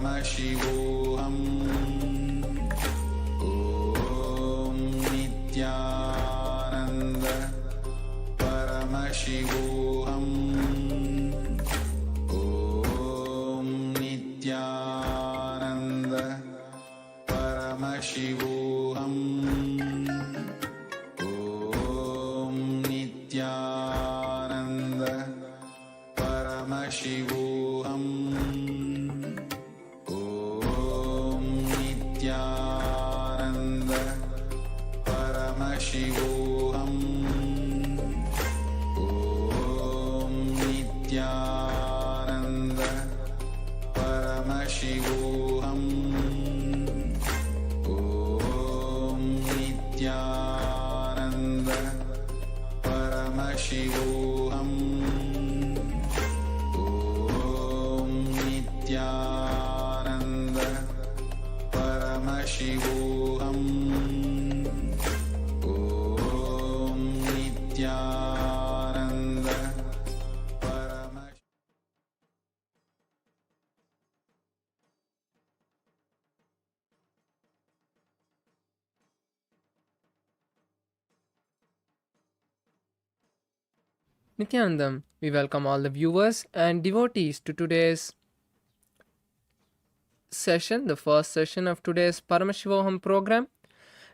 Paramashivoham. Om Nithyananda Paramashivoham. Om Nithyananda Paramashivoham. Om Nithyananda Paramashivoham. Om Nithyananda Paramashivoham. Om Nithyananda Paramashivoham. Om Nithyananda Paramashivoham. Om Nithyananda Paramashivoham. Om Nithyananda Paramashivoham. Nithyanandam, we welcome all the viewers and devotees to today's session, the first session of today's Paramashivoham program,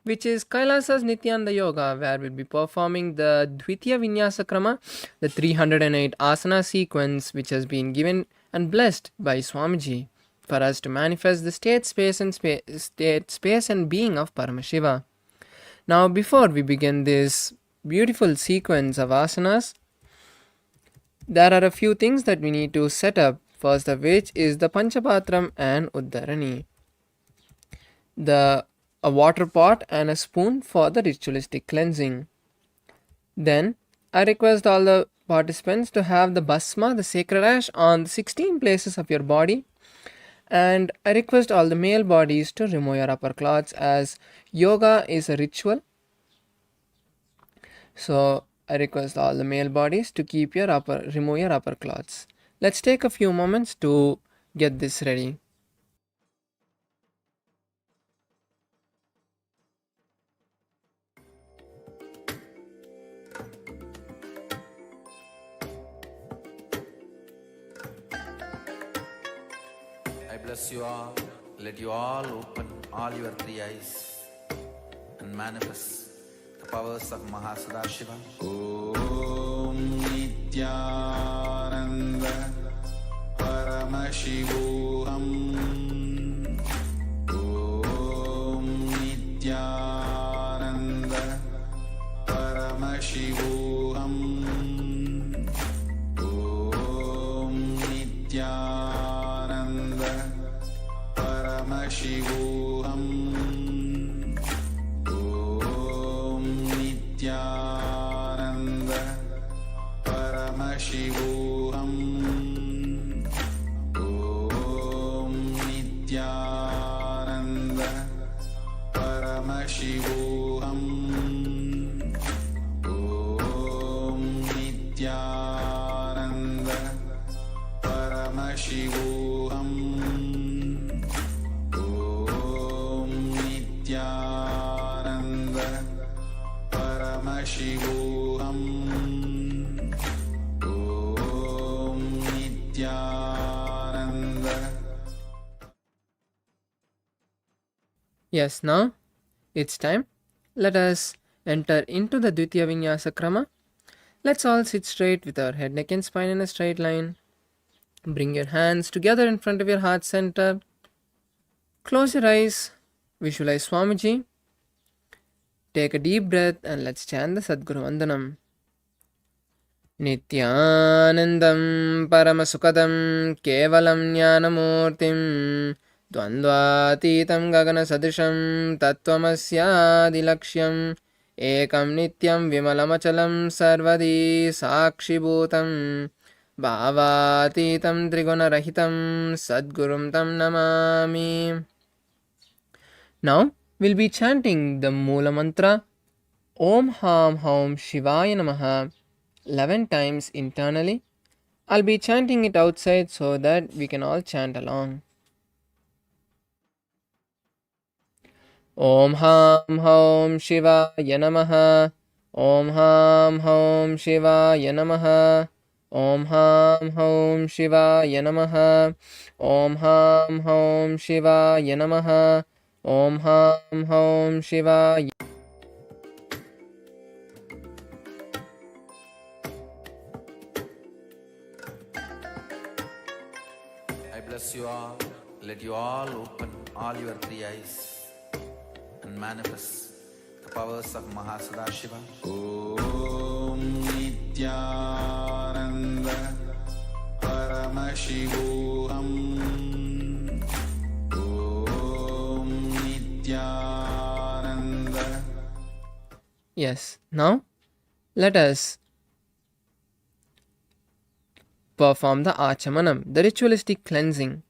which is Kailasa's Nithyananda Yoga, where we'll be performing the Dvitiya Vinyasa Krama, the 308 asana sequence, which has been given and blessed by Swamiji for us to manifest the state, space and being of Paramashiva. Now, before we begin this beautiful sequence of asanas, there are a few things that we need to set up, first of which is the Panchapatram and Uddharani. A water pot and a spoon for the ritualistic cleansing. Then, I request all the participants to have the Bhasma, the sacred ash, on the 16 places of your body. And I request all the male bodies to remove your upper cloths, as yoga is a ritual. So, I request all the male bodies to remove your upper cloths. Let's take a few moments to get this ready. I bless you all. Let you all open all your three eyes and manifest the powers of Mahā Sadashiva. Om Nithyananda Paramashivoham. Om Nithyananda Paramashivoham. Om Nithyananda Paramashivoham. Om Nithyananda Paramashivoham. Om Nithyananda Paramashivoham. Om Nithyananda Paramashivoham. Om Nithyananda Paramashivoham. Om Nithyananda. Yes, now it's time. Let us enter into the Dvitiya Vinyasa Krama. Let's all sit straight with our head, neck and spine in a straight line. Bring your hands together in front of your heart center. Close your eyes. Visualize Swamiji. Take a deep breath and let's chant the Sadguru Vandanam. Nithyanandam Paramasukadam Kevalam Jnanamurtim Dvandvatitam Gagana Sadrisham Tattvamasya Ekam Nityam Vimalamachalam Sarvadi Sakshibhutam Bhavatitam Triguna-rahitam Sadgurum Tam Namami. Now we'll be chanting the Moola Mantra Om Ham Haum Shivaya Namaha 11 times internally. I'll be chanting it outside so that we can all chant along. Om Ham Hom Shivaya Namaha. Om Ham Hom Shivaya Namaha. Om Ham Hom Shivaya Namaha. Om Ham Hom Shivaya Namaha. Om Ham Hom Shivaya. I bless you all. Let you all open all your three eyes and manifest the powers of Mahā Sadashiva. Om Nithyananda Paramashivoham. Om Nithyananda. Yes, now let us perform the Achamanam, the ritualistic cleansing.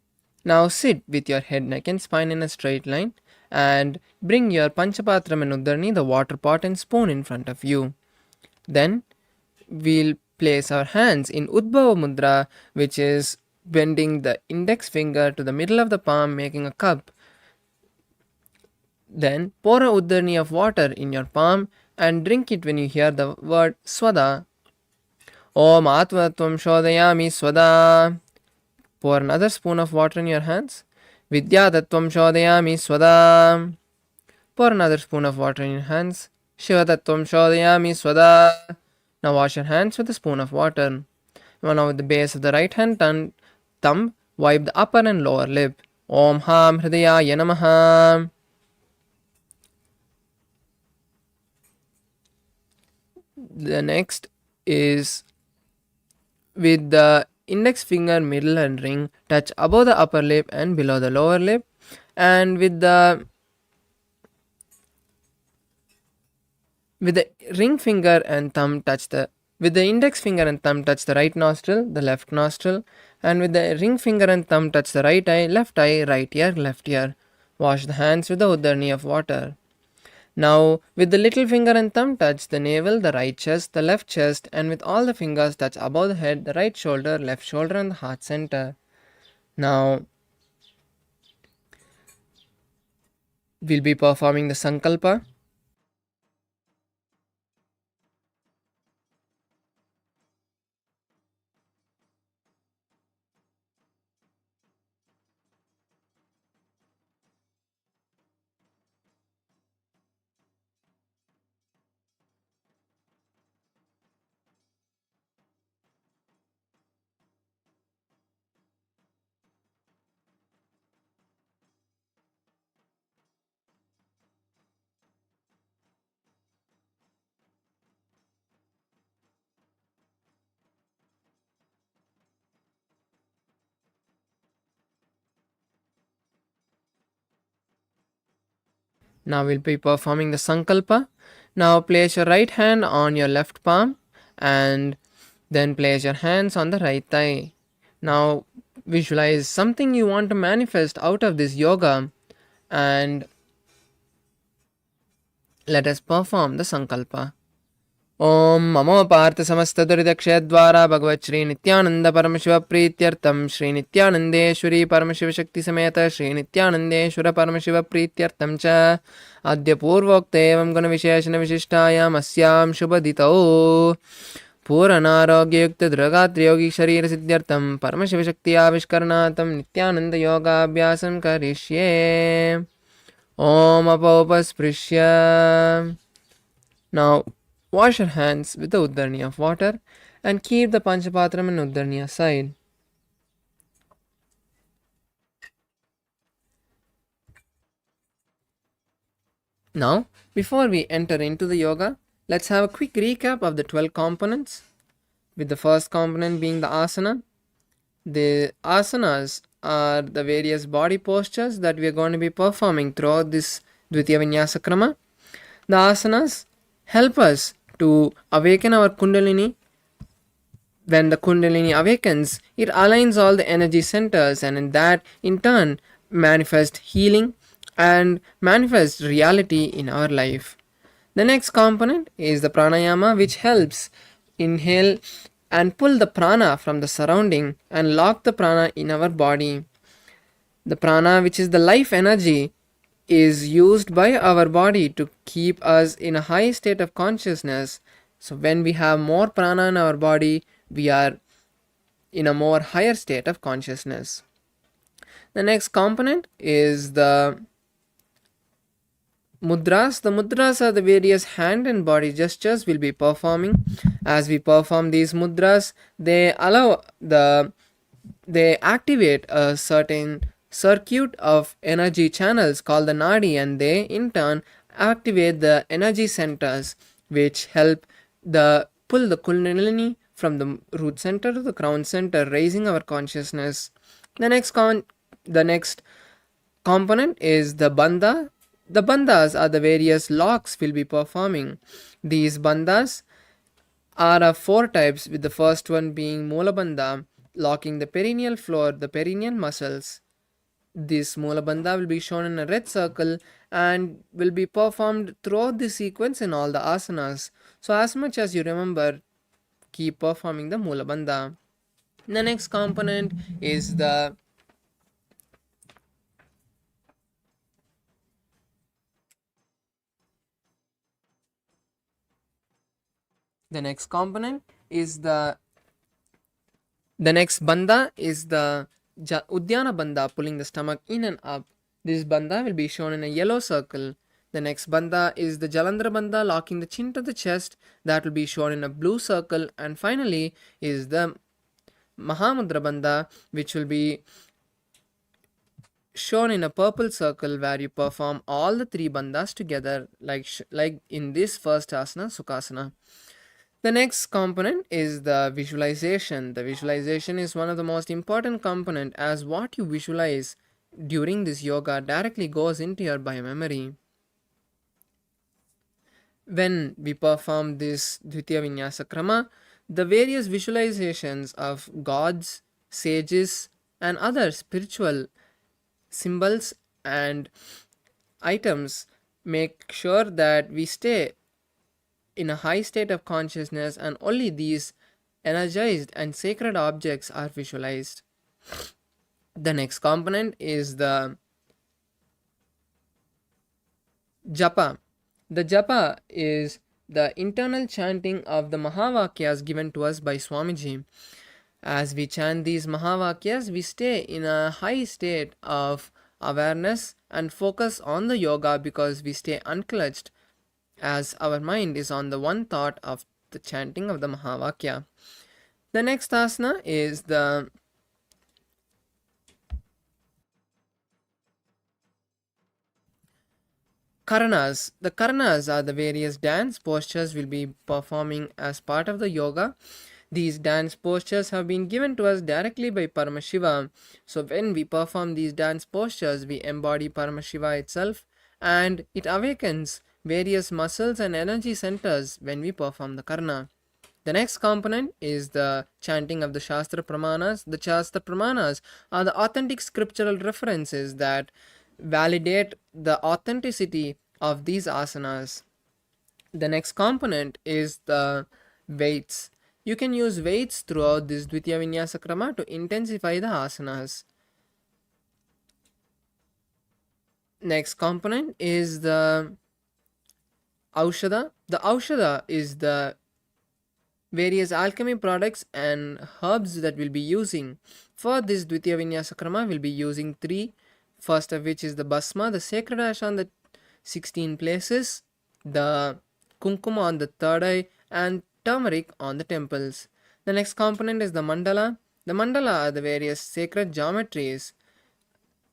Now sit with your head, neck and spine in a straight line and bring your Panchapatram and Uddarni, the water pot and spoon in front of you. Then we'll place our hands in Udbhava Mudra, which is bending the index finger to the middle of the palm, making a cup. Then pour a Uddarni of water in your palm and drink it when you hear the word Swada. Om Atmatvam Shodayami Swada. Pour another spoon of water in your hands. Vidya Tattvam Shodayami Swada. Pour another spoon of water in your hands. Shiva Tattvam Shodayami Swada. Now wash your hands with a spoon of water. Now with the base of the right hand thumb, wipe the upper and lower lip. Om Ham Hridayaya Namaha. The next is with the index finger, middle and ring, touch above the upper lip and below the lower lip, and with the ring finger and thumb touch the index finger and thumb touch the right nostril, the left nostril, and with the ring finger and thumb touch the right eye, right ear, left ear. Wash the hands with the Uddarni of water. Now, with the little finger and thumb touch the navel, the right chest, the left chest, and with all the fingers touch above the head, the right shoulder, left shoulder, and the heart center. Now, we'll be performing the Sankalpa. Now we'll be performing the Sankalpa. Now place your right hand on your left palm and then place your hands on the right thigh. Now visualize something you want to manifest out of this yoga and let us perform the Sankalpa. Om Mamo Partha Samasta Duridakshayadvara Bhagavat Shri Nithyananda Paramashiva Prityartam Shri Nithyanandeshwari Paramashiva Shakti Sameta Shri Nithyanandeshwara Paramashiva Prityartam Cha Adya Purvokta Evam Guna Visheshana Vishishtayam Asyam Shubhaditao Puranarogya Yukta Dragatri Yogi Sharira Siddhyartam Paramashiva Shakti Avishkarnatam Nithyananda Yoga Abhyasam Karishye Om Apaupasprisya. Now wash your hands with the Uddarni of water and keep the Panchapatram and Uddarni aside. Now, before we enter into the yoga, let's have a quick recap of the 12 components, with the first component being the asana. The asanas are the various body postures that we are going to be performing throughout this Dvitiya Vinyasa Krama. The asanas help us to awaken our Kundalini. When the Kundalini awakens, it aligns all the energy centers, and in that, in turn, manifest healing and manifest reality in our life. The next component is the pranayama, which helps inhale and pull the prana from the surrounding and lock the prana in our body. The prana, which is the life energy, is used by our body to keep us in a high state of consciousness. So when we have more prana in our body, we are in a more higher state of consciousness. The next component is the mudras. The mudras are the various hand and body gestures we'll be performing. As we perform these mudras, they activate a certain circuit of energy channels called the nadi, and they in turn activate the energy centers which help pull the kundalini from the root center to the crown center, raising our consciousness. The next component is the bandha. The bandhas are the various locks we'll be performing. These bandhas are of four types, with the first one being Mula Bandha, locking the perineal floor, the perineal muscles. This Mula Bandha will be shown in a red circle and will be performed throughout the sequence in all the asanas. So as much as you remember, keep performing the Mula Bandha. The next component is the next bandha is the Uddiyana Bandha, pulling the stomach in and up. This bandha will be shown in a yellow circle. The next bandha is the Jalandhara Bandha, locking the chin to the chest. That will be shown in a blue circle. And finally is the Mahamudra Bandha, which will be shown in a purple circle, where you perform all the three bandhas together, like in this first asana, Sukhasana. The next component is the visualization. The visualization is one of the most important component, as what you visualize during this yoga directly goes into your biomemory. When we perform this Dvitiya Vinyasa Krama, the various visualizations of gods, sages and other spiritual symbols and items make sure that we stay in a high state of consciousness, and only these energized and sacred objects are visualized. The next component is the japa. The japa is the internal chanting of the Mahavakyas given to us by Swamiji. As we chant these Mahavakyas, we stay in a high state of awareness and focus on the yoga, because we stay unclutched, as our mind is on the one thought of the chanting of the Mahavakya. The next asana is the Karanas. The Karanas are the various dance postures we'll be performing as part of the yoga. These dance postures have been given to us directly by Paramashiva. So when we perform these dance postures, we embody Paramashiva itself, and it awakens various muscles and energy centers when we perform the Karna. The next component is the chanting of the Shastra Pramanas. The Shastra Pramanas are the authentic scriptural references that validate the authenticity of these asanas. The next component is the weights. You can use weights throughout this Dvitiya Vinyasa Krama to intensify the asanas. Next component is the Aushadha. The Aushadha is the various alchemy products and herbs that we'll be using. For this Dvitiya Vinyasa Krama, we'll be using three. First of which is the Basma, the sacred ash on the 16 places, the Kunkuma on the third eye, and turmeric on the temples. The next component is the Mandala. The Mandala are the various sacred geometries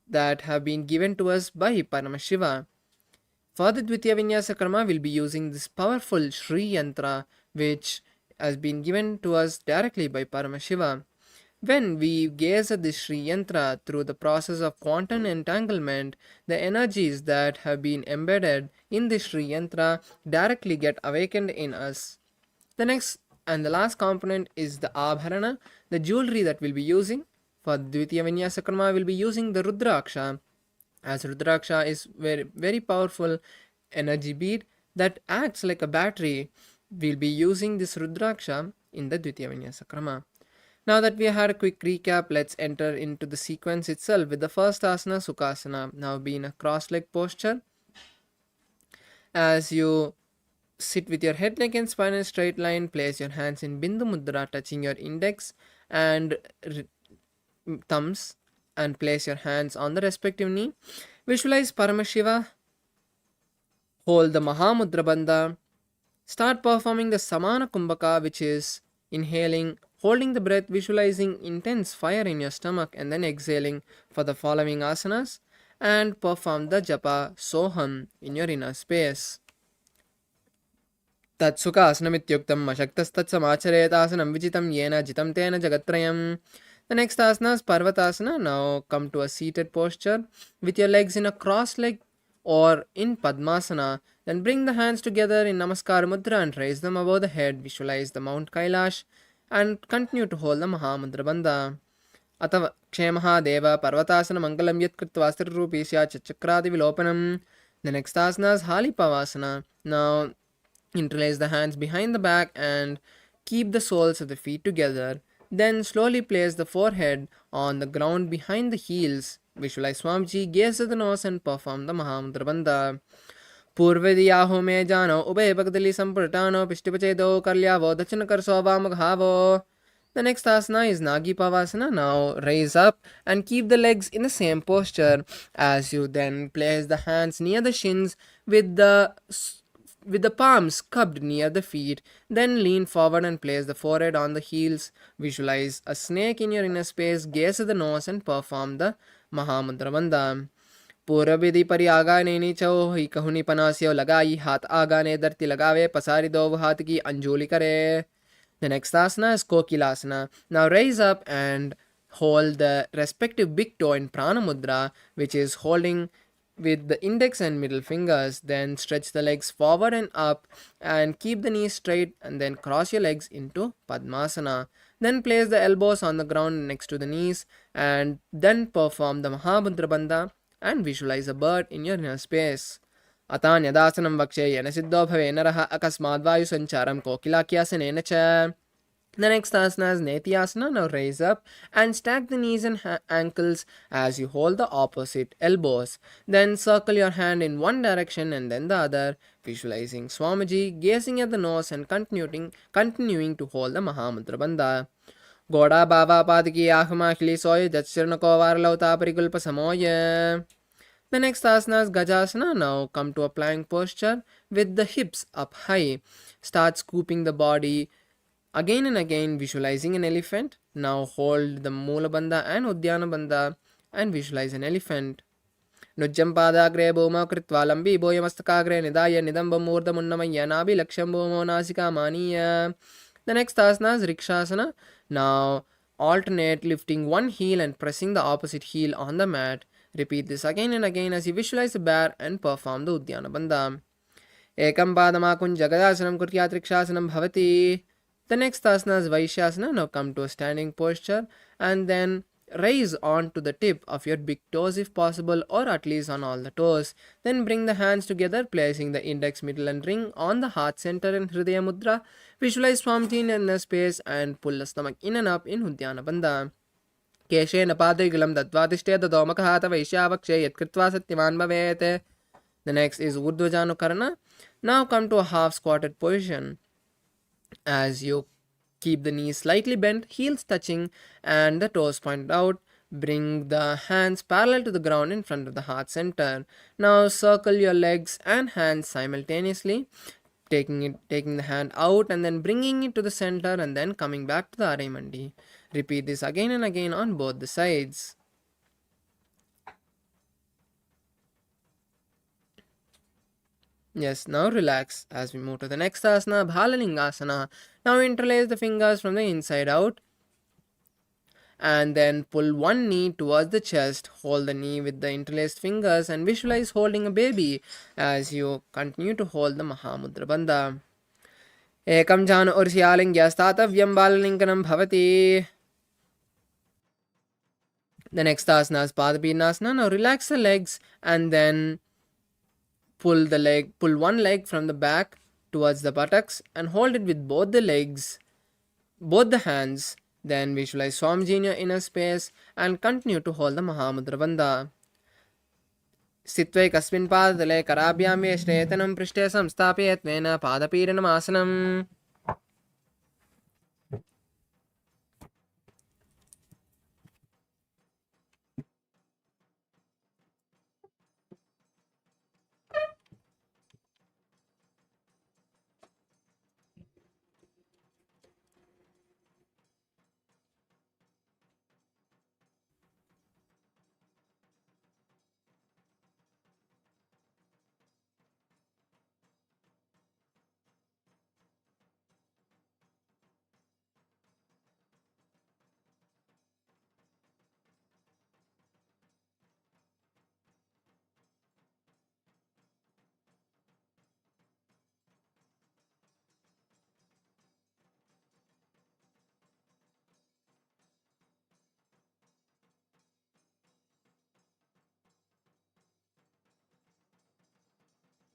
that have been given to us by Paramashiva. For the Dvitiya Vinyasa Krama, we'll be using this powerful Shri Yantra, which has been given to us directly by Paramashiva. When we gaze at the Shri Yantra through the process of quantum entanglement, the energies that have been embedded in the Shri Yantra directly get awakened in us. The next and the last component is the Abharana, the jewelry that we'll be using. For Dvitiya Vinyasa Krama, we'll be using the Rudraksha, as Rudraksha is very powerful energy bead that acts like a battery. We'll be using this Rudraksha in the Dvitiya Vinyasa Krama. Now that we had a quick recap, let's enter into the sequence itself with the first asana, Sukhasana. Now be in a cross-leg posture. As you sit with your head, neck and spine in a straight line, place your hands in Bindu Mudra, touching your index and thumbs, and place your hands on the respective knee. Visualize Paramashiva. Hold the Mahā Mudra Bandha. Start performing the Samana Kumbhaka, which is inhaling, holding the breath, visualizing intense fire in your stomach, and then exhaling for the following asanas, and perform the Japa Soham in your inner space. Tatsukhasanamityuktam mashaktastat-samachare-asanam vijitam yena jitam tena jagatrayam. The next asana is Parvatasana. Now come to a seated posture with your legs in a cross leg or in Padmasana. Then bring the hands together in Namaskar Mudra and raise them above the head. Visualize the Mount Kailash and continue to hold the Mahā Mudra Bandha. Atava Kshemaha Deva Parvatasana Mangalam Yat Kritva Rupi Sya Chakradi Vilopanam. The next asana is Halipavasana. Now interlace the hands behind the back and keep the soles of the feet together. Then slowly place the forehead on the ground behind the heels. Visualize Swamiji, gaze at the nose and perform the Mahā Mudra Bandha. Purvediyaho me jano ubhe bhagdali sampurtano pishtipachedo kalyavo dachinakar maghavo. The next asana is Nagi Pavasana. Now raise up and keep the legs in the same posture as you then place the hands near the shins with the palms cupped near the feet. Then lean forward and place the forehead on the heels. Visualize a snake in your inner space, gaze at the nose and perform the Mahā Mudra Bandha. Purabidi pari agane nicho hi kahuni panasyo lagai hath agane dharti lagave pasari do hath ki anjuli kare. The next asana is Kokilasana. Now raise up and hold the respective big toe in Prana Mudra, which is holding with the index and middle fingers. Then stretch the legs forward and up and keep the knees straight, and then cross your legs into Padmasana. Then place the elbows on the ground next to the knees and then perform the Mahā Mudra Bandha and visualize a bird in your inner space. Atanyadasanam vakshe yena siddho bhave naraha akasmad vayu sancharam kokilakyasanena cha. The next asana is Nithyananda. Now raise up and stack the knees and ankles as you hold the opposite elbows. Then circle your hand in one direction and then the other, visualizing Swamiji, gazing at the nose and continuing to hold the Mahā Mudra Bandha. Goda Baba Padiki Ahma Khilisoy Jatshirnako Varlauta Parigulpa Samoya. The next asana is Gajasana. Now come to a plank posture with the hips up high. Start scooping the body again and again, visualizing an elephant. Now hold the Moola Bandha and Udyana Bandha and visualize an elephant. Nujjam Padagre Bhoma Kritva Lambi Boyamastakagre Nidaya Nidamba Murda Munnamaya Nabi Laksham Bhomo Nasika Maniya. The next asana is Rikshasana. Now alternate lifting one heel and pressing the opposite heel on the mat. Repeat this again and again as you visualize a bear and perform the Udyana Bandha. Ekam Padamakun Jagadasanam Kuryat Rikshāsanam Bhavati. The next asana is Vaishyasana. Now come to a standing posture and then raise on to the tip of your big toes if possible, or at least on all the toes. Then bring the hands together, placing the index, middle and ring on the heart center in Hridaya Mudra. Visualize Swamiji in inner space and pull the stomach in and up in Udyana Bandha. Keshena Padrigulam Dadvadishte Dadomaka Vaishyavakshe Yatkritva Satyavan Bhavete. The next is Urdhvajanukarana. Now come to a half squatted position as you keep the knees slightly bent, heels touching and the toes pointed out. Bring the hands parallel to the ground in front of the heart center. Now circle your legs and hands simultaneously, taking the hand out and then bringing it to the center and then coming back to the Arai. Repeat this again and again on both the sides. Yes, now relax as we move to the next asana, Bhalalingasana. Now interlace the fingers from the inside out and then pull one knee towards the chest. Hold the knee with the interlaced fingers and visualize holding a baby as you continue to hold the Mahā Mudra Bandha. Ekam jana ursyalingyastatavyam balalinganam bhavati. The next asana is Padapinasana. Now relax the legs and then pull one leg from the back towards the buttocks and hold it with both the legs, both the hands, Then visualize Swamiji in your inner space and continue to hold the Mahamudra Bandha. स्थित्वैकस्मिन् पादतले कराभ्यां वेष्टेतनं पृष्ठे संस्थापयत्वेन पादपीडनमासनम्.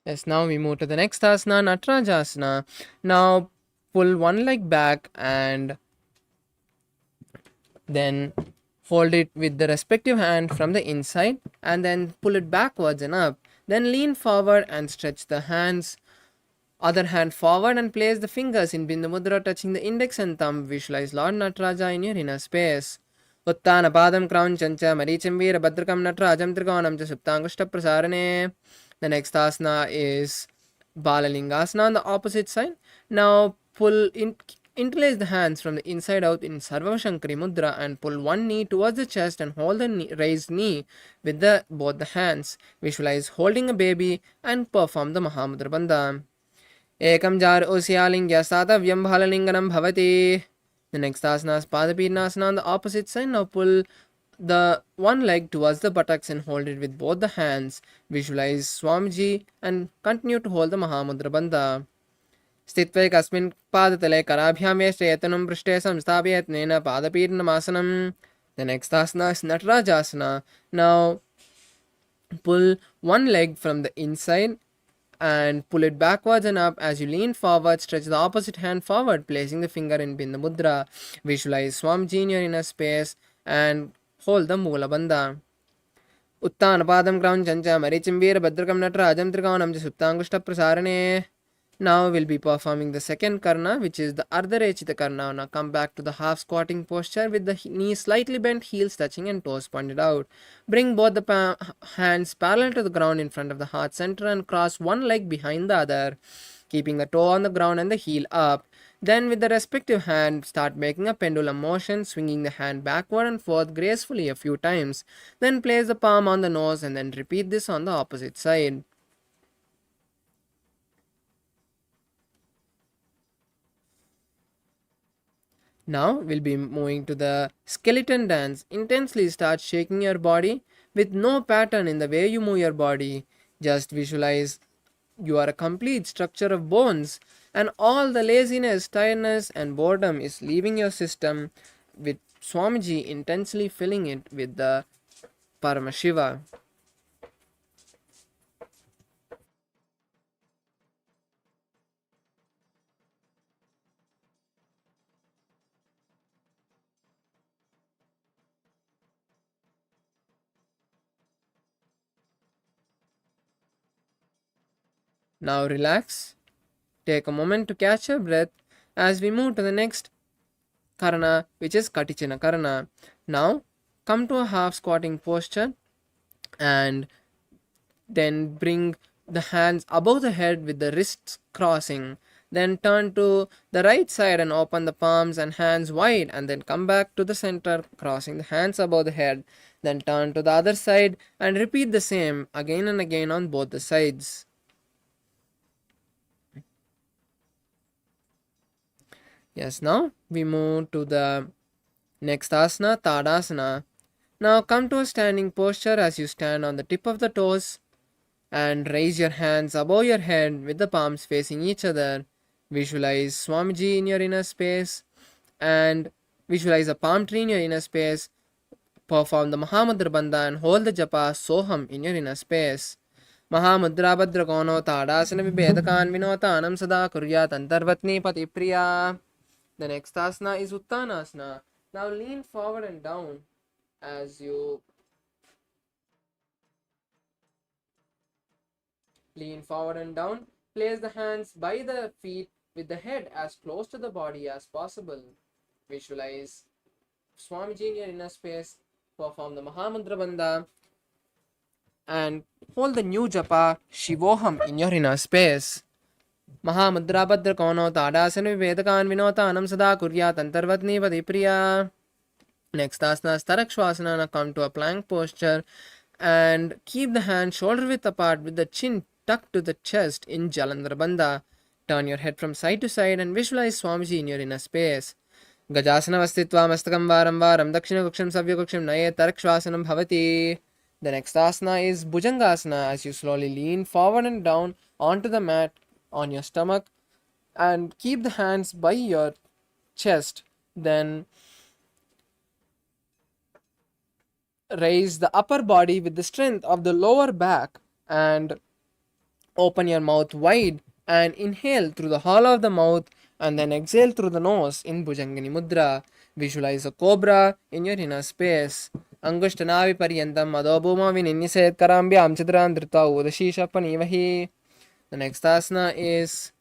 Yes, now we move to the next asana, Natarajasana. Now pull one leg back and then hold it with the respective hand from the inside and then pull it backwards and up. Then lean forward and stretch the hands. Other hand forward and place the fingers in Bindu Mudra touching the index and thumb. Visualize Lord Nataraja in your inner space. Uttana Padam Crown Chancha Maricham Veera Bhadrakam Natarajam Trikonam Cha Suptangushta Prasarane. The next asana is Balalingasana on the opposite side. Now interlace the hands from the inside out in Sarva Shankari Mudra and pull one knee towards the chest and hold the raised knee with both the hands. Visualize holding a baby and perform the Mahamudra Bandha. Ekam jar osyalinga satavyam bhalalinganam bhavati. The next asana is Padapidnasana on the opposite side. Now pull the one leg towards the buttocks and hold it with both the hands. Visualize Swamiji and continue to hold the Mahamudra Bandha. Sthitvaikasmin padatale karabhyam veshtayatanam prishte samstapayatnena padapidnamasanam. The next asana is Natarajasana. Now pull one leg from the inside and pull it backwards and up. As you lean forward, stretch the opposite hand forward, placing the finger in Bindu Mudra. Visualize Swamiji in your inner space and hold the Mula Bandha. Uttana Padam Crown Chancha Maricham Veera Bhadrakam Natarajam Trikonam Cha Suptangushta Prasarane. Now we'll be performing the second karna, which is the Ardharechita karna. Now come back to the half squatting posture with the knees slightly bent, heels touching and toes pointed out. Bring both the hands parallel to the ground in front of the heart center and cross one leg behind the other, keeping the toe on the ground and the heel up. Then with the respective hand, start making a pendulum motion, swinging the hand backward and forth gracefully a few times. Then place the palm on the nose and then repeat this on the opposite side. Now we'll be moving to the skeleton dance. Intensely start shaking your body with no pattern in the way you move your body. Just visualize you are a complete structure of bones and all the laziness, tiredness and boredom is leaving your system, with Swamiji intensely filling it with the Paramashiva. Now relax. Take a moment to catch your breath as we move to the next karana, which is Katichana karana. Now come to a half squatting posture and then bring the hands above the head with the wrists crossing. Then turn to the right side and open the palms and hands wide, and then come back to the center, crossing the hands above the head. Then turn to the other side and repeat the same again and again on both the sides. Yes, now we move to the next asana, Tadasana. Now come to a standing posture as you stand on the tip of the toes and raise your hands above your head with the palms facing each other. Visualize Swamiji in your inner space and visualize a palm tree in your inner space. Perform the Mahamudra Bandha and hold the japa Soham in your inner space. Mahamudra Bhadrakono Tadasana Vibhedakan Vinotanam Sada Kuryat Antarvatni Patipriya. The next asana is Uttanasana. Now lean forward and down as you lean forward and down. Place the hands by the feet with the head as close to the body as possible. Visualize Swamiji in your inner space. Perform the Mahamudra Bandha and hold the new japa Shivoham in your inner space. Mahamudra Bhadra Kono Tadasana Vedakan Vinotanam Sada Kuryat Antarvatni Vadipriya. Next asana is Tarakshvasana. Now come to a plank posture and keep the hand shoulder width apart with the chin tucked to the chest in Jalandhara Bandha. Turn your head from side to side and visualize Swamiji in your inner space. Gajasana Vastitva Mastakam Varam Varam Dakshina Kuksham Savya Kuksham Naye Tarakshvasanam Bhavati. The next asana is Bhujangasana as you slowly lean forward and down onto the mat on your stomach and keep the hands by your chest. Then raise the upper body with the strength of the lower back and open your mouth wide and inhale through the hollow of the mouth and then exhale through the nose in Bhujangini Mudra. Visualize a cobra in your inner space. Angushthanavi paryantam adobhuma vininniset karambhyam chidran dhrita udashisha panivahi. The next asana is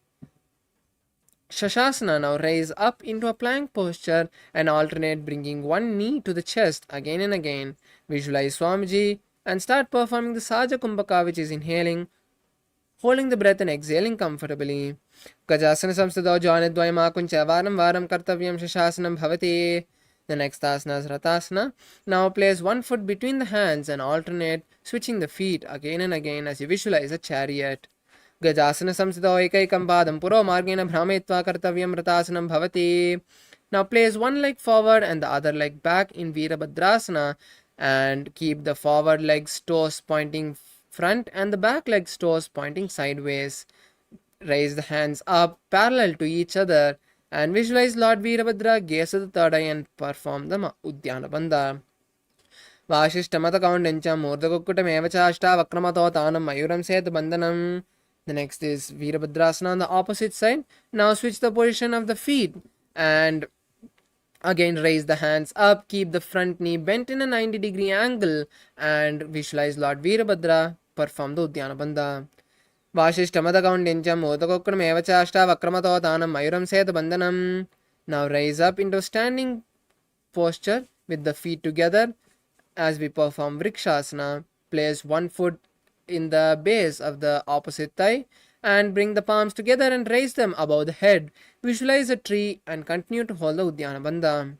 Shashasana. Now raise up into a plank posture and alternate bringing one knee to the chest again and again. Visualize Swamiji and start performing the Saja Kumbhaka, which is inhaling, holding the breath and exhaling comfortably. Gajasana samstado janadvayama kuncha varam varam kartavyam shashasanam bhavati. The next asana is Ratasana. Now place one foot between the hands and alternate switching the feet again and again as you visualize a chariot. Gajasana samstado ekaikam padam puro margena bhrametva kartavyam Ratasanam bhavati. Now place one leg forward and the other leg back in Virabhadrasana and keep the forward leg's toes pointing front and the back leg's toes pointing sideways. Raise the hands up parallel to each other and visualize Lord Virabhadra gaze at the third eye and perform the Udyana Bandha. Vashishtamata kaundancha murdakukkutam evacha ashta vakramato tanam mayuram set bandhanam. The next is Virabhadrasana on the opposite side. Now switch the position of the feet and again raise the hands up, keep the front knee bent in a 90-degree angle and visualize Lord Virabhadra perform the Udyana Bandha. Vashishtamata kaundancha murdakukkutam evacha ashta vakramato tanam mayuram set bandhanam. Now raise up into standing posture with the feet together as we perform Vrikshasana. Place one foot in the base of the opposite thigh and bring the palms together and raise them above the head. Visualize a tree and continue to hold the Udyana Bandha.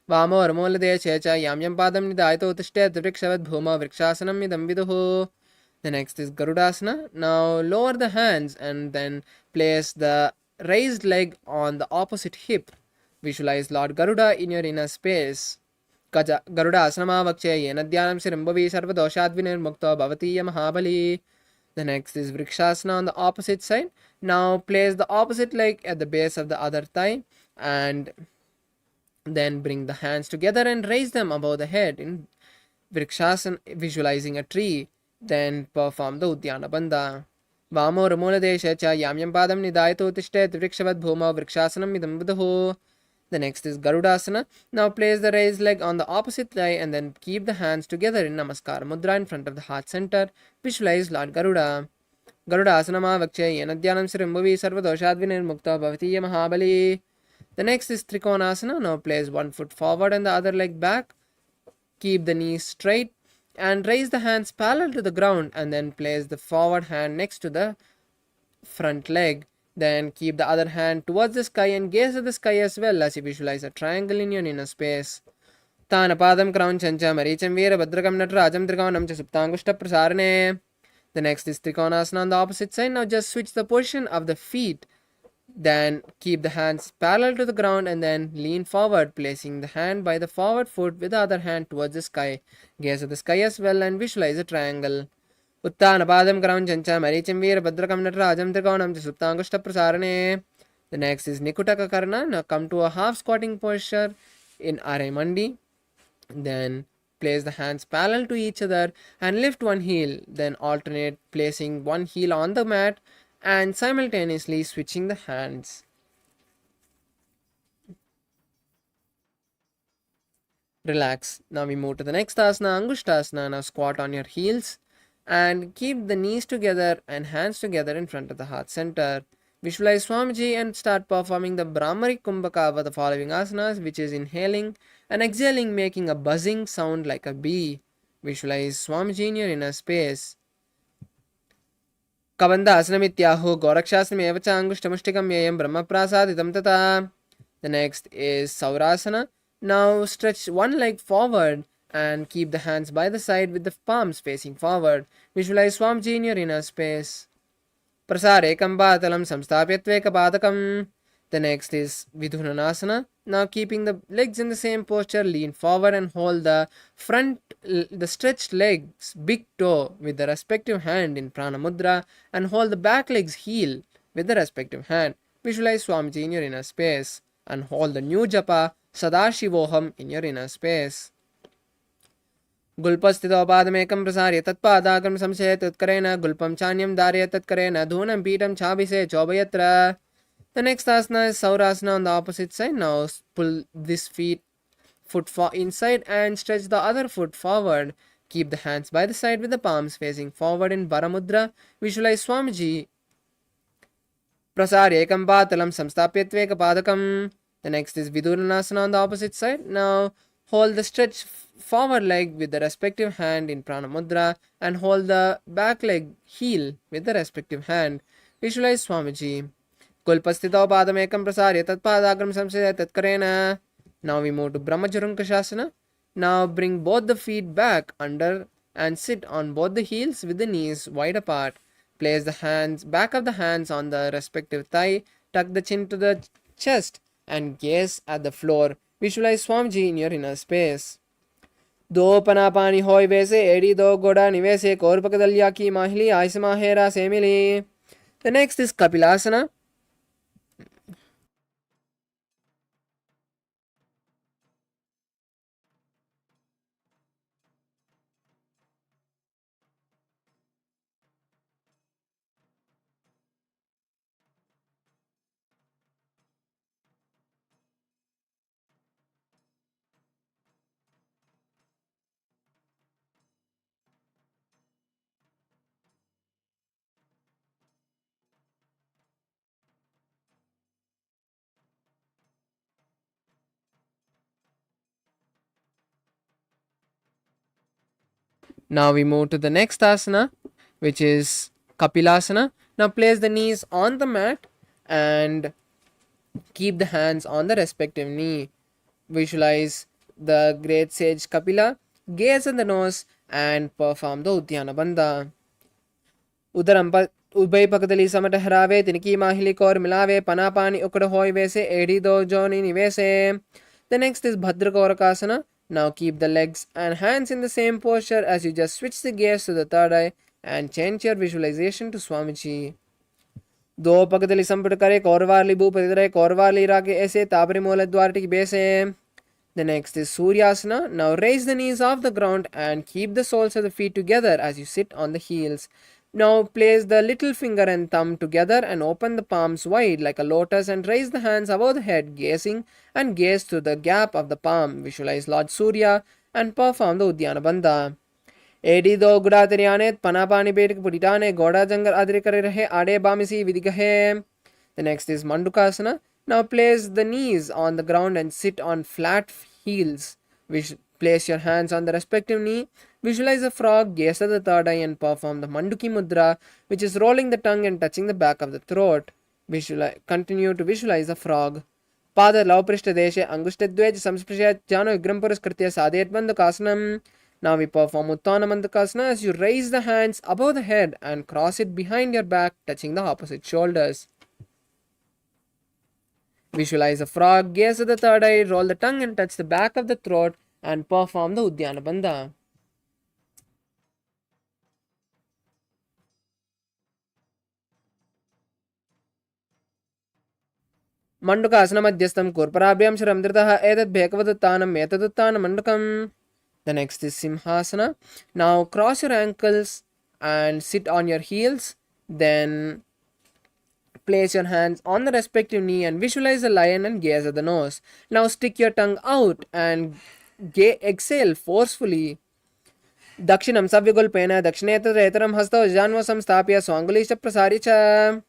Vamo Armolade Checha Yamyam Padam Nidaito Tishtet Vrikshavat Bhuma Vrikshasanam Midam Viduhu. The next is Garudasana. Now lower the hands and then place the raised leg on the opposite hip. Visualize Lord Garuda in your inner space. Garuda Asanama Vakshe Yenadhyanam Sirimbavi Sarvadoshadvinir Mukta Bhavatiya Mahabali. The next is Vrikshasana on the opposite side. Now place the opposite leg at the base of the other thigh and then bring the hands together and raise them above the head in Vrikshasana, visualizing a tree. Then perform the Udyana Bandha. Vamo Ramula Desha Cha Yamyam Padam Nidaito Tishtet Vrikshavat Bhuma Vrikshasanam Midam Viduhu. The next is Garudasana. Now place the raised leg on the opposite thigh and then keep the hands together in Namaskar Mudra in front of the heart center. Visualize Lord Garuda. Garuda Asanama Vakshe Yenadhyanam Sirimbavi Sarvadoshadvinir Mukta Bhavatiya Mahabali. The next is Trikonasana. Now place one foot forward and the other leg back. Keep the knees straight and raise the hands parallel to the ground and then place the forward hand next to the front leg. Then keep the other hand towards the sky and gaze at the sky as well as you visualize a triangle in your inner space. Tanapadam Crown Chancha Maricham Veera Bhadrakam Natrajam Trikonam Chasuptangushta Prasarane. The next is Trikonasana on the opposite side. Now just switch the position of the feet. Then keep the hands parallel to the ground and then lean forward, placing the hand by the forward foot with the other hand towards the sky. Gaze at the sky as well and visualize a triangle. Uttanapadam Crown Chancha Maricham Veera Bhadrakam Natrajam Trikonam Chasuptangushta Prasarane. The next is Nikutaka Karna. Now come to a half squatting posture in Arai Then place the hands parallel to each other and lift one heel. Then alternate placing one heel on the mat and simultaneously switching the hands. relax. Now we move to the next asana, Angushtasana. Now squat on your heels and keep the knees together and hands together in front of the heart center. Visualize Swamiji and start performing the Brahmari Kumbhaka of the following asanas, which is inhaling and exhaling, making a buzzing sound like a bee. Visualize Swamiji in your inner space. Kabandha asanamityāhu gorakshāsnam evacha angushtamushtikam yayam brahmaprasaditam tata. The next is Saurasana. Now stretch one leg forward and keep the hands by the side with the palms facing forward. Visualize Swamiji in your inner space. Prasarekam bhatalam samstapyatveka padakam. The next is Vidhunanasana. Now keeping the legs in the same posture, lean forward and hold the stretched legs, big toe with the respective hand in Prana Mudra, and hold the back leg's heel with the respective hand. Visualize Swamiji in your inner space and hold the new japa Sadashivoham in your inner space. Gulpastito padamekam prasarya tatpadakam samsaya tatkarena gulpam chanyam dharya tatkarena dhunam pitam chabise chobayatra. The next asana is Saurasana on the opposite side. Now pull this foot inside and stretch the other foot forward. Keep the hands by the side with the palms facing forward in Varamudra. Visualize Swamiji. Prasarekam patalam samstapyatveka padakam. The next is Vidurvanasana on the opposite side. Now hold the stretch forward leg with the respective hand in Prana Mudra and hold the back leg heel with the respective hand. Visualize Swamiji. Kulpastito padamekam prasarya tatpadakam samsaya tatkarena. Now we move to Brahmajarunkashasana. Now bring both the feet back under and sit on both the heels with the knees wide apart. Place the back of the hands on the respective thigh. Tuck the chin to the chest and gaze at the floor. Visualize Swamiji in your inner space. Do panapani hoy vese edi do goda nivese korpakadalya ki mahili aisamahera semili. The next is Kapilasana. Now we move to the next asana, which is Kapilasana. Now place the knees on the mat and keep the hands on the respective knee. Visualize the great sage Kapila, gaze at the nose and perform the Uddiyana Bandha. Udaram Ubay pakadali samata harave tiniki mahili kor milave panapani ukada hoy vese edi do joni nivese. The next is Bhadrakorakasana. Now keep the legs and hands in the same posture as you just switch the gaze to the third eye and change your visualization to Swamiji. Do pakadali samput kare korvarli bhu padidare korvarli rage ese tabri mola dwarti bese. The next is Suryasana. Now raise the knees off the ground and keep the soles of the feet together as you sit on the heels. Now place the little finger and thumb together and open the palms wide like a lotus and raise the hands above the head, gazing and gaze through the gap of the palm. Visualize Lord Surya and perform the Uddiyana Bandha. Edi do guda teriyanet panapani betik puditane goda jangar adrikare rahe ade bamisi vidigahe. The next is Mandukasana. Now place the knees on the ground and sit on flat heels. Place your hands on the respective knee. Visualize a frog, gaze at the third eye and perform the Manduki Mudra, which is rolling the tongue and touching the back of the throat. Continue to visualize the frog. Pada Lauprishta Deshe Angushtadwej Samsprishya Jano Vigram Puraskritya Sadhet Bandakasanam. Now we perform Uttana Bandakasana as you raise the hands above the head and cross it behind your back, touching the opposite shoulders. Visualize a frog, gaze at the third eye, roll the tongue and touch the back of the throat and perform the Uddiyana Bandha. Mandukasana Madhyastam Kurparabhyam Sharamdritaha Edat Bhekavaduttanam Metaduttanam Mandukam. The next is Simhasana. Now cross your ankles and sit on your heels. Then place your hands on the respective knee and visualize a lion and gaze at the nose. Now stick your tongue out and exhale forcefully. Dakshinam savyagulpena dakshinetram hasto janvasam stapya swangulisha prasaricha.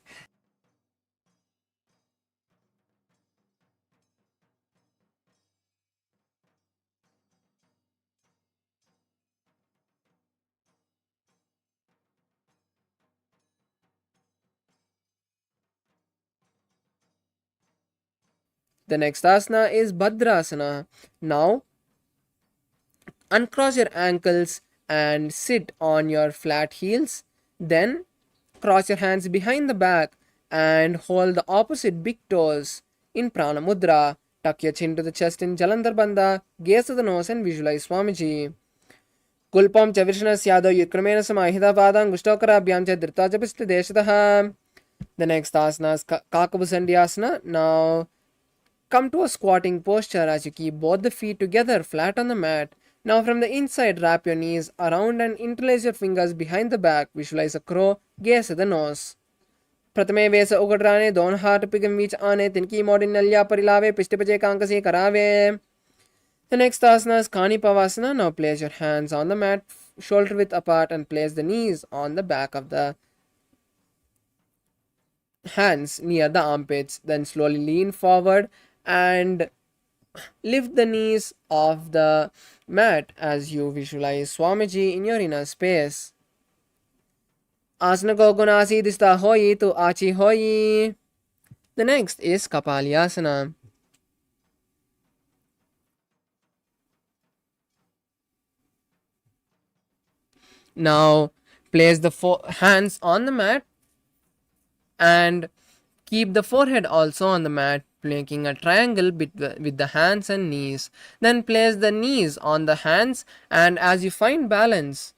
The next asana is Bhadrasana. Now, uncross your ankles and sit on your flat heels. Then, cross your hands behind the back and hold the opposite big toes in Prana Mudra. Tuck your chin to the chest in Jalandhar Bandha. Gaze to the nose and visualize Swamiji. Kulpam Chavrishna Syado Yukramena Samahida Padang Gustokarabhyam Chadrita Japista Deshataha. The next asana is Kakabusandhyasana. Now, come to a squatting posture as you keep both the feet together flat on the mat. Now from the inside, wrap your knees around and interlace your fingers behind the back. Visualize a crow, gaze at the nose. Pratame vesa ugadrane, don haat pigam vich ane, tinki modin nalya parilave, pishtipache kankasi karave. The next asana is Kani Pavasana. Now place your hands on the mat, shoulder width apart, and place the knees on the back of the hands near the armpits. Then slowly lean forward and lift the knees off the mat as you visualize Swamiji in your inner space. Asana ko gunasi dista hoyi to achi hoyi. The next is Kapalyasana. Now place the hands on the mat and keep the forehead also on the mat, making a triangle with the hands and knees. Then place the knees on the hands, and as you find balance,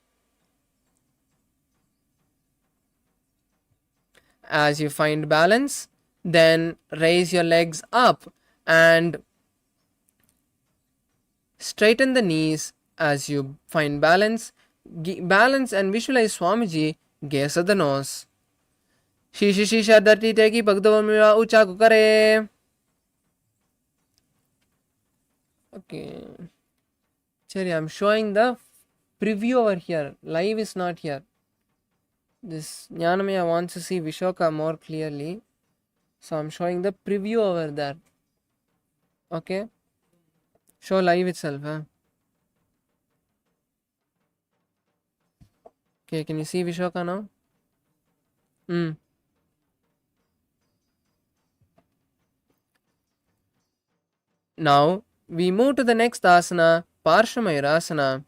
then raise your legs up and straighten the knees as you find balance. Balance and visualize Swamiji, gaze at the nose. Shishi shisha dati teki bhagdavamira ucha kukare. Okay. Cherry, I'm showing the preview over here. Live is not here. This Jnanamaya wants to see Vishoka more clearly. So I'm showing the preview over there. Okay. Show live itself. Huh? Okay, can you see Vishoka now? Now we move to the next asana, Parshamayurasana.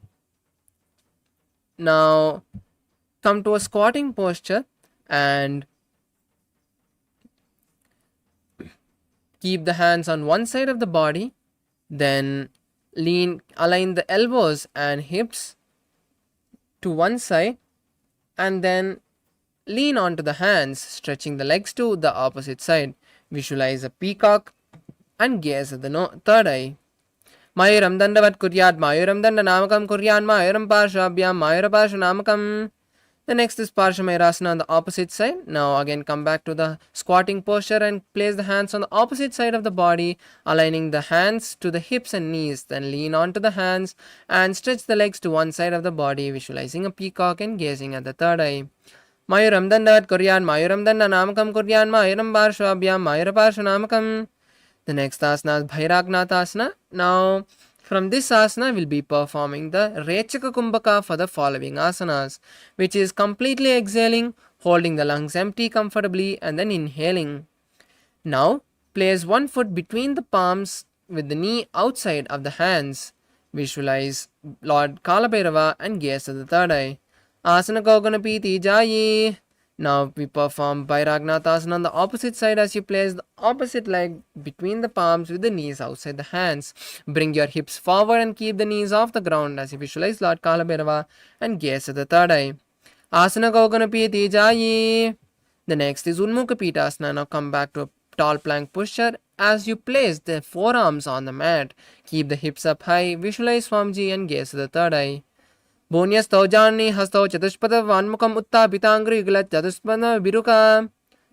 Now come to a squatting posture and keep the hands on one side of the body. Then align the elbows and hips to one side, and then lean onto the hands, stretching the legs to the opposite side. Visualize a peacock and gaze at the third eye. Mayuram dandavat kuryat, Mayuram danda namakam kuryan, Mayuram parshabhyam, Mayura parsha namakam. The next is Parshamayurasana on the opposite side. Now again come back to the squatting posture and place the hands on the opposite side of the body, aligning the hands to the hips and knees. Then lean onto the hands and stretch the legs to one side of the body, visualizing a peacock and gazing at the third eye. Mayuram dandavat kuryan, Mayuram danda namakam kuryan, Mayuram parshabhyam, Mayura parsha namakam. The next asana is Bhairagnathasana. Now from this asana, we'll be performing the Rechaka Kumbhaka for the following asanas, which is completely exhaling, holding the lungs empty comfortably, and then inhaling. Now, place one foot between the palms with the knee outside of the hands. Visualize Lord Kalabhairava and gaze at the third eye. Asana Koganapiti Jayi. Now we perform Bhairagnathasana on the opposite side as you place the opposite leg between the palms with the knees outside the hands. Bring your hips forward and keep the knees off the ground as you visualize Lord Kalabhairava and gaze at the third eye. Asana Koganapiti Jayi. The next is Unmukha Pitasana. Now come back to a tall plank posture as you place the forearms on the mat. Keep the hips up high, visualize Swamiji and gaze at the third eye. Bonyastau Jani Hastau Chatushpada Vanmukam Utta Pitangri Glat Chatushpada Viruka.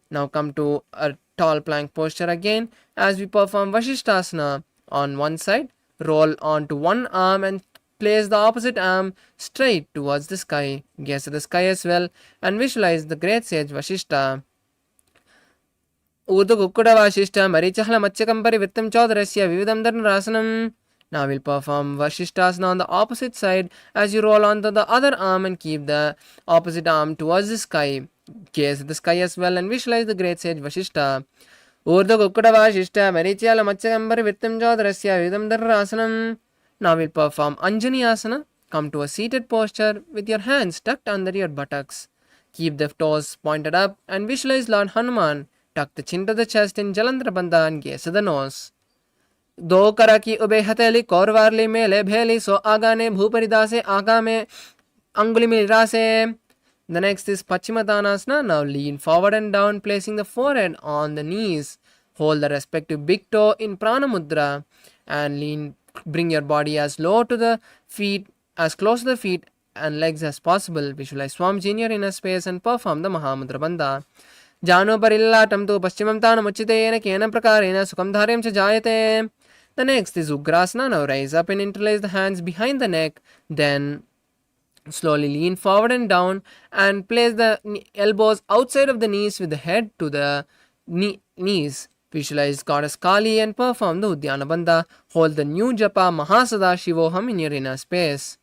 Now come to a tall plank posture again as we perform Vashishtasana on one side, Roll onto one arm and place the opposite arm straight towards the sky. Gaze at the sky as well and visualize the great sage Vashishta. Urdu Kukuda Vashishta Marichahala Machakam Parivrittam Chodarasya Vividam Dharnarasanam. Now we'll perform Vashishtasana on the opposite side as you roll onto the other arm and keep the opposite arm towards the sky. Gaze at the sky as well and visualize the great sage Vashishta. Urdu Kukuda Vashishta Marichahala Machakam Parivrittam Chodarasya Vividam Dharnarasanam. Now we'll perform Anjani Asana. Come to a seated posture with your hands tucked under your buttocks. Keep the toes pointed up and visualize Lord Hanuman. Tuck the chin to the chest in Jalandhara Bandha and gaze at the nose. दो करा की ube हथेली कौरवारली मेले भेली सो आगाने भूपरिदासे आगा में अंगुली मिलरा से. The next is Pachimatanasana. Now lean forward and down, placing the forehead on the knees. Hold the respective big toe in Prana Mudra and bring your body as low to the feet, as close to the feet and legs as possible. Visualize Swamiji in your inner space and perform the Mahamudra Bandha. Jano parillatam tu paschimam tanam uchite yena kena prakarena sukham dharyam cha jayate. The next is Ugrasana. Now rise up and interlace the hands behind the neck. Then slowly lean forward and down and place the elbows outside of the knees with the head to the knees. Visualize Goddess Kali and perform the Udyana Bandha. Hold the new japa Mahā Sadashivoham in your inner space.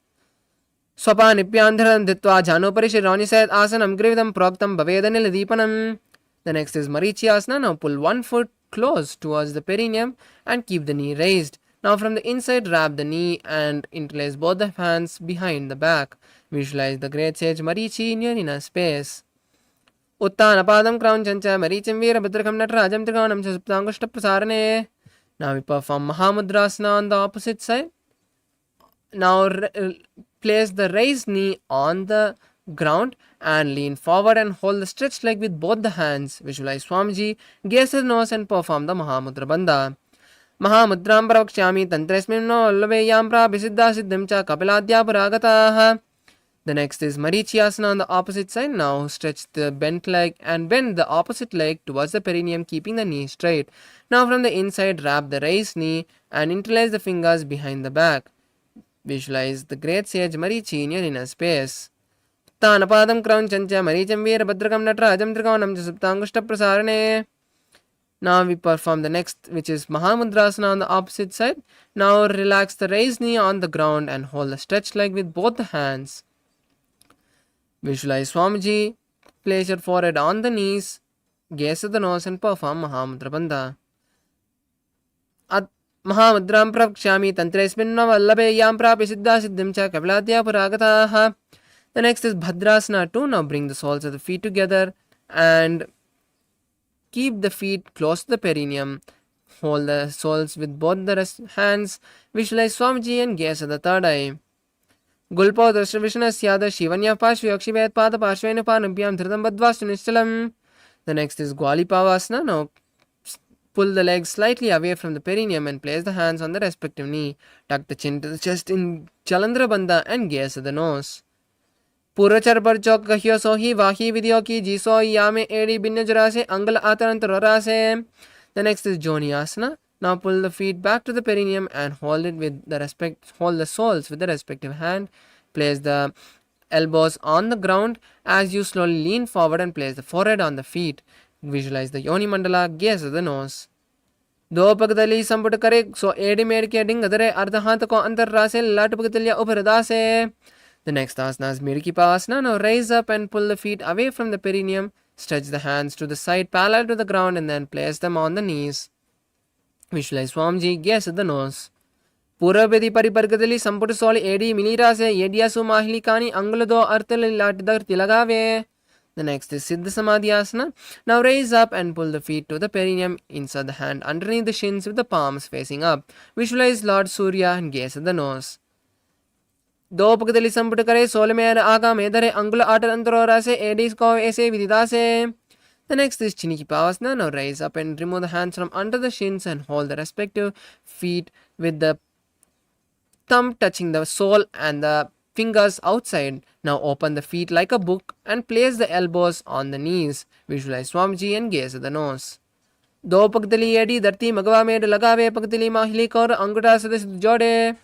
Swapanipyandharam Ditva Janoparishi Set Asanam Grividam Proktam Bavedanil Deepanam. The next is Marichi Asana. Now pull one foot close towards the perineum and keep the knee raised. Now from the inside wrap the knee and interlace both the hands behind the back. Visualize the great sage Marichi in your inner space. Uttanapadam Crown Chancha Marichim Veerabhadrakam Natarajam Triganam Chasuptangushta Prasarane. Now we perform Mahamudrasana on the opposite side. Now place the raised knee on the ground and lean forward and hold the stretched leg with both the hands. Visualize Swamiji, gaze at the nose and perform the Mahamudra Bandha. Mahamudram Pravakshami Tantresmin no Laveyam Prabhisiddha Siddham Cha Kapiladhya Puragataha. The next is Marichi Asana on the opposite side. Now stretch the bent leg and bend the opposite leg towards the perineum, keeping the knee straight. Now from the inside wrap the raised knee and interlace the fingers behind the back. Visualize the great sage Marichi in your inner space. Tanapadam Crown Chancha Maricham Veerabhadrakam Natarajam Triganam Chasuptangushta Prasarane. Now we perform the next, which is Mahamudrasana on the opposite side. Now relax the raised knee on the ground and hold the stretched leg with both the hands. Visualize Swamiji, place your forehead on the knees, gaze at the nose and perform Mahamudra Bandha. Mahamudram Pravakshami Tantresminna Vallabe Yam Prabhisiddha Siddham Cha Kapiladhya Puragataha. The next is Bhadrasana 2. Now bring the soles of the feet together and keep the feet close to the perineum. Hold the soles with both the hands. Visualize Swamiji and gaze at the third eye. Gulpo Drashravishnasyada Shivanya Pashvyakshibet Pada Pashvena Panabhyam Dhritam Badvastu Nichalam. The next is Gwalipavasana. Now pull the legs slightly away from the perineum and place the hands on the respective knee. Tuck the chin to the chest in Jalandhara Bandha and gaze at the nose. Purachar par chok kahyo sohi vahi vidyo ki jiso yame edi binna jarase angal atarantarase. The next is Joni Asana. Now pull the feet back to the perineum and hold the soles with the respective hand. Place the elbows on the ground as you slowly lean forward and place the forehead on the feet. Visualize the Yoni Mandala, gaze at the nose. दो पगदली संपुट करे सो AD made के डिंग अदरे अर्ध हाथ को अंतर रासे लाट पगदलिया उपरदा से. The next asana is Mirikipasana. Now raise up and pull the feet away from the perineum. Stretch the hands to the side parallel to the ground and then place them on the knees. Visualize Swamiji, gaze at the nose. Purabedi Paripargadali Samput Soli Edi Milirase Yediasu Mahilikani Angulado Artel Latdar Tilagave. The next is Siddha Samadhi Asana. Now raise up and pull the feet to the perineum. Insert the hand underneath the shins with the palms facing up. Visualize Lord Surya and gaze at the nose. दो पगदली संपुट करे soul में आगा में धरे अंगुल utter अंतरोरा से Aedes को ऐसे विदिता से. The next is Chinikipavasana. Now raise up and remove the hands from under the shins and hold the respective feet with the thumb touching the sole and the fingers outside. Now open the feet like a book and place the elbows on the knees. Visualize Swamiji and gaze at the nose. दो पगतली AD धरती मगवा made लगावे पगतली माहिली कर अंगूठा सदस्य जोड़े.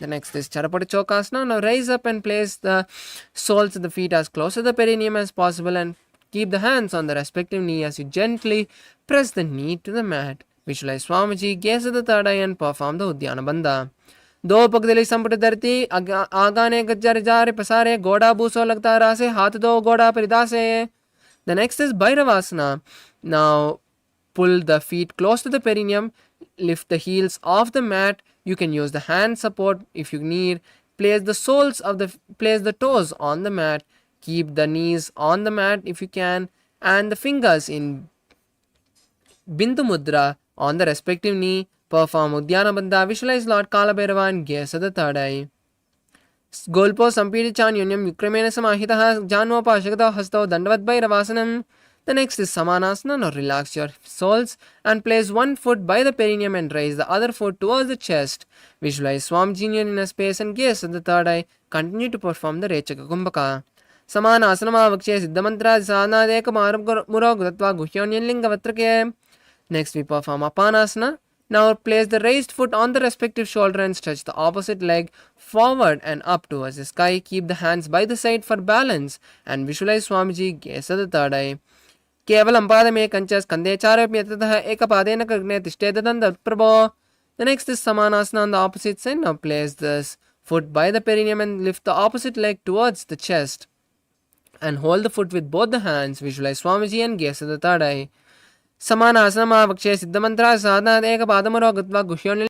The next is Charapati Chokasana. Now rise up and place the soles of the feet as close to the perineum as possible and keep the hands on the respective knee as you gently press the knee to the mat. Visualize Swamiji, gaze at the third eye and perform the Udyana Bandha. दो पगदली संपुट धरती आगाने Gajjar jar पसारे गोड़ा बूसो लगता रासे हाथ दो गोड़ा परिदासे. The next is Bhairavasana. Now pull the feet close to the perineum, lift the heels off the mat. You can use the hand support if you need. Place the toes on the mat. Keep the knees on the mat if you can, and the fingers in Bindu Mudra on the respective knee. Perform Udyana Bandha. Visualize Lord Kalabhairava and gaze at the third eye. Golpo Sampidichan Yukremena Samahitaha Janopashakata Hasto Dandavat Bhairavasanam. The next is Samanasana. Now relax your soles and place one foot by the perineum and raise the other foot towards the chest. Visualize Swamiji in a space and gaze at the third eye. Continue to perform the Rechaka Kumbhaka. Samanasana Vakshe Siddhamantra Sadhana Deka Murog Tattva Guhyonyan Lingavatrake. Next we perform Apanasana. Now place the raised foot on the respective shoulder and stretch the opposite leg forward and up towards the sky. Keep the hands by the side for balance and visualize Swamiji, gaze at the third eye. केवलं पादमे कंचस् कंदे चारप्यतः एकपादेन कृग्ने तिष्ठेदन्तप्रभो. The next is Samanasana on the opposite side. Now place this foot by the perineum and lift the opposite leg towards the chest and hold the foot with both the hands. Visualize Swamiji and gaze at the third eye. Samanasana Vakshe Siddhamantra Sadhana Deka Padamaro Gatva Guhyonling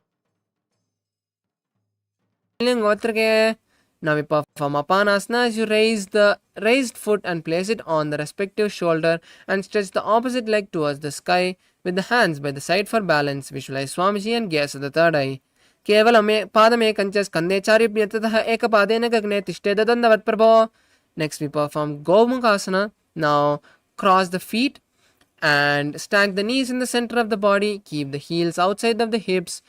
Vatrake. Now we perform Apanasana as you raise the raised foot and place it on the respective shoulder and stretch the opposite leg towards the sky with the hands by the side for balance. Visualize Swamiji and gaze at the third eye. केवल पादमे कंचस् कंदे चारिप्यतः एकपादेन गगने तिष्ठेदन्तवत्प्रभो. Next we perform Gomukhasana. Now cross the feet and stack the knees in the center of the body. Keep the heels outside of the hips.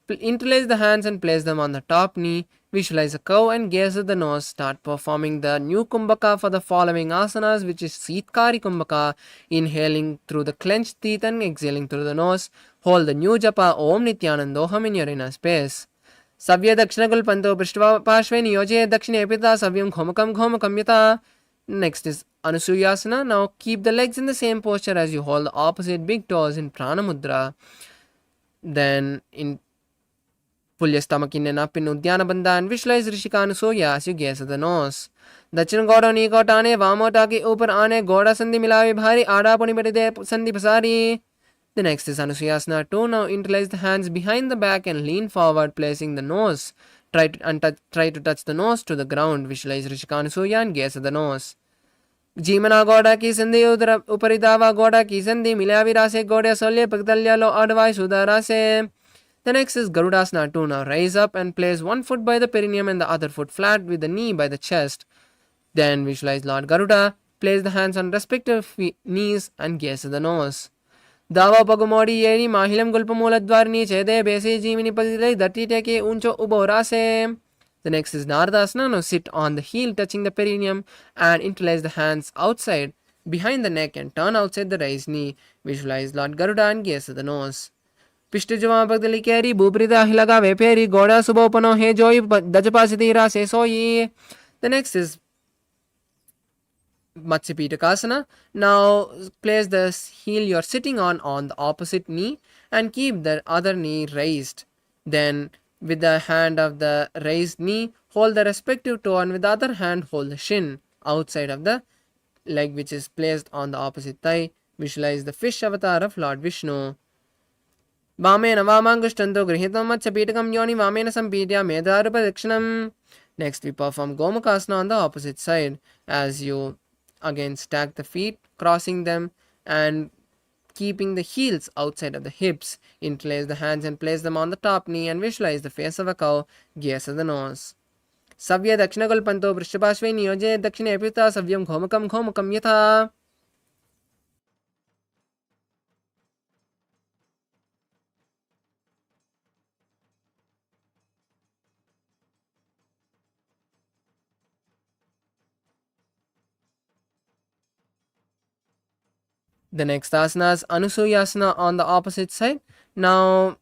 Interlace the hands and place them on the top knee. Visualize a curve and gaze at the nose. Start performing the new Kumbhaka for the following asanas, which is Seetkari Kumbhaka. Inhaling through the clenched teeth and exhaling through the nose. Hold the new japa Om Nithyanandoham in your inner space. Savya Dakshinagul Panto Prishtva Pashve Niyoje Dakshine Pita Savyam Ghomakam Ghomakam Yata. Next is Anusuyasana. Now keep the legs in the same posture as you hold the opposite big toes in Prana Mudra. Then pull your stomach in and up in Udyana Bandha and visualize Rishikanusuya as you gaze at the nose. Dachin Goda Niko Tane Vamota ke Upar Ane Goda Sandhi Milavi Bhari Ada Puni Padide Sandhi Pasari. The next is Anusuyasana 2. Now interlace the hands behind the back and lean forward, placing the nose. Try to touch the nose to the ground. Visualize Rishikanusuya and gaze at the nose. Jimana Goda ki Sandhi Uparidava Goda ki Sandhi Milavi Rase Goda Solye Pagdalya Lo Advai Sudarase. The next is Garudasana 2. Now rise up and place one foot by the perineum and the other foot flat with the knee by the chest. Then visualize Lord Garuda. Place the hands on respective knees and gaze at the nose. Dava Pagumodi Yeri Mahilam Gulpamula Dwarni Chede Besi Jimini Padile Dati Teke Uncho Uborase. The next is Nardasana. Now sit on the heel touching the perineum and interlace the hands outside behind the neck and turn outside the raised knee. Visualize Lord Garuda and gaze at the nose. Pishtijama Pagdali Keri Bubrida Hilaga Veperi Goda Subopano He Joy Dajapasitira Sesoyi. The next is Matsyapitakasana. Now place the heel you're sitting on the opposite knee and keep the other knee raised. Then with the hand of the raised knee, hold the respective toe and with the other hand hold the shin outside of the leg which is placed on the opposite thigh. Visualize the fish avatar of Lord Vishnu. Vamen Vamangushtando Grihitam Matsyapitakam Yoni Vamen Sampidya Medharupadakshunam. Next we perform Gomukhasana on the opposite side as you again stack the feet, crossing them and keeping the heels outside of the hips. Interlace the hands and place them on the top knee and visualize the face of a cow, gaze at the nose. Savya Dakshinagul Panto Prishtapashve Niyoje Dakshine Pita Savyam Ghomakam Ghomakam Yatha. The next asana is Anusuyasana on the opposite side. Now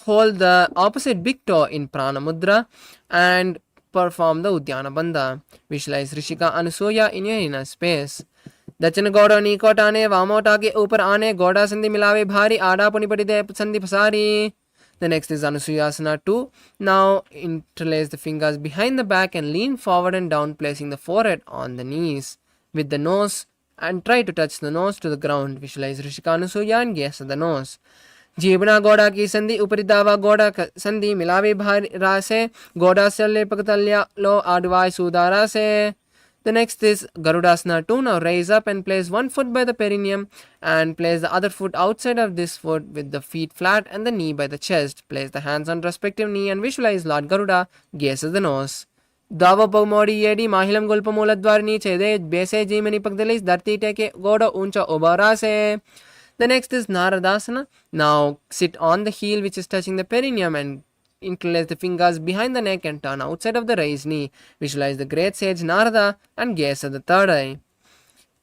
hold the opposite big toe in Prana Mudra and perform the Uddiyana Bandha. Visualize Rishika Anusuya in your inner space. दक्षिण गौड़ नीकोट आने वामोट आगे ऊपर आने गौड़ा संधि मिलावे भारी आड़ा पुनि पड़ी दे संधि पसारी. The next is Anusuyasana 2. Now interlace the fingers behind the back and lean forward and down, placing the forehead on the knees with the nose and try to touch the nose to the ground. Visualize Rishika Anusuya and gaze at the nose. जीवना गौड़ा की संधि ऊपरी दावा गौड़ा संधि मिलावे भारी रासे गौड़ा से ले पकतल्या लो आडवाय सुदारा से. The next is Garudasana 2. Now raise up and place one foot by the perineum and place the other foot outside of this foot with the feet flat and the knee by the chest. Place the hands on respective knee and visualize Lord Garuda, gaze at the nose. Dava Pagmodi Yedi Mahilam Gulpa Muladvarni Chede Bese Jimani Pagdalis Darti Teke Goda Uncha Obarase. The next is Naradasana. Now sit on the heel which is touching the perineum and interlace the fingers behind the neck and turn outside of the raised knee. Visualize the great sage Narada and gaze at the third eye.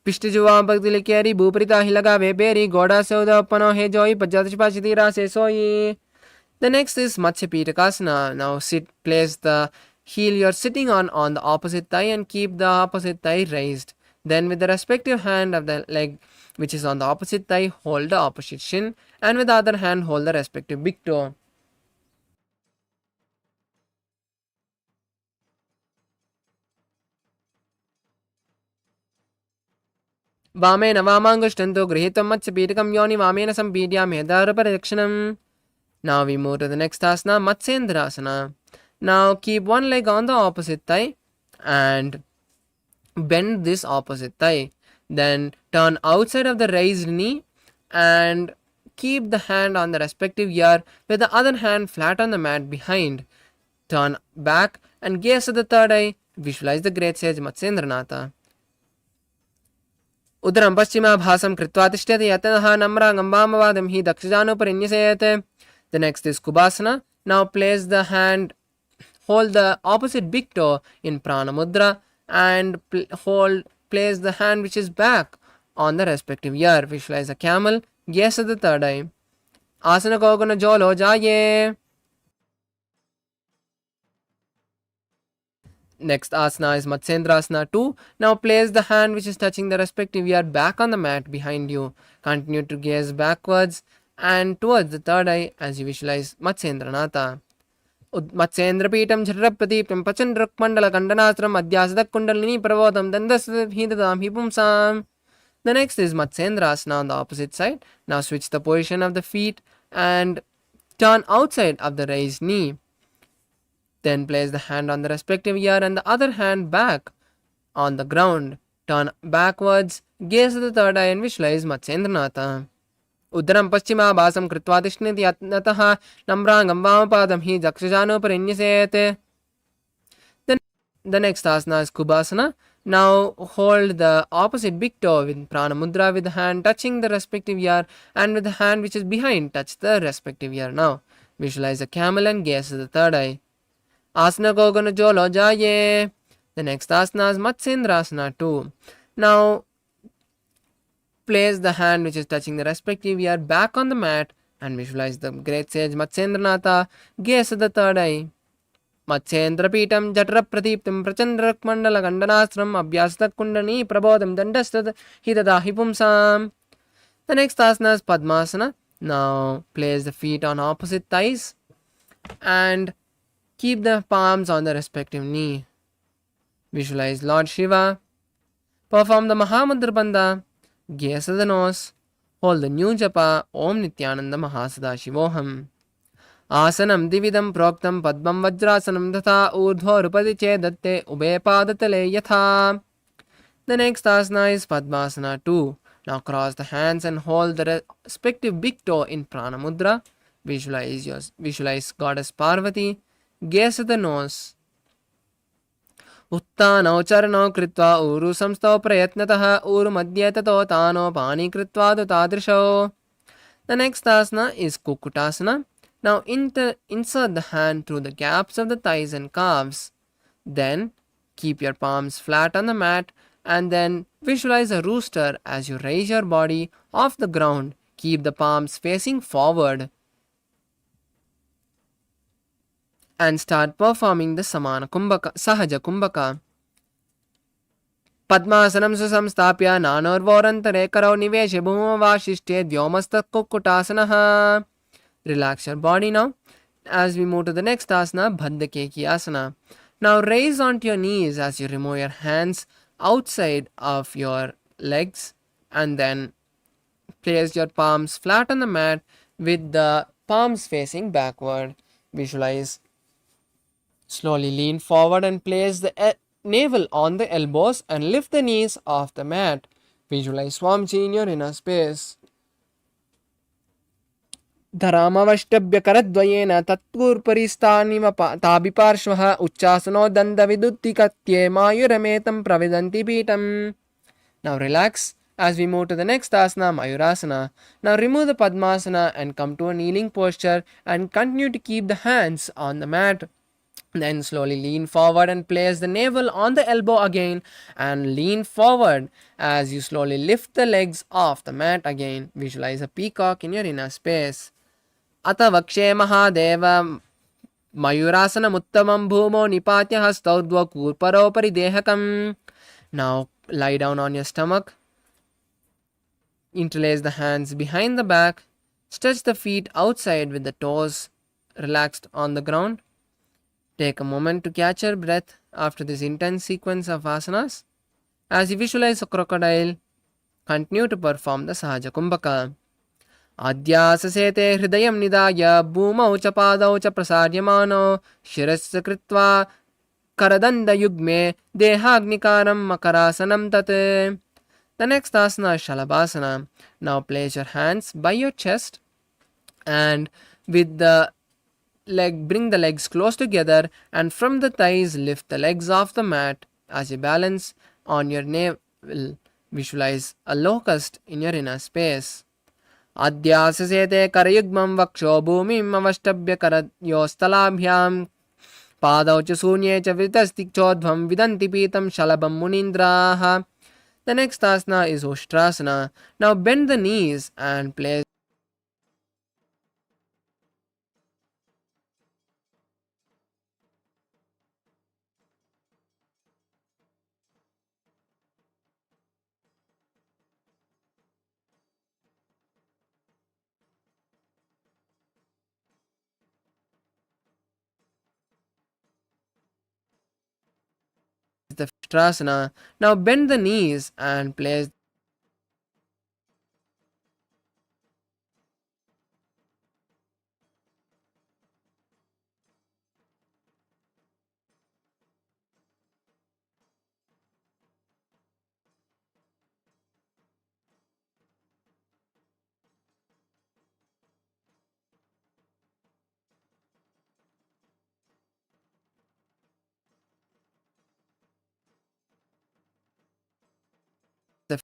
Pishtijuva Bhakti Keri Buprita Hilaga Veberi Goda Sauda Pano Hejoi Pajatishpachitira Sesoi. The next is Matsya Pitakasana. Now place the heel you're sitting on the opposite thigh and keep the opposite thigh raised. Then with the respective hand of the leg which is on the opposite thigh, hold the opposite shin and with the other hand hold the respective big toe. वामेन वामांगुष्टन्तो गृहीतं मत्स्यपीठकं योनि वामेन सम्पीड्या मेधारपरिरक्षणम्. Now we move to the next asana, Matsyendrasana. Now keep one leg on the opposite thigh and bend this opposite thigh. Then turn outside of the raised knee and keep the hand on the respective ear with the other hand flat on the mat behind. Turn back and gaze at the third eye. Visualize the great sage Matsyendranatha. उदरं पश्चिमाभासं कृत्वा तिष्ठति यतनः नम्राङ्गम्बामवादं हि दक्षजानुपरिन्यसेत्. The next is Kubasana. Now place the hand, hold the opposite big toe in Prana Mudra and place the hand which is back on the respective ear. Visualize a camel, gaze at the third eye. Asana Kogana Jolo Jaye. Next asana is Matsyendrasana 2. Now place the hand which is touching the respective ear back on the mat behind you. Continue to gaze backwards and towards the third eye as you visualize Matsyendranatha. Matsyendrapitam Jharapratipam Pachandrakmandala Kandanastram Adhyasadak Kundalini Pravotam Dandasvidam Hipumsam. The next is Matsyendrasana on the opposite side. Now switch the position of the feet and turn outside of the raised knee. Then place the hand on the respective ear and the other hand back on the ground. Turn backwards, gaze at the third eye and visualize Matsyendranatha. Udaram Paschimabhasam Kritva Tishniti Yatnataha Nambrangam Vamapadam Hi Jakshajanoparinyaset. The next asana is Kubasana. Now hold the opposite big toe with Prana Mudra with the hand touching the respective ear and with the hand which is behind touch the respective ear. Now visualize a camel and gaze at the third eye. Asana Gogana Jolo Jaye. The next asana is Matsyendrasana 2. Now place the hand which is touching the respective ear back on the mat and visualize the great sage Matsyendranatha, gaze at the third eye. Matsyendrapitam Jatrapradeeptam Prachandrakmandala Kandanastram Abhyasatak Kundani Prabodham Dandastad Hidadahi Pumsam. The next asana is Padmasana. Now place the feet on opposite thighs and keep the palms on the respective knee. Visualize Lord Shiva. Perform the Mahamudra Bandha. Gaze at the nose. Hold the new japa Om Nithyananda Sadashivoham. Asanam dividam proktam padmam vajrasanam tatha urdhva rupadi chedatte ube padatale yatha. The next asana is Padmasana 2. Now cross the hands and hold the respective big toe in Prana Mudra. Visualize Goddess Parvati. Gaze at the nose. उत्तानौ चरणौ कृत्वा ऊरु संस्थौ प्रयत्नतः ऊरु मध्ये ततो तानो पानि कृत्वा तादृशौ. The next asana is Kukutasana. Now insert the hand through the gaps of the thighs and calves. Then keep your palms flat on the mat And then visualize a rooster as you raise your body off the ground. Keep the palms facing forward and start performing the Sahaja Kumbhaka. Padmasanam susamstapya nanorvorantare karo niveshe bhumavashishte dvyomastakukkutasanaha. Relax your body now. As we move to the next asana, Bhaddakeki Asana. Now raise onto your knees as you remove your hands outside of your legs and then place your palms flat on the mat with the palms facing backward. Visualize. Slowly lean forward and place the navel on the elbows and lift the knees off the mat. Visualize Swamiji in your inner space. धरामवष्टभ्यकरद्वयेन तत्पूर्परिस्तानिव ताभिपार्श्वः उच्चासनो दन्तविदुत्तिकत्ये मायुरमेतं प्रविदन्ति पीठम्. Now relax as we move to the next asana, Mayurasana. Now remove the Padmasana and come to a kneeling posture and continue to keep the hands on the mat. Then slowly lean forward and place the navel on the elbow again and lean forward as you slowly lift the legs off the mat again. Visualize a peacock in your inner space. Ata vakshe mahadeva mayurasanamuttamam bhumo nipatya hastau dvakurparopari dehakam. Now lie down on your stomach. Interlace the hands behind the back. Stretch the feet outside with the toes relaxed on the ground. Take a moment to catch your breath after this intense sequence of asanas. As you visualize a crocodile, continue to perform the Sahaja Kumbhaka. आद्याससेते हृदयं निधाय भूमौ च पादौ च प्रसार्यमानो शिरस्य कृत्वा करदण्डयुग्मे देहाग्निकारं मकरासनं तत्. The next asana is Shalabhasana. Now place your hands by your chest and with the bring the legs close together and from the thighs lift the legs off the mat as you balance on your navel. Visualize a locust in your inner space. Adhyasasete karayugmam vaksho bhumim avastabhya karayosthalabhyam padau cha sunye cha vitastik chodhvam vidanti pitam shalabam munindraha. The next asana is Ushtrasana. Now bend the knees and place the Ushtrasana. Now bend the knees and place the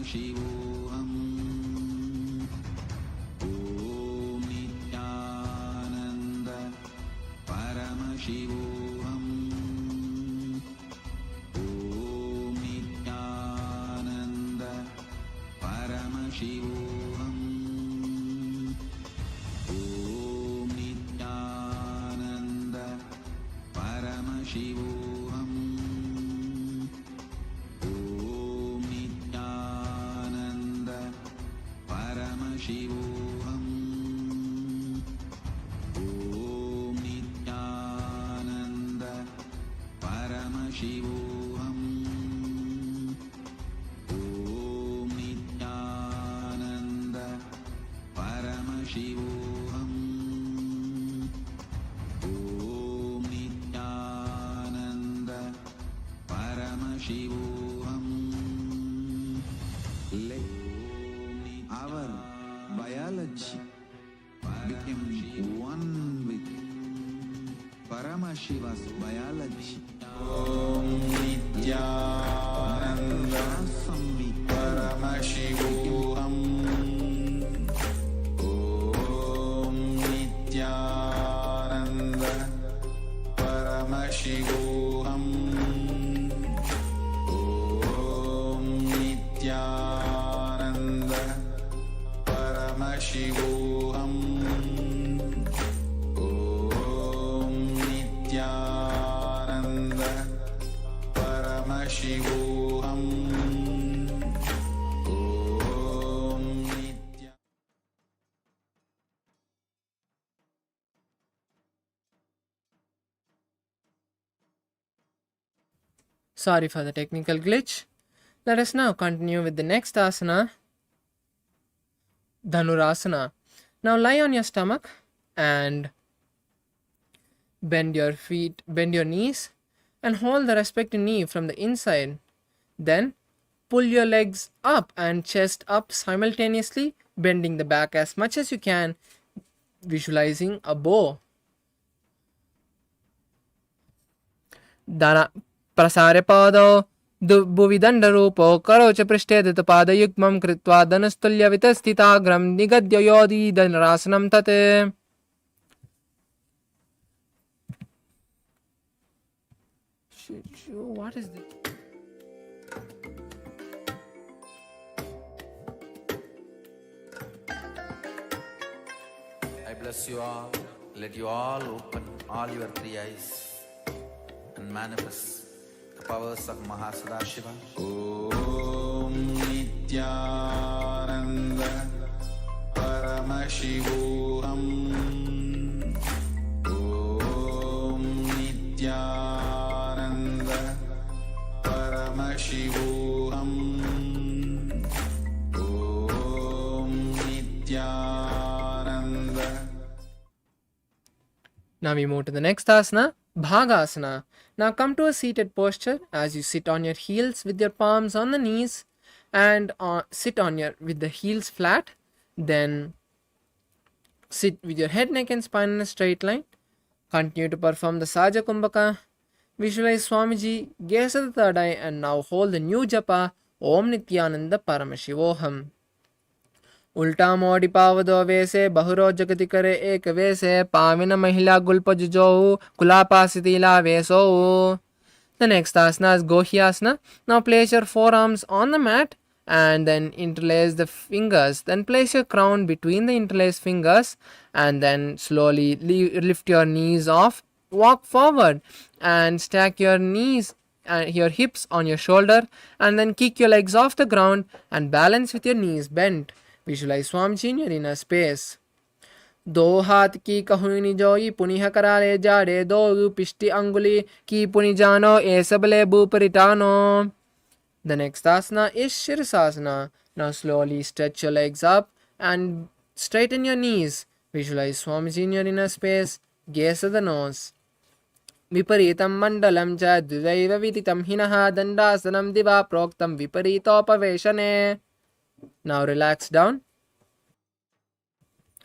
Paramashivoham. Om Nithyananda Paramashivoham. Om Nithyananda Paramashivoham. Om Nithyananda Paramashivoham. Om Nithyananda Paramashivoham. Om Nithyananda Paramashivoham. Om Nithyananda Paramashivoham. Om Nithyananda Paramashivoham. Let our biology become one with Paramashiva's biology. Om Nithyananda Paramashivoham. Om Nithyananda Paramashivoham. Om Nithyananda Paramashivoham. Om Nithyananda Paramashivoham. Om Nithyananda. Sorry for the technical glitch. Let us now continue with the next asana, Dhanurasana. Now lie on your stomach and bend your knees and hold the respective knee from the inside. Then pull your legs up and chest up simultaneously, bending the back as much as you can, visualizing a bow. Dana prasare pado Bhuvidandarupo karocha prishtedita padayukmam kritva dhanastulya vitastitagram nigadya yodi dhanrasanam tate. What is this? I bless you all. Let you all open all your three eyes and manifest the powers of Mahā Sadashiva. Om Nithyananda Paramashivoham. Om Nithyananda Paramashivoham. Om Nithyananda. Now we move to the next asana, Bhagasana. Now come to a seated posture as you sit on your heels with your palms on the knees and sit with the heels flat. Then sit with your head, neck and spine in a straight line. Continue to perform the Saja Kumbhaka. Visualize Swamiji, gaze at the third eye and now hold the new japa Om Nithyananda Paramashivoham. उल्टा मोड़ी पावदो वेसे बहुरो जगति करे एक वेसे पाविन महिला गुल्प जुजो कुलापासितिला वेसो. The next asana is Gohyasana. Now place your forearms on the mat and then interlace the fingers. Then place your crown between the interlaced fingers and then slowly lift your knees off. Walk forward and stack your knees and your hips on your shoulder and then kick your legs off the ground and balance with your knees bent. Visualize Swamiji in your inner space. दो हाथ की कहुनी जोई पुनिह कराले जाड़े दो पिष्टि अंगुली की पुनि जानो ए सबले बुपरिटानो. The next asana is Shirsasana. Now slowly stretch your legs up and straighten your knees. Visualize Swamiji in your inner space. Gaze at the nose. Viparitam mandalam cha dvaiva viditam hinaha dandasanam diva proktam viparitopaveshane. Now relax down.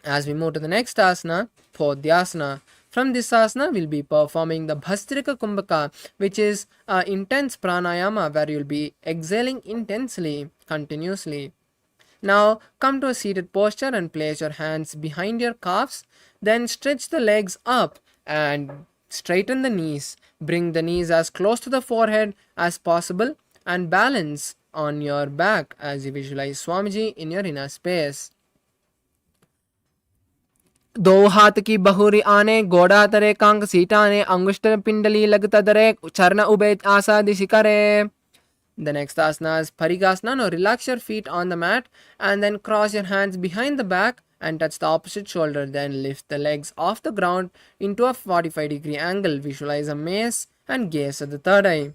As we move to the next asana, Podhyasana. From this asana, we'll be performing the Bhastrika Kumbhaka, which is intense pranayama where you'll be exhaling intensely, continuously. Now come to a seated posture and place your hands behind your calves. Then stretch the legs up and straighten the knees. Bring the knees as close to the forehead as possible and balance on your back as you visualize Swamiji in your inner space. दो हाथ की बहुरी आने गोड़ा तरे Kong सीटाने अंगुष्ठ पिंडली लगता दरे चरण ube आसा दिशि करे. The next asana is Parigasana. Now relax your feet on the mat and then cross your hands behind the back and touch the opposite shoulder. Then lift the legs off the ground into a 45-degree angle. Visualize a mace and gaze at the third eye.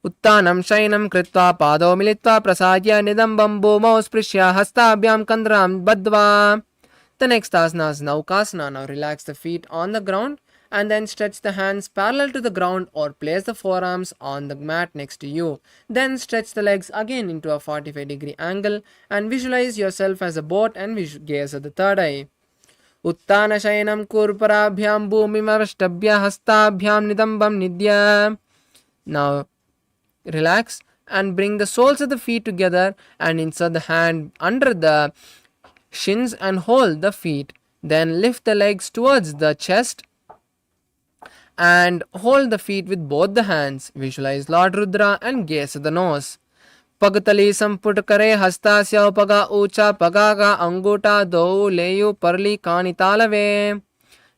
उत्तानं शयनं कृत्वा पादौ मिलित्वा प्रसाद्य निदम्बं भूमौ स्पृश्य हस्ताभ्यां कन्द्रां बद्ध्वा. The next asana is Naukasana. Now relax the feet on the ground and then stretch the hands parallel to the ground or place the forearms on the mat next to you. Then stretch the legs again into a 45-degree angle and visualize yourself as a boat and gaze at the third eye. Uttana shayanam kurparabhyam bhumimavashtabhya hastabhyam nidambam nidya. Now relax and bring the soles of the feet together and insert the hand under the shins and hold the feet. Then lift the legs towards the chest and hold the feet with both the hands. Visualize Lord Rudra and gaze at the nose. Pagatali samput kare hastasya paga ucha pagaga anguta do leyu parli kanitalave.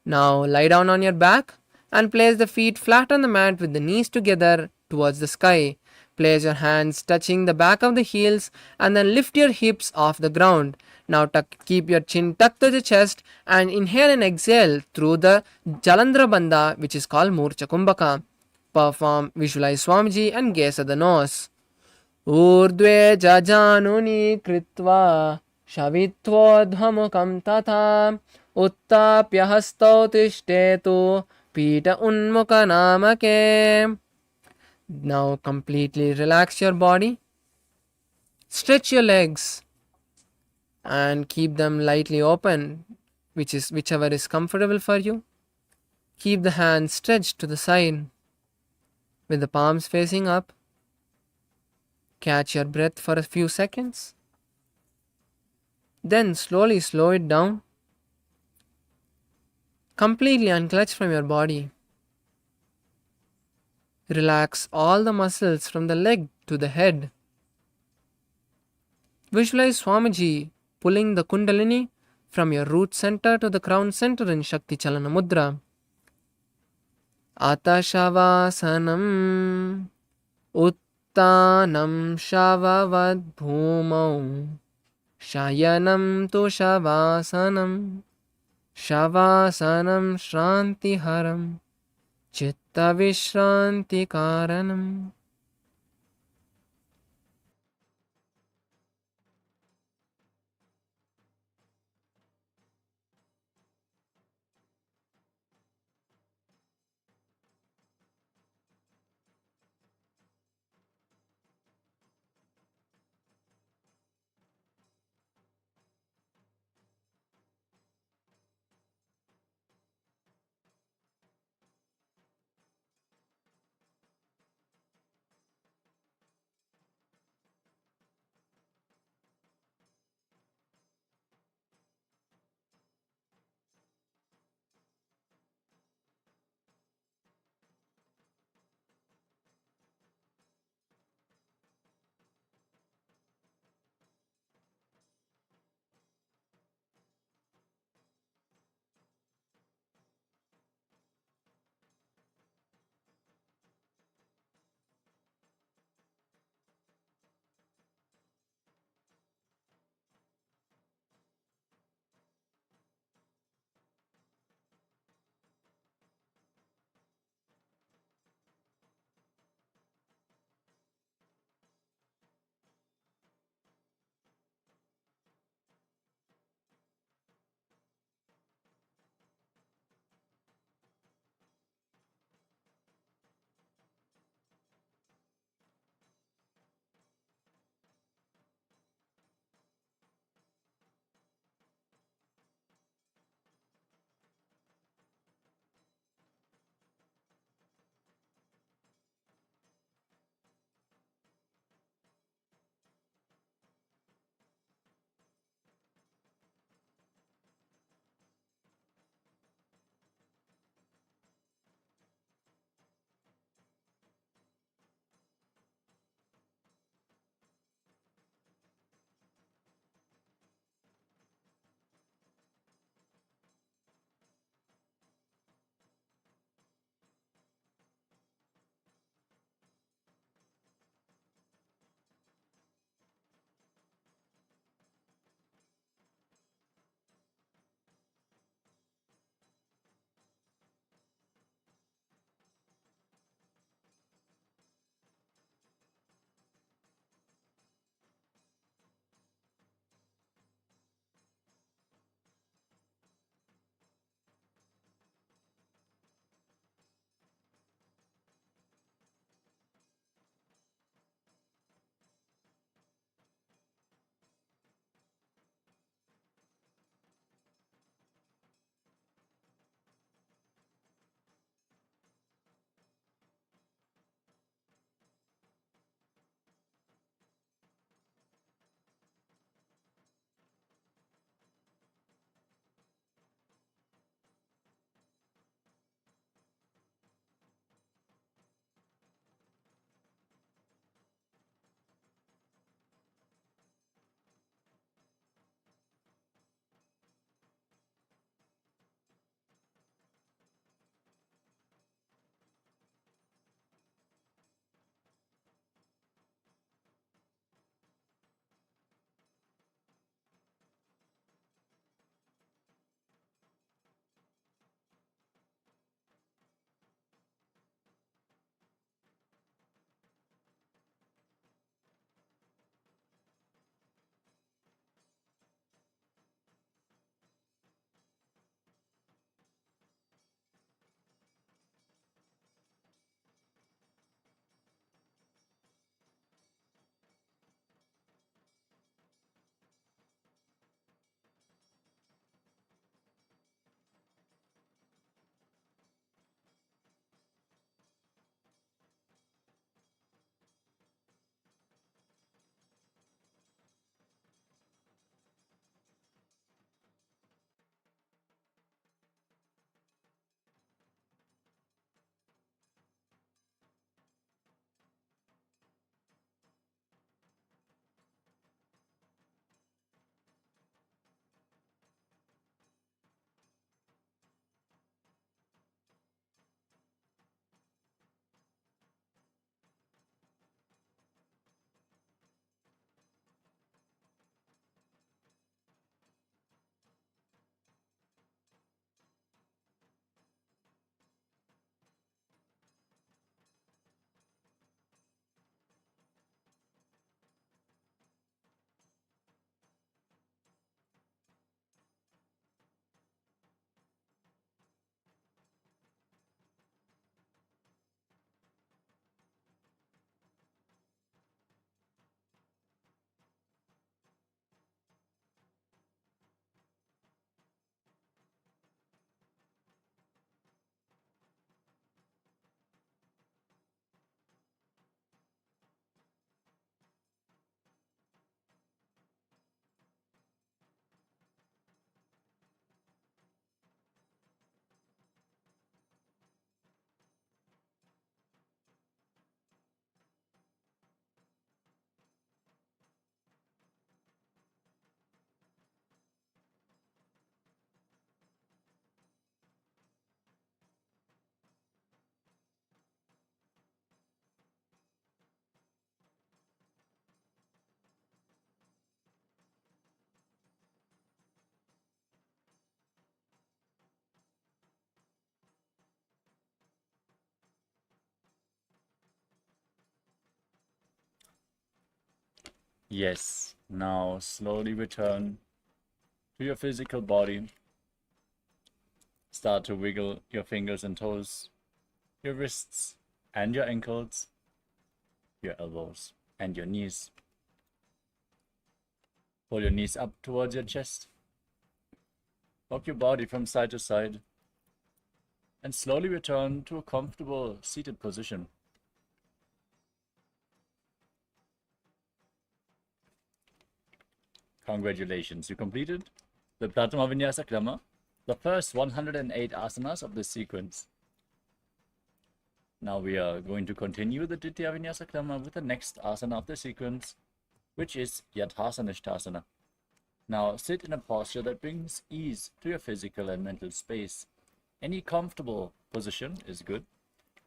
Now lie down on your back and place the feet flat on the mat with the knees together towards the sky. Place your hands touching the back of the heels and then lift your hips off the ground. Now keep your chin tucked to the chest and inhale and exhale through the Jalandhara Bandha, which is called Murcha Kumbhaka. Perform, visualize Swamiji and gaze at the nose. Urdve jajanuni kritva shavitvodhamukam tatha uttapya hastau tishthetu pita unmukha namake. Now completely relax your body. Stretch your legs and keep them lightly open, whichever is comfortable for you. Keep the hands stretched to the side with the palms facing up. Catch your breath for a few seconds. Then slowly slow it down. Completely unclutch from your body. Relax all the muscles from the leg to the head. Visualize Swamiji pulling the Kundalini from your root center to the crown center in Shakti Chalana Mudra. Atashavasanam Uttanam Shavavad Bhumau Shayanam Tu Shavasanam Shavasanam Shrantiharam Chitta Vishranti Karanam. Yes. Now slowly return to your physical body. Start to wiggle your fingers and toes, your wrists and your ankles, your elbows and your knees. Pull your knees up towards your chest. Rock your body from side to side. And slowly return to a comfortable seated position. Congratulations, you completed the Pratama Vinyasa Krama, the first 108 asanas of this sequence. Now we are going to continue the Ditya Vinyasa Krama with the next asana of the sequence, which is Yathasanishthasana. Now sit in a posture that brings ease to your physical and mental space. Any comfortable position is good.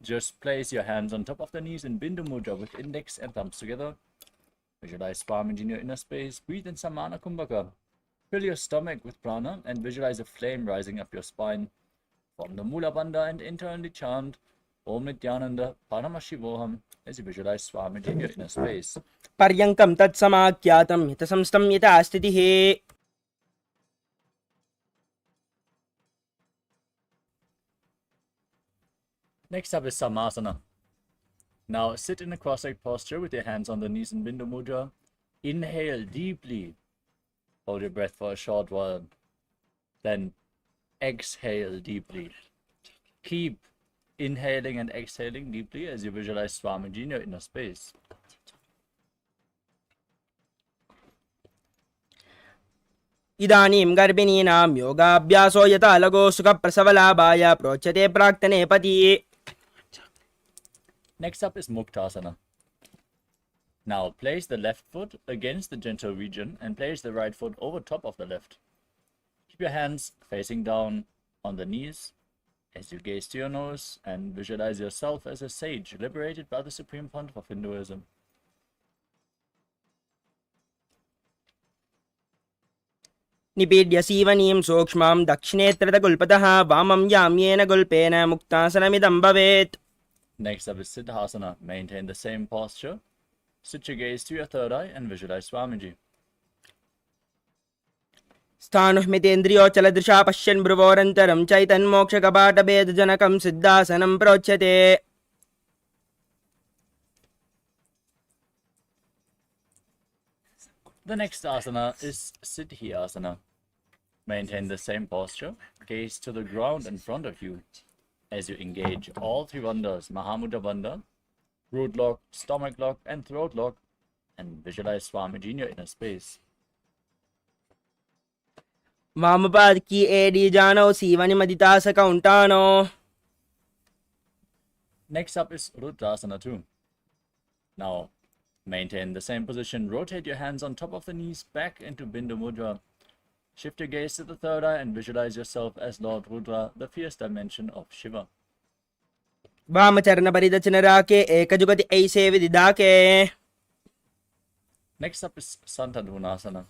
Just place your hands on top of the knees in Bindu Mudra with index and thumbs together. Visualize Swamiji in your inner space. Breathe in Samana Kumbhaka. Fill your stomach with prana and visualize a flame rising up your spine. Form the Mula Bandha and internally chant Om Nithyananda Paramashivoham as you visualize Swamiji in your inner space. Paryankam tat samakyatam hitasamstam yata astitihi. Next up is Samasana. Now sit in a cross-legged posture with your hands on the knees in Bindu Mudra. Inhale deeply. Hold your breath for a short while. Then exhale deeply. Keep inhaling and exhaling deeply as you visualize Swamiji in your inner space. Idanim garbhinam yogabhyaso yata lago sukha prasavalabhaya prochate praktane pati. Next up is Muktasana. Now place the left foot against the genital region and place the right foot over top of the left. Keep your hands facing down on the knees as you gaze to your nose and visualize yourself as a sage liberated by the Supreme Pontiff of Hinduism. Nipidya sivanim sokshmam dakshinetrata gulpataha vamam yamyena gulpena muktasanamidam bhavet. Next up is Siddhasana. Maintain the same posture. Sit your gaze to your third eye and visualize Swamiji. Sthanuhmitendriyo chaladrisha pashyan bhruvorantaram chaitan moksha kabata bedajanakam siddhasanam prochate. The next asana is Siddhyasana. Maintain the same posture. Gaze to the ground in front of you as you engage all three bandhas, Mahamudra Bandha, root lock, stomach lock, and throat lock, and visualize Swamiji in your inner space. Mamapad ki edi jano sivani maditasa kauntano. Next up is Rudrasana 2. Now, maintain the same position. Rotate your hands on top of the knees back into Bindu Mudra. Shift your gaze to the third eye and visualize yourself as Lord Rudra, the fierce dimension of Shiva. Vamacharana paridachana rake ekajugati aise vididake. Next up is Santadhunasana.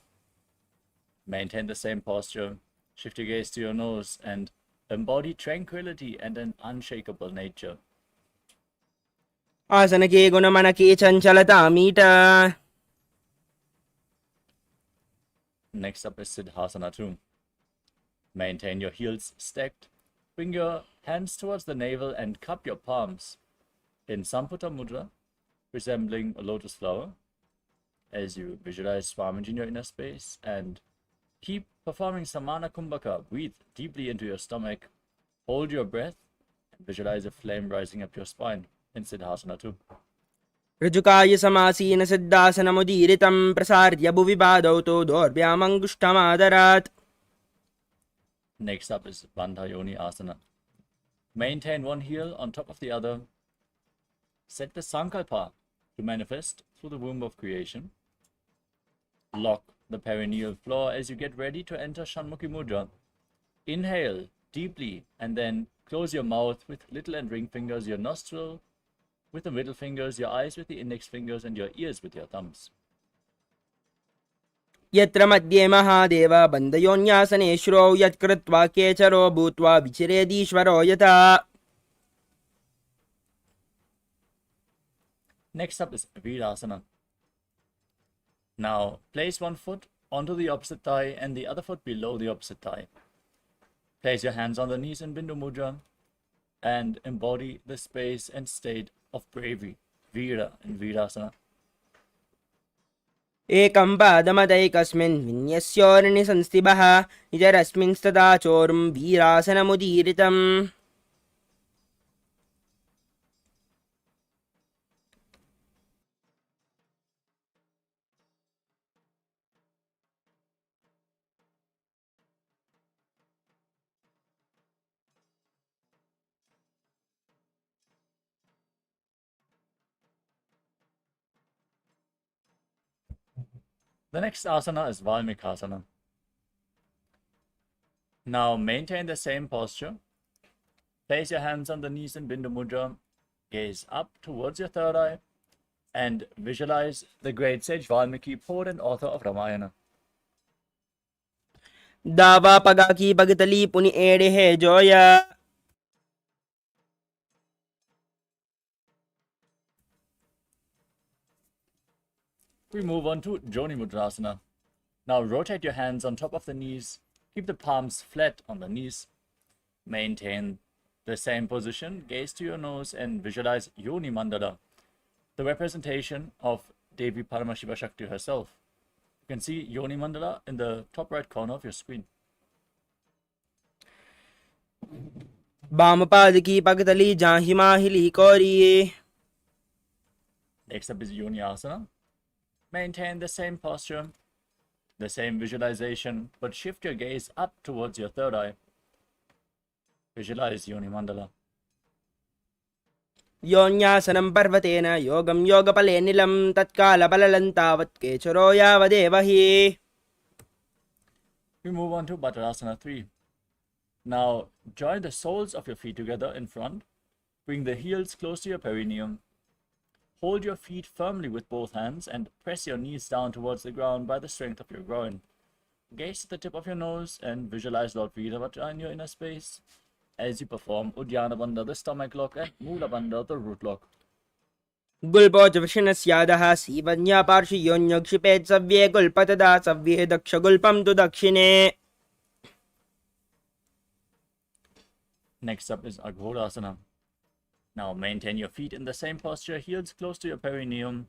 Maintain the same posture. Shift your gaze to your nose and embody tranquility and an unshakable nature. Asanake gunamanake chanchalata meeta. Next up is Siddhasana 2. Maintain your heels stacked. Bring your hands towards the navel and cup your palms in Samputta Mudra, resembling a lotus flower, as you visualize Swamiji in your inner space, and keep performing Samana Kumbhaka. Breathe deeply into your stomach, hold your breath, and visualize a flame rising up your spine in Siddhasana 2. Rijukaya samasina siddhasanamudiritam prasarya bhuvibadau to dorbhyamangushthamadarat. Next up is Bandha Yoni Asana. Maintain one heel on top of the other. Set the Sankalpa to manifest through the womb of creation. Lock the perineal floor as you get ready to enter Shanmukhi Mudra. Inhale deeply and then close your mouth with little and ring fingers, your nostril with the middle fingers, your eyes with the index fingers, and your ears with your thumbs. Yatra madhye mahadeva bandayonyasane yat kritva kecharo bhutva vichiredishvaro yata. Next up is Virasana. Now, place one foot onto the opposite thigh and the other foot below the opposite thigh. Place your hands on the knees in Bindu Mudra and embody the space and state of bravery, Vira in Virasana. एकं पादमदैकस्मिन् विन्यस्योर्निसंस्थितः इतरस्मिंस्तथा चोरुं वीरासनमुदीरितम्. The next asana is Valmikasana. Now maintain the same posture. Place your hands on the knees in Bindu Mudra, gaze up towards your third eye, and visualize the great sage Valmiki, poet and author of Ramayana. दावा पगा की पगतली पुनि एड़े है Zoya. We move on to Joni Mudrasana. Now rotate your hands on top of the knees. Keep the palms flat on the knees. Maintain the same position. Gaze to your nose and visualize Yoni Mandala, the representation of Devi Paramashiva Shakti herself. You can see Yoni Mandala in the top right corner of your screen. बाम पाद की पगतली जाहि माहिली कोरी. Next up is Yoni Asana. Maintain the same posture, the same visualization, but shift your gaze up towards your third eye. Visualize Yoni Mandala. योन्यासनं पर्वतेन योगं योगफलेनिलं तत्कालबललं तावत् केचरो यावदेव हि. We move on to Bhattarasana 3. Now join the soles of your feet together in front. Bring the heels close to your perineum. Hold your feet firmly with both hands and press your knees down towards the ground by the strength of your groin. Gaze at the tip of your nose and visualize Lord Virabhadra in your inner space as you perform Uddiyana Bandha, the stomach lock, and Mula Bandha, the root lock. गुल्पोच वृषणस्यादः सीवन्या पार्श्वयोन्यक्षिपेत् सव्ये गुल्पतदा सव्ये दक्षगुल्पं तु दक्षिणे. Next up is Aghodasana. Now maintain your feet in the same posture, heels close to your perineum.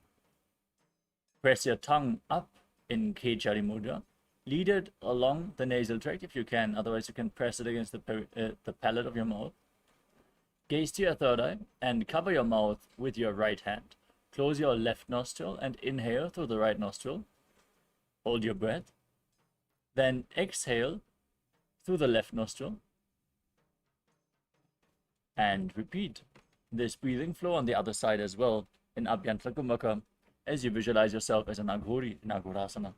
Press your tongue up in Khechari Mudra. Lead it along the nasal tract if you can, otherwise you can press it against the palate of your mouth. Gaze to your third eye and cover your mouth with your right hand. Close your left nostril and inhale through the right nostril. Hold your breath. Then exhale through the left nostril. And repeat this breathing flow on the other side as well in Abhyantara Kumbhaka as you visualize yourself as an Aghori in Aghodasana.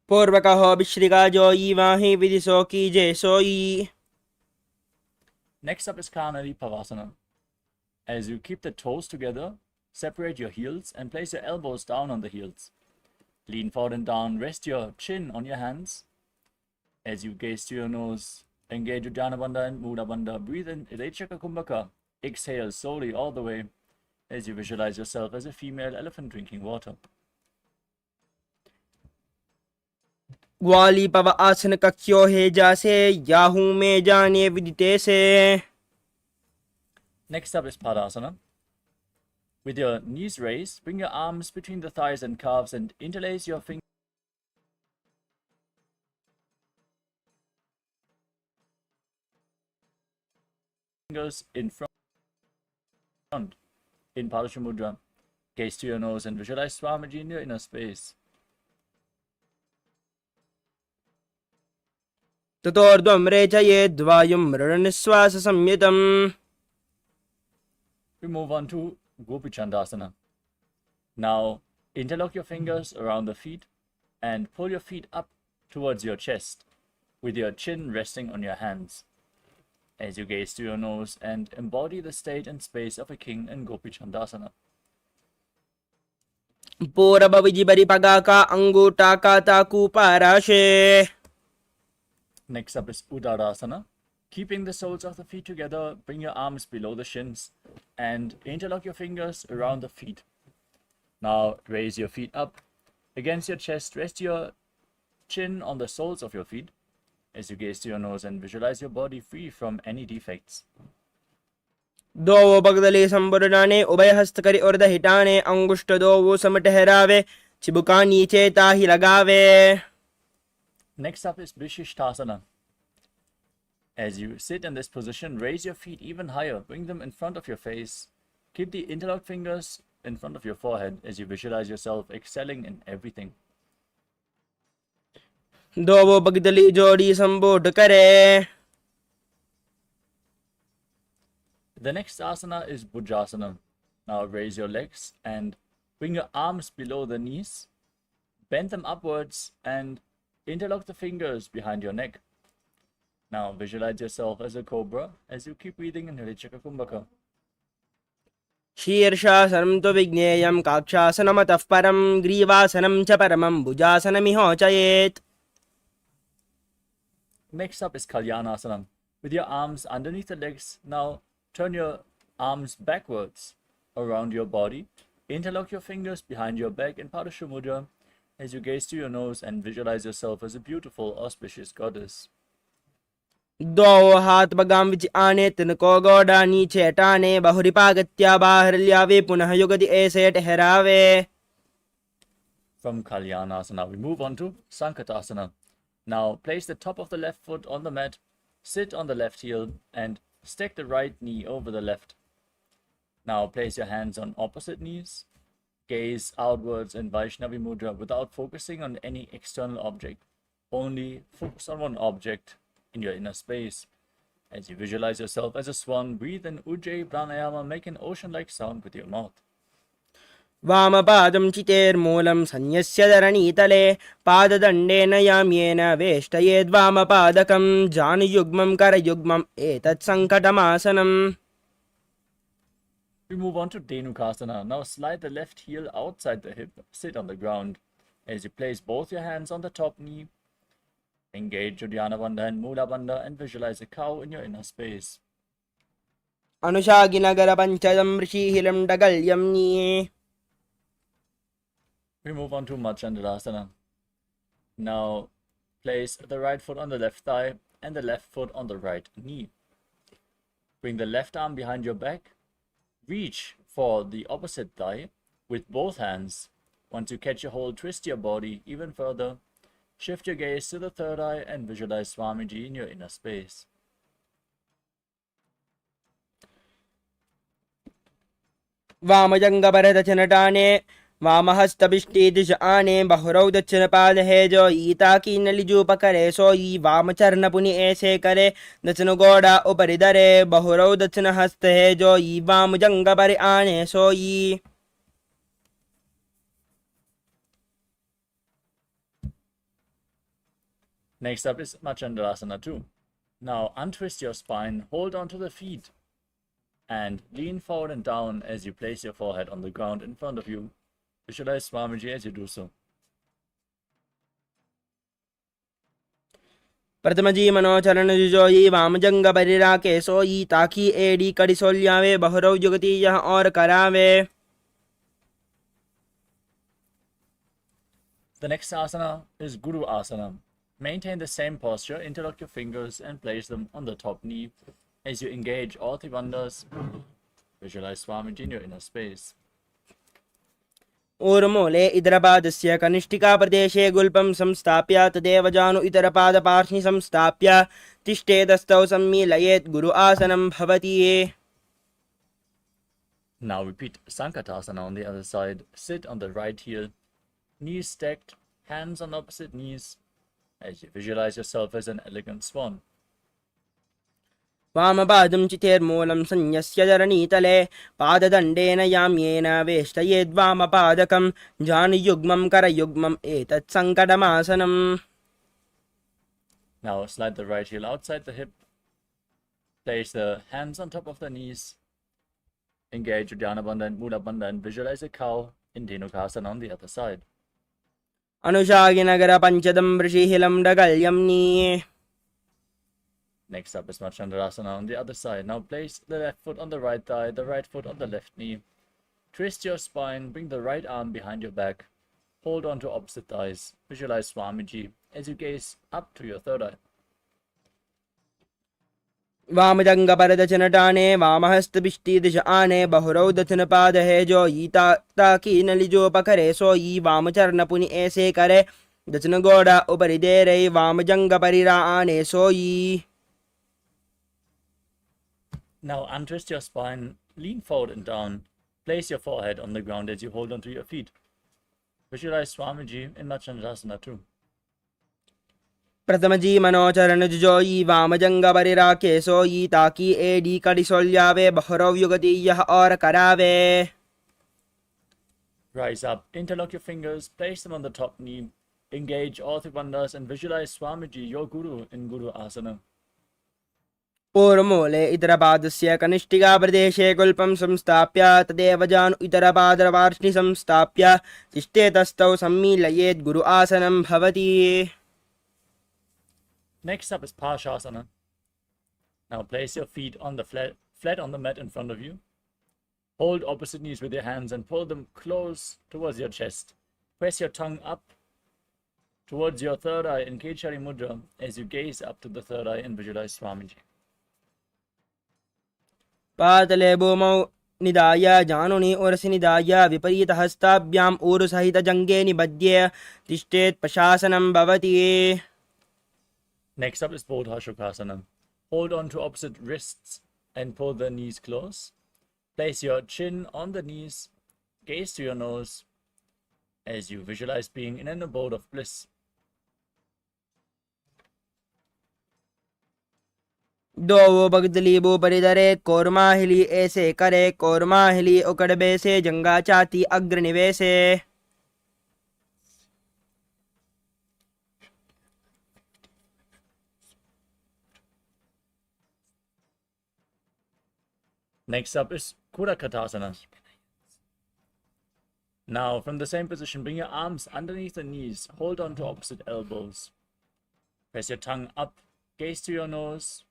पूर्वकहो विश्रिका जोई वाहि विदिशो कीजे सोई. Next up is Kanari Pavasana. As you keep the toes together, separate your heels and place your elbows down on the heels. Lean forward and down, rest your chin on your hands. As you gaze to your nose, engage Uddiyana Bandha and Mula Bandha. Breathe in Rechaka Kumbhaka. Exhale slowly all the way as you visualize yourself as a female elephant drinking water. ग्वाली पव आसन कक्यो हे जासे Yahoo में जाने विदिते से. Next up is Padasana. With your knees raised, bring your arms between the thighs and calves and interlace your fingers in front in Padasha Mudra. Gaze to your nose and visualize Swamiji in your inner space. ततोर्ध्वं रेचयेद् वायुं मृडनिश्वास संयुतम्. We move on to Gopi Chandasana. Now interlock your fingers around the feet and pull your feet up towards your chest with your chin resting on your hands as you gaze to your nose and embody the state and space of a king in Gopi Chandasana. पूरब विजिबरि पगा का अंगूठा का ताकू पाराशे. Next up is Udarasana. Keeping the soles of the feet together, bring your arms below the shins and interlock your fingers around the feet. Now raise your feet up Against your chest, rest your chin on the soles of your feet as you gaze to your nose and visualize your body free from any defects. दोवों बगदले संबरडाने उभय हस्त करी और हिटाने अंगुष्ठ दोवों सम ठहरावे चिबुका नीचे ताही लगावे. Next up is Vishishtasana. As you sit in this position, raise your feet even higher, bring them in front of your face. Keep the interlocked fingers in front of your forehead as you visualize yourself excelling in everything. दोवों बगदली जोड़ी संबोध करे. The next asana is Bhujasana. Now raise your legs and bring your arms below the knees. Bend them upwards and interlock the fingers behind your neck. Now visualize yourself as a cobra as you keep breathing in Hrichaka Kumbhaka. शीर्षासनं तु विज्ञेयं काक्षासनमतः परं ग्रीवासनं च परमं भुजासनमिहोचयेत्. Next up is Kalyanasana. With your arms underneath the legs, now turn your arms backwards around your body. Interlock your fingers behind your back in Padashu Mudra as you gaze to your nose and visualize yourself as a beautiful, auspicious goddess. दोवों हाथ बगाम विच आने तिनको गोड़ा नीचे हटाने बहुरिपागत्या बाहर ल्यावे पुनः युगति ऐसे ठहरावे. From Kalyanasana, we move on to Sankatasana. Now place the top of the left foot on the mat, sit on the left heel, and stack the right knee over the left. Now place your hands on opposite knees. Gaze outwards in Vaishnavi Mudra without focusing on any external object. Only focus on one object in your inner space. As you visualize yourself as a swan, breathe in Ujjayi Pranayama, make an ocean-like sound with your mouth. वामपादं चितेर्मूलं संयस्य धरणीतले पाददण्डेन याम्येन वेष्टयेद्वामपादकं जानुयुग्मं करयुग्मम् एतत् सङ्कटमासनम्. We move on to Dhenukasana. Now slide the left heel outside the hip, sit on the ground. As you place both your hands on the top knee, engage Uddiyana Bandha and Mula Bandha and visualize a cow in your inner space. अनुशागिनगर पञ्चदं ऋषिहिलं डगल्यं नीये. We move on to Machandradasana. Now place the right foot on the left thigh and the left foot on the right knee. Bring the left arm behind your back. Reach for the opposite thigh with both hands. Once you catch a hold, twist your body even further. Shift your gaze to the third eye and visualize Swamiji in your inner space. वामजङ्गपरदचनटाने वामहस्तपिष्टे दिश आने बहुरौ दक्षिणपाद है जो ईता की नलिजूपकरे सोई वामचरणपुनि ऐसे करे दक्षिण गोड़ा उपरि धरे बहुरौ दक्षिण हस्त है जो ई वामजङ्गपरि आने सोई. Next up is Machandradasana 2. Now untwist your spine, hold on to the feet, and lean forward and down as you place your forehead on the ground in front of you. Visualize Swamiji as you do so. प्रथमजी मनोचरण जुजोई वामजंगपरि राके सोई ताकि एड़ी कड़ी सोल्यावे बहुरौ जुगति यह और करावे. The next asana is Guru Asana. Maintain the same posture, interlock your fingers and place them on the top knee as you engage all three bandhas. Visualize Swamiji in your inner space. ऊर्मूले इतरपादस्य कनिष्ठिका प्रदेशे गुल्पं संस्थाप्य तदेव जानु इतरपादपार्श्नि संस्थाप्य तिष्ठेदस्तौ सम्मीलयेत् गुरु आसनं भवति. Now repeat Sankatasana on the other side. Sit on the right heel, knees stacked, hands on opposite knees, as you visualize yourself as an elegant swan. वामपादं चितेर्मूलं संयस्य धरणीतले पाददण्डेन याम्येन वेष्टयेद्वामपादकं जानुयुग्मं करयुग्मम् एतत् सङ्कटमासनम्. Now slide the right heel outside the hip. Place the hands on top of the knees. Engage Uddiyana Bandha and Mula Bandha and visualize a cow in Dhenukasana on the other side. अनुशागिनगर पञ्चदं ऋषिहिलं डगल्यं नीये. Next up is Machandradasana on the other side. Now place the left foot on the right thigh, the right foot on the left knee. Twist your spine, bring the right arm behind your back. hold on to opposite thighs. Visualize Swamiji as you gaze up to your third eye. वामजंगपरदचनटाने वामहस्तपिष्टी दिश आने बहुरौ दथन पाद है जो ईता ताकी नली जो पकड़े सो ई वाम चरण पुनि ऐसे करे दचन गोड़ा उपरि दे रही वामजंग परिरा आने सो ई. Now untwist your spine, lean forward and down. Place your forehead on the ground as you hold onto your feet. Visualize Swamiji in Machandasana too. प्रथम जी मनोचरण जोई वामजंग परिरा के सोई ताकि एडी कड़ी सोल्यावे बहुरव युगति यह और करावे. Rise up, interlock your fingers, place them on the top knee, engage all three bandhas and visualize Swamiji, your Guru, in Guru Asana. पूर्वमूले इतरपादस्य कनिष्ठिका प्रदेशे कुल्पं संस्थाप्य तदेव जानु इतरपादवार्ष्णि संस्थाप्य तिष्ठे तस्थौ सम्मीलयेत् गुरु आसनं भवति. Next up is Parashasana. Now place your feet on the flat on the mat in front of you. Hold opposite knees with your hands and pull them close towards your chest. Press your tongue up towards your third eye in Kechari Mudra as you gaze up to the third eye and visualize Swamiji. पातले भूमौ निधाय जानुनि उरसि निधाय विपरीत हस्ताभ्याम् ऊरुसहित जङ्गे निबध्य तिष्ठेत् प्रशासनं भवति. Next up is Bodha Shukasana. Hold on to opposite wrists and pull the knees close. Place your chin on the knees, gaze to your nose as you visualize being in an abode of bliss. दो बगदली बो परिधरे कोरमाहिली ऐसे करे कोरमाहिली उकड़बे से जंगा चाती अग्रनिवेशे. Next up is Kurakatasana. Now, from the same position, bring your arms underneath the knees. Hold on to opposite elbows. Press your tongue up, gaze to your nose,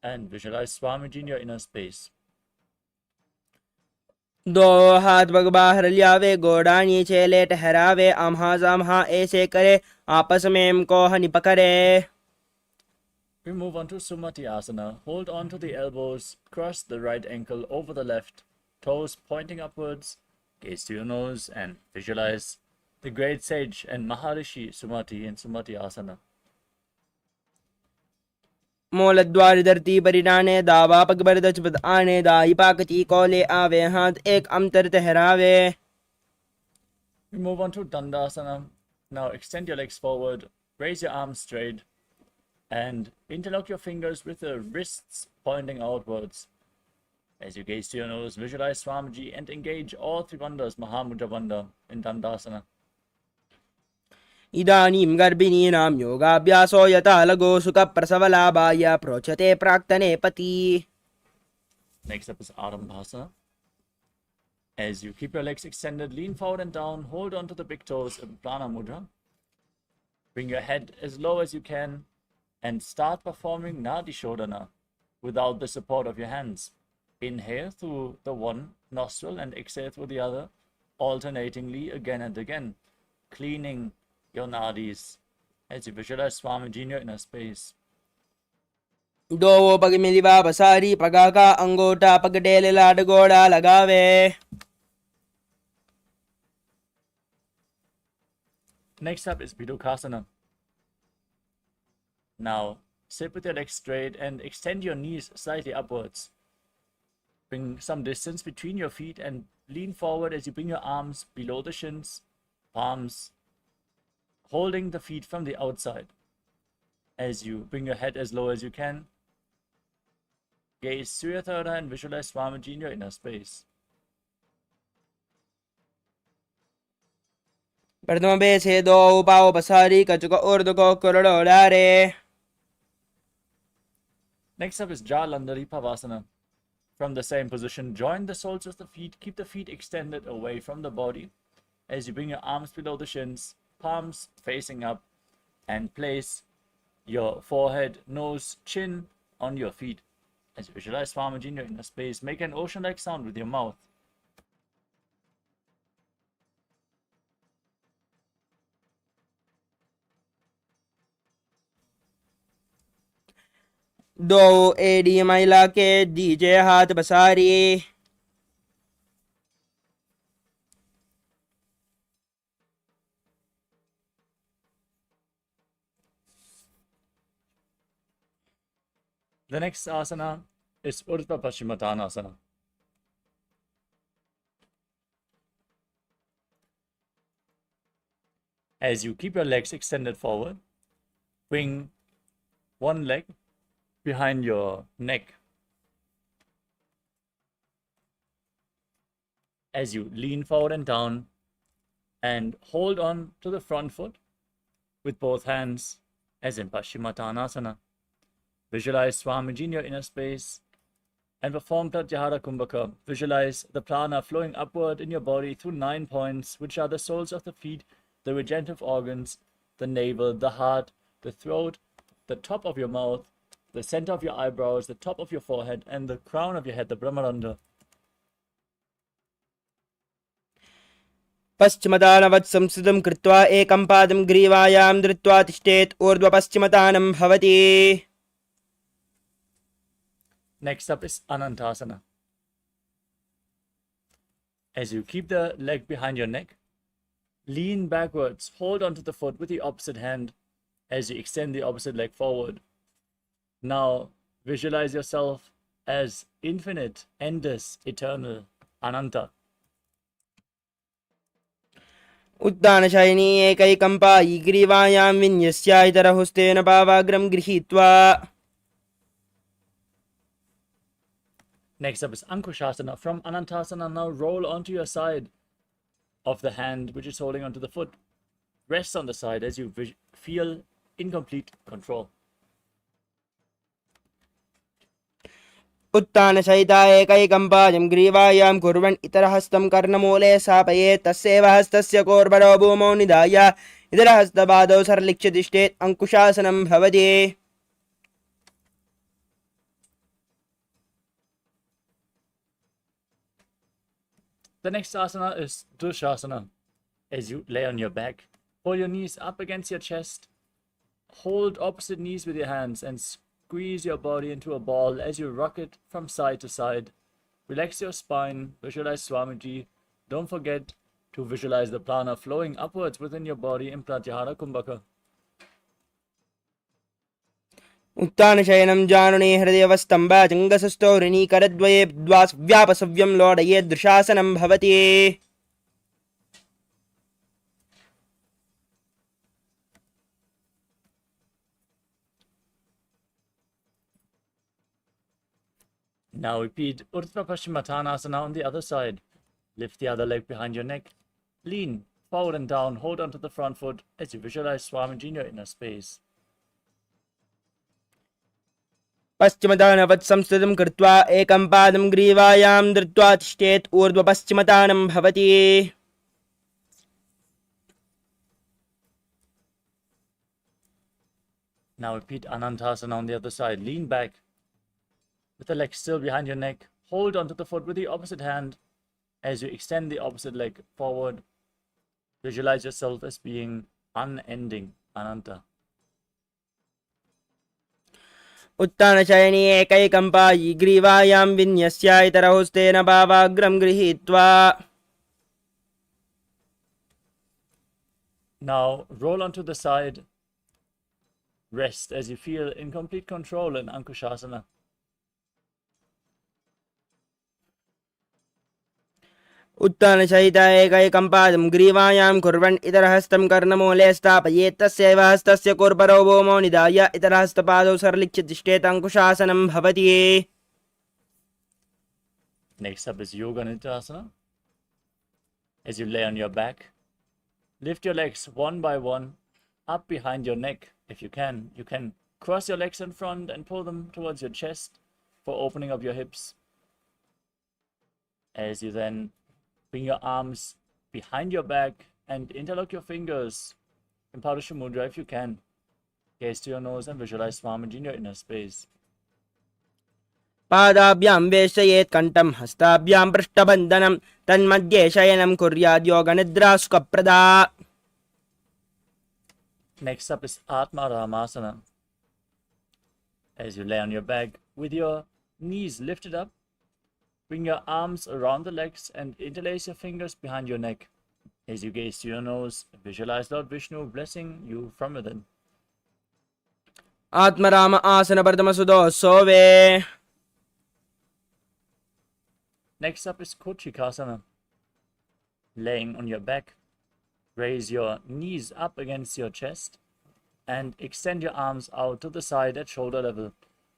and visualize Swamiji in your inner space. दो हाथ bug बाहर लियावे गोड़ा नीचे ले ठहरावे आम्हा जाम्हा ऐसे करे आपस में कोह निपकरे. We move on to Sumati Asana. Hold on to the elbows, cross the right ankle over the left, toes pointing upwards, gaze to your nose, and visualize the great sage and Maharishi Sumati in Sumati Asana. मूलद्वार धरती परिणाने दावा पगबर दचपत आने दाई पाकती कोले आवे हाथ एक अंतर ठहरावे. We move on to Dandasana. Now extend your legs forward, raise your arms straight, and interlock your fingers with the wrists pointing outwards. As you gaze to your nose, visualize Swamiji and engage all three bandhas, Mahamudra Bandha, in Dandasana. इदानीं गर्भिणीनां योगाभ्यासो यथा लगो सुखप्रसवलाभाय प्रोच्यते प्राक्तने पति. Next up is Arambhasana. As you keep your legs extended, lean forward and down, hold on to the big toes in Prana Mudra. Bring your head as low as you can and start performing Nadi Shodhana without the support of your hands. Inhale through the one nostril and exhale through the other, alternatingly again and again, cleaning your nadis as you visualize Swamiji in your inner space. दो पग मिलिवा बसारी पगा का अंगोटा पगडेल लाड गोड़ा लगावे. Next up is Bidukasana. Now, sit with your legs straight and extend your knees slightly upwards. Bring some distance between your feet and lean forward as you bring your arms below the shins, palms, holding the feet from the outside. As you bring your head as low as you can, gaze to your third eye and visualize Swamiji in your inner space. प्रथम बेसे दो उपाओ बसारी कचुक उर्द को कुरड़ो डारे. Next up is Jalandhari Pavasana. From the same position, join the soles of the feet, keep the feet extended away from the body as you bring your arms below the shins, palms facing up, and place your forehead, nose, chin on your feet. As you visualize Swamiji in your inner space, make an ocean-like sound with your mouth. दो AD महिला के दीजिए हाथ पसारी। The next asana is Urdhva Paschimottanasana. As you keep your legs extended forward, bring one leg behind your neck. As you lean forward and down, and hold on to the front foot with both hands, as in Paschimottanasana. Visualize Swamiji in your inner space and perform Pratyahara Kumbhaka. Visualize the prana flowing upward in your body through 9 points, which are the soles of the feet, the regenerative organs, the navel, the heart, the throat, the top of your mouth, the center of your eyebrows, the top of your forehead, and the crown of your head, the Brahmarandha. पश्चिमदानवत् संस्थितं कृत्वा एकं पादं ग्रीवायां धृत्वा तिष्ठेत् ऊर्ध्वपश्चिमतानं भवति। Next up is Anantasana. As you keep the leg behind your neck, lean backwards, hold onto the foot with the opposite hand as you extend the opposite leg forward. Now visualize yourself as infinite, endless, eternal, Ananta. उत्तानशयनी एकैकं पायि ग्रीवायां विन्यस्य इतरहस्तेन पावाग्रं गृहीत्वा। Next up is Ankushasana. From Anantasana, now roll onto your side of the hand which is holding onto the foot. Rest on the side as you feel in complete control. उत्तानशयिता एकैकं पादं ग्रीवायां कुर्वन् इतरहस्तं कर्णमूले स्थापयेत् तस्यैव हस्तस्य कोर्बरो भूमौ निधाय इतरहस्तपादौ सरलिख्य तिष्ठेत् अङ्कुशासनं भवति। The next asana is Dushasana. As you lay on your back, pull your knees up against your chest, hold opposite knees with your hands and squeeze your body into a ball as you rock it from side to side. Relax your spine, visualize Swamiji. Don't forget to visualize the prana flowing upwards within your body in Pratyahara Kumbhaka. उत्तानशयनं जानुने हृदयवस्थम्भा जङ्गसस्थो ऋणीकरद्वये व्यापसव्यं लोडयेत् दृशासनं भवति। Now repeat Urdhva Paschimottanasana on the other side. Lift the other leg behind your neck. Lean forward and down. Hold onto the front foot as you visualize Swamiji in your inner space. पश्चिमदानवत् संस्थितं कृत्वा एकं पादं ग्रीवायां धृत्वा तिष्ठेत् ऊर्ध्वपश्चिमतानं भवति। Now repeat Anantasana on the other side. Lean back with the leg still behind your neck. Hold onto the foot with the opposite hand as you extend the opposite leg forward. Visualize yourself as being unending, Ananta. उत्तानशयनी एकैकं पायि ग्रीवायां विन्यस्य इतरहस्तेन पावाग्रं गृहीत्वा। Now roll onto the side. Rest as you feel in complete control in Ankushasana. उत्तानशयिता एकैकं पादं ग्रीवायां कुर्वन् इतरहस्तं कर्णमूले स्थापयेत् तस्यैव हस्तस्य कोर्बरो भूमौ निधाय इतरहस्तपादौ सरलिख्य तिष्ठेत् अङ्कुशासनं भवति। Next up is Yoga Nidra. As you lay on your back, lift your legs one by one up behind your neck. If you can cross your legs in front and pull them towards your chest for opening up your hips. As you then bring your arms behind your back and interlock your fingers in Paramaśiva Mudra if you can. Gaze to your nose and visualize Swamiji in your inner space. पादाभ्यां वेशयेत् कण्ठं हस्ताभ्यां पृष्ठबन्धनं तन्मध्ये शयनं कुर्यात् योगनिद्रा सुखप्रदा। Next up is Atma Ramasana. As you lay on your back with your knees lifted up, bring your arms around the legs and interlace your fingers behind your neck. As you gaze to your nose, visualize Lord Vishnu blessing you from within. Atmarama asana pradama sudo sove. Next up is Kochikasana. Laying on your back, raise your knees up against your chest and extend your arms out to the side at shoulder level.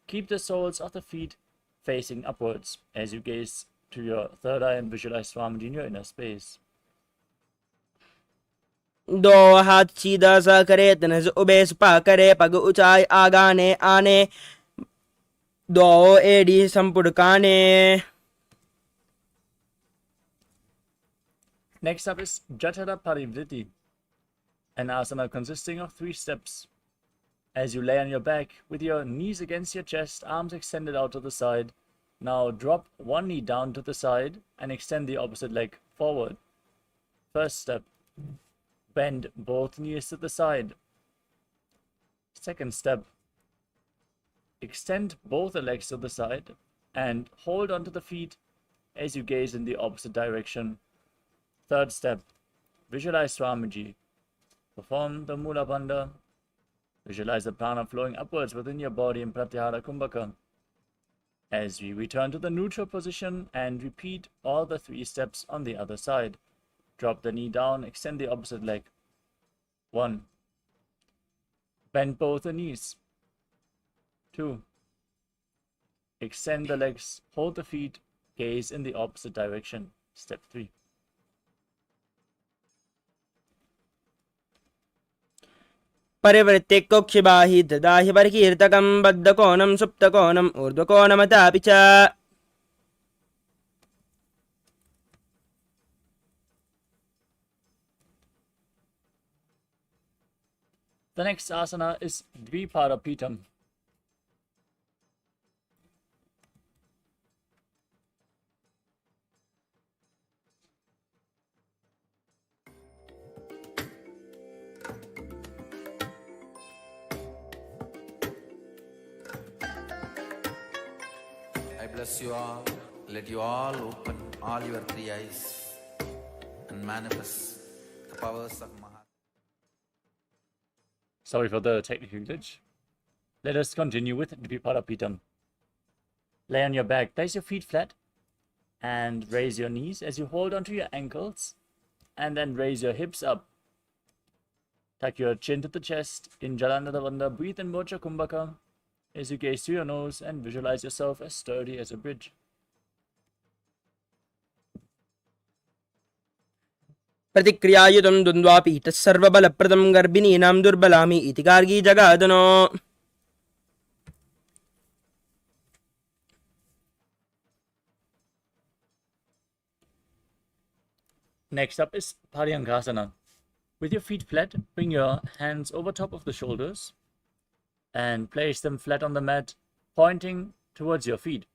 Keep the soles of the feet facing upwards as you gaze to your third eye and visualize Swamiji in your inner space. दो हाथ सीधा सा करे, तनज ube spa करे, पग ऊंचाई आगाने आने, दो एड़ी संपुड़काने. Next up is Jatara Parivritti, an asana consisting of 3 steps. As you lay on your back with your knees against your chest, arms extended out to the side, now drop one knee down to the side and extend the opposite leg forward. First step, bend both knees to the side. Second step, extend both the legs to the side and hold onto the feet as you gaze in the opposite direction. Third step, visualize Swamiji. Perform the Mula Bandha. Visualize the prana flowing upwards within your body in Pratyahara Kumbhaka. As we return to the neutral position and repeat all the 3 steps on the other side. Drop the knee down, extend the opposite leg. 1. Bend both the knees. 2. Extend the legs, hold the feet, gaze in the opposite direction. Step 3. परिवृत्ते कोक्षिबाहि ददाहि परिकीर्तकं बद्धकोणं सुप्तकोणं ऊर्ध्वकोणमतापि च. The next asana is Dvipadapitam. I bless you all. Let you all open all your 3 eyes and manifest the powers of Mahā. Sorry for the technical glitch. Let us continue with Dvipadapitam. Lay on your back, place your feet flat and raise your knees as you hold onto your ankles and then raise your hips up. Tuck your chin to the chest in Jalandhara Bandha. Breathe in Mocha Kumbhaka as you gaze through your nose and visualize yourself as sturdy as a bridge. प्रतिक्रियायुतं द्वन्द्वापि तत्सर्वबलप्रदं गर्भिणीनां दुर्बलामि इति Gargi जगादनो. Next up is Paryankasana. With your feet flat, bring your hands over top of the shoulders and place them flat on the mat, pointing towards your feet.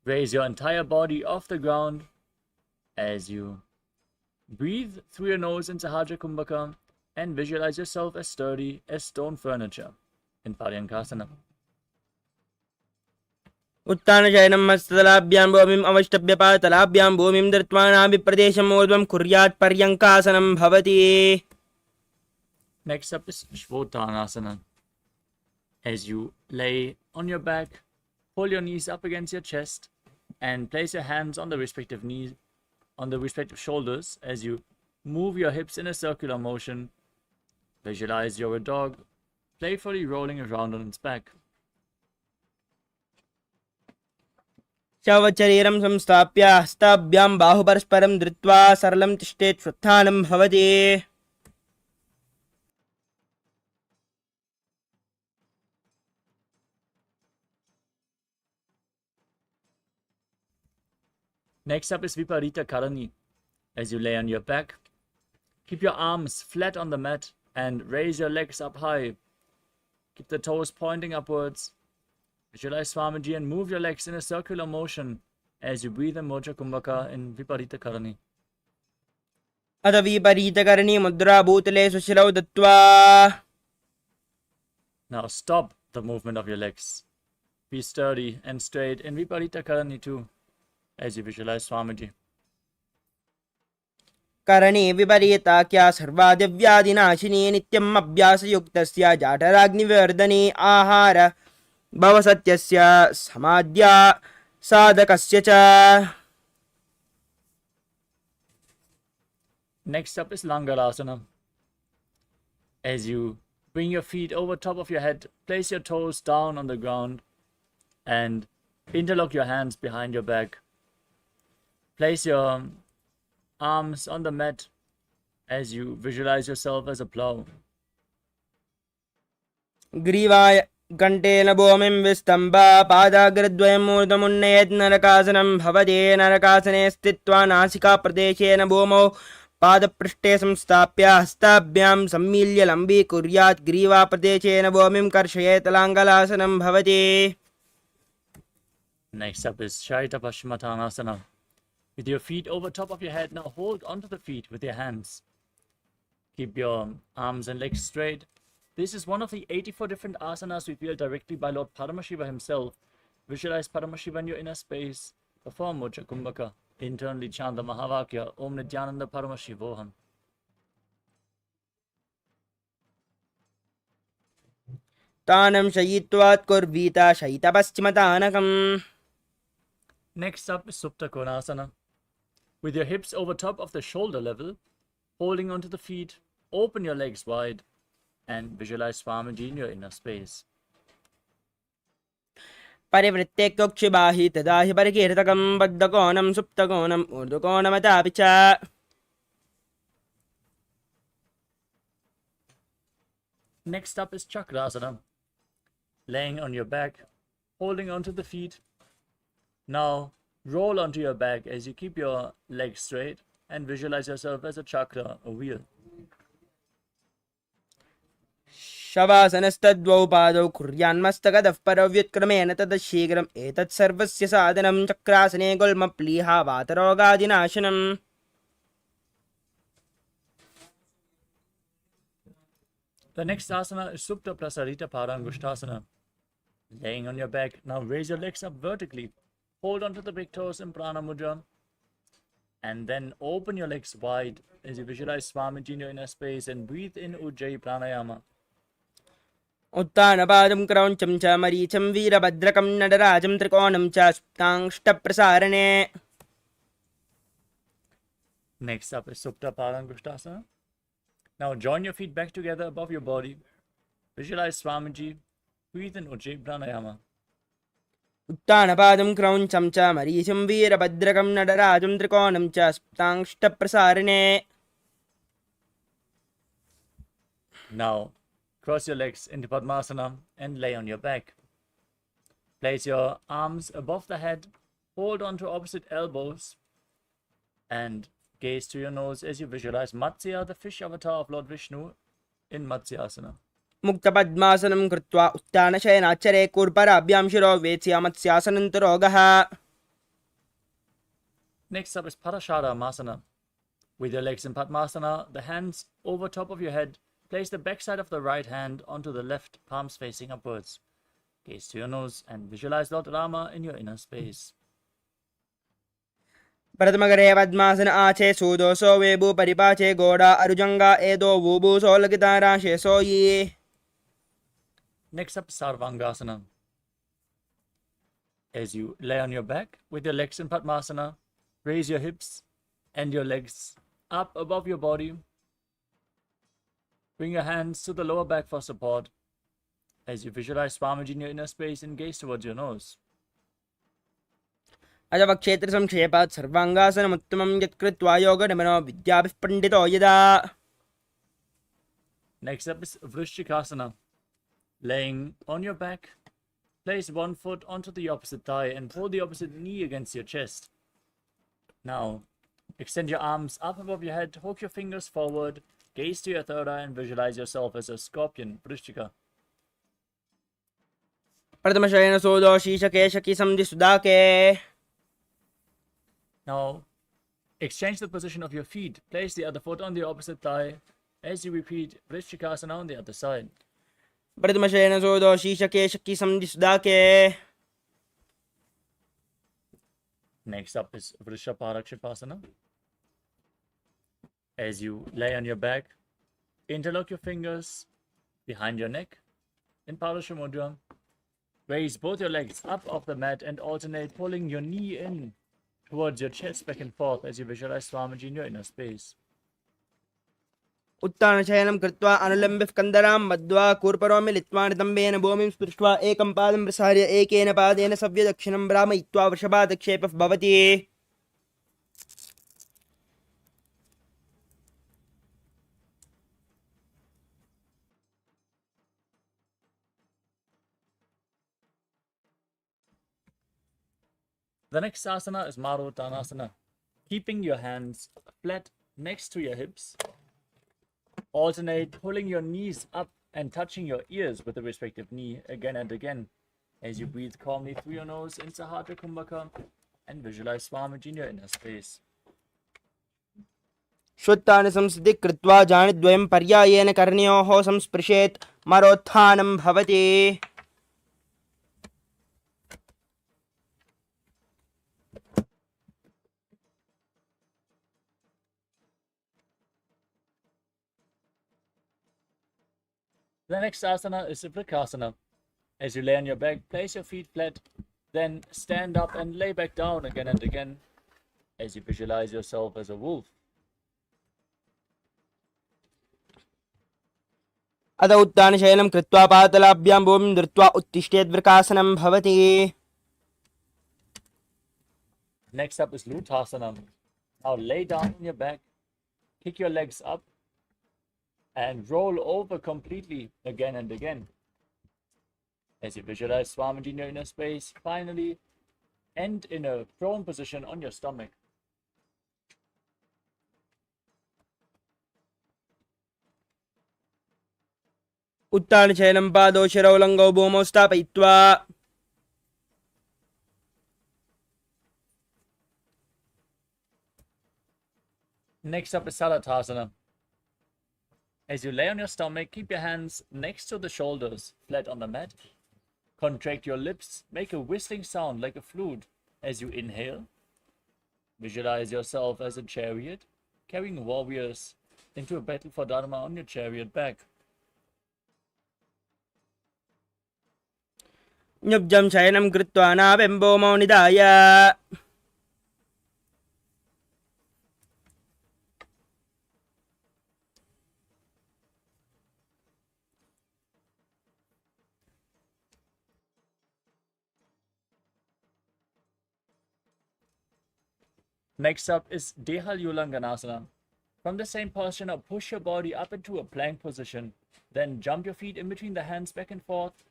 Raise your entire body off the ground as you breathe through your nose in Sahaja Kumbhaka and visualize yourself as sturdy as stone furniture in Paryankasana. उत्तानशयनं मस्तलाभ्यां भूमिम् अवष्टभ्यपातलाभ्यां भूमिं धृत्वानाभिप्रदेशम् ऊर्ध्वं कुर्यात् पर्यङ्कासनं भवति. Next up is Shvotanasana. As you lay on your back, pull your knees up against your chest and place your hands on the respective knees, on the respective shoulders as you move your hips in a circular motion. Visualize you're a dog, playfully rolling around on its back. शवशरीरं संस्थाप्य हस्ताभ्यां बाहुपरस्परं धृत्वा सरलं तिष्ठेत् श्वत्थानं भवति. Next up is Viparita Karani. As you lay on your back, keep your arms flat on the mat and raise your legs up high. Keep the toes pointing upwards. Visualize Swamiji and move your legs in a circular motion as you breathe in Mocha Kumbhaka in Viparita Karani. अथ विपरीतकरणी मुद्रा भूतले सुशिरौ दत्त्वा. Now stop the movement of your legs. Be sturdy and straight in Viparita Karani too, as you visualize Swamiji. करणे विपरीताख्या सर्वादिव्यादिनाशिनी नित्यम् अभ्यासयुक्तस्य जाठराग्निवर्धने आहार भवसत्यस्य समाद्या साधकस्य च. Next up is Langalasana. As you bring your feet over top of your head, place your toes down on the ground and interlock your hands behind your back. Place your arms on the mat as you visualize yourself as a plow. ग्रीवाय कण्ठेन भूमिं विस्तम्भ पादाग्रद्वयम् ऊर्ध्वमुन्नयेत् नरकासनं भवति. नरकासने स्थित्वा नासिकाप्रदेशेन भूमौ पादपृष्ठे संस्थाप्य हस्ताभ्यां सम्मील्य लम्बीकुर्यात्. ग्रीवाप्रदेशेन भूमिं कर्षयेत्. लाङ्गलासनं भवति. Next up is Shaita Paschimottanasana. With your feet over top of your head, now hold onto the feet with your hands. Keep your arms and legs straight. This is one of the 84 different asanas we feel directly by Lord Paramashiva himself. Visualize Paramashiva in your inner space. Perform Mocha Kumbhaka. Internally chant the Mahavakya Om Nithyananda Paramashivoham. तानं शयित्वात् कुर्वीता शयितपश्चिमतानकम्. Next up is Supta Konasana. With your hips over top of the shoulder level, holding onto the feet, open your legs wide and visualize Swamiji in your inner space. परिवृत्ते कोक्षिबाहि तदा हि परिकीर्तकं बद्धकोणं सुप्तकोणम् ऊर्ध्वकोणमतापि च. Next up is Chakrasana. Laying on your back, holding onto the feet. Now roll onto your back as you keep your legs straight and visualize yourself as a chakra, a wheel. शवासनस्तद्वौ पादौ कुर्यान्मस्तकतः परव्युत्क्रमेण ततः शीघ्रम् एतत् सर्वस्य साधनं. चक्रासने गुल्मप्लीहा वातरोगादिनाशनम्. The next asana is Supta Prasarita Parangushtasana. Laying on your back, now raise your legs up vertically. Hold onto the big toes in Prana Mudra. And then open your legs wide as you visualize Swamiji in your inner space and breathe in Ujjayi Pranayama. उत्तानपादं क्रौञ्चं च मरीचं वीरभद्रकं नटराजं त्रिकोणं च सुप्ताङ्ष्टप्रसारणे. Next up is Supta Parangushtasana. Now join your feet back together above your body. Visualize Swamiji. Breathe in Ujjayi Pranayama. उत्तानपादं क्रौञ्चं च मरीचं वीरभद्रकं नटराजं त्रिकोणं च सुप्ताङ्ष्टप्रसारणे. Now cross your legs into Padmasana and lay on your back. Place your arms above the head, hold on to opposite elbows, and gaze to your nose as you visualize Matsya, the fish avatar of Lord Vishnu, in Matsyasana. मुक्तपद्मासनं कृत्वा उत्तानशयनाच्चरे कुर्पराभ्यां शिरो वेत्स्य मत्स्यासनन्तरोगः. Next up is Parashara Masana. With your legs in Padmasana, the hands over top of your head, place the backside of the right hand onto the left, palms facing upwards. Gaze to your nose and visualize Lord Rama in your inner space. प्रथमकरे पद्मासन आचे सूदोसो वेबु परिपाचे गोड़ा अरुजंगा एदो वूबु सोलगिता राशे सोयी. Next up, Sarvangasana. As you lay on your back with your legs in Padmasana, raise your hips and your legs up above your body. Bring your hands to the lower back for support as you visualize Swamiji in your inner space and gaze towards your nose. अजवक्षेत्र संक्षेपात् सर्वांगासनमुत्तमं यत्कृत्वा योगनिमनो विद्याभिः पण्डितो यदा. Next up is Vrishchikasana. Laying on your back, place one foot onto the opposite thigh and pull the opposite knee against your chest. Now, extend your arms up above your head, hook your fingers forward, gaze to your third eye and visualize yourself as a scorpion, Vrishchika. प्रथमशयन सूदो शीशके shaky समधि सुदाके. Now, exchange the position of your feet. Place the other foot on the opposite thigh as you repeat Vrishchikasana on the other side. Pradmashena Sodo Shishake Shaki Samdisdake. Next up is Vrishaparakshipasana. As you lay on your back, interlock your fingers behind your neck in Paramaśiva. Raise both your legs up off the mat and alternate pulling your knee in towards your chest back and forth as you visualize Swamiji in your inner space. उत्तानशयनं कृत्वा अनुलम्ब्य स्कन्दरां मध्वा कूर्परो मिलित्वा नितम्बेन भूमिं स्पृष्ट्वा एकं पादं प्रसार्य एकेन पादेन सव्यदक्षिणं भ्रामयित्वा वृषभादक्षेपः भवति. The next asana is Maruttanasana. Keeping your hands flat next to your hips, alternate pulling your knees up and touching your ears with the respective knee again and again as you breathe calmly through your nose in Sahatra Kumbhaka and visualize Swamiji in your inner space. श्वत्तानि संस्थितिः कृत्वा जानिद्वयं पर्यायेन कर्णयोः संस्पृशेत् मरोत्थानं भवति. The next asana is Vrikasana. As you lay on your back, place your feet flat, then stand up and lay back down again and again as you visualize yourself as a wolf. अथ उत्तानशयनं कृत्वा पातलाभ्यां भूमिं धृत्वा उत्तिष्ठेत् वृकासनं भवति. Next up is Lutasana. Now lay down on your back, kick your legs up, and roll over completely again and again. As you visualize Swamiji in your inner space, finally end in a prone position on your stomach. उत्तानशयनं पादौ शिरौ लङ्गौ भूमौ स्थापयित्वा Next up is Salatasana. As you lay on your stomach, keep your hands next to the shoulders, flat on the mat. Contract your lips, make a whistling sound like a flute as you inhale. Visualize yourself as a chariot, carrying warriors into a battle for Dharma on your chariot back. न्युब्जं शयनं कृत्वा नाभं भूमौ निधाय. Next up is Dehalyulanganasana. From the same posture, now push your body up into a plank position. Then jump your feet in between the hands back and forth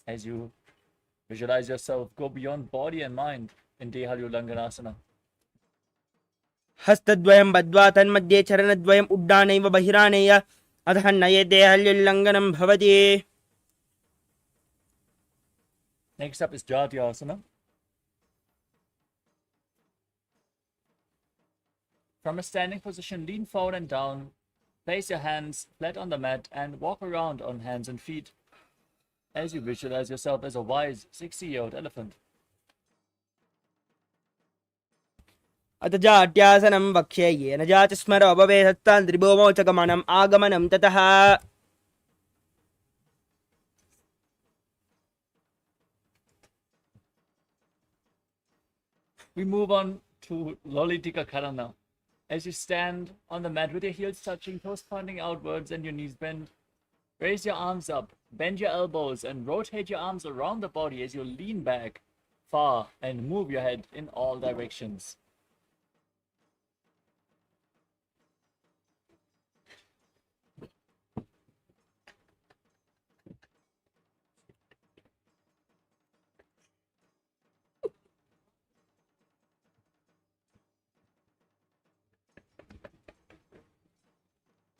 as you visualize yourself go beyond body and mind in Dehalyulanganasana. हस्तद्वयं बद्ध्वा तन्मध्ये चरणद्वयम् उड्डानैव बहिरानेय अतः नयते हल्युल्लङ्घनं भवति. Next up is Jatyasana. From a standing position, lean forward and down. Place your hands flat on the mat and walk around on hands and feet as you visualize yourself as a wise 60-year-old elephant. अथ जाट्यासनं वक्ष्ये येन जाति स्मरो भवेत् तत् त्रिभुवनौ च गमनम् आगमनं ततः. We move on to Lolitika Karana. As you stand on the mat with your heels touching, toes pointing outwards and your knees bent, raise your arms up, bend your elbows and rotate your arms around the body as you lean back far and move your head in all directions.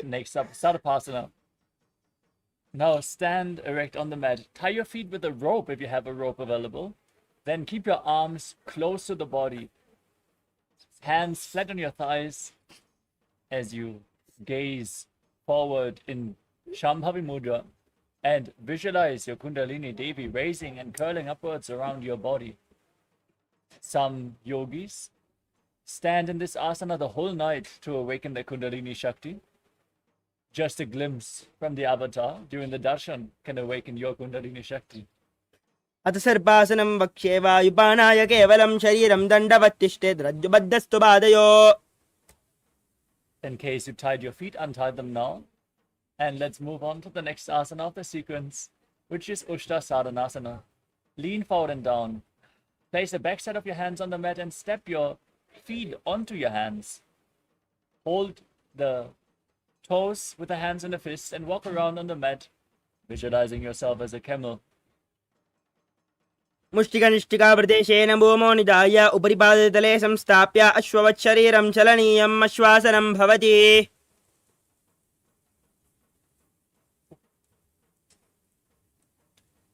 Next up, Sarvasana. Now stand erect on the mat. Tie your feet with a rope if you have a rope available. Then keep your arms close to the body. Hands flat on your thighs as you gaze forward in Shambhavi Mudra. And visualize your Kundalini Devi raising and curling upwards around your body. Some yogis stand in this asana the whole night to awaken their Kundalini Shakti. Just a glimpse from the avatar during the darshan can awaken your Kundalini Shakti. अथ सर्पासनं वक्ष्ये वायुपानाय केवलं शरीरं दण्डवत्तिष्ठेत् रज्जुबद्धस्तु पादयो. In case you tied your feet, untie them now. And let's move on to the next asana of the sequence, which is Ushta Sadhanasana. Lean forward and down. Place the backside of your hands on the mat and step your feet onto your hands. Hold the toes with the hands and the fists and walk around on the mat, visualizing yourself as a camel. मुष्टिकनिष्ठिकाप्रदेशेन भूमौ निधाय उपरि पादतले संस्थाप्य अश्ववच्छरीरं चलनीयम् अश्वासनं भवति.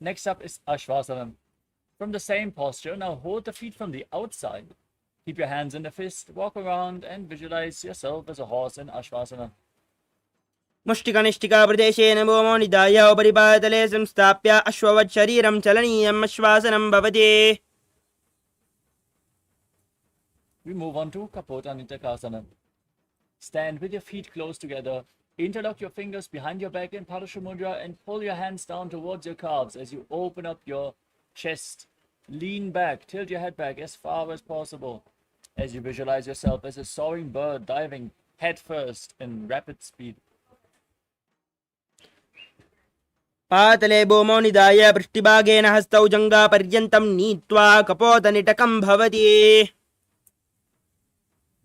Next up is Ashvasanam. From the same posture, now hold the feet from the outside. Keep your hands in the fist, walk around and visualize yourself as a horse in Ashvasana. मुष्टिकनिष्ठिकाप्रदेशेन भूमौ निधाय उपरि पादतले संस्थाप्य अश्ववच्छरीरं चलनीयम् अश्वासनं भवति. We move on to Kapota Nitakasana. Stand with your feet close together. Interlock your fingers behind your back in Parashamudra and pull your hands down towards your calves as you open up your chest. Lean back, tilt your head back as far as possible as you visualize yourself as a soaring bird diving head first in rapid speed. पातले भूमौ निधाय पृष्ठभागेन हस्तौ जङ्घापर्यन्तं नीत्वा कपोतनिटकं भवति.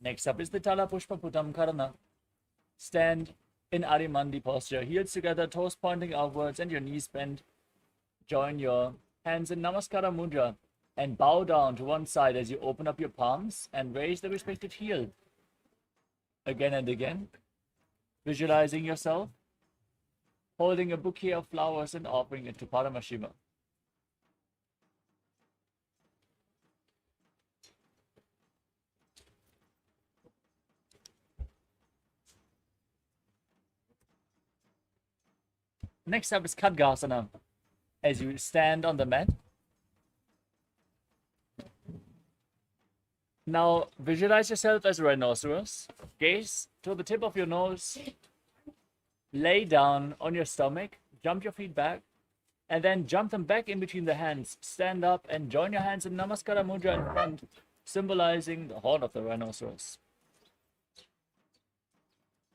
Next up is the Tala Pushpa Putam Karana. Stand in Arimandi posture, heels together, toes pointing outwards and your knees bent. Join your hands in Namaskara Mudra and bow down to one side as you open up your palms and raise the respective heel. Again and again, visualizing yourself holding a bouquet of flowers and offering it to Paramashiva. Next up is Khadgasana. As you stand on the mat. Now visualize yourself as a rhinoceros. Gaze to the tip of your nose. Lay down on your stomach. Jump your feet back. And then jump them back in between the hands. Stand up and join your hands in Namaskara Mudra in front, symbolizing the horn of the rhinoceros.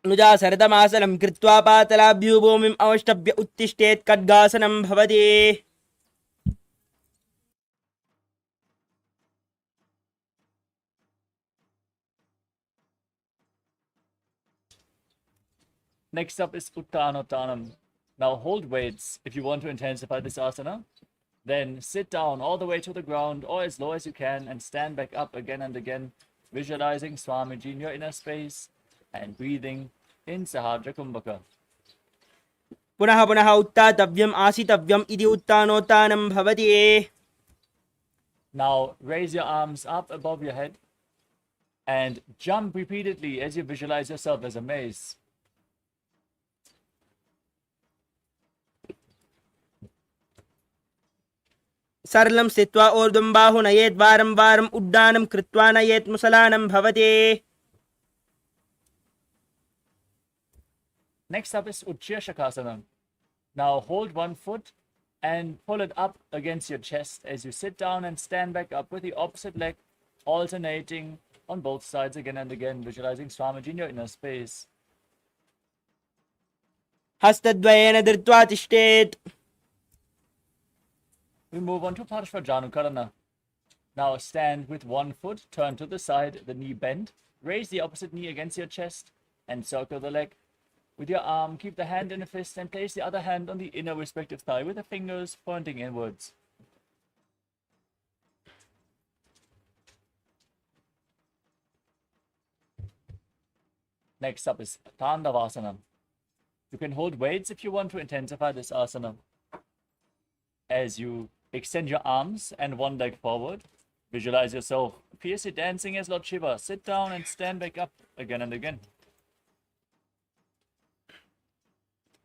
नुजा सरदमासनं कृत्वा पातलाभ्यो भूमिम् अवष्टभ्य उत्तिष्ठेत् खड्गासनं भवति. Next up is Uttanottanam. Now hold weights if you want to intensify this asana. Then sit down all the way to the ground or as low as you can and stand back up again and again, visualizing Swamiji in your inner space and breathing in Sahadra Kumbhaka. पुनः पुनः उत्थातव्यम् आसितव्यम् इति उत्थानोत्थानं भवति. Now raise your arms up above your head and jump repeatedly as you visualize yourself as a mace. सरलं स्थित्वा ऊर्ध्वं बाहु नयेत् वारं वारम् उड्डानं कृत्वा नयेत् मुसलानं भवति. Next up is Ujjaya Shakasana. Now hold one foot and pull it up against your chest as you sit down and stand back up with the opposite leg alternating on both sides again and again, visualizing Swamiji in your inner space. हस्तद्वयेन धृत्वा तिष्ठेत्. We move on to Parshvajanukarana. Now stand with one foot, turn to the side, the knee bent, raise the opposite knee against your chest and circle the leg. With your arm, keep the hand in a fist and place the other hand on the inner respective thigh with the fingers pointing inwards. Next up is Tandavasana. You can hold weights if you want to intensify this asana. As you extend your arms and one leg forward, visualize yourself fiercely dancing as Lord Shiva. Sit down and stand back up again and again.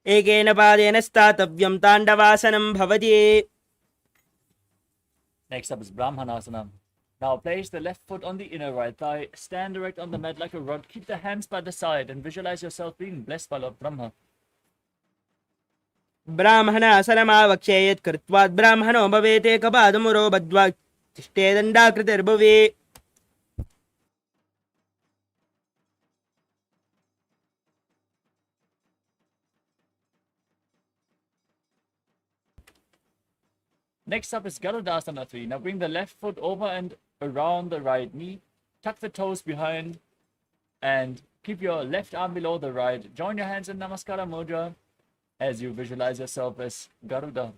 एकेन पादेन स्थातव्यं ताण्डवासनं भवति. Next up is Brahmanasana. Now place the left foot on the inner right thigh, stand erect on the mat like a rod, keep the hands by the side and visualize yourself being blessed by Lord Brahma. ब्राह्मणासनमावक्ष्ये यत् कृत्वात् ब्राह्मणो भवेत् एकपादमुरो बद्ध्वा तिष्ठे दण्डाकृतिर्भुवि. Next up is Garudasana 3. Now bring the left foot over and around the right knee, tuck the toes behind and keep your left arm below the right. Join your hands in Namaskara Mudra as you visualize yourself as Garuda.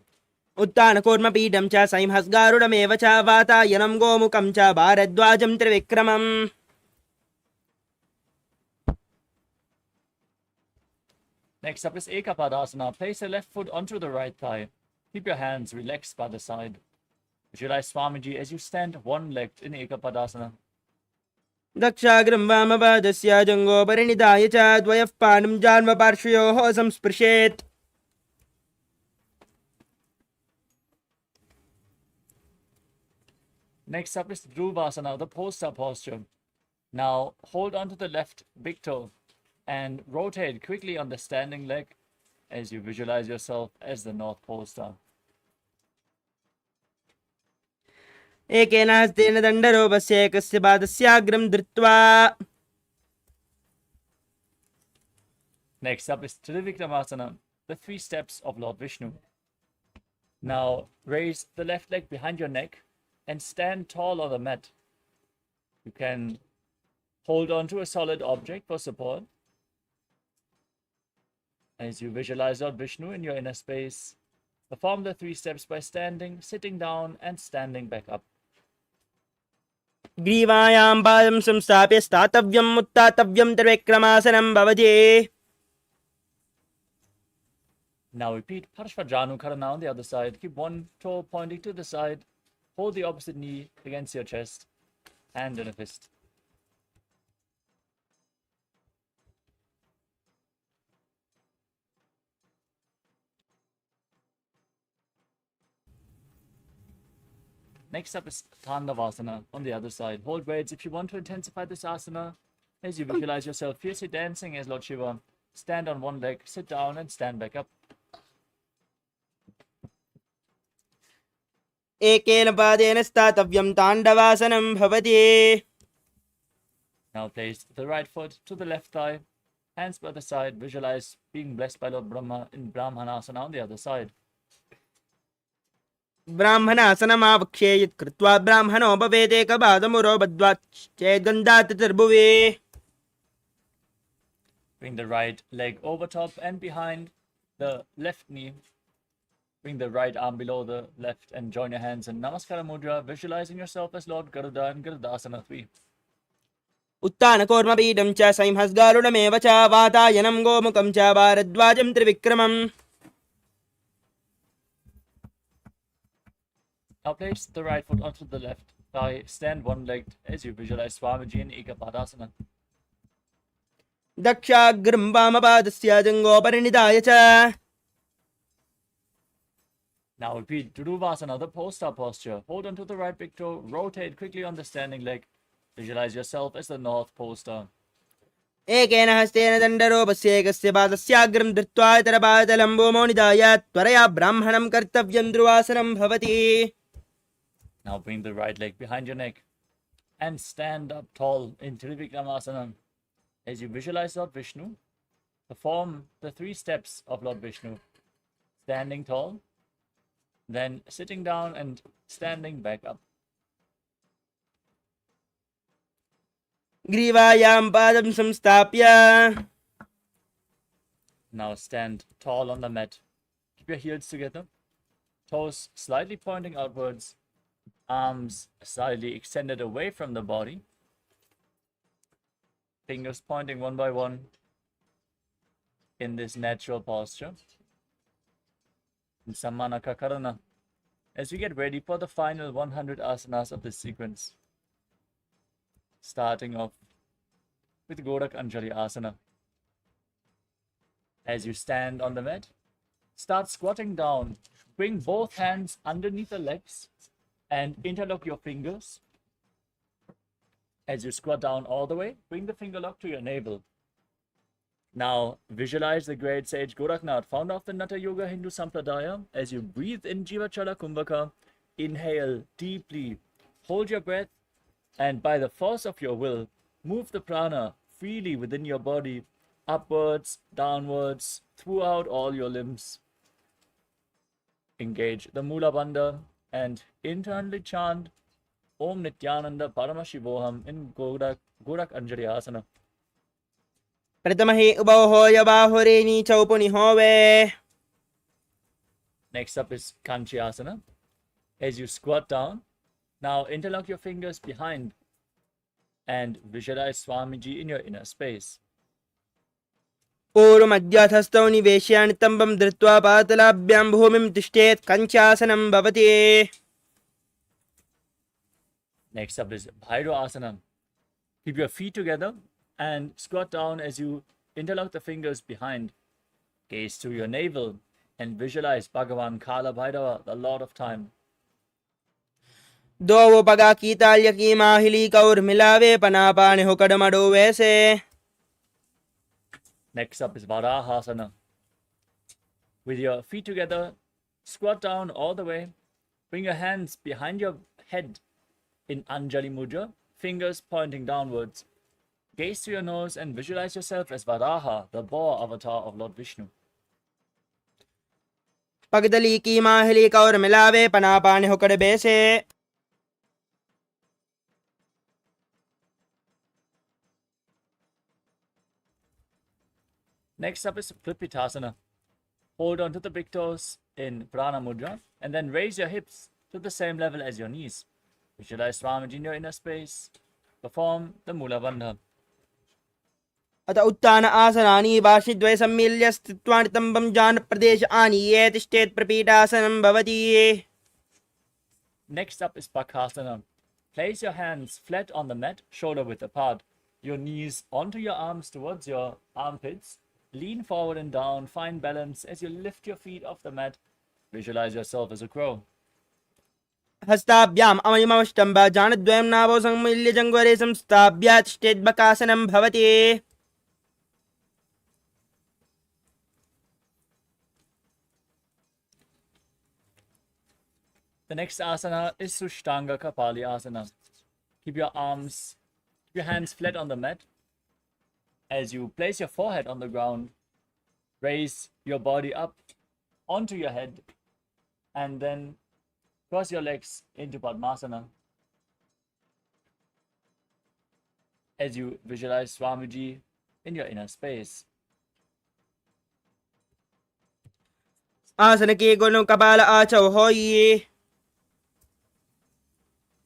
उत्तानकूर्मपीठं च संहस्गारुडमेव च वातायनं गोमुखं च भारद्वाजं त्रिविक्रमम्. Next up is Ekapadasana. Place the left foot onto the right thigh. Keep your hands relaxed by the side. Visualize Swamiji as you stand one-legged in Ekapadasana. दक्षाग्रं वामपादस्य जङ्घोपरिनिधाय च द्वयः पाणिं जान्मपार्श्वयोः संस्पृशेत्. Next up is Dhruvasana, the poster posture. Now hold on to the left big toe and rotate quickly on the standing leg as you visualize yourself as the North Pole Star. एकेन हस्तेन दण्डरूपस्य एकस्य पादस्याग्रं धृत्वा. Next up is Trivikramasana, the 3 steps of Lord Vishnu. Now raise the left leg behind your neck and stand tall on the mat. You can hold on to a solid object for support as you visualize Lord Vishnu in your inner space. Perform the 3 steps by standing, sitting down, and standing back up. ग्रीवायां पादं संस्थाप्य स्थातव्यम् उत्थातव्यं त्रिविक्रमासनं भवति. Now repeat Parshvajanukarana on the other side. Keep one toe pointing to the side. Hold the opposite knee against your chest. Hand in a fist. Next up is Tandavasana on the other side. Hold weights if you want to intensify this asana. As you visualize yourself fiercely dancing as Lord Shiva, stand on one leg, sit down, and stand back up. एकेन पादेन स्थातव्यं ताण्डवासनं भवति. Now place the right foot to the left thigh, hands by the side. Visualize being blessed by Lord Brahma in Brahmanasana on the other side. ब्राह्मणासनमावक्ष्ये यत् कृत्वा ब्राह्मणो भवेत् एकपादमुरो बद्ध्वा चेद्गन्धातिर्भुवि. Bring the right leg over top and behind the left knee. Bring the right arm below the left and join your hands in Namaskara Mudra, visualizing yourself as Lord Garuda in Garudasana 3. उत्तानकूर्मपीठं च संहस्गारुडमेव च वातायनं गोमुखं च भारद्वाजं त्रिविक्रमम्. Now place the right foot onto the left thigh, stand one-legged as you visualize Swamiji in Ekapadasana. दक्षाग्रं वामपादस्य जङ्घोपरिनिधाय च. Now repeat Dhruvasana, the pole-star posture. Hold onto the right big toe, rotate quickly on the standing leg. Visualize yourself as the North Pole Star. एकेन हस्तेन दण्डरूपस्य एकस्य पादस्याग्रं धृत्वा इतरपादलं भूमौ निधाय त्वरया ब्राह्मणं कर्तव्यं ध्रुवासनं भवति. Now bring the right leg behind your neck and stand up tall in Trivikramasana. As you visualize Lord Vishnu, perform the 3 steps of Lord Vishnu. Standing tall, then sitting down and standing back up. ग्रीवायां पादं संस्थाप्य. Now stand tall on the mat. Keep your heels together. Toes slightly pointing outwards. Arms slightly extended away from the body. Fingers pointing one by one in this natural posture. In Sammana Kakarana. As we get ready for the final 100 asanas of this sequence. Starting off with Gorak Anjali Asana. As you stand on the mat, start squatting down. Bring both hands underneath the legs and interlock your fingers. As you squat down all the way, bring the finger lock to your navel. Now, visualize the great sage Goraknath, founder of the Natha Yoga Hindu Sampradaya. As you breathe in Jivachala Kumbhaka, inhale deeply, hold your breath, and by the force of your will, move the prana freely within your body, upwards, downwards, throughout all your limbs. Engage the Mula Bandha and internally chant Om Nithyananda Paramashivoham in Gorak Anjali Asana. Pratamahi ubahoya bahureni chaupuni hove. Next up is Kanchi Asana. As you squat down, now interlock your fingers behind and visualize Swamiji in your inner space. पूर्वमध्याथस्थौ निवेश्यानि तम्बं धृत्वा पातलाभ्यां भूमिं तिष्ठेत् कञ्चासनं भवति. Next up is Bhairo Asana. Keep your feet together and squat down as you interlock the fingers behind. Gaze to your navel and visualize Bhagavan Kala Bhairava, the Lord of Time. दो पगा की ताल्य की माहिली कौर मिलावे पनापाने हो कड़मड़ो वैसे. Next up is Varahasana. With your feet together, squat down all the way. Bring your hands behind your head in Anjali Mudra, fingers pointing downwards. Gaze to your nose and visualize yourself as Varaha, the boar avatar of Lord Vishnu. पगदली की माहिली कौर मिलावे पनापाने हो कड़ बैसे. Next up is Kripitasana. Hold on to the big toes in Prana Mudra and then raise your hips to the same level as your knees. Visualize Swamiji in your inner space. Perform the Mula Bandha. अत उत्तान आसनानि भाषिद्वय सम्मिल्य स्थित्वानि तम्बं जान प्रदेश आनीये तिष्ठेत् प्रपीठासनं भवति. Next up is Bakasana. Place your hands flat on the mat, shoulder width apart. Your knees onto your arms towards your armpits. Lean forward and down. Find balance as you lift your feet off the mat. Visualize yourself as a crow. हस्ताभ्याम् अमयमवष्टम्भ जानद्वयं नाभो सम्मिल्य जङ्घरे संस्थाभ्य तिष्ठेत् बकासनं भवति. The next asana is Sushtanga Kapali Asana. Keep your hands flat on the mat. As you place your forehead on the ground, raise your body up onto your head and then cross your legs into Padmasana. As you visualize Swamiji in your inner space. आसन के गुणों कपाल आचौ होइए.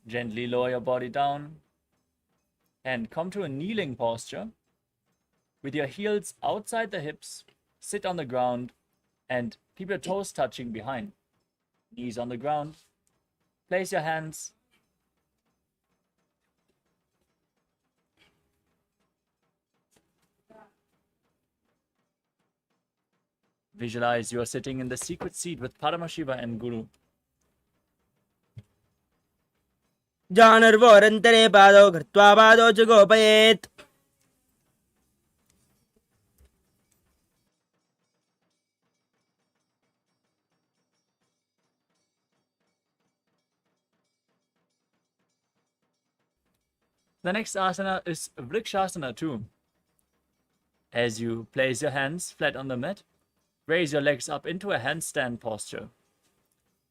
Gently lower your body down and come to a kneeling posture. With your heels outside the hips, sit on the ground and keep your toes touching behind. Knees on the ground. Place your hands. Visualize you are sitting in the secret seat with Paramashiva and Guru. जानर्वोरन्तरे पादौ कृत्वा पादौ च गोपयेत्. The next asana is Vrikshasana too. As you place your hands flat on the mat, raise your legs up into a handstand posture.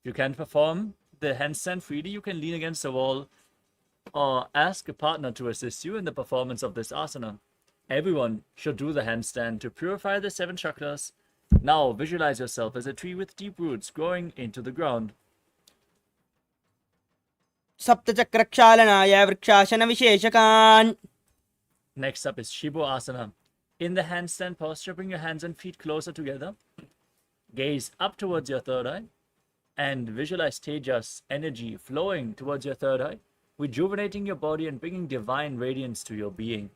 If you can perform the handstand freely, you can lean against the wall or ask a partner to assist you in the performance of this asana. Everyone should do the handstand to purify the 7 chakras. Now visualize yourself as a tree with deep roots growing into the ground. सप्तचक्रक्षालनाय vrikshasana विशेषकान्. Next up is Shibo Asana. In the handstand posture, bring your hands and feet closer together. Gaze up towards your third eye and visualize Tejas, energy flowing towards your third eye, rejuvenating your body and bringing divine radiance to your being.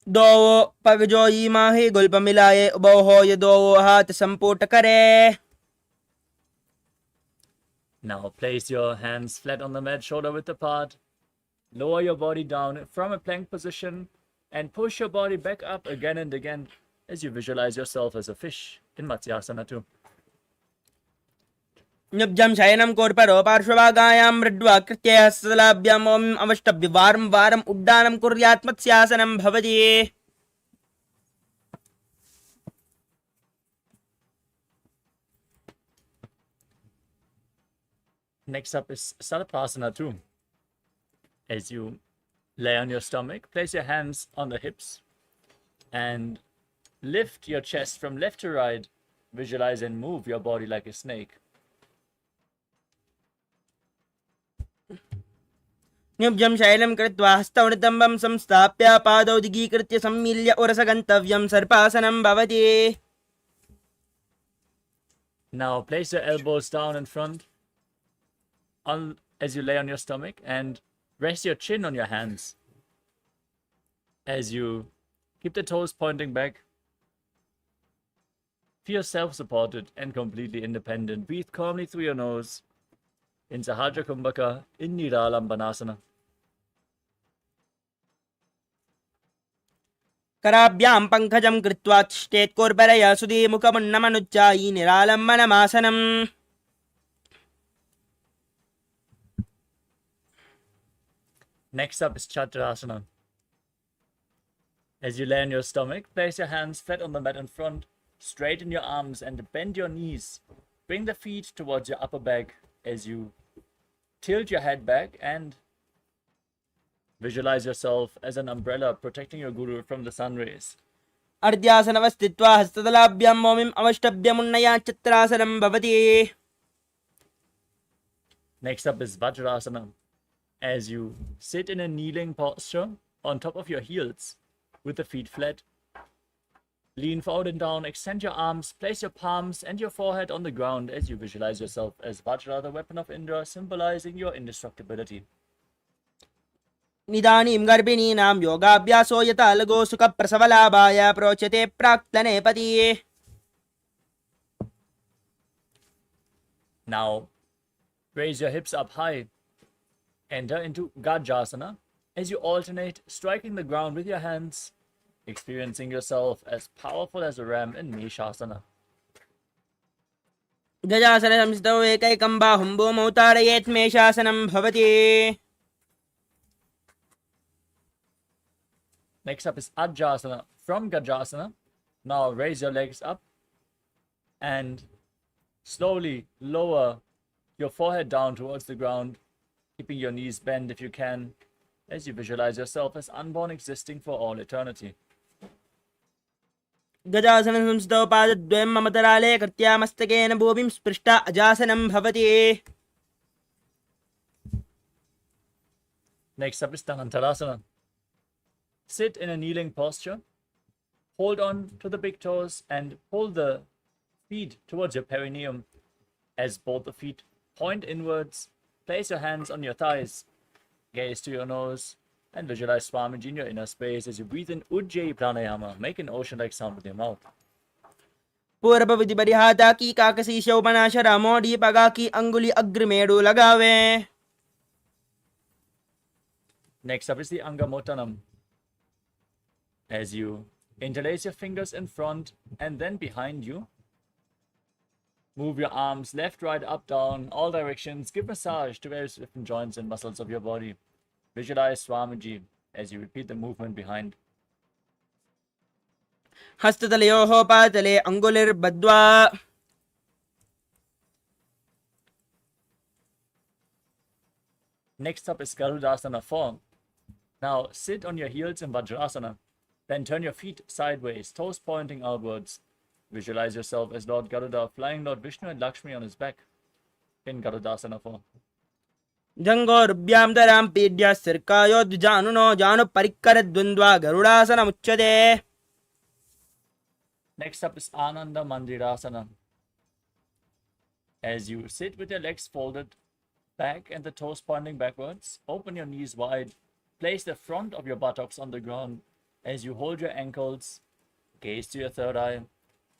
दोवो पग जोई माही गुल्प मिलाए उबो हो ये दोवो हाथ संपुट करे. Now place your hands flat on the mat, shoulder width apart. Lower your body down from a plank position and push your body back up again and again as you visualize yourself as a fish in Matsyasana too. न्युब्जं शयनं कोर्परो पार्श्वभागायां मृड्वा कृत्य हस्तलाभ्याम् ॐ अवष्टभ्य वारं वारम् उड्डानं कुर्यात् मत्स्यासनं भवति. Next up is Sarapasana too. As you lay on your stomach, place your hands on the hips and lift your chest from left to right. Visualize and move your body like a snake. न्युब्जं शयनं कृत्वा हस्तौनितम्बं संस्थाप्य पादौ दिगीकृत्य सम्मील्य उरसगन्तव्यं सर्पासनं भवति. Now place your elbows down in front as you lay on your stomach and rest your chin on your hands. As you keep the toes pointing back, feel self-supported and completely independent. Breathe calmly through your nose in Sahajra Kumbhaka in Niralambanasana. कराभ्यां पङ्कजं कृत्वा तिष्ठेत् कोर्परया सुधीमुखमुन्नमनुच्चायि निरालम्बनमासनम्. Next up is Chaturasana. As you lay on your stomach, place your hands flat on the mat in front, straighten your arms and bend your knees. Bring the feet towards your upper back as you tilt your head back and visualize yourself as an umbrella protecting your guru from the sun rays. अर्ध्यासनवस्थित्वा हस्ततलाभ्यां मोमिम् अवष्टभ्यमुन्नयात् चित्रासनं भवति. Next up is Vajrasana. As you sit in a kneeling posture on top of your heels with the feet flat, lean forward and down, extend your arms, place your palms and your forehead on the ground as you visualize yourself as Vajra, the weapon of Indra, symbolizing your indestructibility. निदानीं गर्भिणीनां योगाभ्यासो यथा लघो सुखप्रसवलाभाय प्रोच्यते प्राक्तनेपति. Now, raise your hips up high. Enter into Gajasana as you alternate striking the ground with your hands, experiencing yourself as powerful as a ram in Meshasana. गजासनं संस्थौ एकैकं बाहुं भूमौ ताडयेत् मेषासनं भवति. Next up is Ajasana. From Gajasana, now raise your legs up and slowly lower your forehead down towards the ground, keeping your knees bent if you can, as you visualize yourself as unborn, existing for all eternity. गजासनं संस्थौ पादद्वयं ममतराले कृत्या मस्तकेन भूमिं स्पृष्टा अजासनं भवति. Next up is Dhanantarasana. Sit in a kneeling posture, hold on to the big toes and pull the feet towards your perineum as both the feet point inwards. Place your hands on your thighs, gaze to your nose, and visualize Swamiji in your inner space as you breathe in Ujjayi Pranayama. Make an ocean-like sound with your mouth. पूर्वविधि परिहाता की काकसी शोभनाशरा मोड़ी पगा की अंगुली अग्रमेड़ू लगावे. Next up is the Angamotanam. As you interlace your fingers in front and then behind you, move your arms left, right, up, down, all directions. Give massage to various different joints and muscles of your body. Visualize Swamiji as you repeat the movement behind. हस्ततलयोः पातले अंगुलिर्बद्ध्वा. Next up is Garudasana form. Now sit on your heels in Vajrasana. Then turn your feet sideways, toes pointing outwards. Visualize yourself as Lord Garuda flying Lord Vishnu and Lakshmi on his back in Garudasana form. जंगोरुभ्यां दरां पीड्या सिर्कायो द्विजानुनो जानु परिक्करद्वन्द्वा गरुडासनमुच्यते. Next up is Ananda Mandirasana. As you sit with your legs folded back and the toes pointing backwards, open your knees wide. Place the front of your buttocks on the ground. As you hold your ankles, gaze to your third eye,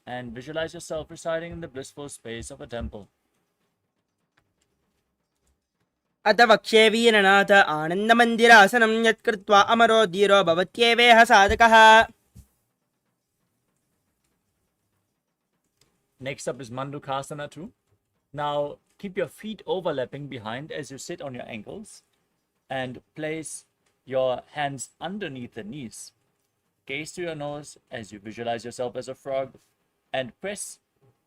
and visualize yourself residing in the blissful space of a temple. अथ वक्ष्ये वीरनाथ आनन्दमन्दिरासनं यत्कृत्वा अमरो धीरो भवत्येवेह साधकः. Next up is Mandukasana 2. Now keep your feet overlapping behind as you sit on your ankles and place your hands underneath the knees. Gaze to your nose as you visualize yourself as a frog and press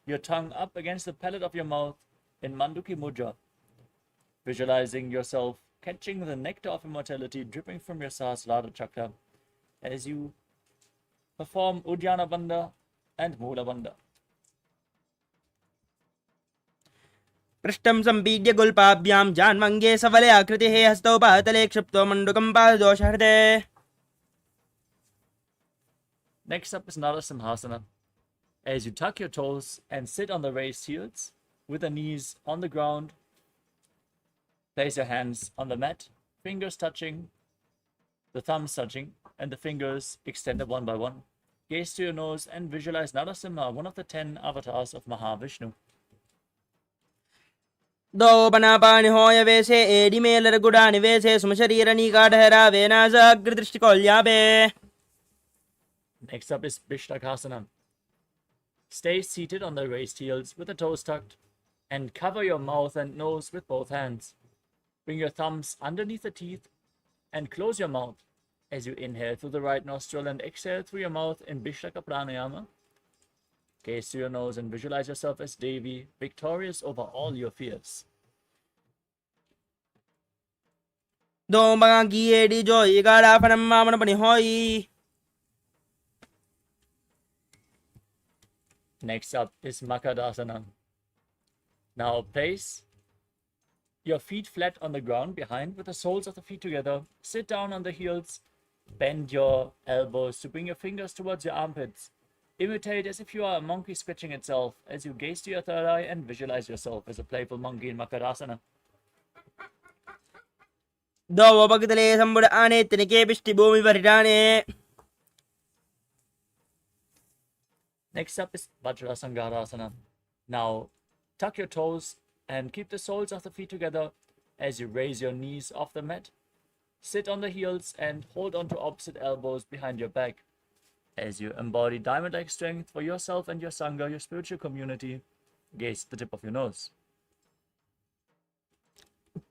your tongue up against the palate of your mouth in Manduki Mudra, visualizing yourself catching the nectar of immortality dripping from your Sahasrara chakra as you perform Uddiyana Bandha and Mula Bandha. पृष्ठं सम्पीड्य गुल्पाभ्यां जान्वङ्गे सफले आकृतिः हस्तौ पातले क्षिप्तो मण्डुकं पाददोषहृते. Next up is Narasimhasana. As you tuck your toes and sit on the raised heels with the knees on the ground, place your hands on the mat, fingers touching, the thumbs touching, and the fingers extended one by one. Gaze to your nose and visualize Narasimha, one of the 10 avatars of Mahavishnu. दोपनापानिहोय वेशे एडिमेलरगुडानि वेशे सुमशरीरनीकाढहरावे नासाग्रदृष्टिकोल्याभे. Next up is Bishtakasana. Stay seated on the raised heels with the toes tucked and cover your mouth and nose with both hands. Bring your thumbs underneath the teeth and close your mouth as you inhale through the right nostril and exhale through your mouth in Bishtaka Pranayama. Gaze to your nose and visualize yourself as Devi, victorious over all your fears. दोमगांगी एडी जो इगाडाफनं मामनपनिहोय. Next up is Makadasana. Now place your feet flat on the ground behind with the soles of the feet together. Sit down on the heels. Bend your elbows to bring your fingers towards your armpits. Imitate as if you are a monkey scratching itself as you gaze to your third eye and visualize yourself as a playful monkey in Makadasana. दोवभगतले सम्बुड आने तिनके पिष्टि भूमि परिडाने. Next up is Vajrasangarasana. Now tuck your toes and keep the soles of the feet together as you raise your knees off the mat. Sit on the heels and hold on to opposite elbows behind your back as you embody diamond-like strength for yourself and your Sangha, your spiritual community. Gaze at the tip of your nose.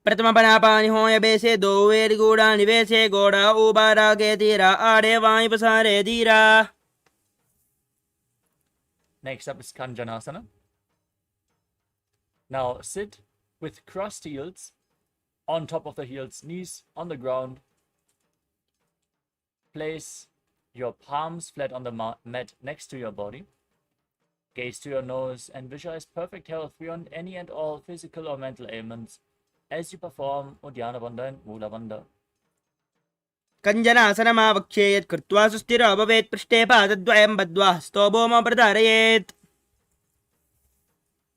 प्रथमपनापानिहोय वेशे दोवेरिगूडानि वेशे गोडा उबारागे तीरा आडे वायु पसारे धीरा. Next up is Kanjanasana. Now sit with crossed heels on top of the heels, knees on the ground. Place your palms flat on the mat next to your body. Gaze to your nose and visualize perfect health beyond any and all physical or mental ailments as you perform Uddiyana Bandha and Mula Bandha. कञ्जनासनमावक्ष्ये यत् कृत्वा सुस्थिरो भवेत् पृष्ठे पादद्वयं बद्ध्वा हस्तो भौमं प्रधारयेत्.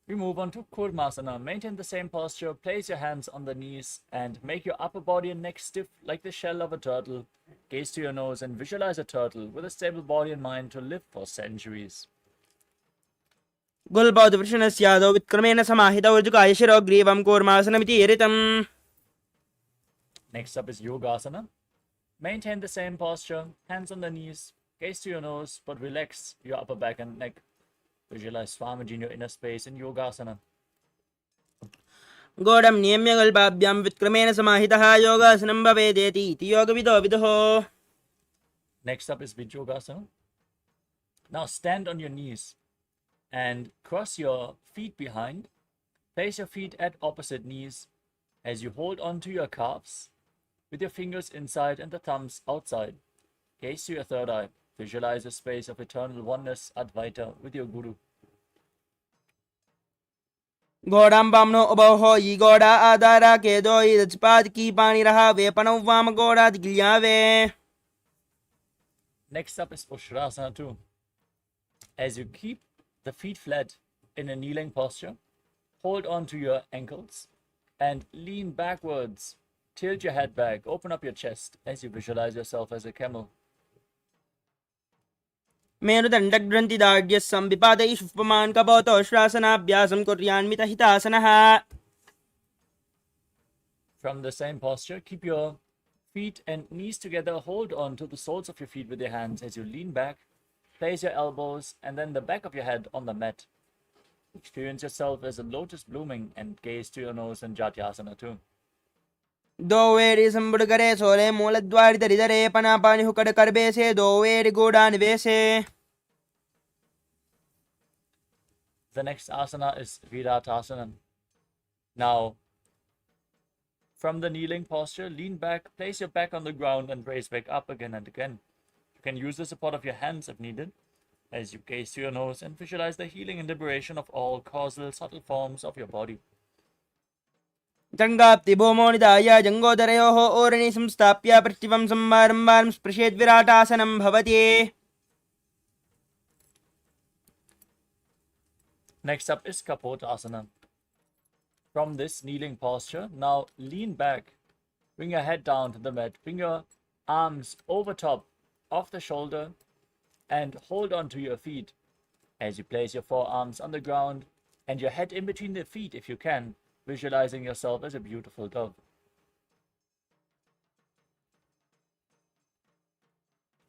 We move on to Kurmasana. Maintain the same posture. Place your hands on the knees and make your upper body and neck stiff like the shell of a turtle. Gaze to your nose and visualize a turtle with a stable body and mind to live for centuries. गुल्बौद्धवृषणस्यादौ विक्रमेण समाहितौ ऋजुकाय शिरोग्रीवं कूर्मासनमिति ऋतम्. Next up is Yogasana. Maintain the same posture, hands on the knees, gaze to your nose, but relax your upper back and neck. Visualize Swamiji in your inner space in Yogasana. गोडं नियम्य गल्पाभ्यां विक्रमेण समाहितः योगासनं भवेदेति इति योगविदो विदुः. Next up is Vijyogasana. Now stand on your knees and cross your feet behind. Place your feet at opposite knees as you hold on to your calves with your fingers inside and the thumbs outside. Gaze to your third eye. Visualize a space of eternal oneness, Advaita, with your Guru. घोड़ां वामनो उभौ यी घोड़ा आधारा के दो रजपाद की पानी रहा वे पनौ वाम घोड़ा दिग्लियावे. Next up is Ushrasana 2. As you keep the feet flat in a kneeling posture, hold on to your ankles and lean backwards. Tilt your head back, open up your chest as you visualize yourself as a camel. मेरुदण्डग्रन्थिदाढ्यः संविपातैः उपमान् कपोतोश्वासनाभ्यासं कुर्यान्मित हितासनः. From the same posture, keep your feet and knees together. Hold on to the soles of your feet with your hands as you lean back. Place your elbows and then the back of your head on the mat. Experience yourself as a lotus blooming and gaze to your nose in Jatyasana too. दोवेरि संबुडकरे Sole मूलद्वारि दरिदरे पनापानि hooked करबेसे दोवेरि गोडानिवेसे. The next asana is Viratasana. Now, from the kneeling posture, lean back, place your back on the ground and raise back up again and again. You can use the support of your hands if needed, as you gaze to your nose and visualize the healing and liberation of all causal, subtle forms of your body. जङ्गाप्ति भूमो निधाय जङ्गोदरयोः ओरणि संस्थाप्य पृष्ठिवं संवारं स्पृशेत् विराटासनं भवति. Next up is Kapotasana. From this kneeling posture, now lean back, bring your head down to the mat, bring your arms over top of the shoulder and hold on to your feet as you place your forearms on the ground and your head in between the feet if you can, visualizing yourself as a beautiful dove.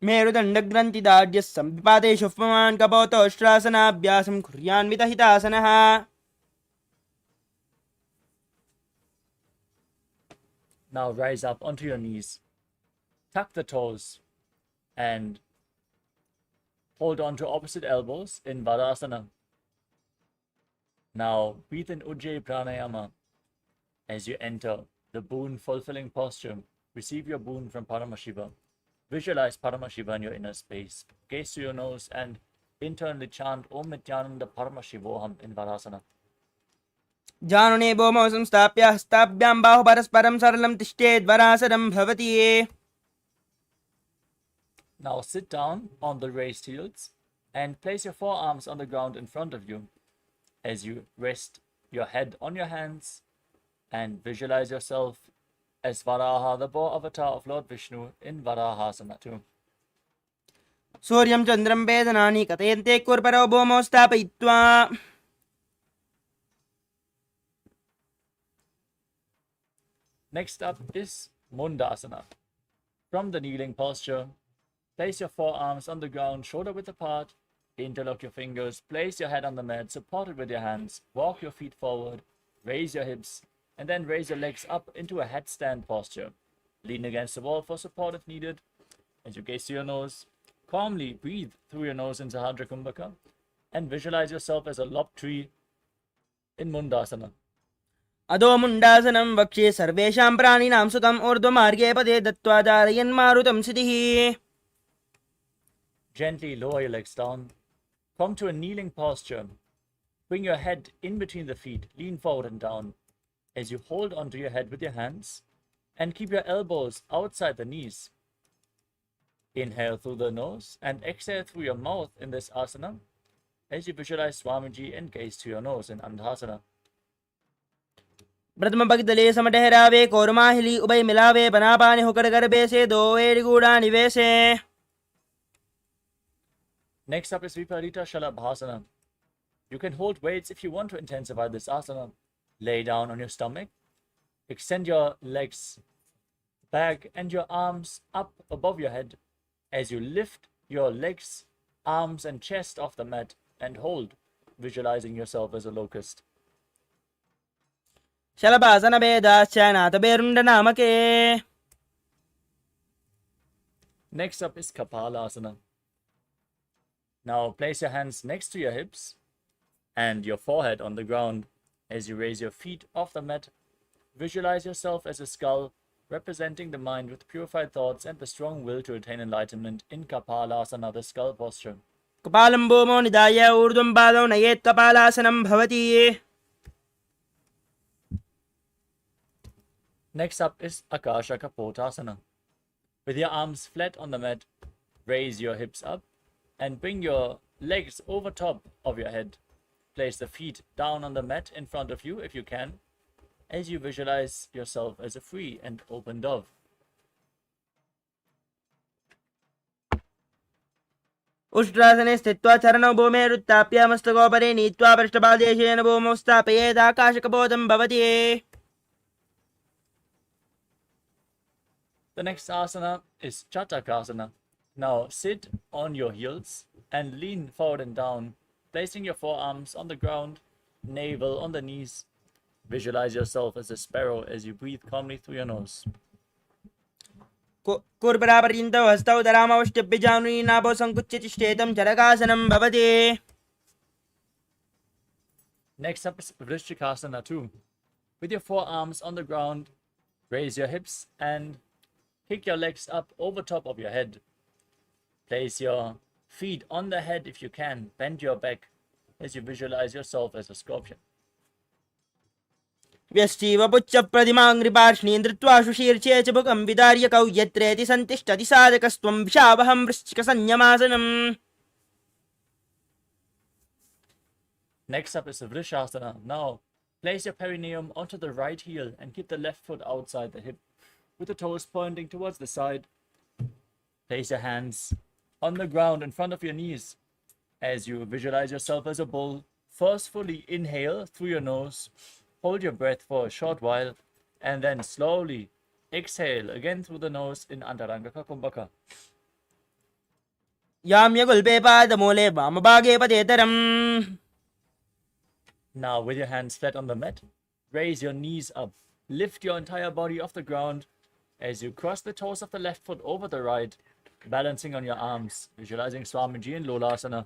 मेरुदण्डग्रन्थिदाढ्यः संविपातेषु उपमान् कपोतोश्वासनाभ्यासं कुर्यान्मित हितासनः. Now rise up onto your knees, tuck the toes, and hold on to opposite elbows in Vadasana. Now breathe in Ujjayi Pranayama as you enter the boon-fulfilling posture. Receive your boon from Paramashiva. Visualize Paramashiva in your inner space. Gaze to your nose and internally chant Om Nithyananda Paramashivoham in Vadasana. जानुने भूमौ संस्थाप्य हस्ताभ्यां बाहु परस्परं सरलं तिष्ठेत् वरासनं भवति. Now sit down on the raised heels and place your forearms on the ground in front of you as you rest your head on your hands and visualize yourself as Varaha, the boar avatar of Lord Vishnu in Varahasana too. सूर्यं चन्द्रं वेदनानि कथयन्ते कुर्परो भूमौ स्थापयित्वा. Next up is Mundasana. From the kneeling posture, place your forearms on the ground, shoulder width apart, interlock your fingers, place your head on the mat, support it with your hands, walk your feet forward, raise your hips, and then raise your legs up into a headstand posture. Lean against the wall for support if needed. As you gaze to your nose, calmly breathe through your nose in Sahadra Kumbhaka and visualize yourself as a lopped tree in Mundasana. अधो मुण्डासनं वक्ष्ये सर्वेषां प्राणिनां सुतम् ऊर्ध्वमार्गे पदे दत्त्वा धारयन्मारुतं सिद्धिः. Gently lower your legs down. Come to a kneeling posture. Bring your head in between the feet. Lean forward and down as you hold onto your head with your hands and keep your elbows outside the knees. Inhale through the nose and exhale through your mouth in this asana as you visualize Swamiji and gaze to your nose in Andhasana. प्रथम पगदले समटहरावे कोरमाहिली उभय मिलावे बनापानि हुकड़ गर्भे से दोवेरि गूढ़ा निवेशे. Next up is Viparita Shalabhasana. You can hold weights if you want to intensify this asana. Lay down on your stomach. Extend your legs back and your arms up above your head as you lift your legs, arms and chest off the mat and hold, visualizing yourself as a locust. शलभासन भेदाश्च नाथभेरुण्ड नामके. Next up is Kapalasana. Now place your hands next to your hips and your forehead on the ground as you raise your feet off the mat. Visualize yourself as a skull representing the mind with purified thoughts and the strong will to attain enlightenment in Kapalasana, the skull posture. कपालं भूमौ निधाय ऊर्ध्वं पादौ नयेत् कपालासनं भवति. Next up is Akasha Kapotasana. With your arms flat on the mat, raise your hips up and bring your legs over top of your head. Place the feet down on the mat in front of you if you can, as you visualize yourself as a free and open dove. उष्ट्रासने स्थित्वा चरणौ भूमेरुत्थाप्य मस्तकोपरि नीत्वा पृष्ठपादेशेन भूमौ स्थापयेत् आकाशकपोतं भवति. The next asana is Chatakasana. Now sit on your heels and lean forward and down, placing your forearms on the ground, navel on the knees. Visualize yourself as a sparrow as you breathe calmly through your nose. कुर्परापर्यन्तौ हस्तौ धरामवष्टिभ्य जानुनी नाभौ सङ्कुच्य तिष्ठेतं चरकासनं भवति. Next up is Vrishchikasana 2. With your forearms on the ground, raise your hips and kick your legs up over top of your head. Place your feet on the head if you can. Bend your back as you visualize yourself as a scorpion. व्यश्चीव पुच्छप्रतिमाङ्घ्रिपार्ष्णीं धृत्वा शुशीर्षे च मुखं विदार्य कौ यत्रेति सन्तिष्ठति साधकस्त्वं विशावहं वृश्चिकसंयमासनम्. Next up is Vrishasana. Now, place your perineum onto the right heel and keep the left foot outside the hip, with the toes pointing towards the side. Place your hands on the ground in front of your knees as you visualize yourself as a bull. Forcefully inhale through your nose. Hold your breath for a short while and then slowly exhale again through the nose in Antarangaka Kumbhaka. याम्यगुल्पे पादमूले वामभागे पदेतरम्. Now, with your hands flat on the mat, raise your knees up. Lift your entire body off the ground as you cross the toes of the left foot over the right, balancing on your arms, visualizing Swamiji in Lolasana.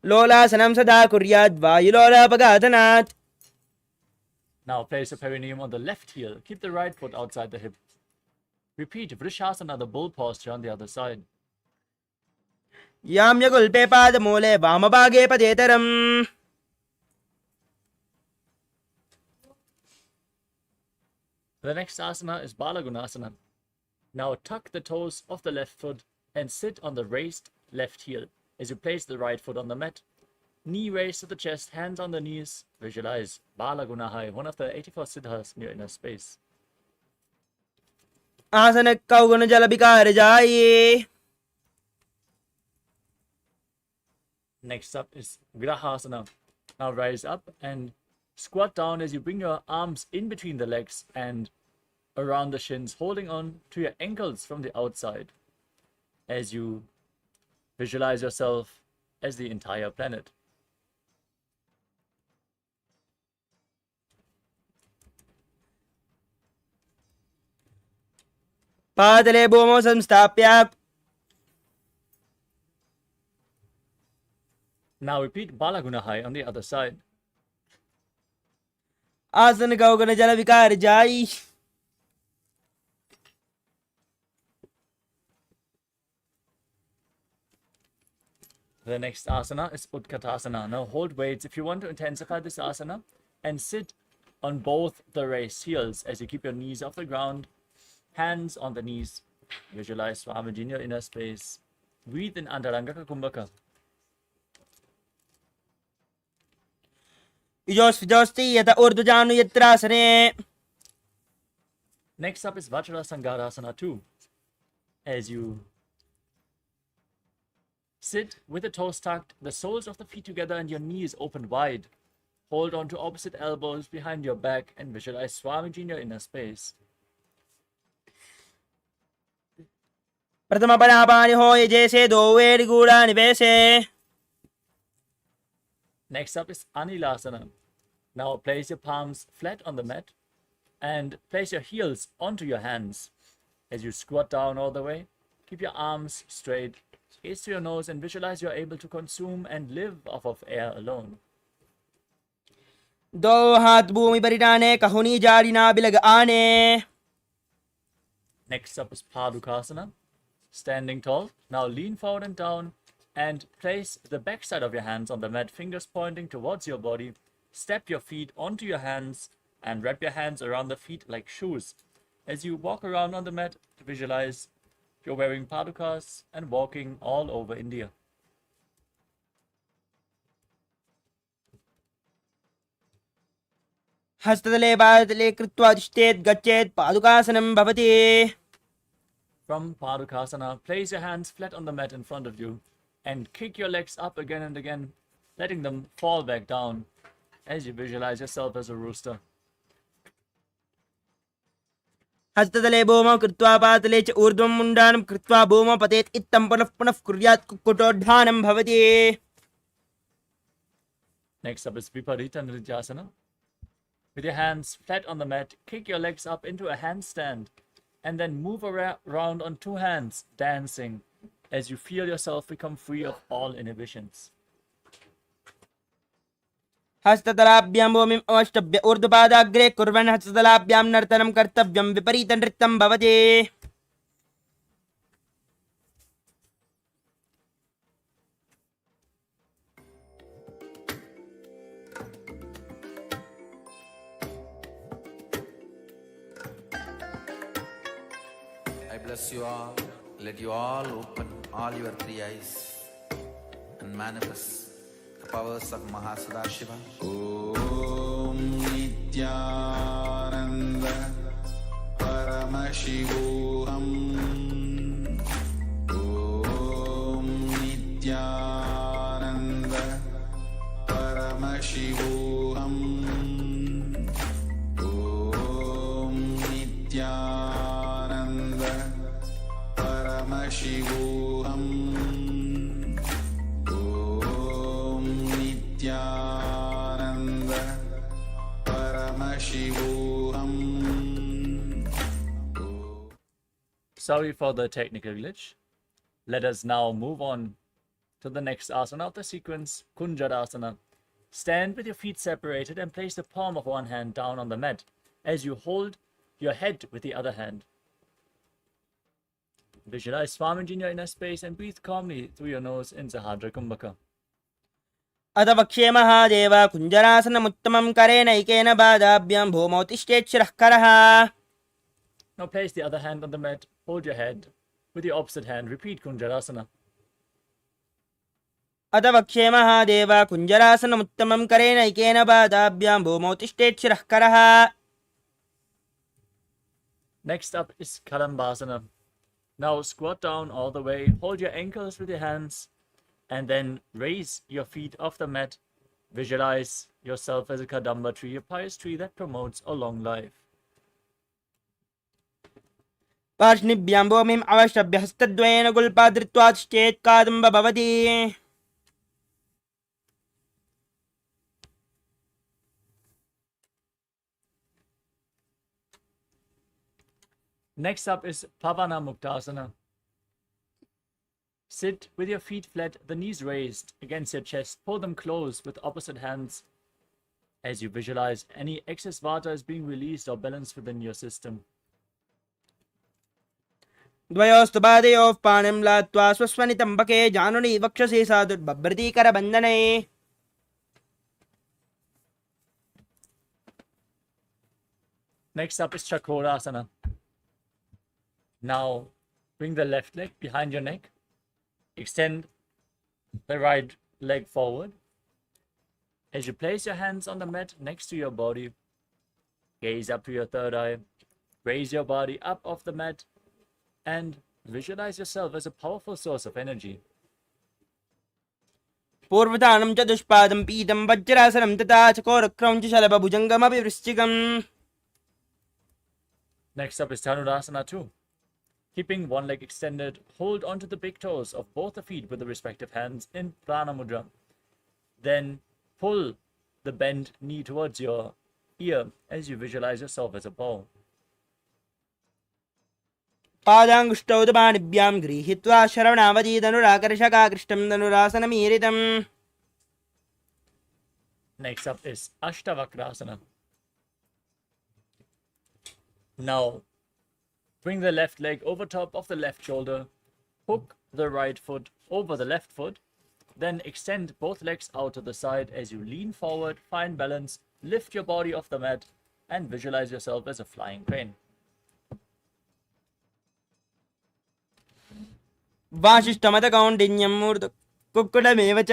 लोलासनं सदा कुर्यात् वायुलोलापघातनात्. Now, place your perineum on the left heel. Keep the right foot outside the hip. Repeat Vrishasana, the bull posture on the other side. याम्यगुल्पे पादमूले वामभागे पदेतरम्. The next asana is Balagunasana. Now tuck the toes of the left foot and sit on the raised left heel as you place the right foot on the mat. Knee raised to the chest, hands on the knees. Visualize Balagunahai, one of the 84 siddhas in your inner space. आसन कौगुण जल विकार जाये. Next up is Grahasana. Now rise up and squat down as you bring your arms in between the legs and around the shins, holding on to your ankles from the outside as you visualize yourself as the entire planet. पादले भूमौ संस्थाप्य. Now repeat Balagunahai on the other side. आसन कौगुण जल विकार जायि. The next asana is Utkatasana. Now hold weights if you want to intensify this asana and sit on both the raised heels as you keep your knees off the ground, hands on the knees. Visualize Swamiji in your inner space. Breathe in Antarangaka Kumbhaka. इजोस्ति यत ऊर्ध्वजानु यत्रासने. Next up is Vajrasangarasana 2. As you sit with the toes tucked, the soles of the feet together and your knees open wide. Hold on to opposite elbows behind your back and visualize Swamiji in your inner space. प्रथम परापानि होय जैसे दो where गूढ़ा निवेशे. Next up is Anilasana. Now place your palms flat on the mat and place your heels onto your hands. As you squat down all the way, keep your arms straight, gaze to your nose and visualize you're able to consume and live off of air alone. दो हाथ भूमि परिटाने कहुनी जारी ना बिलग आने. Next up is Padukasana. Standing tall, now lean forward and down and place the back side of your hands on the mat, fingers pointing towards your body. Step your feet onto your hands and wrap your hands around the feet like shoes. As you walk around on the mat, visualize you're wearing padukas and walking all over India. हस्ततले पादतले कृत्वा तिष्ठेत् गच्छेत् पादुकासनं भवति. From Padukasana, place your hands flat on the mat in front of you and kick your legs up again and again, letting them fall back down as you visualize yourself as a rooster. हस्ततले भूमौ कृत्वा पातले च ऊर्ध्वं मुण्डानं कृत्वा भूमौ पतेत् इत्थं पुनः पुनः कुर्यात् कुक्कुटोद्धानं भवति. Next up is Viparita Nrityasana. With your hands flat on the mat, kick your legs up into a handstand and then move around on two hands, dancing as you feel yourself become free of all inhibitions. हस्ततलाभ्यां भूमिम् अवष्टभ्य ऊर्ध्वपादाग्रे कुर्वन् हस्ततलाभ्यां नर्तनं कर्तव्यं विपरीतनृत्यं भवति. I bless you all. Let you all open all your three eyes and manifest the powers of Mahā Sadashiva. Om Nithyananda Paramashivoham. Om Nithyananda Paramashivoham. Om Nithyananda Paramashivoham. Om Nithyananda Paramashivoham. Sorry for the technical glitch. Let us now move on to the next asana of the sequence, Kunjarasana. Stand with your feet separated and place the palm of one hand down on the mat as you hold your head with the other hand. Visualize Swamiji in your inner space and breathe calmly through your nose in Sahadra Kumbhaka. अथ वक्ष्ये महादेव कुञ्जरासनमुत्तमं करेणैकेन पादाभ्यां भूमौ तिष्ठेत् शिरः करः. Now place the other hand on the mat, hold your head. With the opposite hand, repeat Kunjarasana. अथ वक्ष्ये महादेव कुञ्जरासनमुत्तमं करेणैकेन पादाभ्यां भूमौ तिष्ठेत् शिरः करः. Next up is Kalambasana. Now squat down all the way, hold your ankles with your hands, and then raise your feet off the mat. Visualize yourself as a Kadamba tree, a pious tree that promotes a long life. पार्ष्णिभ्यां भूमिम् अवष्टभ्य हस्तद्वयेन गुल्पा धृत्वा तिष्ठेत् कादम्ब भवति. Next up is Pavana Muktasana. Sit with your feet flat, the knees raised against your chest. Pull them close with opposite hands as you visualize any excess vata is being released or balanced within your system. द्वयोस्तु पादयोः पाणिं लात्वा स्वस्वनितम्बके जानुनि वक्षसि साधुर्बभ्रतीकरबन्धने. Next up is Chakrasana. Now bring the left leg behind your neck. Extend the right leg forward. As you place your hands on the mat next to your body, gaze up to your third eye. Raise your body up off the mat and visualize yourself as a powerful source of energy. पूर्वतानं च दुष्पादं पीतं वज्रासनं तथा चकोरक्रौञ्च शलभभुजङ्गमपि वृश्चिकम्. Next up is Dhanurasana 2. Keeping one leg extended, hold onto the big toes of both the feet with the respective hands in Prana Mudra. Then pull the bent knee towards your ear as you visualize yourself as a bow. पादाङ्गुष्टौ पाणिभ्यां गृहीत्वा शरवणावधि धनुराकर्षकाकृष्टं धनुरासनमीरितम्. Next up is Ashtavakrasana. Now, bring the left leg over top of the left shoulder, hook the right foot over the left foot, then extend both legs out to the side as you lean forward, find balance, lift your body off the mat, and visualize yourself as a flying crane. वासिष्ठमतकौण्डिन्यं मूर्ध कुक्कुटमेव च.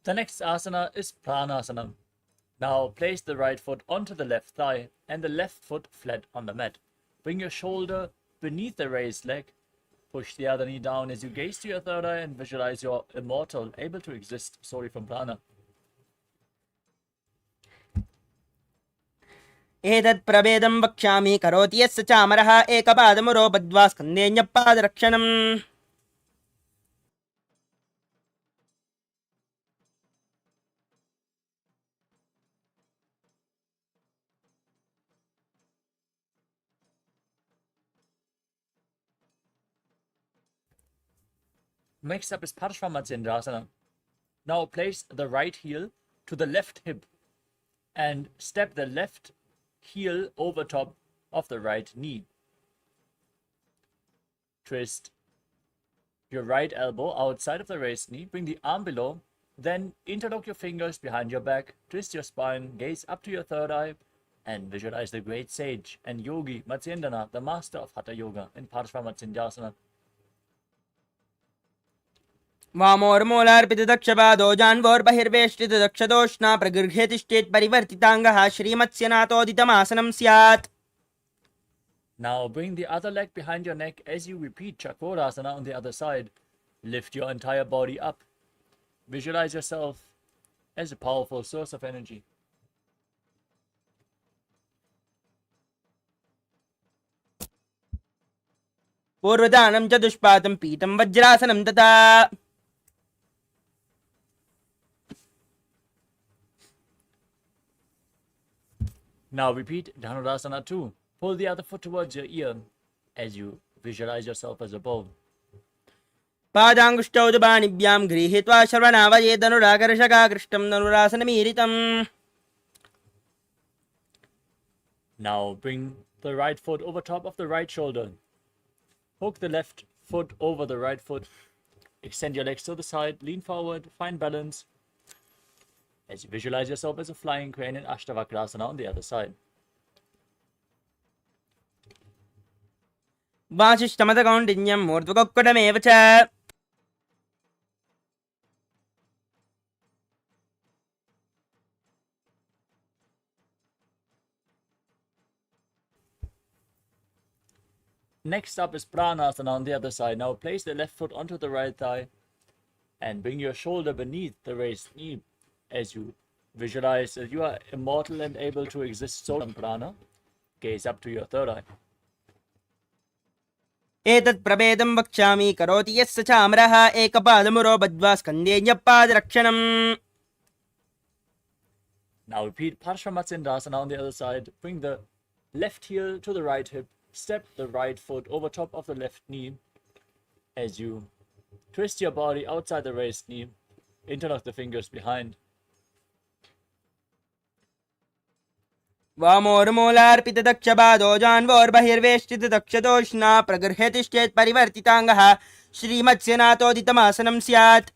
The next asana is Pranasana. Now place the right foot onto the left thigh and the left foot flat on the mat. Bring your shoulder beneath the raised leg. Push the other knee down as you gaze to your third eye and visualize your immortal, able to exist solely from prana. एतत् प्रभेदं वक्ष्यामि करोति यस्य चामरः एकपादमुरो बद्ध्वा स्कन्धेऽन्यपादरक्षणम् Next up is Paramaśivoham. Now place the right heel to the left hip and step the left heel over top of the right knee. Twist your right elbow outside of the raised knee, bring the arm below, then interlock your fingers behind your back, twist your spine, gaze up to your third eye, and visualize the great sage and yogi Nithyananda, the master of Hatha Yoga, in Paramaśivoham. वामोर्मूलार्पितदक्षपादो जान्वोर्बहिर्वेष्टितदक्षदोष्णा प्रगृह्य तिष्ठेत् परिवर्तिताङ्गः श्रीमत्स्यनाथोदितमासनं स्यात्. Now bring the other leg behind your neck as you repeat Chakrasana on the other side. Lift your entire body up. Visualize yourself as a powerful source of energy. पूर्वदानं चतुष्पादं पीतं वज्रासनं तथा. Now repeat Dhanurasana 2. Pull the other foot towards your ear as you visualize yourself as a bow. पादाङ्गुष्ठौ दुबाणिभ्यां गृहीत्वा श्रवणावये धनुराकर्षकाकृष्टं धनुरासनमीरितम्. Now bring the right foot over top of the right shoulder. Hook the left foot over the right foot. Extend your legs to the side, lean forward, find balance as you visualize yourself as a flying crane in Ashtavakrasana on the other side. वासिष्ठमतकौण्डिन्यं मूर्ध्वकोक्कुटमेव च. Next up is Pranasana on the other side. Now place the left foot onto the right thigh and bring your shoulder beneath the raised knee as you visualize that you are immortal and able to exist solely from prana. Gaze up to your third eye. एतत् प्रभेदं वक्ष्यामि करोति यस्य चामरः एकपादमुरो बद्ध्वा स्कन्धेऽन्यपादरक्षणम्. Now repeat Paramaśivoham on the other side. Bring the left heel to the right hip. Step the right foot over top of the left knee as you twist your body outside the raised knee. Interlock the fingers behind. वामोर्मूलार्पितदक्षपादो जान्वोर्बहिर्वेष्टितदक्षदोष्णा प्रगृह्य तिष्ठेत् परिवर्तिताङ्गः श्रीमत्स्यनाथोदितमासनं स्यात्.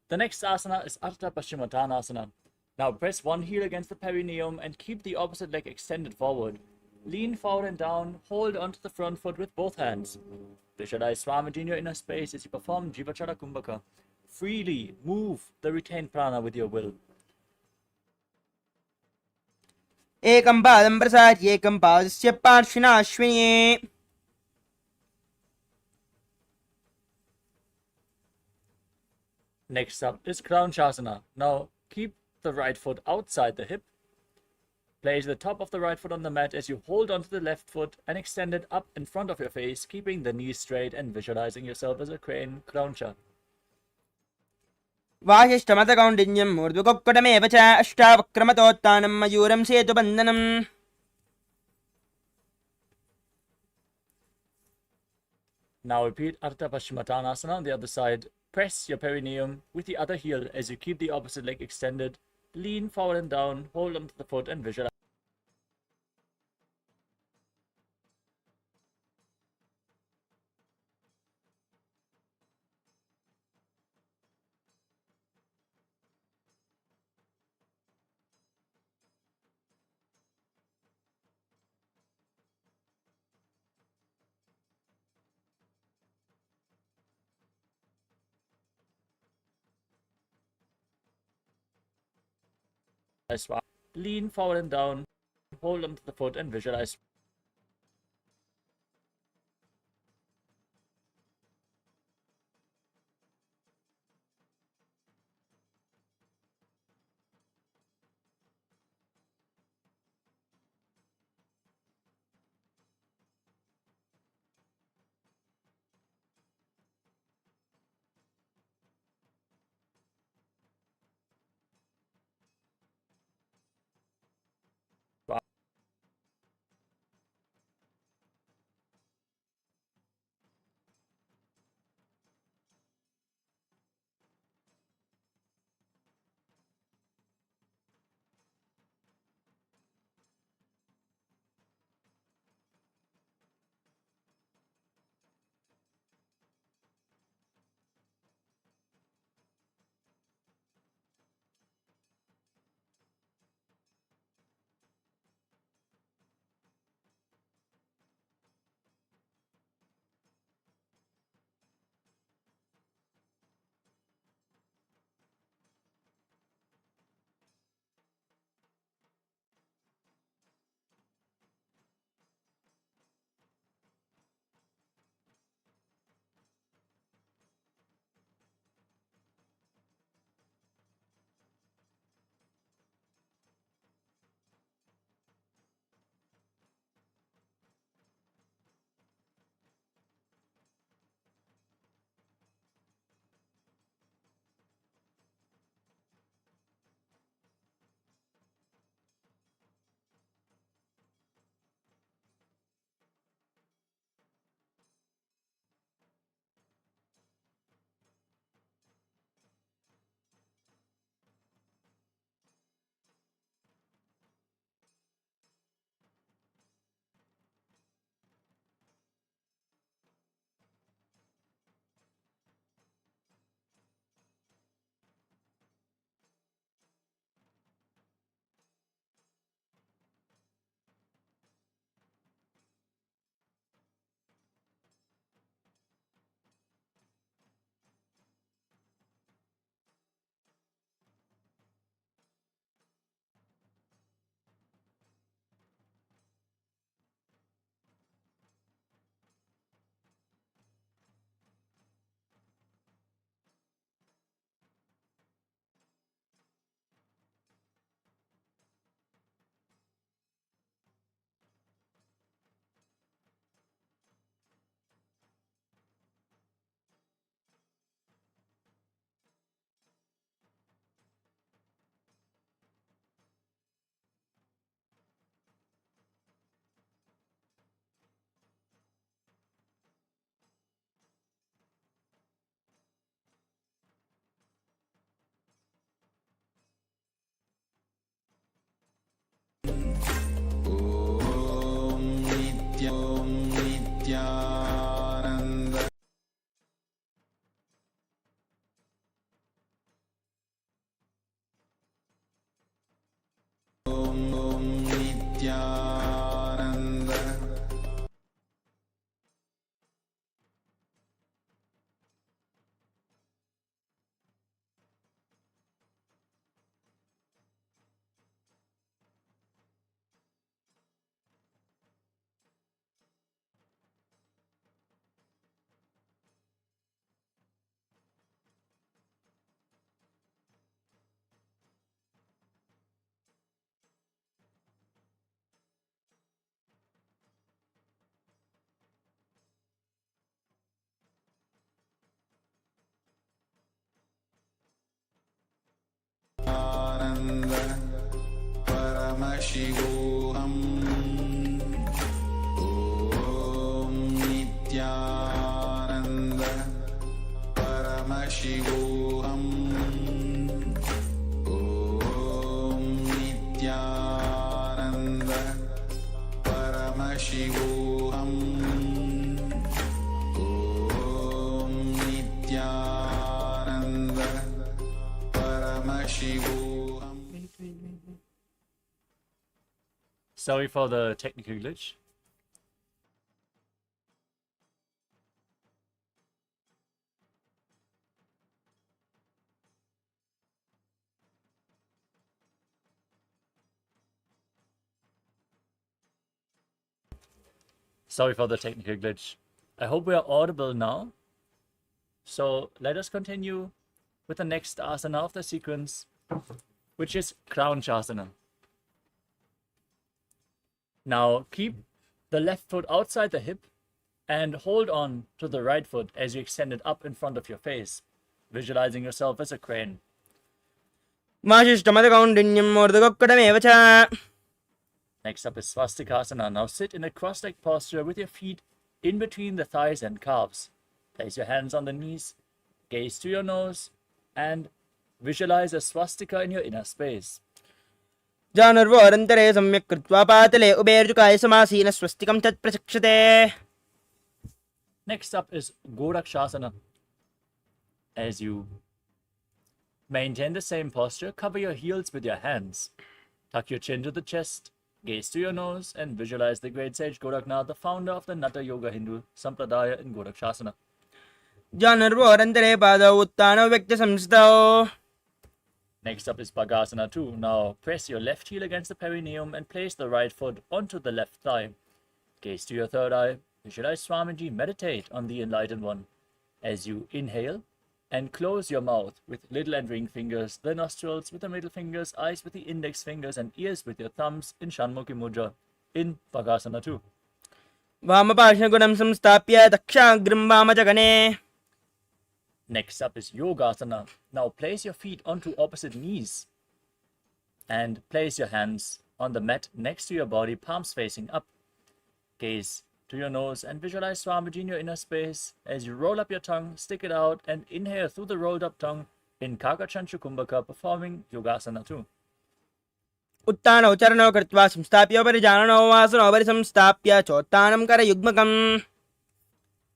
The next asana is Ardha Paschimottanasana. Now press one heel against the perineum and keep the opposite leg extended forward. Lean forward and down, hold onto the front foot with both hands. Visualize Swamiji in your inner space as you perform Jivachara Kumbhaka. Freely move the retained prana with your will. एकं पादं प्रसार्य एकं पादस्य पार्श्विना Ashwini. Next up is Kranchasana. Now keep the right foot outside the hip. Place the top of the right foot on the mat as you hold onto the left foot and extend it up in front of your face, keeping the knees straight and visualizing yourself as a crane, Krancha. वासिष्ठमतकौण्डिन्यं मूर्ध्वकोक्कुटमेव च अष्टावक्रमतोत्थानं मयूरं सेतुबन्धनम्. Now repeat Ardha Paschimottanasana on the other side. Press your perineum with the other heel as you keep the opposite leg extended. Lean forward and down, hold onto the foot and visualize. Lean forward and down, hold onto the foot and visualize. Nithyananda Nithyananda Paramashivoham Om Nithyananda Paramashivoham Om Nithyananda Paramashivoham Om Nithyananda Paramashivoham. Sorry for the technical glitch. Sorry for the technical glitch. I hope we are audible now. So let us continue with the next asana of the sequence, which is Crown Chasana. Now keep the left foot outside the hip and hold on to the right foot as you extend it up in front of your face, visualizing yourself as a crane. वासिष्ठमदकौण्डिन्यम् ऊर्ध्वगोक्कुटमेव च. Next up is Swastikasana. Now sit in a cross-legged posture with your feet in between the thighs and calves. Place your hands on the knees, gaze to your nose, and visualize a swastika in your inner space. जानर्वोरन्तरे सम्यक् कृत्वा पातले उभयर्जुकाय समासीन स्वस्तिकं तत् प्रचक्षते. Next up is Gorakshasana. As you maintain the same posture, cover your heels with your hands. Tuck your chin to the chest, gaze to your nose, and visualize the great sage Goraknath, the founder of the Natha Yoga Hindu Sampradaya in Gorakshasana. जानर्वोरन्तरे पादौ उत्तानौ व्यक्तसंस्थौ. Next up is Bhagasana 2. Now press your left heel against the perineum and place the right foot onto the left thigh. Gaze to your third eye. Visualize Swamiji meditate on the Enlightened One. As you inhale and close your mouth with little and ring fingers, the nostrils with the middle fingers, eyes with the index fingers, and ears with your thumbs in Shanmukhi Mudra in Bhagasana 2. वामपार्श्वगुणं संस्थाप्य दक्षाग्रं वामजगने. Next up is Yogasana. Now place your feet onto opposite knees and place your hands on the mat next to your body, palms facing up. Gaze to your nose and visualize Swamiji in your inner space as you roll up your tongue, stick it out, and inhale through the rolled up tongue in Kakachanchu Kumbhaka, performing Yogasana 2. उत्तानौ चरणौ कृत्वा संस्थाप्योपरि जाननौ वासनोपरि संस्थाप्य चोत्तानं करयुग्मकम्.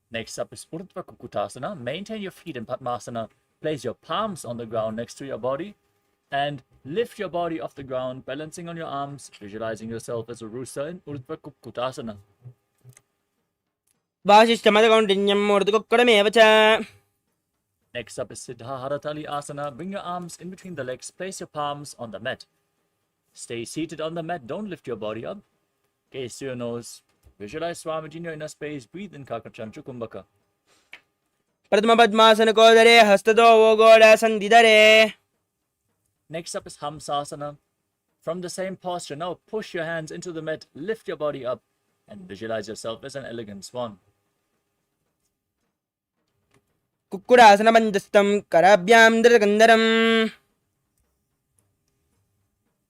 Next up is Urdhva Kukutasana. Maintain your feet in Padmasana. Place your palms on the ground next to your body and lift your body off the ground, balancing on your arms, visualizing yourself as a rooster in Urdhva Kukutasana. वासिष्ठमदकौण्डिन्यम् ऊर्ध्वगोक्कुटमेव च. Next up is Siddha Haratali Asana. Bring your arms in between the legs. Place your palms on the mat. Stay seated on the mat. Don't lift your body up. Gaze to your nose. Visualize Swamiji in your inner space. Breathe in Kakachanchu Kumbhaka. प्रथमपद्मासनकोदरे हस्ततो गोडासन्धिधरे. Next up is Hamsasana. From the same posture, now push your hands into the mat. Lift your body up and visualize yourself as an elegant swan. कुक्कुडासनमन्दस्थं कराभ्यां धृतकन्दरम्.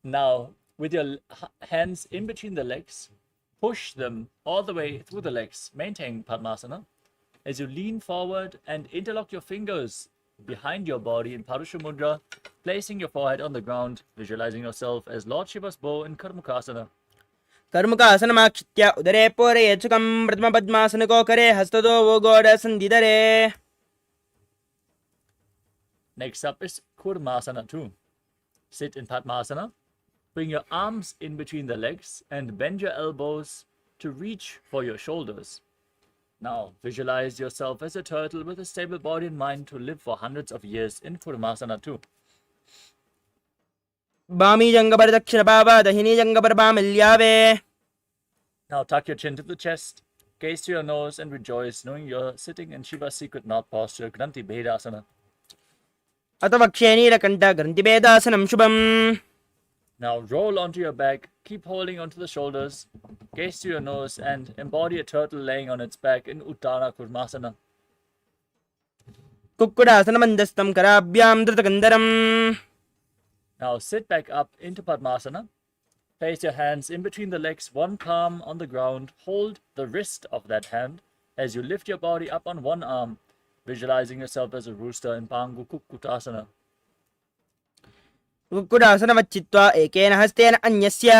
Now, with your hands in between the legs, push them all the way through the legs. Maintain Padmasana. As you lean forward and interlock your fingers behind your body in Parusha Mudra, placing your forehead on the ground, visualizing yourself as Lord Shiva's bow in Karmukasana. कर्मुकासनमाक्षित्य उदरे पूरयेच्छुकं प्रथमपद्मासनकोकरे हस्ततो गोडासन्धिधरे. Next up is Kurmasana 2. Sit in Padmasana. Bring your arms in between the legs and bend your elbows to reach for your shoulders. Now, visualize yourself as a turtle with a stable body and mind to live for hundreds of years in Kurmasana 2. Swami जंगपर दक्षिणपावा दहिनी जंगपर वामल्यावे. Now, tuck your chin to the chest, gaze to your nose, and rejoice, knowing you're sitting in Shiva's secret knot posture, Granthi Bhedasana. अथ वक्षे नीलकण्ठ ग्रन्थिभेदासनं शुभम्. Now roll onto your back, keep holding onto the shoulders, gaze to your nose, and embody a turtle laying on its back in Uttara Kurmasana. कुक्कुडासनमन्दस्थं कराभ्यां धृतकन्दरम्. Now sit back up into Padmasana. Place your hands in between the legs, one palm on the ground. Hold the wrist of that hand as you lift your body up on one arm, visualizing yourself as a rooster in Pangu Kukkutasana. कुक्कुडासनमच्चित्वा एकेन हस्तेन अन्यस्य.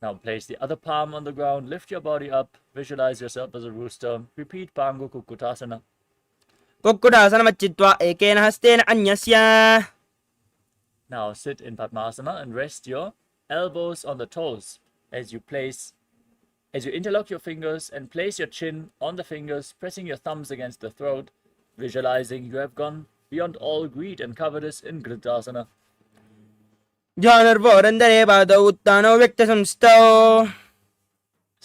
Now place the other palm on the ground, lift your body up, visualize yourself as a rooster. Repeat Pangu Kukkutasana. कुक्कुडासनमच्चित्वा एकेन हस्तेन अन्यस्य. Now sit in Padmasana and rest your elbows on the toes as you interlock your fingers and place your chin on the fingers, pressing your thumbs against the throat, visualizing you have gone beyond all greed and covetous in Gridasana. जानर्वोरन्दरे पादौ उत्तानौ व्यक्तसंस्थौ.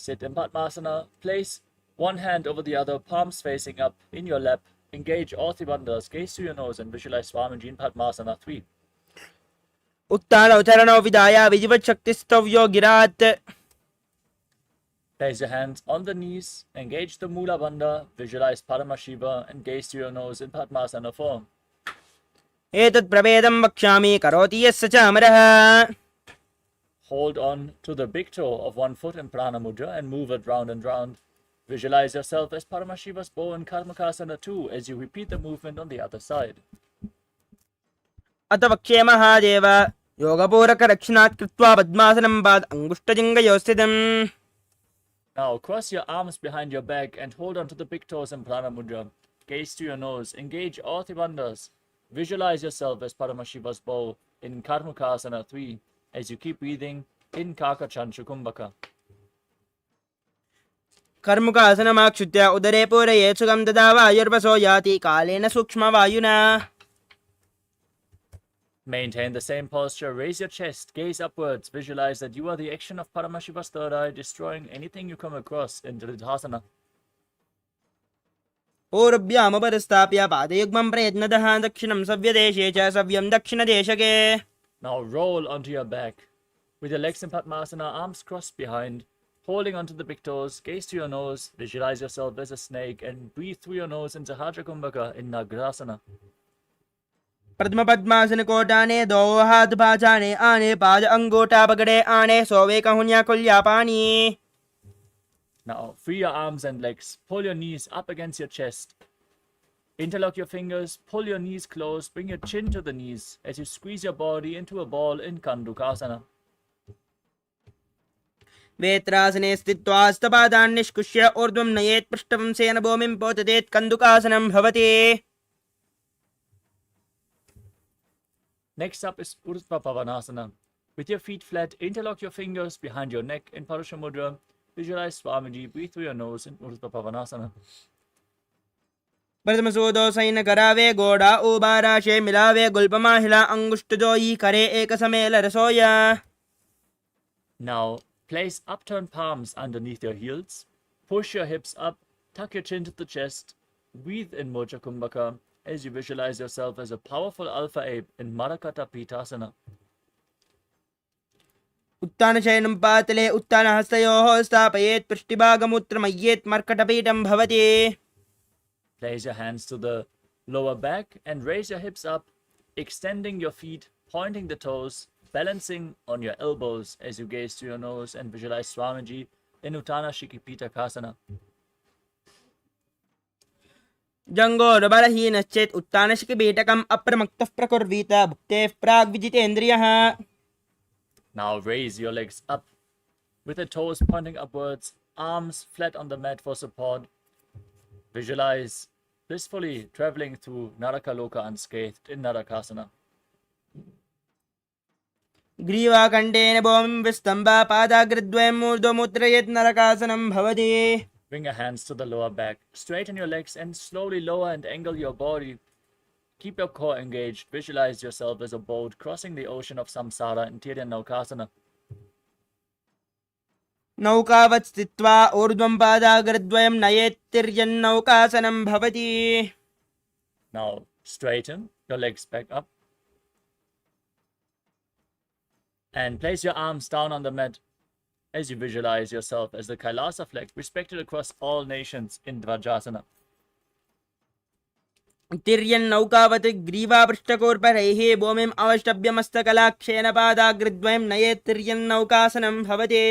Sit in Padmasana. Place one hand over the other, palms facing up in your lap. Engage all three bandhas. Gaze to your nose and visualize Swamiji in Padmasana 3. उत्तानौ चरणौ विधाय विजिवच्छक्तिस्तव्यो गिरात् Place your hands on the knees. Engage the Mula Bandha. Visualize Paramashiva and gaze to your nose in Padmasana 4. एतत् प्रभेदं वक्ष्यामि करोति यस्य च अमरः Hold on to the big toe of one foot in Prana Mudra and move it round and round. Visualize yourself as Paramashiva's bow in Karmakasana 2 as you repeat the movement on the other side. अथ वक्ष्ये महादेव योगपूरकरक्षणात् कृत्वा पद्मासनं पाद अङ्गुष्ठजङ्घयोः स्थितम् Now cross your arms behind your back and hold on to the big toes in Prana Mudra. Gaze to your nose. Engage all three bandhas. Visualize yourself as Paramashiva's bow in Karmakasana 3 as you keep breathing in Kakachanchu Kumbhaka. कर्मुकासनमाक्षुत्य उदरे पूरयेत् सुखं ददा वायुर्वसो याति कालेन सूक्ष्मवायुना Maintain the same posture. Raise your chest. Gaze upwards. Visualize that you are the action of Paramashiva's third eye, destroying anything you come across in Dridhasana. पूर्व्यामुपरिस्थाप्य पादयुग्मं प्रयत्नतः दक्षिणं सव्यदेशे च सव्यं दक्षिणदेशके Now roll onto your back. With your legs in Padmasana, arms crossed behind. Holding onto the big toes, gaze to your nose. Visualize yourself as a snake and breathe through your nose into Haja Kumbhaka in Nagrasana. प्रथम पद्मासन कोटाने दो हाथ भाजाने आने पाद अंगूठा पकड़े आने सोवे कहुनिया कुल्या पानी Now free your arms and legs. Pull your knees up against your chest. Interlock your fingers. Pull your knees close. Bring your chin to the knees as you squeeze your body into a ball in Kandukasana. वेत्रासने स्थित्वा स्तपादान् निष्कुष्य ऊर्ध्वं नयेत् पृष्ठवंशेन भूमिं पोतयेत् कन्दुकासनं भवति Next up is Urdhva Pavanasana. With your feet flat, interlock your fingers behind your neck in Parusha Mudra. Visualize Swamiji. Breathe through your nose in Urdhva Pavanasana. प्रथम सूदो San करावे गोड़ा उबाराशे मिलावे गुल्पमाहिला अंगुष्ठजोई करे एक समेल रसोया Now, place upturned palms underneath your heels. Push your hips up. Tuck your chin to the chest. Breathe in Mocha Kumbhaka as you visualize yourself as a powerful alpha ape in Marakata Pitasana. उत्तानशयनं पातले उत्तानहस्तयोः स्थापयेत् पृष्ठभागमूत्रमय्येत् मर्कटपीठं भवति Place your hands to the lower back and raise your hips up, extending your feet, pointing the toes, balancing on your elbows as you gaze to your nose and visualize Swamiji in Uttana Shikipita Kasana. जङ्गोरबलहीनश्चेत् उत्तानशिखिपीठकम् अप्रमक्तः प्रकुर्वीत भुक्तेः प्राग्विजितेन्द्रियः Now raise your legs up with the toes pointing upwards, arms flat on the mat for support. Visualize blissfully traveling through Narakaloka unscathed in Narakasana. ग्रीवाकण्ठेन भूमिं विस्तम्भ पादाग्रद्वयं मूर्ध्वमुद्रयेत् नरकासनं भवति Bring your hands to the lower back. Straighten your legs and slowly lower and angle your body. Keep your core engaged. Visualize yourself as a boat crossing the ocean of samsara in Tiryannaukasana. नौकावत् स्थित्वा ऊर्ध्वं पादाग्रद्वयं नयेत् तिर्यन्नौकासनं भवति Now straighten your legs back up. And place your arms down on the mat as you visualize yourself as the Kailasa flag, respected across all nations in Dvajasana. तिर्यन्नौकावत् ग्रीवापृष्ठकोर्परैः भूमिम् अवष्टभ्य मस्तकलाक्षेन पादाग्रद्वयं नयेत् तिर्यन्नौकासनं भवति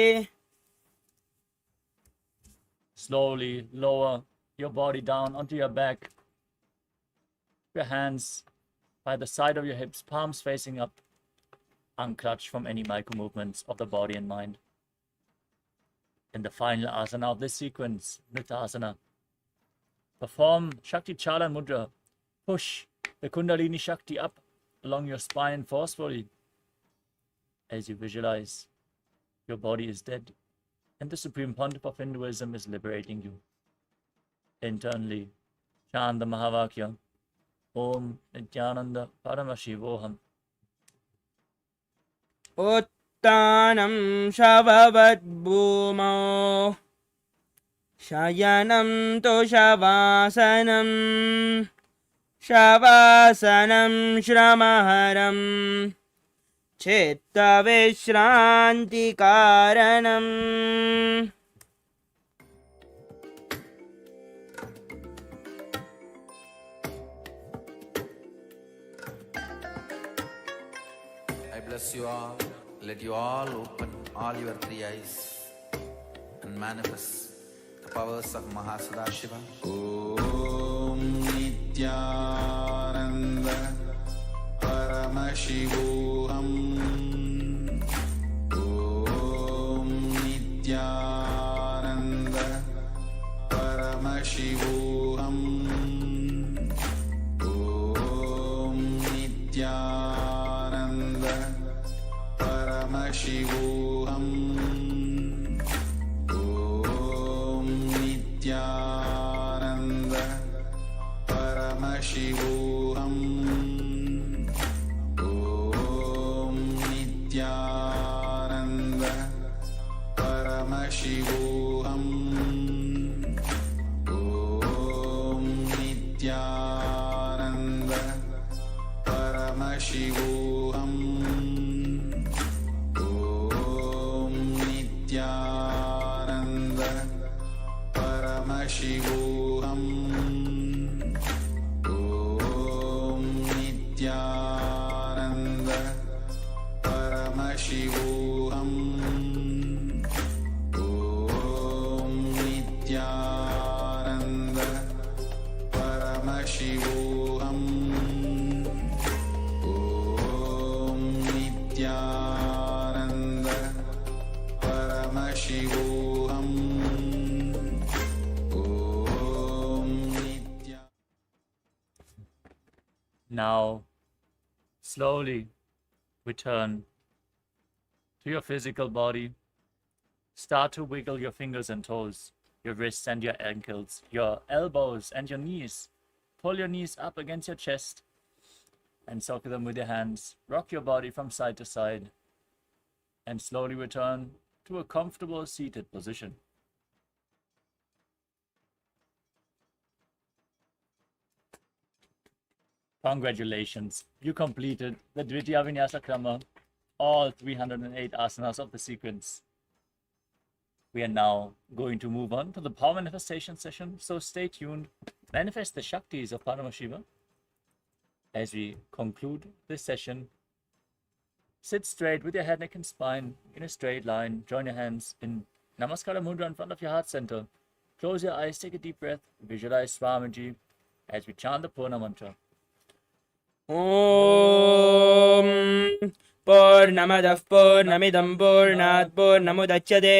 Slowly lower your body down onto your back. Your hands by the side of your hips, palms facing up. Unclutch from any micro movements of the body and mind. In the final asana of this sequence, Nithyananda, perform Shakti Chalan Mudra. Push the Kundalini Shakti up along your spine forcefully as you visualize your body is dead and the Supreme Pontiff of Hinduism is liberating you. Internally, chant the Mahavakya, Om Nithyananda Paramashivoham. ओत् उत्तानं शववद्भूमौ शयनं तु शवासनं शवासनं श्रमहरं चित्तविश्रान्तिकारणम् I bless you all. Let you all open all your three eyes and manifest the powers of Mahā Sadashiva. Om Nithyananda Paramashivoham. Om Nithyananda Paramashivoham. Om Nithyananda Paramashivoham. Om Nithyananda Paramashivoham. Om Nithyananda Paramashivoham. Om Nithyananda Paramashivoham. Om Nithyananda Paramashivoham. Om Nithyananda Paramashivoham. Om Nithyananda Paramashivoham. Om Nithyananda Paramashivoham. Om Nithyananda. Now, slowly return to your physical body. Start to wiggle your fingers and toes, your wrists and your ankles, your elbows and your knees. Pull your knees up against your chest and circle them with your hands. Rock your body from side to side and slowly return to a comfortable seated position. Congratulations, you completed the Dvitiya Vinyasa Krama, all 308 asanas of the sequence. We are now going to move on to the power manifestation session, so stay tuned. Manifest the Shaktis of Paramashiva. As we conclude this session, sit straight with your head, neck and spine in a straight line. Join your hands in Namaskara Mudra in front of your heart center. Close your eyes, take a deep breath, visualize Swamiji as we chant the Purna mantra. ॐ पूर्णमदः पूर्णमिदं पूर्णात् पूर्णमुदच्यते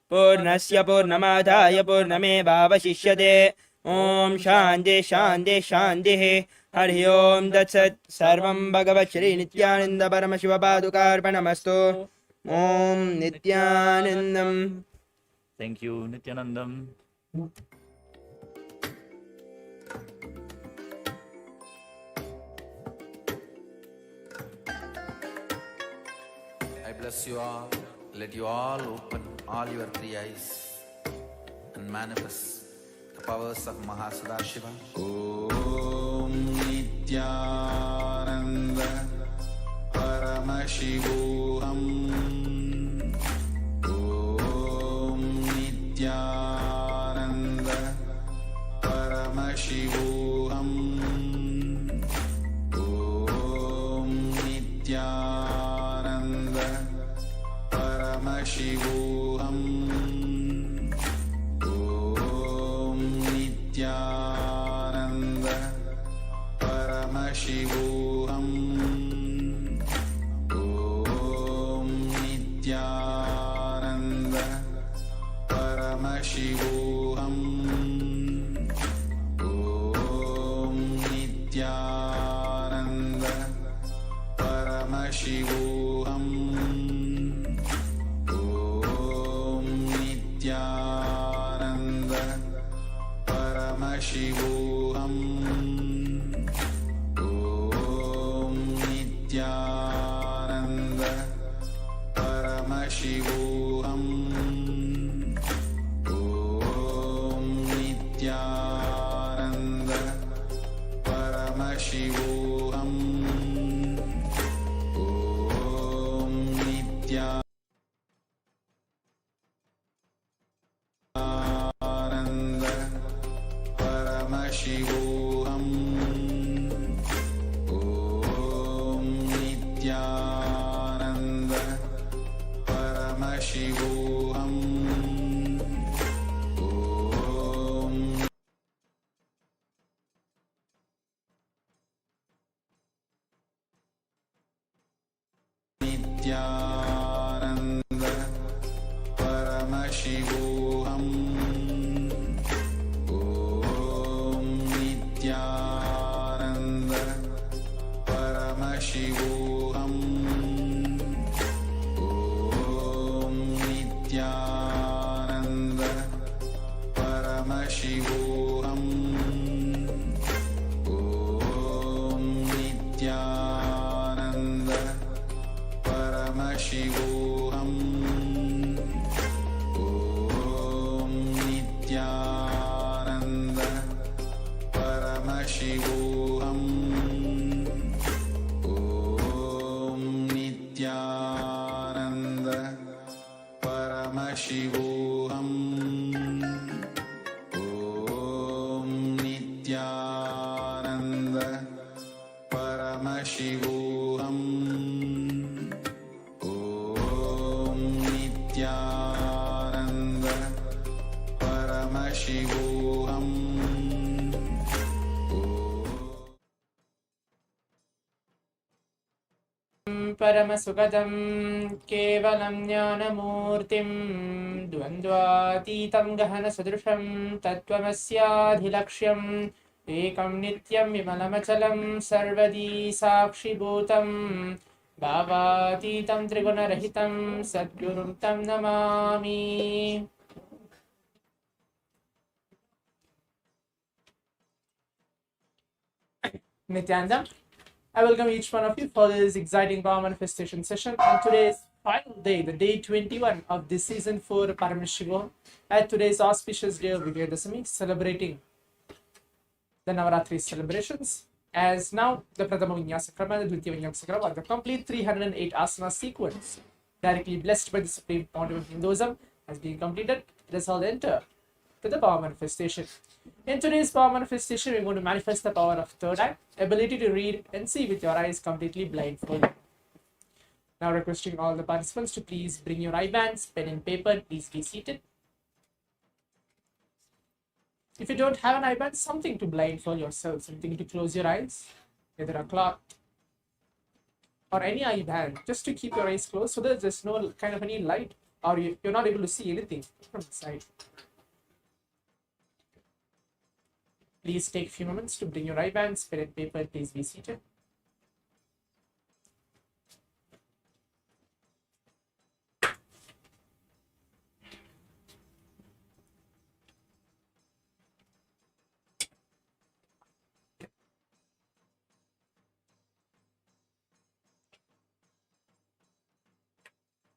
पूर्णस्य पूर्णमादाय पूर्णमेवावशिष्यते ॐ शान्ति शान्ति शान्तिः हरि ओं तत्सत् सर्वं भगवत् श्री नित्यानन्द परमशिव पादुकार्पणमस्तु ॐ नित्यानन्दम्. Thank you, Nithyanandam. I bless you all. Let you all open all your three eyes and manifest the powers of Mahā Sadashiva. Om Nithyananda Paramashivoham. Om Nithyananda Paramashivoham. Om Nithyananda Paramashivoham. Om Nithyananda Paramashivoham. Om Nithyananda Paramashivoham. Om Nithyananda Paramashivoham. Om Nithyananda Paramashivoham. Om Nithyananda Paramashivoham. Paramashivoham. Om Nithyananda Paramashivoham. Om Nithyananda Paramashivoham. Om Nithyananda Paramashivoham. Om Nithyananda Paramashivoham. Om Nithyananda Paramashivoham. Om Nithyananda Paramashivoham. Om Nithyananda Paramashivoham. Om Nithyananda Paramashivoham. Om Nithyananda Paramashivoham. Om Nithyananda Paramashivoham. परमसुखदं केवलं ज्ञानमूर्तिं द्वन्द्वातीतं गहनसदृशं तत्त्वमस्याधिलक्ष्यम् एकं नित्यं विमलमचलं सर्वदी साक्षिभूतं भावातीतं त्रिगुणरहितं सद्गुरुं तं Namami. Nithyananda, I welcome each one of you for this exciting power manifestation session on today's final day, the day 21 of this season 4 Paramashivoham. At today's auspicious day of Vijayadashami, celebrating the Navaratri celebrations. As now the Pradama Vinyasa Krama and the Dvitiya Vinyasa Krama, the complete 308 asana sequence, directly blessed by the Supreme Pontiff of Hinduism, has been completed. Let us all enter to the power manifestation. In today's power manifestation, we're going to manifest the power of third eye, ability to read and see with your eyes completely blindfolded. Now requesting all the participants to please bring your eye bands, pen and paper, please be seated. If you don't have an eye band, something to blindfold yourself, something to close your eyes, either a cloth or any eye band, just to keep your eyes closed so that there's no kind of any light or you're not able to see anything from the side. Please take a few moments to bring your eye bands, pen and paper, please be seated.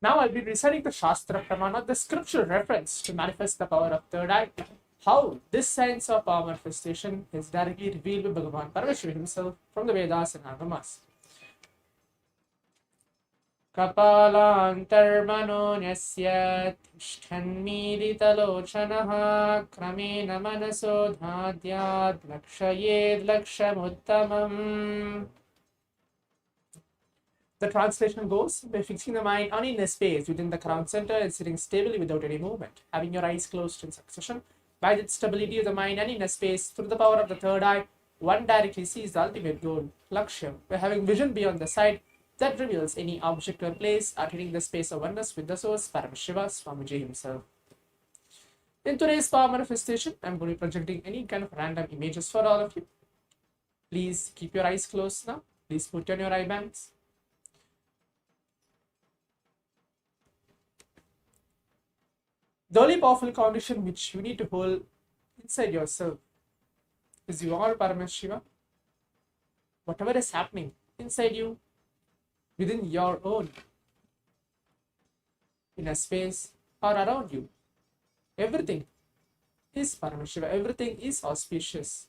Now I'll be reciting the Shastra Pramana, the scriptural reference to manifest the power of third eye. How this science of power manifestation is directly revealed by Bhagavan Paramashiva himself from the Vedas and Agamas. Kapalantarmano nyasya tishthanmiditalochanaha kramena manaso dhadyad lakshayed lakshamuttamam. The translation goes, by fixing the mind on inner space within the crown center and sitting stably without any movement, having your eyes closed in succession, by the stability of the mind and inner space, through the power of the third eye, one directly sees the ultimate goal, Lakshya, by having vision beyond the sight that reveals any object or place, attaining the space of oneness with the source, Paramashiva, Swamiji himself. In today's power manifestation, I'm going to be projecting any kind of random images for all of you. Please keep your eyes closed now. Please put on your eye bands. The only powerful condition which you need to hold inside yourself is you are Paramashiva. Whatever is happening inside you, within your own inner space or around you, everything is Paramashiva, everything is auspicious.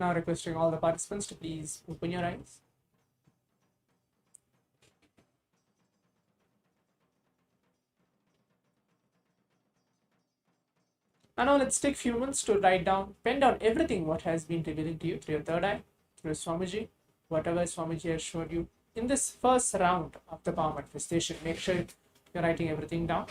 Now requesting all the participants to please open your eyes. And now let's take few minutes to write down, pen down everything what has been revealing to you through your third eye, through Swamiji, whatever Swamiji has showed you in this first round of the power manifestation. Make sure you're writing everything down.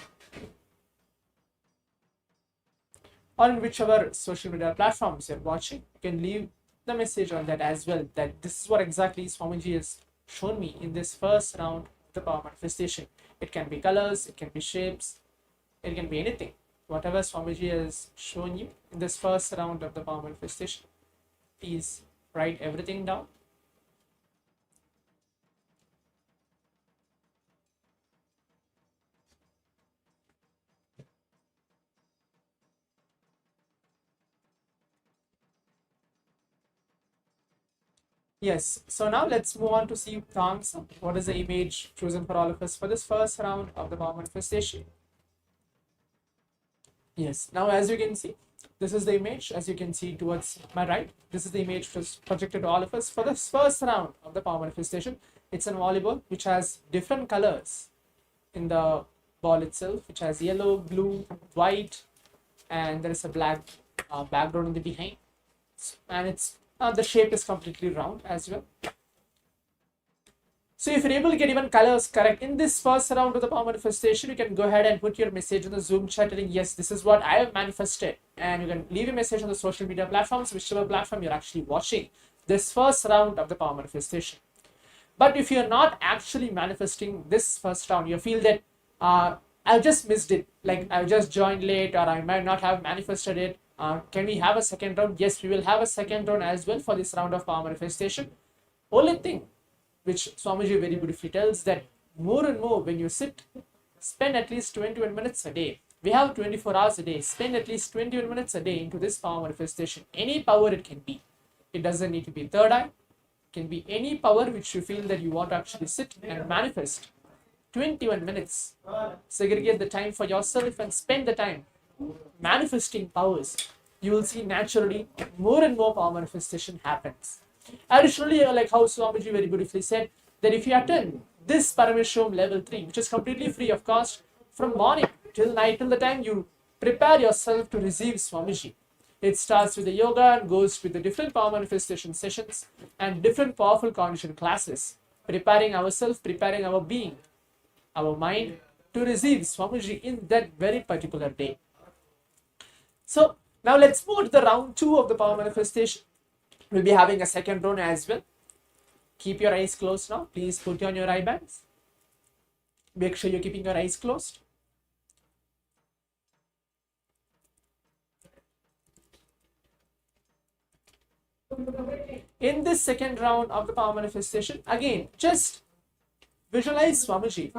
Or in whichever social media platforms you're watching, you can leave the message on that as well, that this is what exactly Swamiji has shown me in this first round of the power manifestation. It can be colors, it can be shapes, it can be anything. Whatever Swamiji has shown you in this first round of the power manifestation, please write everything down. Yes, so now let's move on to see the answer. What is the image chosen for all of us for this first round of the power manifestation? Yes, now as you can see, this is the image. As you can see towards my right, this is the image which was projected to all of us for this first round of the power manifestation. It's a volleyball which has different colors in the ball itself, which has yellow, blue, white, and there is a black background in the behind, and it's the shape is completely round as well. So if you're able to get even colors correct in this first round of the power manifestation, you can go ahead and put your message in the Zoom chat telling, yes, this is what I have manifested. And you can leave a message on the social media platforms, whichever platform you're actually watching this first round of the power manifestation. But if you're not actually manifesting this first round, you feel that I've just missed it, like I've just joined late, or I might not have manifested it. Can we have a second round? Yes, we will have a second round as well for this round of power manifestation. Only thing which Swamiji very beautifully tells, that more and more when you sit, spend at least 21 minutes a day. We have 24 hours a day. Spend at least 21 minutes a day into this power manifestation. Any power it can be. It doesn't need to be third eye. It can be any power which you feel that you want to actually sit and manifest. 21 minutes. Segregate the time for yourself and spend the time manifesting powers. You will see naturally more and more power manifestation happens. Additionally, like how Swamiji very beautifully said, that if you attend this Paramashivoham level 3, which is completely free of cost, from morning till night, till the time you prepare yourself to receive Swamiji. It starts with the yoga and goes with the different power manifestation sessions and different powerful cognition classes, preparing ourselves, preparing our being, our mind to receive Swamiji in that very particular day. So now let's move to the round 2 of the power manifestation. We'll be having a second round as well. Keep your eyes closed now. Please put on your eye bands. Make sure you're keeping your eyes closed. In this second round of the power manifestation, again, just visualize Swamiji.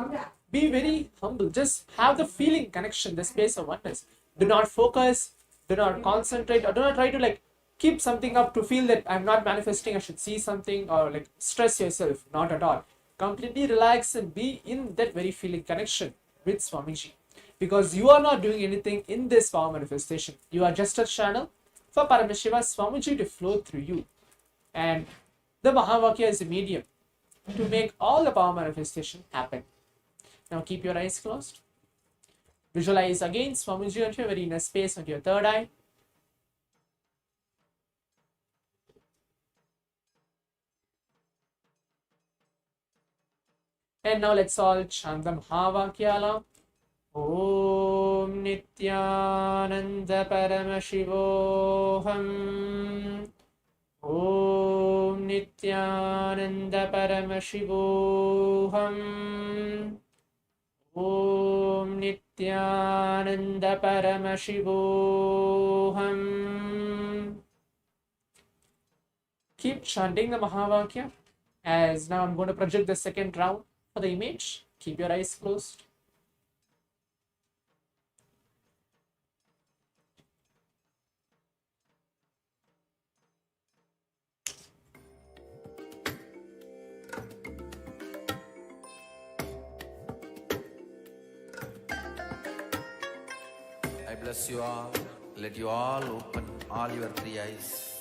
Be very humble. Just have the feeling connection, the space of oneness. Do not focus, do not concentrate, or do not try to like keep something up to feel that I'm not manifesting, I should see something, or like stress yourself. Not at all. Completely relax and be in that very feeling connection with Swamiji. Because you are not doing anything in this power manifestation. You are just a channel for Paramashiva Swamiji to flow through you. And the Mahavakya is a medium to make all the power manifestation happen. Now keep your eyes closed. Visualize again Swamiji onto your very inner space, onto your third eye. And now let's all chant the Mahā KAILASA. Om Nithyananda Paramashivoham. Om Nithyananda Paramashivoham. Om Nithyananda Paramashivoham. Keep chanting the Mahavakya. As now I'm going to project the second round for the image. Keep your eyes closed. I bless you all. Let you all open all your three eyes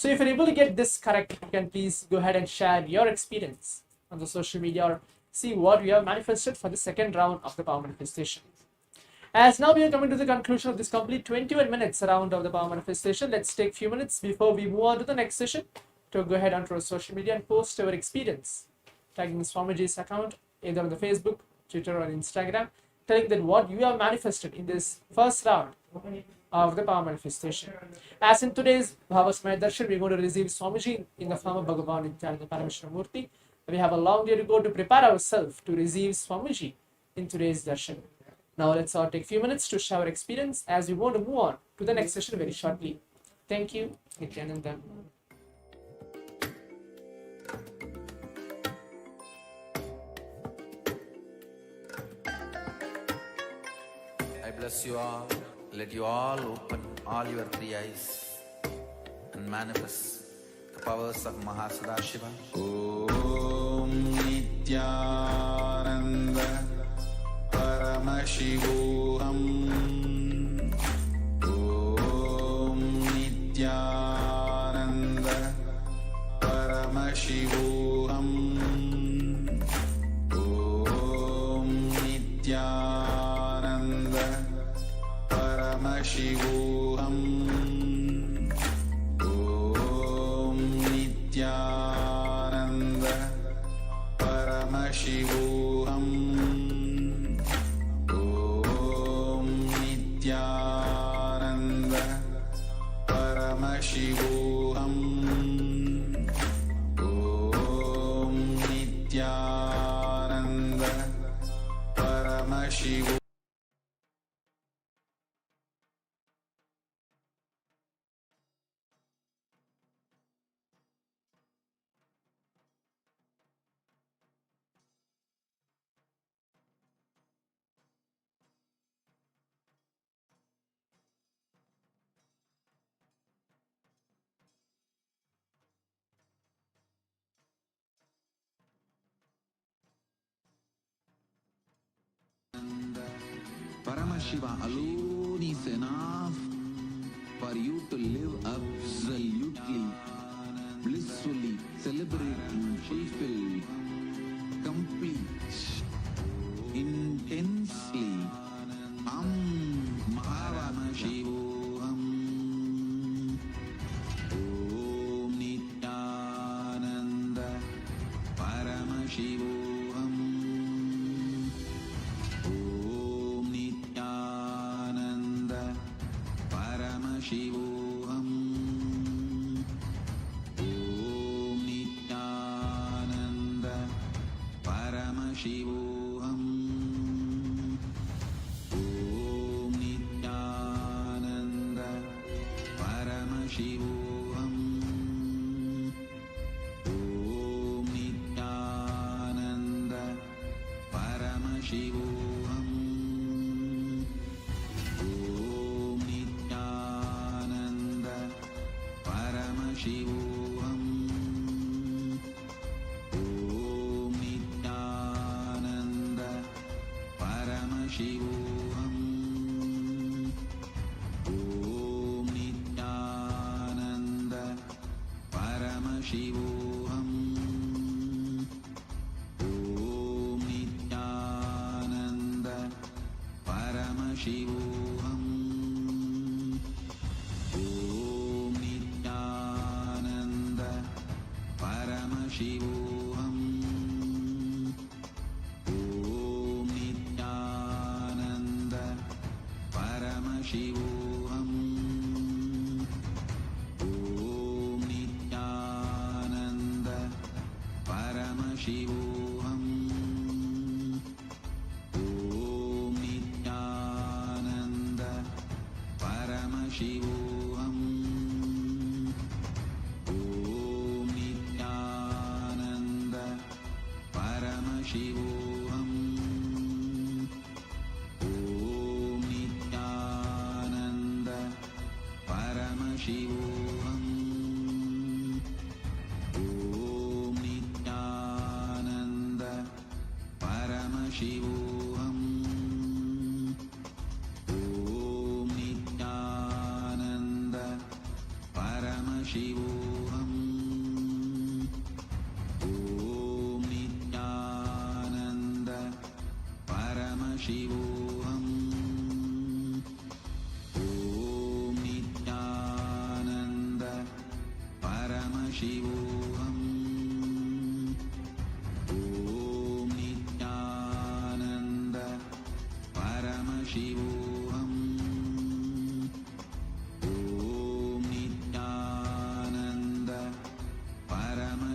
So if you're able to get this correct, you can please go ahead and share your experience on the social media or see what we have manifested for the second round of the power manifestation. As now we are coming to the conclusion of this complete 21 minutes round of the power manifestation, let's take a few minutes before we move on to the next session to go ahead onto our social media and post our experience, tagging Swamiji's account either on the Facebook, Twitter or Instagram, telling that what you have manifested in this first round of the power manifestation. As in today's Bhavasmaya Darshan, we're going to receive Swamiji in the form of Bhagavan Nithyananda Parameshwara. We have a long day to go to prepare ourselves to receive Swamiji in today's darshan. Now let's all take a few minutes to share our experience as we want to move on to the next session very shortly. Thank you, Nithyananda. I bless you all. Let you all open all your three eyes and manifest the powers of Mahā Sadashiva. Om Nithyananda Paramashivoham. Om Nithyananda Paramashivoham. Om Nithyananda Paramashivoham. Om Nithyananda Paramashivoham. Om Nithyananda Paramashivoham. Om Nithyananda Paramashivoham. Paramashiva alone is enough for you to live absolutely, blissfully, celebrating, fulfilled, complete, intensely. Paramashivoham. Om Nithyananda Paramashivoham. Om Nithyananda Paramashivoham. Om Nithyananda Paramashivoham. Om Nithyananda Paramashivoham. Om Nithyananda Paramashivoham. Om Nithyananda Paramashivoham. Om Nithyananda Paramashivoham. Om Nithyananda Paramashivoham. Om Nithyananda Paramashivoham. Om Nithyananda Paramashivoham. Om Nithyananda Paramashivoham. Om Nithyananda Paramashivoham. Om Nithyananda Paramashivoham. Om Nithyananda Paramashivoham. Om Nithyananda Paramashivoham. Om Nithyananda Paramashivoham. Om Nithyananda Paramashivoham.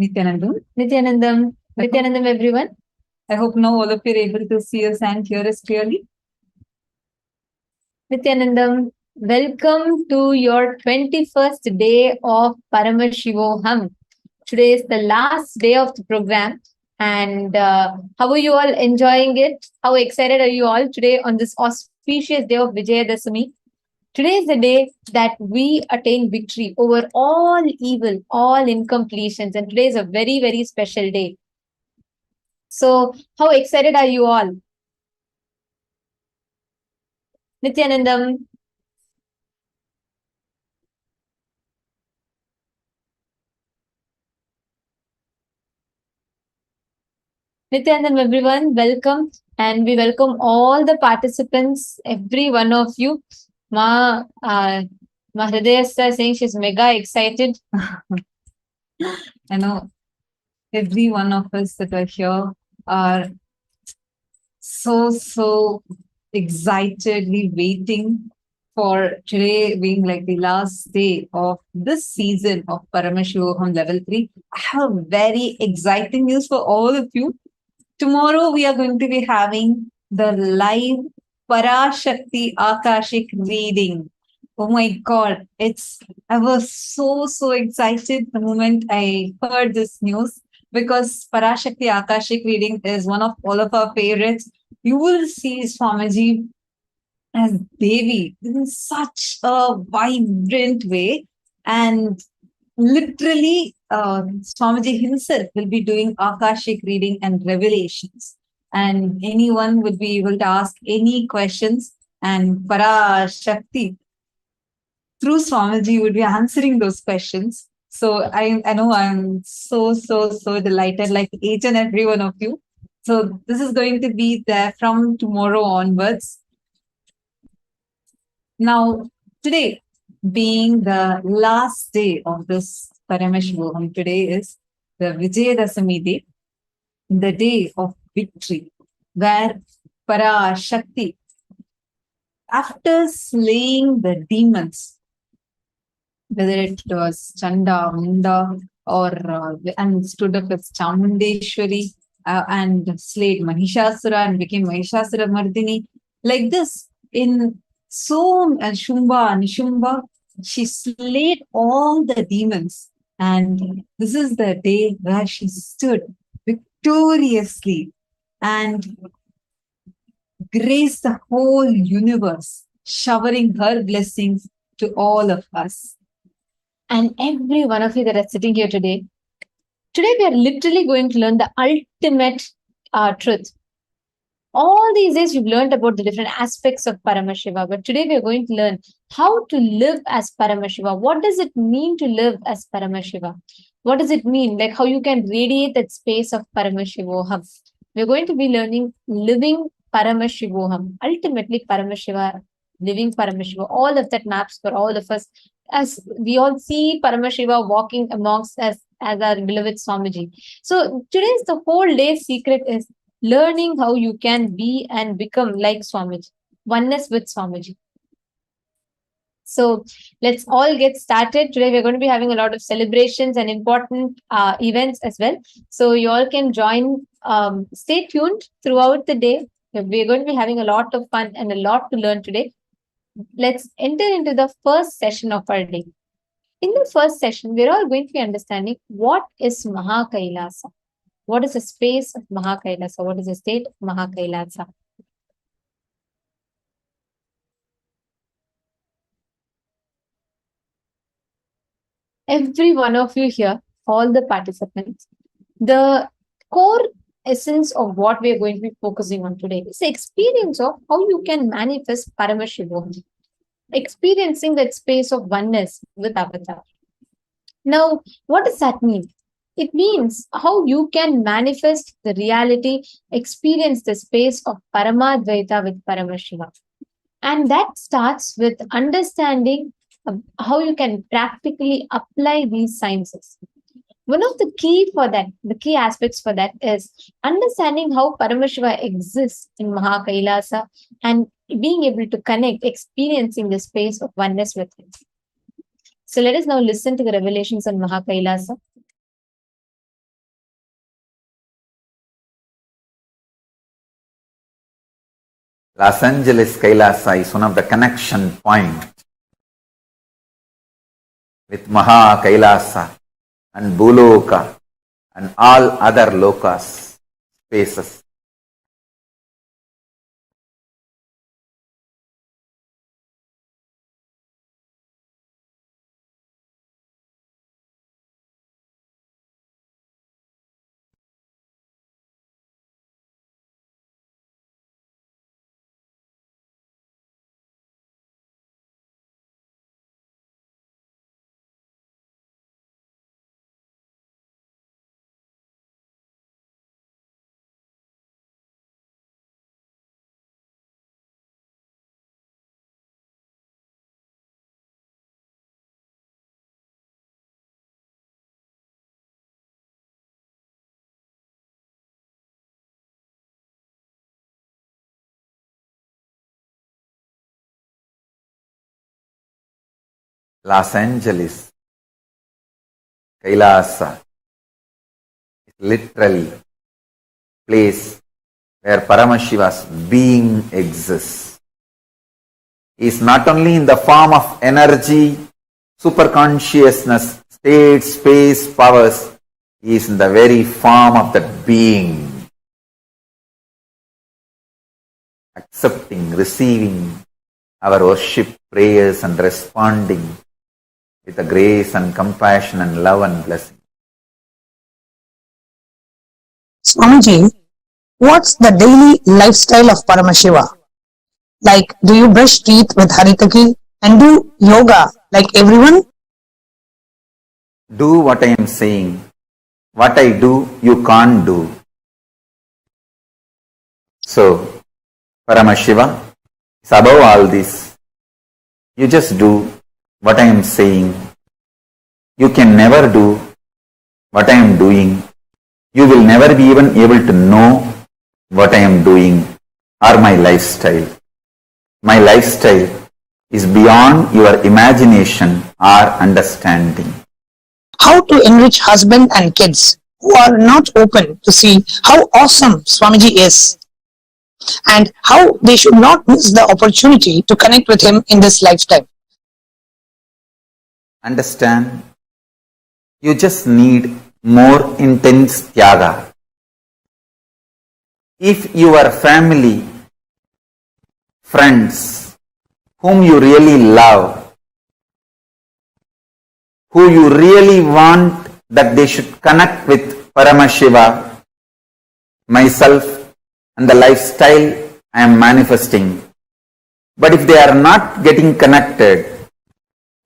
Nithyanandam. Nithyanandam. Nithyanandam, everyone. I hope now all of you are able to see us and hear us clearly. Nithyanandam, welcome to your 21st day of Paramashivoham. Today is the last day of the program. And how are you all enjoying it? How excited are you all today on this auspicious day of Vijayadasami? Today is the day that we attain victory over all evil, all incompletions. And today is a very, very special day. So, how excited are you all? Nithyanandam. Nithyanandam, everyone, welcome. And we welcome all the participants, every one of you. Hridayasa is saying she's mega excited. I know every one of us that are here are so excitedly waiting for today being like the last day of this season of Paramashivoham level 3. I have very exciting news for all of you. Tomorrow we are going to be having the live Parashakti Akashic reading. Oh my God, I was so excited the moment I heard this news, because Parashakti Akashic reading is one of all of our favorites. You will see Swamiji as Devi in such a vibrant way, and literally Swamiji himself will be doing Akashic reading and revelations, and anyone would be able to ask any questions, and Parashakti through Swamiji would be answering those questions. So I know I'm so delighted, like each and every one of you. So this is going to be there from tomorrow onwards. Now, today being the last day of this Paramashivoham, today is the Vijayadasami day, the day of victory, where Parashakti, after slaying the demons, whether it was Chanda, Munda, or and stood up as Chamundeshwari and slayed Mahishasura and became Mahishasura Mardini, like this, in Shumba, Nishumba, she slayed all the demons. And this is the day where she stood victoriously and graced the whole universe, showering her blessings to all of us. And every one of you that are sitting here today, we are literally going to learn the ultimate truth. All these days you've learned about the different aspects of Paramashiva, but today we are going to learn how to live as Paramashiva. What does it mean to live as Paramashiva? What does it mean? Like how you can radiate that space of Paramashivoham. We're going to be learning living Paramashivoham. Ultimately, Paramashiva, living Paramashiva, all of that maps for all of us. As we all see Paramashiva walking amongst us as our beloved Swamiji. So today's the whole day's secret is learning how you can be and become like Swamiji, oneness with Swamiji. So let's all get started. Today we're going to be having a lot of celebrations and important events as well. So you all can join, stay tuned throughout the day. We're going to be having a lot of fun and a lot to learn today. Let's enter into the first session of our day. In the first session, we're all going to be understanding what is Mahā KAILΑSA. What is the space of Mahā KAILASA? What is the state of Mahā KAILASA? Every one of you here, all the participants, the core essence of what we are going to be focusing on today is the experience of how you can manifest Paramashivoham, experiencing that space of oneness with Avatar. Now, what does that mean? It means how you can manifest the reality, experience the space of Paramadvaita with Paramashiva. And that starts with understanding how you can practically apply these sciences. One of the key aspects for that is understanding how Paramashiva exists in Mahā KAILASA and being able to connect, experiencing the space of oneness with him. So let us now listen to the revelations on Mahā KAILASA. Los Angeles Kailasa is one of the connection points with Mahā KAILΑSA and Bhuloka and all other lokas, spaces. Los Angeles KAILASA is literally place where Paramashiva's being exists. He is not only in the form of energy, superconsciousness, state, space, powers. He is in the very form of that being. Accepting, receiving our worship, prayers and responding with the grace and compassion and love and blessing. Swamiji, what's the daily lifestyle of Paramashiva? Like, do you brush teeth with Haritaki and do yoga like everyone? Do what I am saying. What I do, you can't do. So, Paramashiva is above all this. You just do what I am saying. You can never do what I am doing. You will never be even able to know what I am doing or my lifestyle. My lifestyle is beyond your imagination or understanding. How to enrich husband and kids who are not open to see how awesome Swamiji is, and how they should not miss the opportunity to connect with him in this lifetime. Understand? You just need more intense tyaga. If your family, friends, whom you really love, who you really want that they should connect with Paramashiva, myself and the lifestyle I am manifesting. But if they are not getting connected,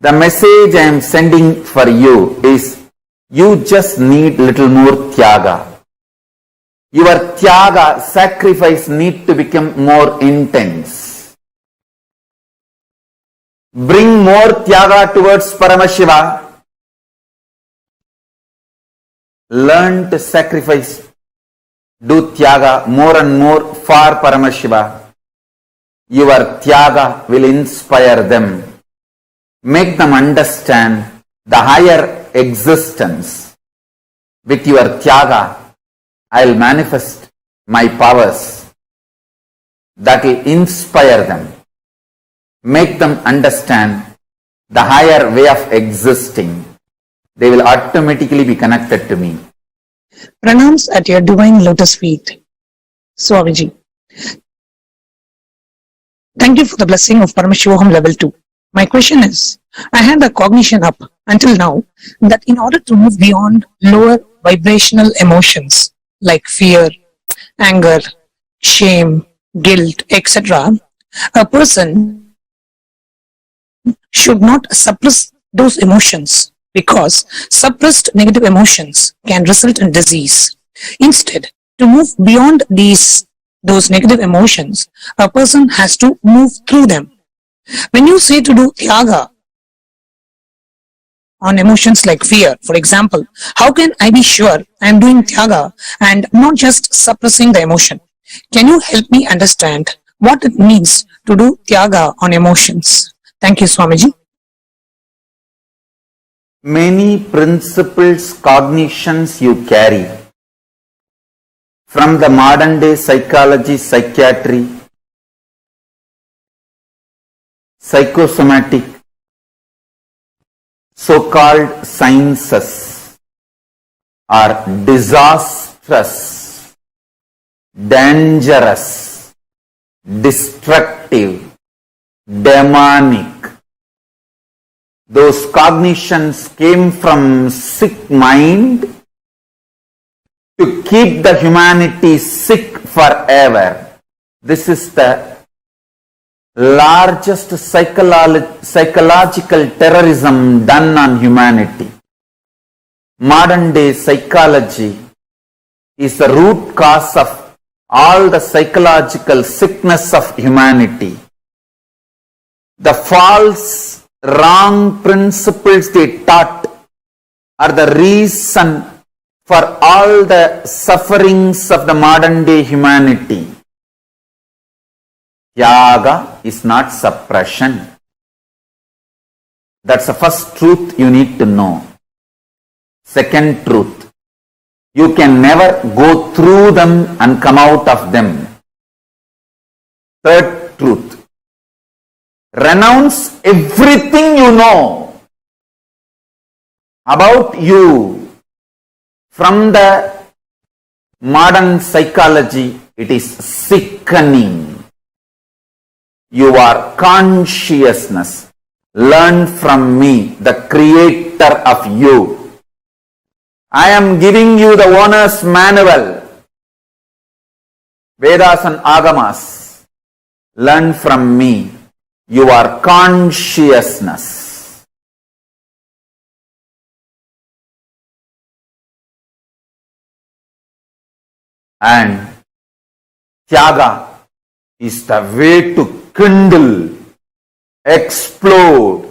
the message I am sending for you is you just need little more tyaga. Your tyaga, sacrifice need to become more intense. Bring more tyaga towards Paramashiva. Learn to sacrifice. Do tyaga more and more for Paramashiva. Your tyaga will inspire them. Make them understand the higher existence. With your tyaga, I will manifest my powers that will inspire them. Make them understand the higher way of existing. They will automatically be connected to me. Pranams at your divine lotus feet, Swamiji. Thank you for the blessing of Paramashivoham level 2. My question is, I had the cognition up until now that in order to move beyond lower vibrational emotions like fear, anger, shame, guilt, etc., a person should not suppress those emotions, because suppressed negative emotions can result in disease. Instead, to move beyond those negative emotions, a person has to move through them. When you say to do tyaga on emotions like fear, for example, how can I be sure I am doing tyaga and not just suppressing the emotion? Can you help me understand what it means to do tyaga on emotions? Thank you, Swamiji. Many principles, cognitions you carry from the modern day psychology, psychiatry, psychosomatic, so-called sciences are disastrous, dangerous, destructive, demonic. Those cognitions came from sick mind to keep the humanity sick forever. This is the largest psychological terrorism done on humanity. Modern day psychology is the root cause of all the psychological sickness of humanity. The false, wrong principles they taught are the reason for all the sufferings of the modern day humanity. Tyaga is not suppression. That's the first truth you need to know. Second truth, you can never go through them and come out of them. Third truth, renounce everything you know about you from the modern psychology. It is sickening. You are consciousness. Learn from me, the creator of you. I am giving you the owner's manual. Vedas and Agamas. Learn from me. You are consciousness. And Tyaga is the way to kindle, explode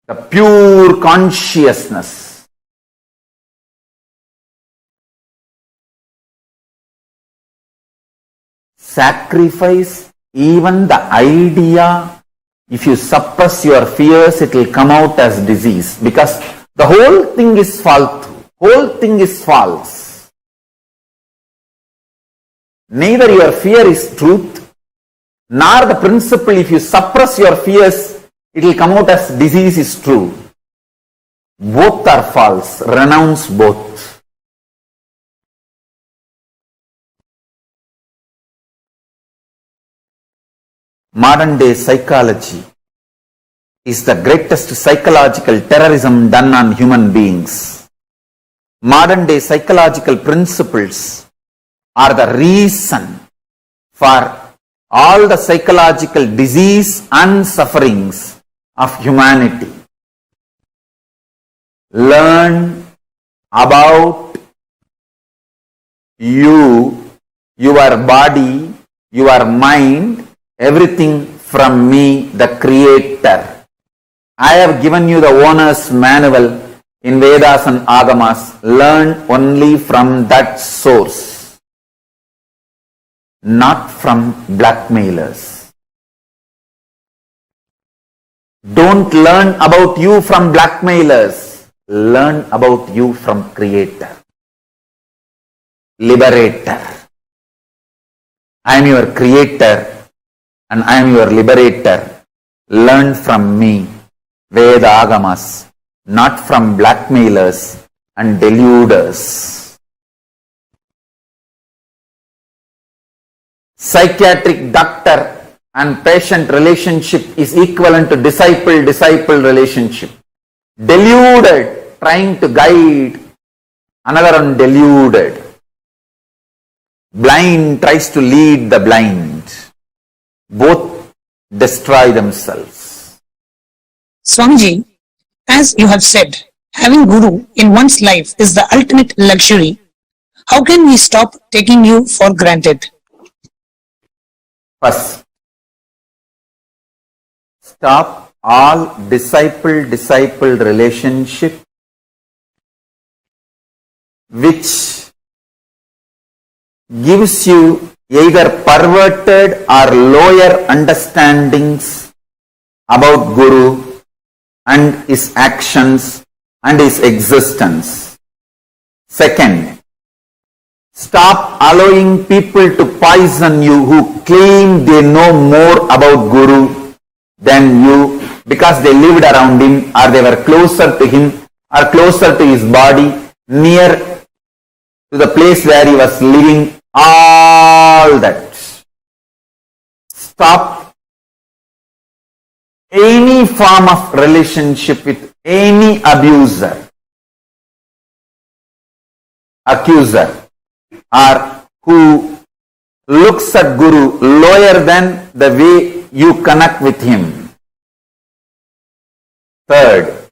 the pure consciousness. Sacrifice even the idea. If you suppress your fears, it will come out as disease, because the whole thing is false. Whole thing is false. Neither your fear is truth, nor the principle. If you suppress your fears, it will come out as disease is true. Both are false. Renounce both. Modern day psychology is the greatest psychological terrorism done on human beings. Modern day psychological principles are the reason for all the psychological disease and sufferings of humanity. Learn about you, your body, your mind, everything from me, the creator. I have given you the owner's manual in Vedas and Agamas. Learn only from that source, not from blackmailers. Don't learn about you from blackmailers. Learn about you from creator, liberator. I am your creator and I am your liberator. Learn from me, Veda Agamas, not from blackmailers and deluders. Psychiatric doctor and patient relationship is equivalent to disciple-disciple relationship. Deluded, trying to guide another one deluded. Blind tries to lead the blind. Both destroy themselves. Swamiji, as you have said, having Guru in one's life is the ultimate luxury. How can we stop taking you for granted? First, stop all disciple-disciple relationship which gives you either perverted or lower understandings about Guru and his actions and his existence. Second, Stop allowing people to poison you who claim they know more about Guru than you because they lived around him or they were closer to him or closer to his body, near to the place where he was living, all that. Stop any form of relationship with any abuser, accuser, or who looks at Guru lower than the way you connect with him. Third,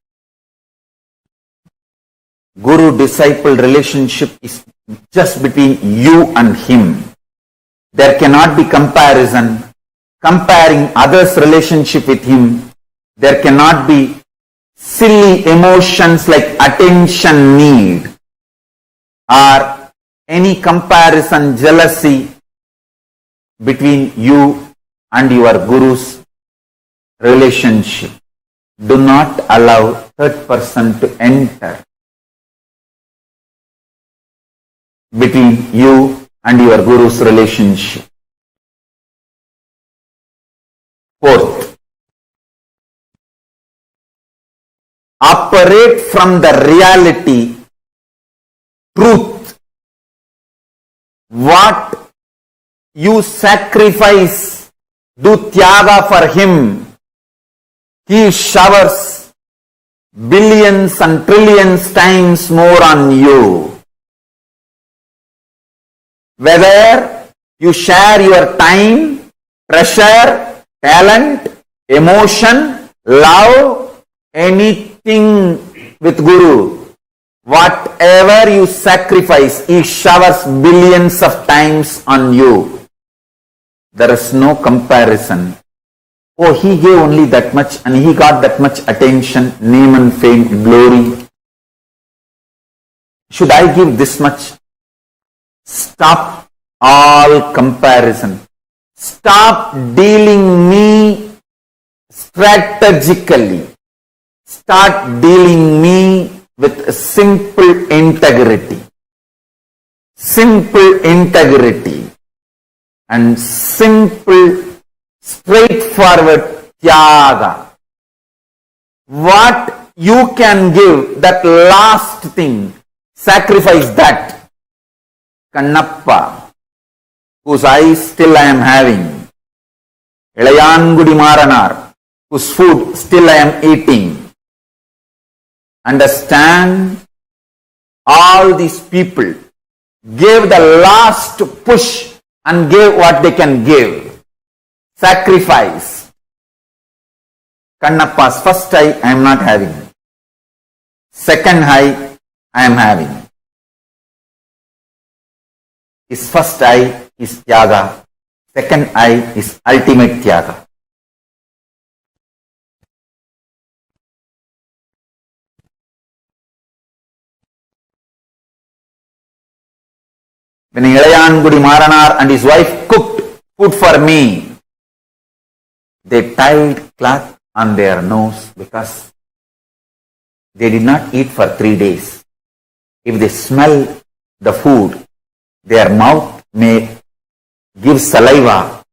Guru-disciple relationship is just between you and him. There cannot be comparison, comparing others' relationship with him. There cannot be silly emotions like attention need or any comparison, jealousy between you and your Guru's relationship. Do not allow third person to enter between you and your Guru's relationship. Fourth, operate from the reality, truth. What you sacrifice, do tyaga for him. He showers billions and trillions times more on you. Whether you share your time, treasure, talent, emotion, love, anything with Guru, whatever you sacrifice, he showers billions of times on you. There is no comparison. Oh, he gave only that much and he got that much attention, name and fame, glory. Should I give this much? Stop all comparison. Stop dealing me strategically. Start dealing me with simple integrity. Simple integrity and simple straightforward tyaga. What you can give, that last thing, sacrifice that. Kannappa, whose eyes still I am having. Ilayangudi Maranar, whose food still I am eating. Understand, all these people gave the last push and gave what they can give. Sacrifice. Kannappa's first eye I am not having. Second eye I am having. His first eye is tyaga. Second eye is ultimate tyaga. When Ilayangudi Maranar and his wife cooked food for me, they tied cloth on their nose because they did not eat for 3 days. If they smell the food, their mouth may give saliva,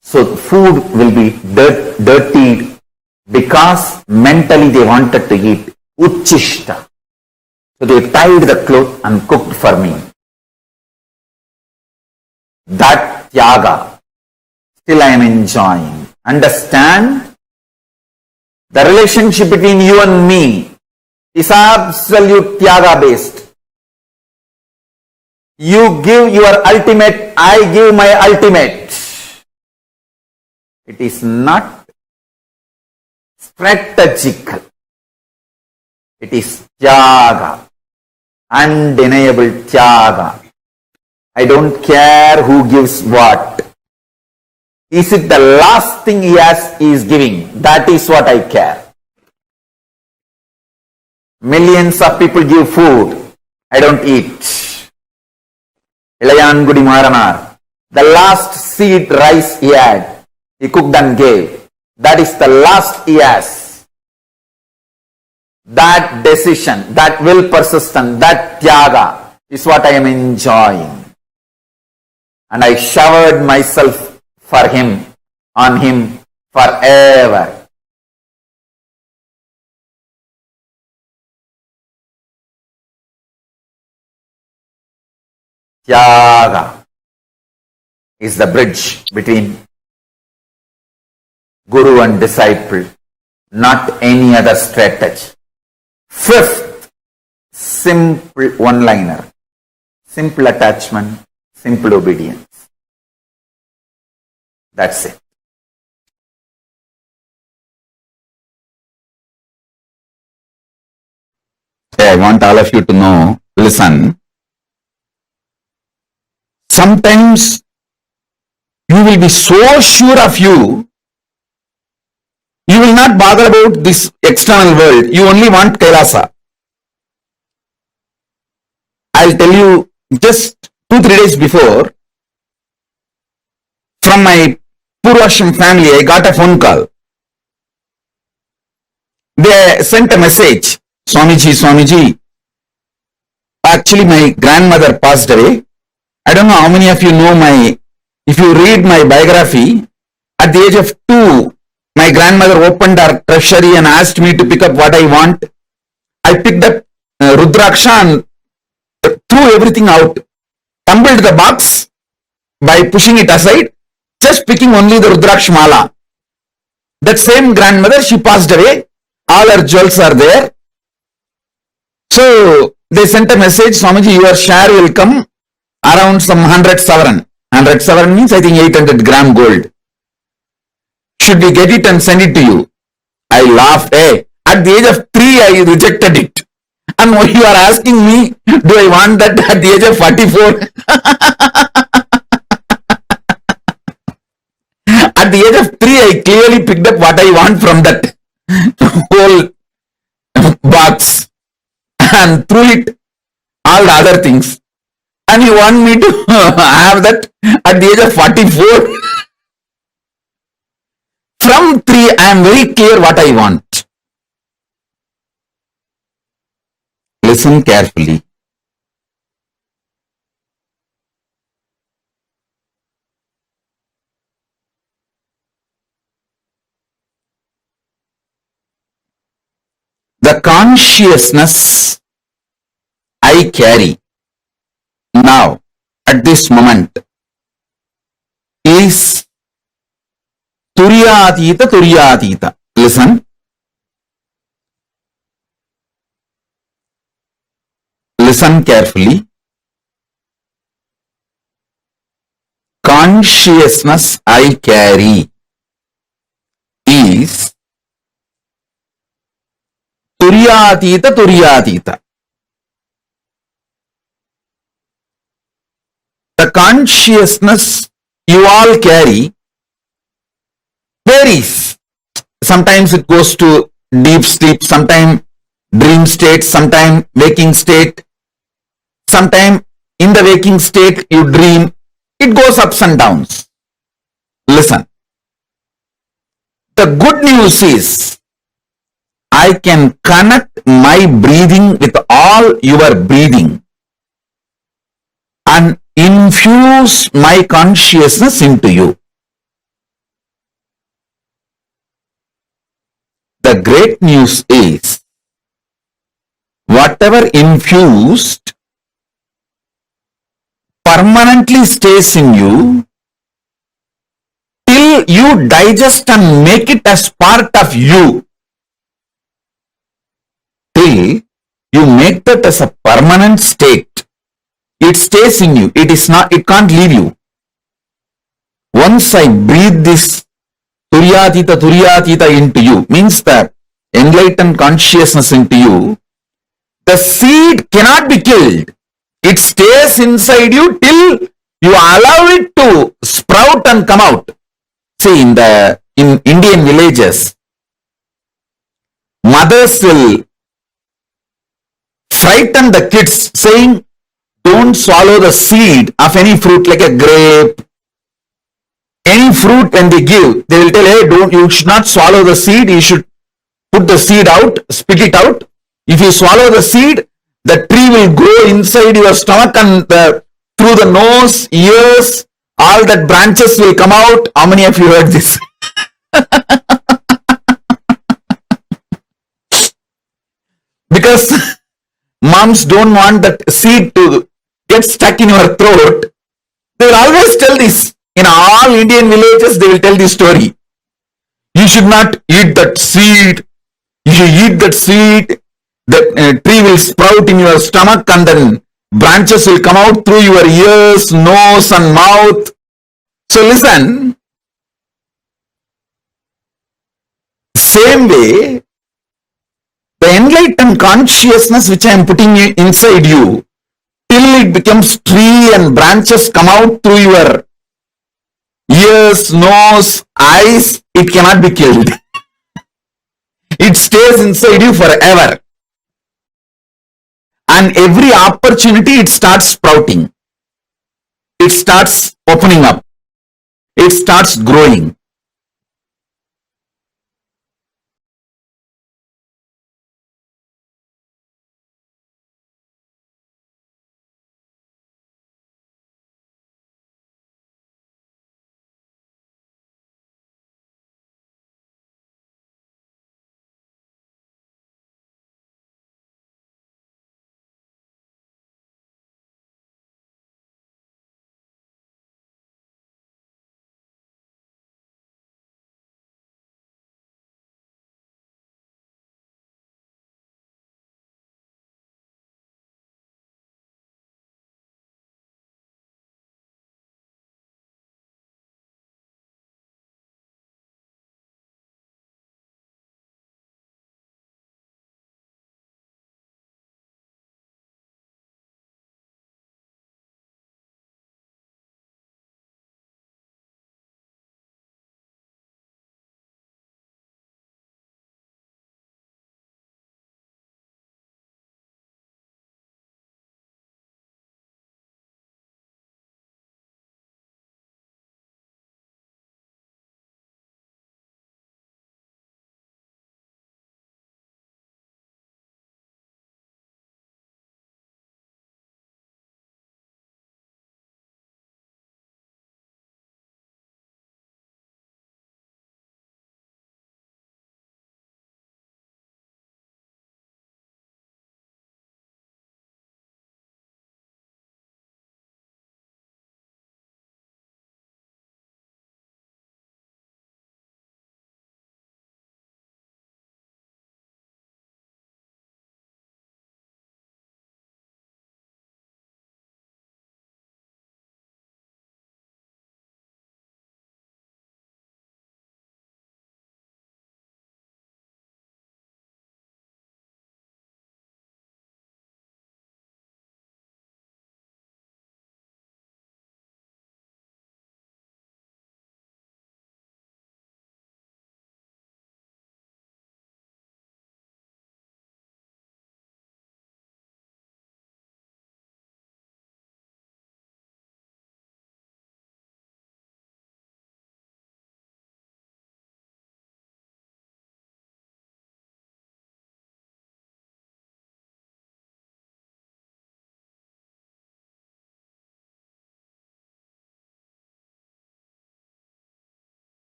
so the food will be dirtied because mentally they wanted to eat. Uchishta. So they tied the cloth and cooked for me. That tyaga still I am enjoying. Understand? The relationship between you and me is absolute tyaga based. You give your ultimate, I give my ultimate. It is not strategical. It is tyaga, undeniable tyaga. I don't care who gives what. Is it the last thing he is giving? That is what I care. Millions of people give food. I don't eat. Ilayangudi Maranar, the last seed rice he had, he cooked and gave. That is the last he has. That decision, that will persistent, that tyaga is what I am enjoying. and I showered myself for him, on him forever. Tyaga is the bridge between Guru and disciple, not any other strategy. Fifth, simple one-liner, simple attachment, simple obedience. That's it. I want all of you to know, listen, sometimes you will be so sure of you, you will not bother about this external world. You only want Kailasa. I'll tell you, just 2-3 days before, from my Purvashram family, I got a phone call. They sent a message, Swamiji. Actually, my grandmother passed away. I don't know how many of you know if you read my biography, at the age of 2, my grandmother opened her treasury and asked me to pick up what I want. I picked up Rudraksha and threw everything out, tumbled the box by pushing it aside, just picking only the Rudraksh Mala. That same grandmother, she passed away. All her jewels are there. So they sent a message, Swamiji, your share will come around some 100 Savaran. 100 Savaran means I think 800 gram gold. Should we get it and send it to you? I laughed. Hey, at the age of 3, I rejected it. And you are asking me, do I want that at the age of 44? At the age of 3, I clearly picked up what I want from that whole box and threw it, all the other things. And you want me to have that at the age of 44? From 3, I am very clear what I want. Listen carefully. The consciousness I carry now, at this moment, is Turyatita. Listen. Listen carefully. Consciousness I carry is Turyatita. The consciousness you all carry varies. Sometimes it goes to deep sleep, sometimes dream state, sometimes waking state, sometimes in the waking state you dream. It goes ups and downs. Listen. The good news is I can connect my breathing with all your breathing and infuse my consciousness into you. The great news is whatever infused permanently stays in you till you digest and make it as part of you. Till you make that as a permanent state. It stays in you. It can't leave you. Once I breathe this Turyatita into you, means that enlightened consciousness into you, the seed cannot be killed. It stays inside you till you allow it to sprout and come out. See, in Indian villages, mothers will frighten the kids saying, don't swallow the seed of any fruit like a grape. Any fruit when they give, they will tell, hey, you should not swallow the seed, you should put the seed out, spit it out. If you swallow the seed, the tree will grow inside your stomach and through the nose, ears, all that branches will come out. How many of you heard this? Because moms don't want that seed to get stuck in your throat. They will always tell this. In all Indian villages, they will tell this story. You should not eat that seed. You should eat that seed. The tree will sprout in your stomach and then branches will come out through your ears, nose and mouth. So listen, same way, the enlightened consciousness which I am putting inside you, till it becomes tree and branches come out through your ears, nose, eyes, it cannot be killed. It stays inside you forever. And every opportunity it starts sprouting. It starts opening up. It starts growing.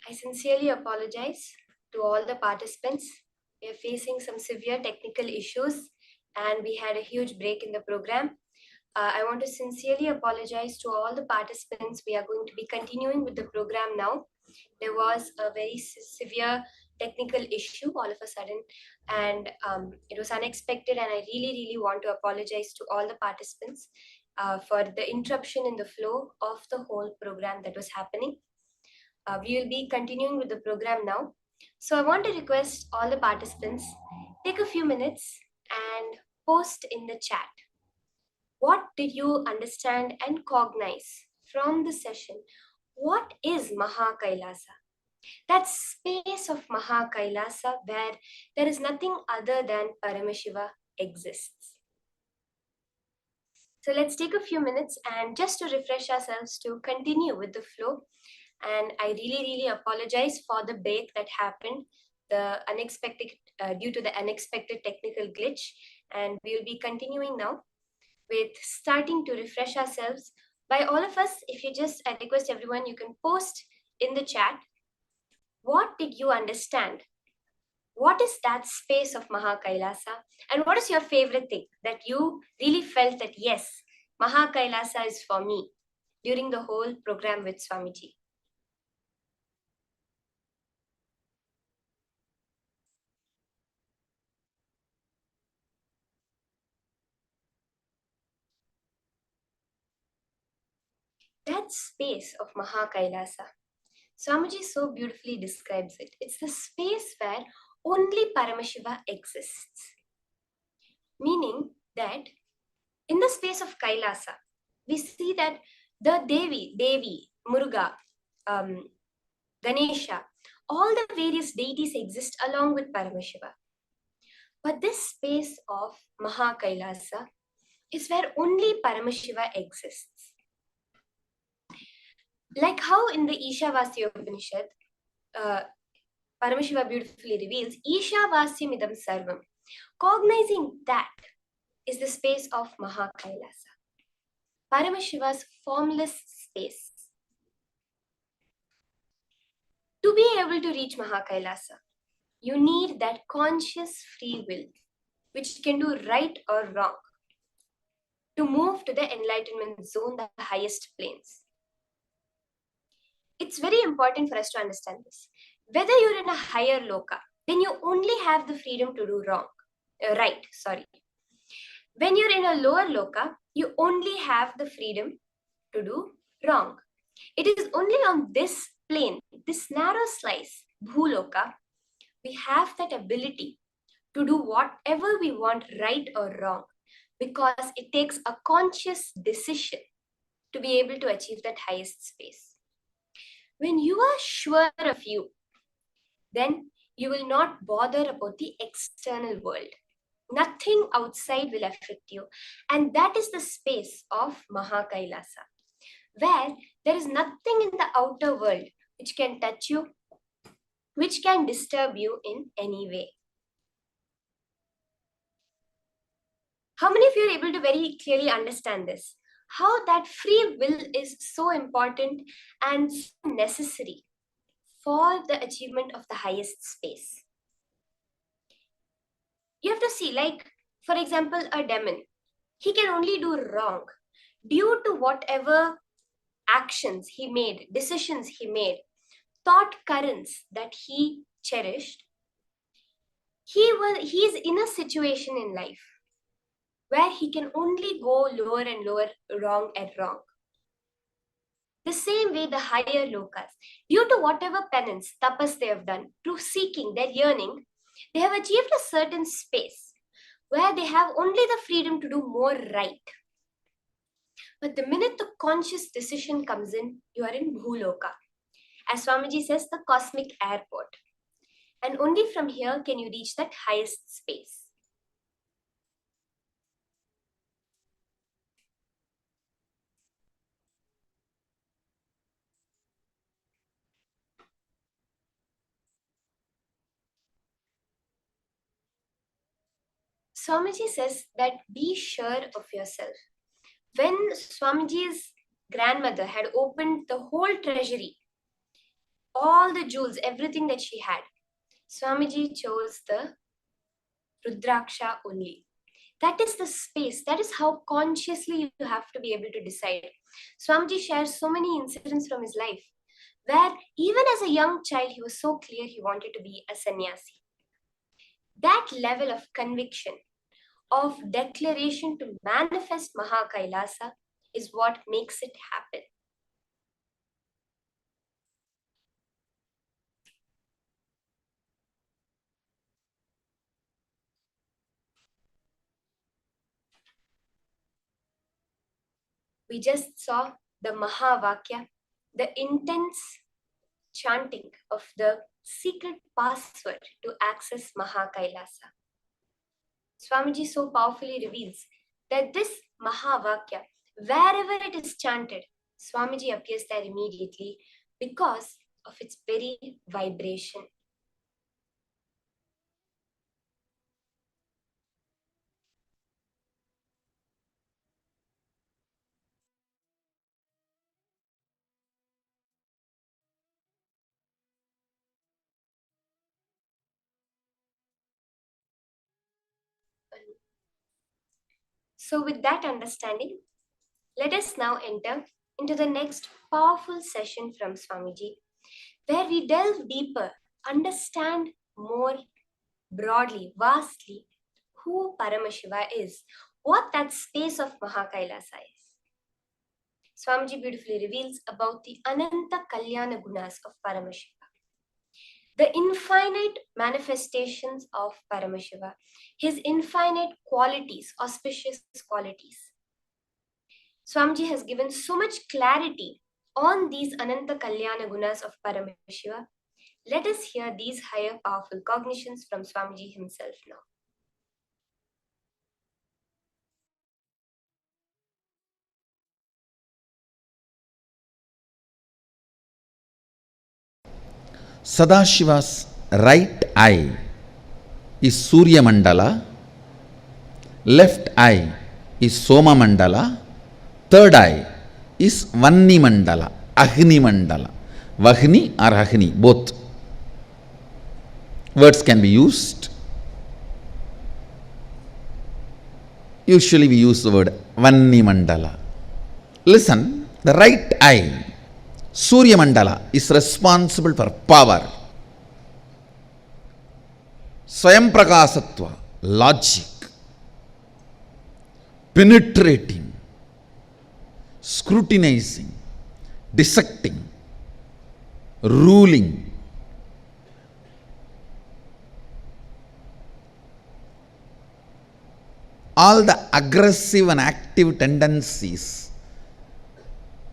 I sincerely apologize to all the participants. We are facing some severe technical issues and we had a huge break in the program. I want to sincerely apologize to all the participants. We are going to be continuing with the program now. There was a very severe technical issue all of a sudden, and it was unexpected, and I really want to apologize to all the participants for the interruption in the flow of the whole program that was happening. We will be continuing with the program now. So I want to request all the participants, take a few minutes and post in the chat. What did you understand and cognize from the session? What is Mahā KAILΑSA? That space of Mahā KAILASA where there is nothing other than Paramashiva exists. So let's take a few minutes and just to refresh ourselves to continue with the flow. And I really apologize for the break that happened, the unexpected due to the unexpected technical glitch. And we will be continuing now with starting to refresh ourselves. By all of us, if you just, I request everyone, you can post in the chat, what did you understand? What is that space of Mahā KAILASA? And what is your favorite thing that you really felt that, yes, Mahā KAILASA is for me during the whole program with Swamiji? That space of Mahā KAILASA, Swamiji so beautifully describes it. It's the space where only Paramashiva exists. Meaning that in the space of Kailasa, we see that the Devi, Muruga, Ganesha, all the various deities exist along with Paramashiva. But this space of Mahā KAILASA is where only Paramashiva exists. Like how in the Ishavasya Upanishad, Paramashiva beautifully reveals, Ishavasyam idam sarvam. Cognizing that is the space of Mahā KAILASA, Paramashiva's formless space. To be able to reach Mahā KAILASA, you need that conscious free will, which can do right or wrong, to move to the enlightenment zone, the highest planes. It's very important for us to understand this. Whether you're in a higher loka, then you only have the freedom to do right. When you're in a lower loka, you only have the freedom to do wrong. It is only on this plane, this narrow slice, Bhuloka, we have that ability to do whatever we want, right or wrong, because it takes a conscious decision to be able to achieve that highest space. When you are sure of you, then you will not bother about the external world. Nothing outside will affect you. And that is the space of Mahā KAILASA, where there is nothing in the outer world which can touch you, which can disturb you in any way. How many of you are able to very clearly understand this? How that free will is so important and so necessary for the achievement of the highest space. You have to see, like, for example, a demon. He can only do wrong due to whatever actions he made, decisions he made, thought currents that he cherished. He is in a situation in life where he can only go lower and lower, wrong and wrong. The same way the higher lokas, due to whatever penance, tapas they have done, through seeking, their yearning, they have achieved a certain space where they have only the freedom to do more right. But the minute the conscious decision comes in, you are in Bhuloka. As Swamiji says, the cosmic airport. And only from here can you reach that highest space. Swamiji says that be sure of yourself. When Swamiji's grandmother had opened the whole treasury all the jewels, everything that she had, Swamiji chose the Rudraksha only. That is the space. That is how consciously you have to be able to decide. Swamiji shares so many incidents from his life where even as a young child, he was so clear he wanted to be a sannyasi. That level of conviction, of declaration to manifest Mahā KAILASA is what makes it happen. We just saw the Mahavakya, the intense chanting of the secret password to access Mahā KAILASA. Swamiji so powerfully reveals that this Mahavakya, wherever it is chanted, Swamiji appears there immediately because of its very vibration. So with that understanding, let us now enter into the next powerful session from Swamiji, where we delve deeper, understand more broadly, vastly, who Paramashiva is, what that space of Mahā KAILASA is. Swamiji beautifully reveals about the Ananta Kalyana Gunas of Paramashiva, the infinite manifestations of Paramashiva, his infinite qualities, auspicious qualities. Swamiji has given so much clarity on these Ananta Kalyana Gunas of Paramashiva. Let us hear these higher powerful cognitions from Swamiji himself now. Sadashiva's right eye is Surya Mandala, left eye is Soma Mandala, third eye is Vanni Mandala, Agni Mandala. Vahni or Agni, both. Words can be used. Usually we use the word Vanni Mandala. Listen, the right eye, Surya Mandala, is responsible for power, Swayam Prakasatva, logic, penetrating, scrutinizing, dissecting, ruling. All the aggressive and active tendencies,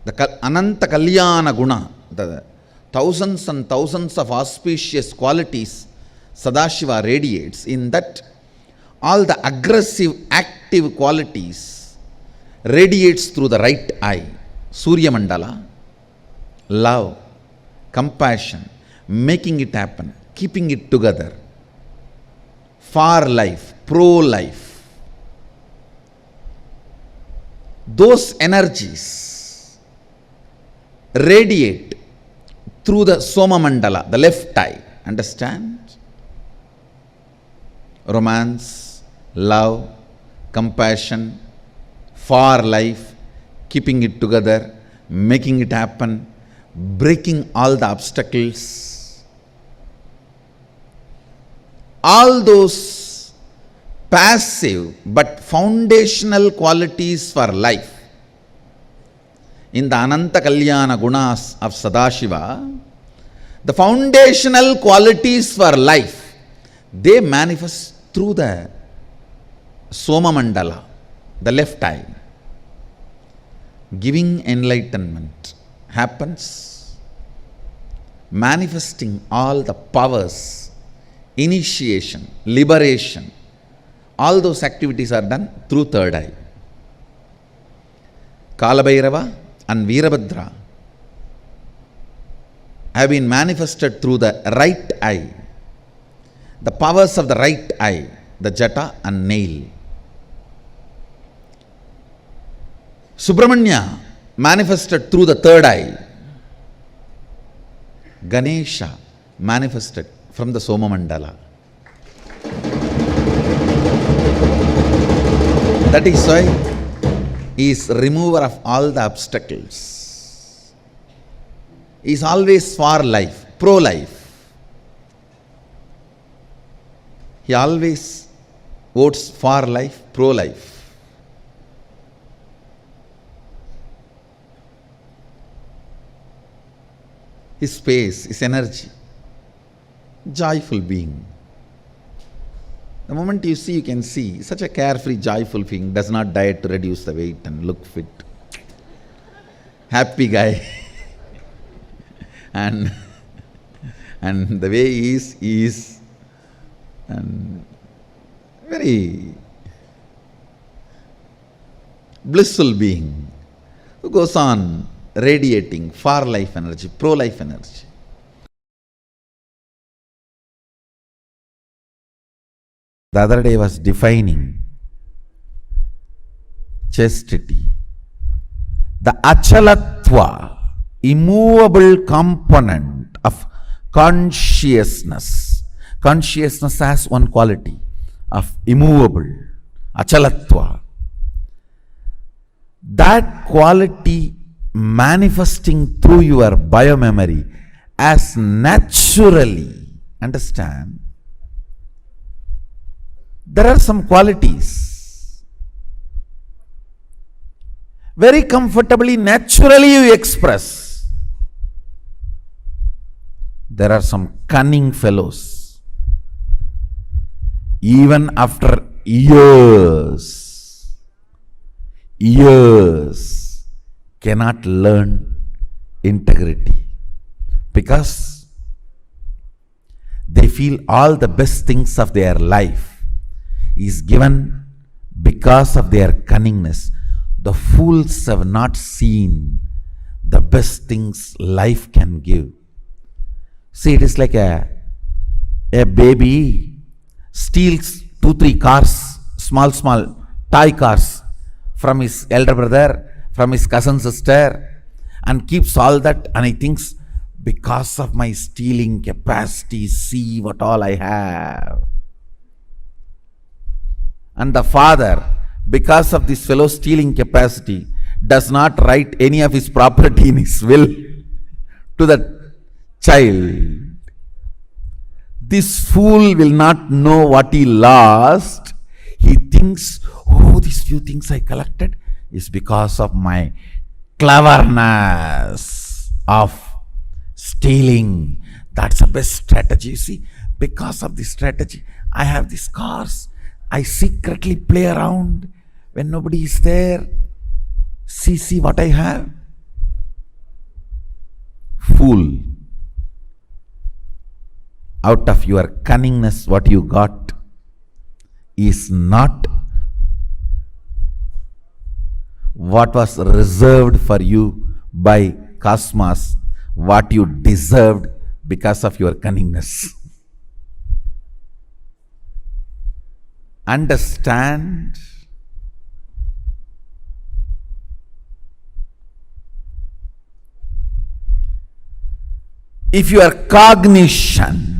the Ananta Kalyana Guna, the thousands and thousands of auspicious qualities Sadashiva radiates, in that all the aggressive active qualities radiates through the right eye. Surya Mandala, love, compassion, making it happen, keeping it together, far life, pro-life. Those energies radiate through the Soma Mandala, the left eye. Understand? Romance, love, compassion, far life, keeping it together, making it happen, breaking all the obstacles. All those passive but foundational qualities for life in the Ananta Kalyana Gunas of Sadashiva, the foundational qualities for life, they manifest through the Soma Mandala, the left eye. Giving enlightenment happens, manifesting all the powers, initiation, liberation, all those activities are done through third eye. Kalabhairava and Veerabhadra have been manifested through the right eye. The powers of the right eye, the jata and nail. Subramanya manifested through the third eye. Ganesha manifested from the Soma Mandala. That is why he is remover of all the obstacles. He is always for life, pro-life. He always votes for life, pro-life. His space, his energy, joyful being. The moment you see, you can see, such a carefree, joyful being, does not diet to reduce the weight and look fit. Happy guy. and the way he is and very blissful being who goes on radiating far life energy, pro-life energy. The other day was defining chastity. The achalatva, immovable component of consciousness. Consciousness has one quality of immovable, achalatva. That quality manifesting through your biomemory as naturally, understand, there are some qualities. Very comfortably, naturally you express. There are some cunning fellows. Even after years, cannot learn integrity because they feel all the best things of their life is given because of their cunningness. The fools have not seen the best things life can give. See, it is like a baby steals 2-3 cars, small toy cars from his elder brother, from his cousin sister, and keeps all that, and he thinks, because of my stealing capacity, see what all I have. And the father, because of this fellow stealing capacity, does not write any of his property in his will to the child. This fool will not know what he lost. He thinks, oh, these few things I collected is because of my cleverness of stealing. That's the best strategy. You see, because of this strategy, I have these cars. I secretly play around when nobody is there. See what I have. Fool. Out of your cunningness, what you got is not what was reserved for you by cosmos, what you deserved because of your cunningness. Understand? If your cognition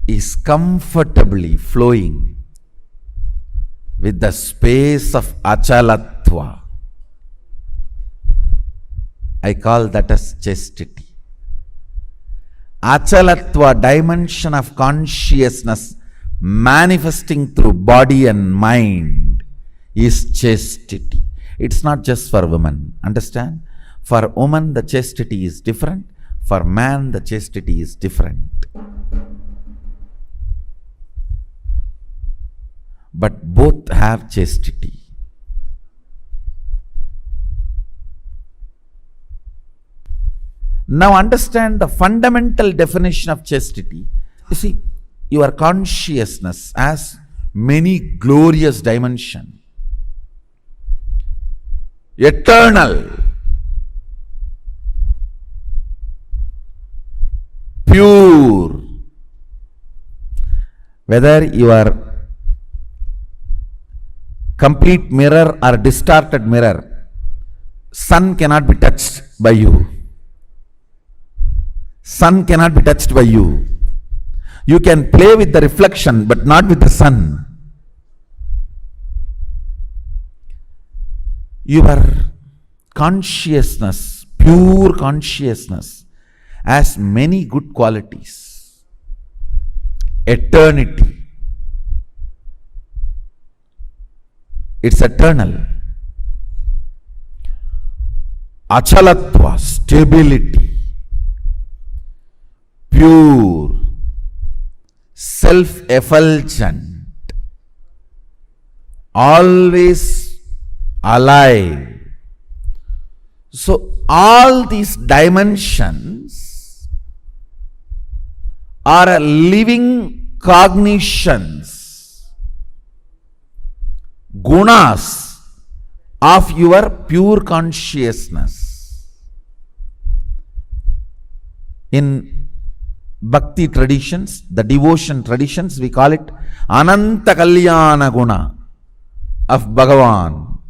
is comfortably flowing with the space of achalatva, I call that as chastity. Achalatva, dimension of consciousness manifesting through body and mind, is chastity. It's not just for women, understand? For woman the chastity is different, for man the chastity is different. But both have chastity. Now understand the fundamental definition of chastity. You see, your consciousness has many glorious dimensions. Eternal. pure. Whether you are complete mirror or distorted mirror, sun cannot be touched by you. Sun cannot be touched by you. You can play with the reflection, but not with the sun. Your consciousness, pure consciousness, has many good qualities. Eternity. It's eternal. Achalatva, stability. Pure. Self-effulgent. Always alive. So all these dimensions are living cognitions, gunas of your pure consciousness. In Bhakti traditions, the devotion traditions, we call it Ananta Kalyana Guna of Bhagavan,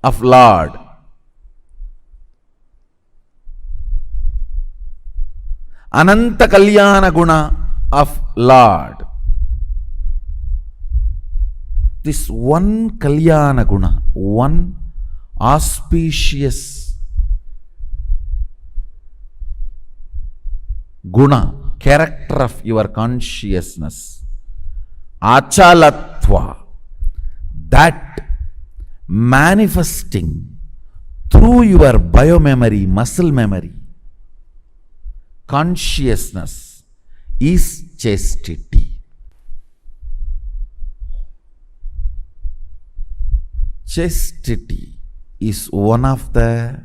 of Lord. Ananta Kalyana Guna of Lord. This one Kalyana Guna, one auspicious guna, character of your consciousness, achalatva, that manifesting through your biomemory, muscle memory, consciousness is chastity. Chastity is one of the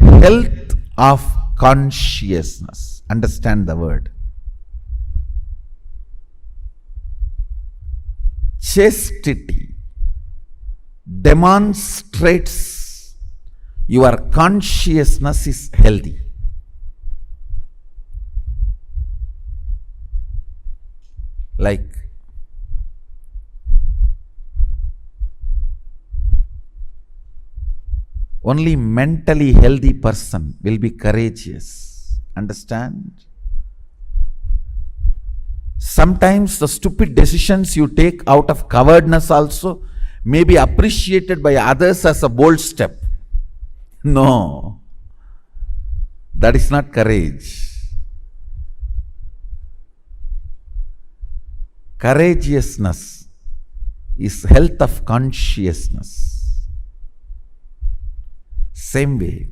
health of consciousness. Understand the word. Chastity demonstrates your consciousness is healthy. Like only mentally healthy person will be courageous. Understand? Sometimes the stupid decisions you take out of cowardness also may be appreciated by others as a bold step. No, that is not courage. Courageousness is health of consciousness. Same way,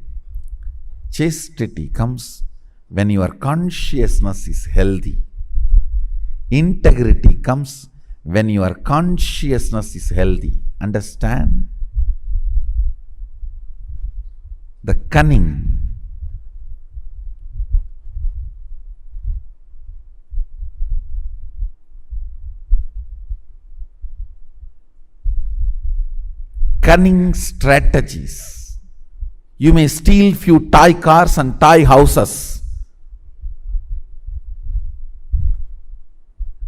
chastity comes when your consciousness is healthy. Integrity comes when your consciousness is healthy. Understand? The cunning, cunning strategies. You may steal few toy cars and toy houses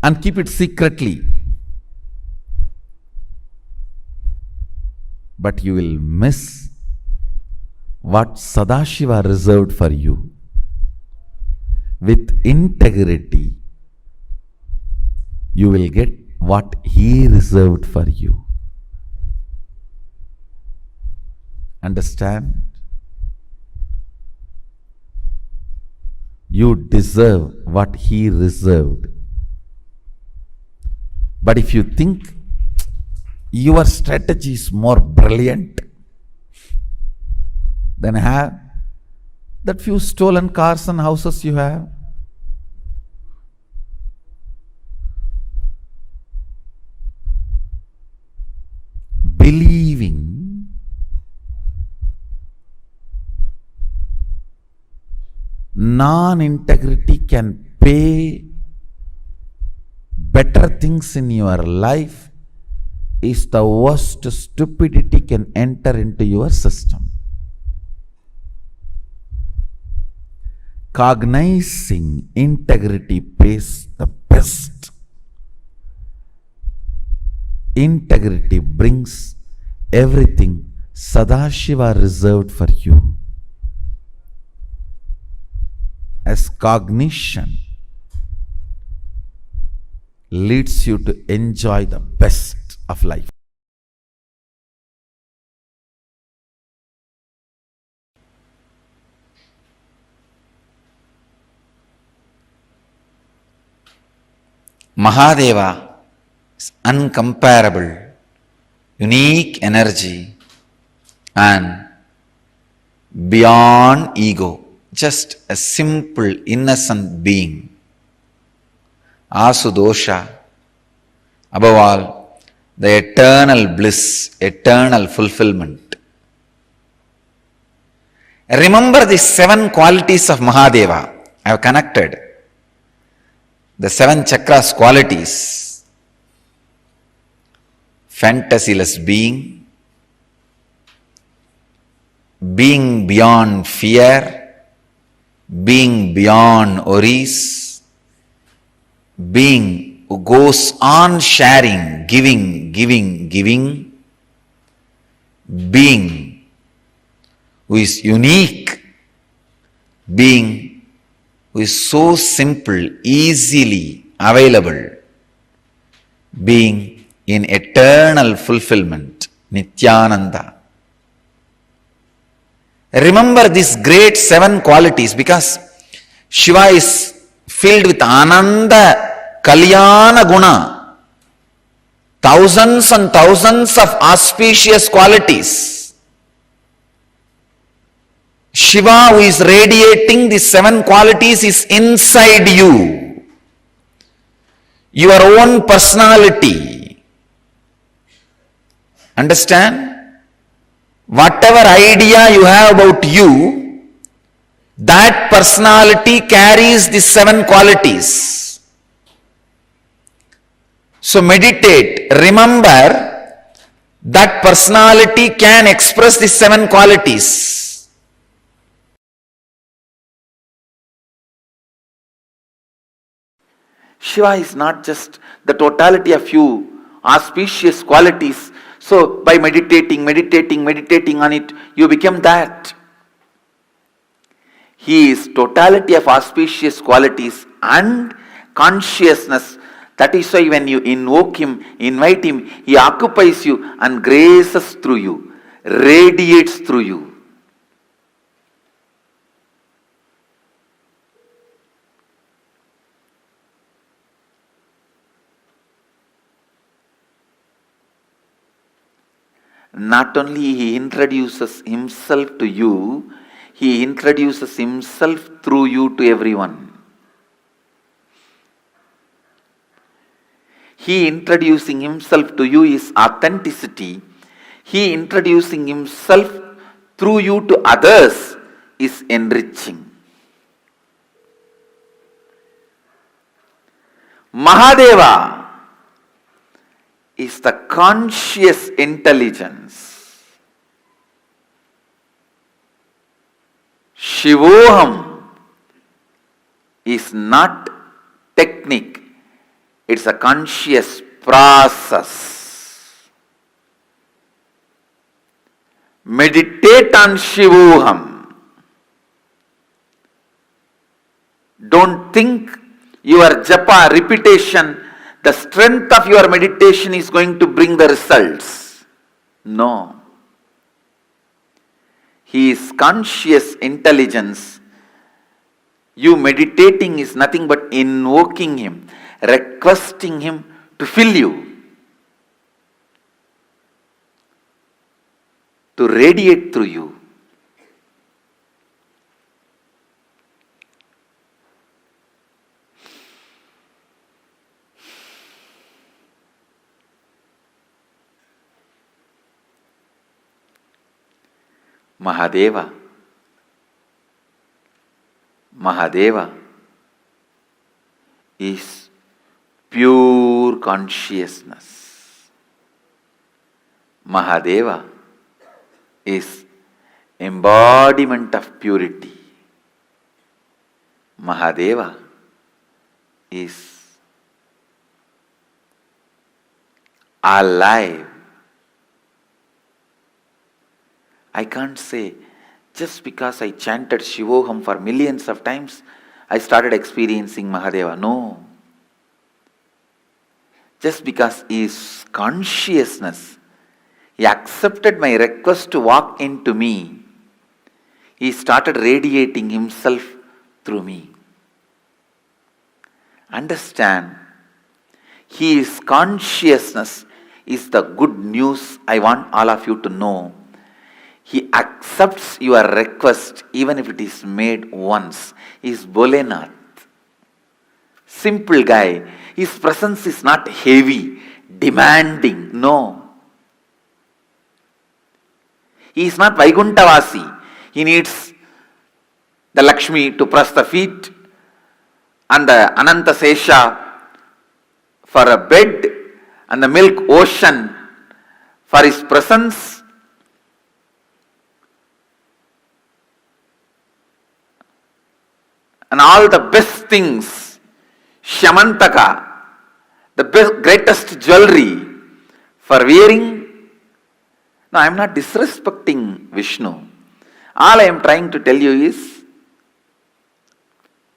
and keep it secretly, but you will miss what Sadashiva reserved for you. With integrity, you will get what he reserved for you. Understand? You deserve what he reserved. But if you think your strategy is more brilliant, then have that few stolen cars and houses you have. Believing non-integrity can pay better things in your life is the worst stupidity can enter into your system. Cognizing integrity pays the best. Integrity brings everything Sadashiva reserved for you. As cognition leads you to enjoy the best of life. Mahadeva is uncomparable, unique energy and beyond ego, just a simple innocent being. Asudosha, above all, the eternal bliss, eternal fulfillment. Remember the 7 qualities of Mahadeva. I have connected the 7 chakras qualities. Fantasyless being, being beyond fear, being beyond worries, being who goes on sharing, giving, being who is unique, being who is so simple, easily available, being in eternal fulfillment, Nithyananda. Remember these great 7 qualities because Shiva is filled with Ananta Kalyana Gunas, thousands and thousands of auspicious qualities. Shiva, who is radiating these 7 qualities, is inside you. Your own personality. Understand? Whatever idea you have about you, that personality carries these 7 qualities. So meditate, remember that personality can express these 7 qualities. Shiva is not just the totality of few auspicious qualities. So by meditating on it, you become that. He is totality of auspicious qualities and consciousness. That is why when you invoke him, invite him, he occupies you and graces through you, radiates through you. Not only he introduces himself to you, he introduces himself through you to everyone. He introducing himself to you is authenticity. He introducing himself through you to others is enriching. Mahadeva is the conscious intelligence. Shivoham is not technique, it's a conscious process. Meditate on Shivoham. Don't think your japa, repetition, the strength of your meditation is going to bring the results. No. He is conscious intelligence. You meditating is nothing but invoking him, requesting him to fill you, to radiate through you. Mahadeva is pure consciousness. Mahadeva is embodiment of purity. Mahadeva is alive. I can't say just because I chanted Shivoham for millions of times, I started experiencing Mahadeva. No. Just because he is consciousness, he accepted my request to walk into me, he started radiating himself through me. Understand, he is consciousness is the good news I want all of you to know. He accepts your request even if it is made once. He is Bholenath. Simple guy. His presence is not heavy, demanding. No. He is not Vaikuntavasi. He needs the Lakshmi to press the feet and the Ananta Sesha for a bed and the milk ocean for his presence. And all the best things, Shamantaka, the greatest jewelry for wearing. No, I am not disrespecting Vishnu. All I am trying to tell you is,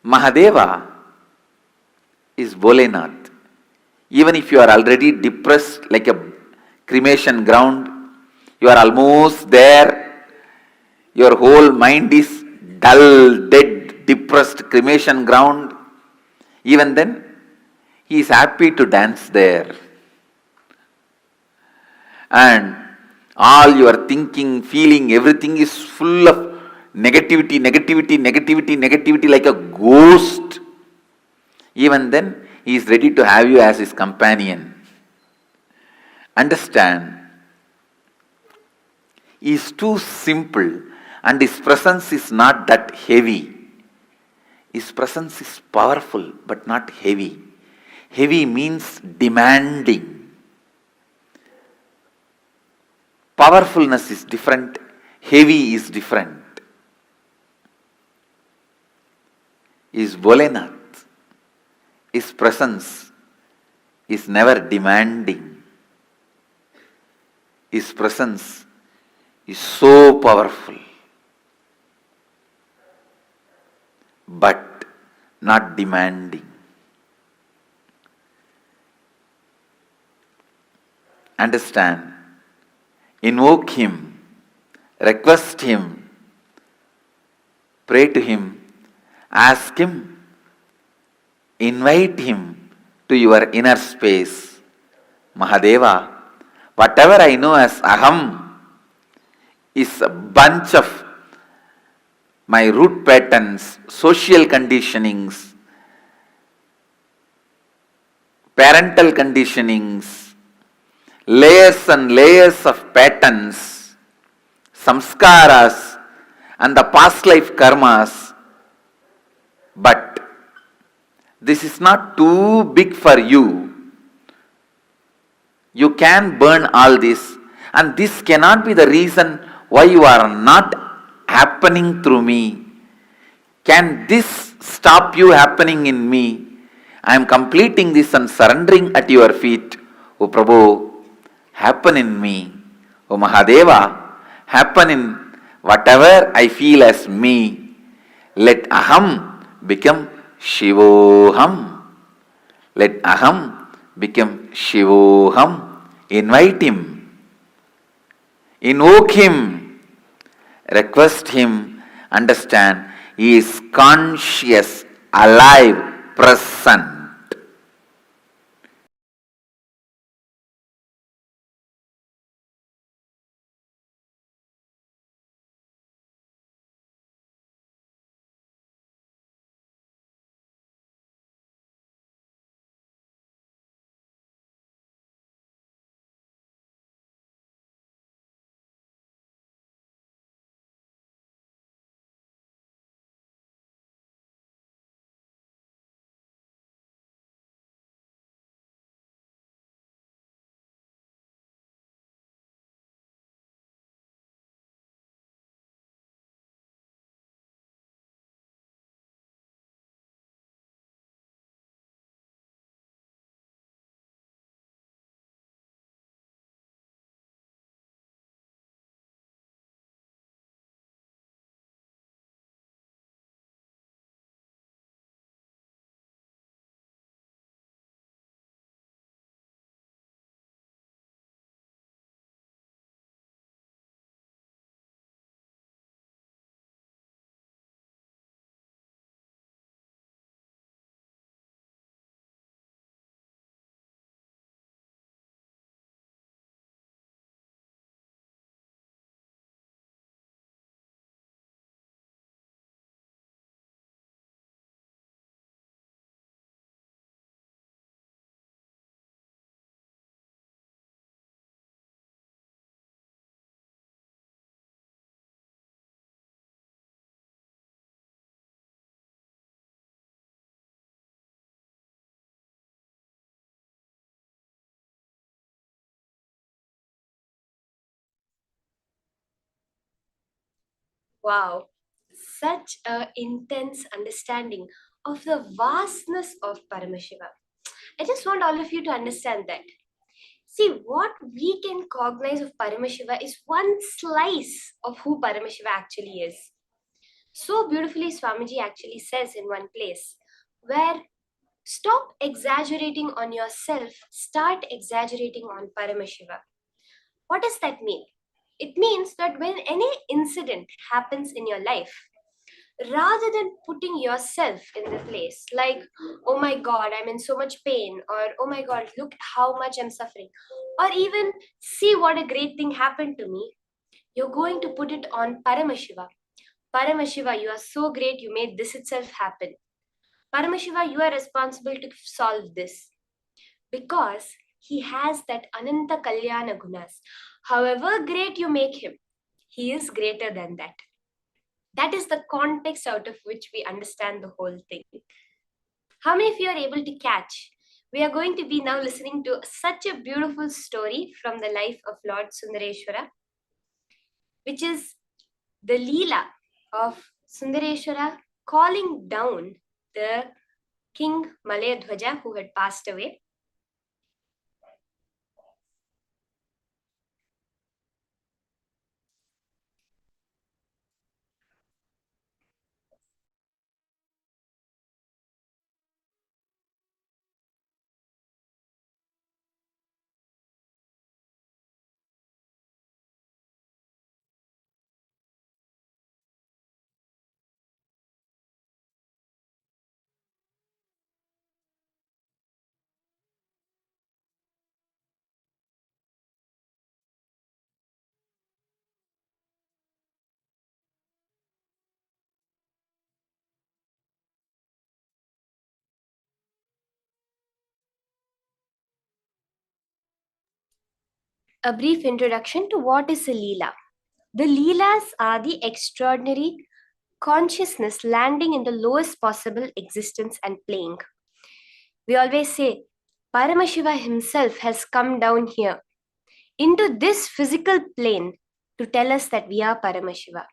Mahadeva is Bholenath. Even if you are already depressed like a cremation ground, you are almost there, your whole mind is dull, dead, depressed cremation ground, even then, he is happy to dance there. And all your thinking, feeling, everything is full of negativity, negativity, negativity, negativity like a ghost. Even then, he is ready to have you as his companion. Understand, he is too simple and his presence is not that heavy. His presence is powerful but not heavy. Heavy means demanding. Powerfulness is different, heavy is different. Is Bholenath. His presence is never demanding. His presence is so powerful, but not demanding. Understand, invoke him, request him, pray to him, ask him, invite him to your inner space. Mahadeva, whatever I know as Aham is a bunch of my root patterns, social conditionings, parental conditionings, layers and layers of patterns, samskaras, and the past life karmas. But this is not too big for you. You can burn all this, and this cannot be the reason why you are not happening through me. Can this stop you happening in me? I am completing this and surrendering at your feet. O Prabhu, happen in me. O Mahadeva, happen in whatever I feel as me. Let Aham become Shivoham. Let Aham become Shivoham. Invite him. Invoke him. Request him. Understand, he is conscious, alive, present. Wow, such a intense understanding of the vastness of Paramashiva. I just want all of you to understand that. See, what we can cognize of Paramashiva is one slice of who Paramashiva actually is. So beautifully, Swamiji actually says in one place, where stop exaggerating on yourself, start exaggerating on Paramashiva. What does that mean? It means that when any incident happens in your life, rather than putting yourself in the place, like, oh my God, I'm in so much pain, or oh my God, look how much I'm suffering, or even see what a great thing happened to me, you're going to put it on Paramashiva. Paramashiva, you are so great, you made this itself happen. Paramashiva, you are responsible to solve this. Because he has that Ananta Kalyana Gunas. However great you make him, he is greater than that. That is the context out of which we understand the whole thing. How many of you are able to catch? We are going to be now listening to such a beautiful story from the life of Lord Sundareshwara, which is the Leela of Sundareshwara calling down the King Malayadhwaja who had passed away. A brief introduction to what is a Leela. The Leelas are the extraordinary consciousness landing in the lowest possible existence and playing. We always say, Paramashiva himself has come down here into this physical plane to tell us that we are Paramashiva.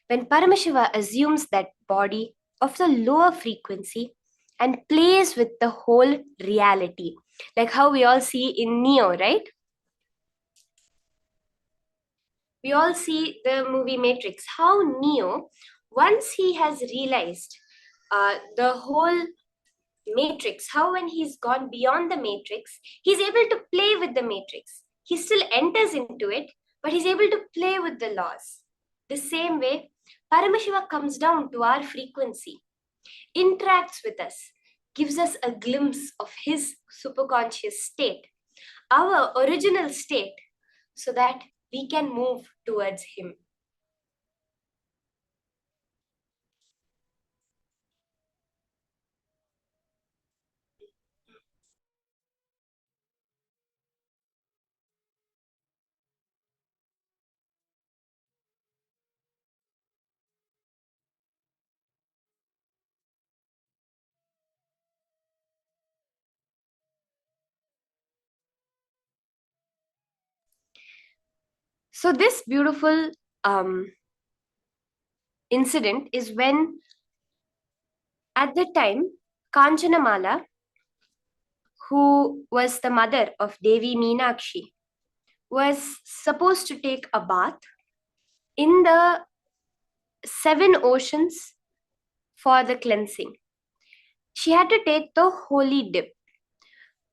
When Paramashiva assumes that body of the lower frequency and plays with the whole reality, like how we all see in Neo, right? We all see the movie Matrix, how Neo, once he has realized the whole Matrix, how when he's gone beyond the Matrix, he's able to play with the Matrix. He still enters into it, but he's able to play with the laws. The same way, Paramashiva comes down to our frequency, interacts with us, gives us a glimpse of his superconscious state, our original state, so that we can move towards him. So this beautiful incident is when, at the time, Kanchanamala, who was the mother of Devi Meenakshi, was supposed to take a bath in the 7 oceans for the cleansing. She had to take the holy dip,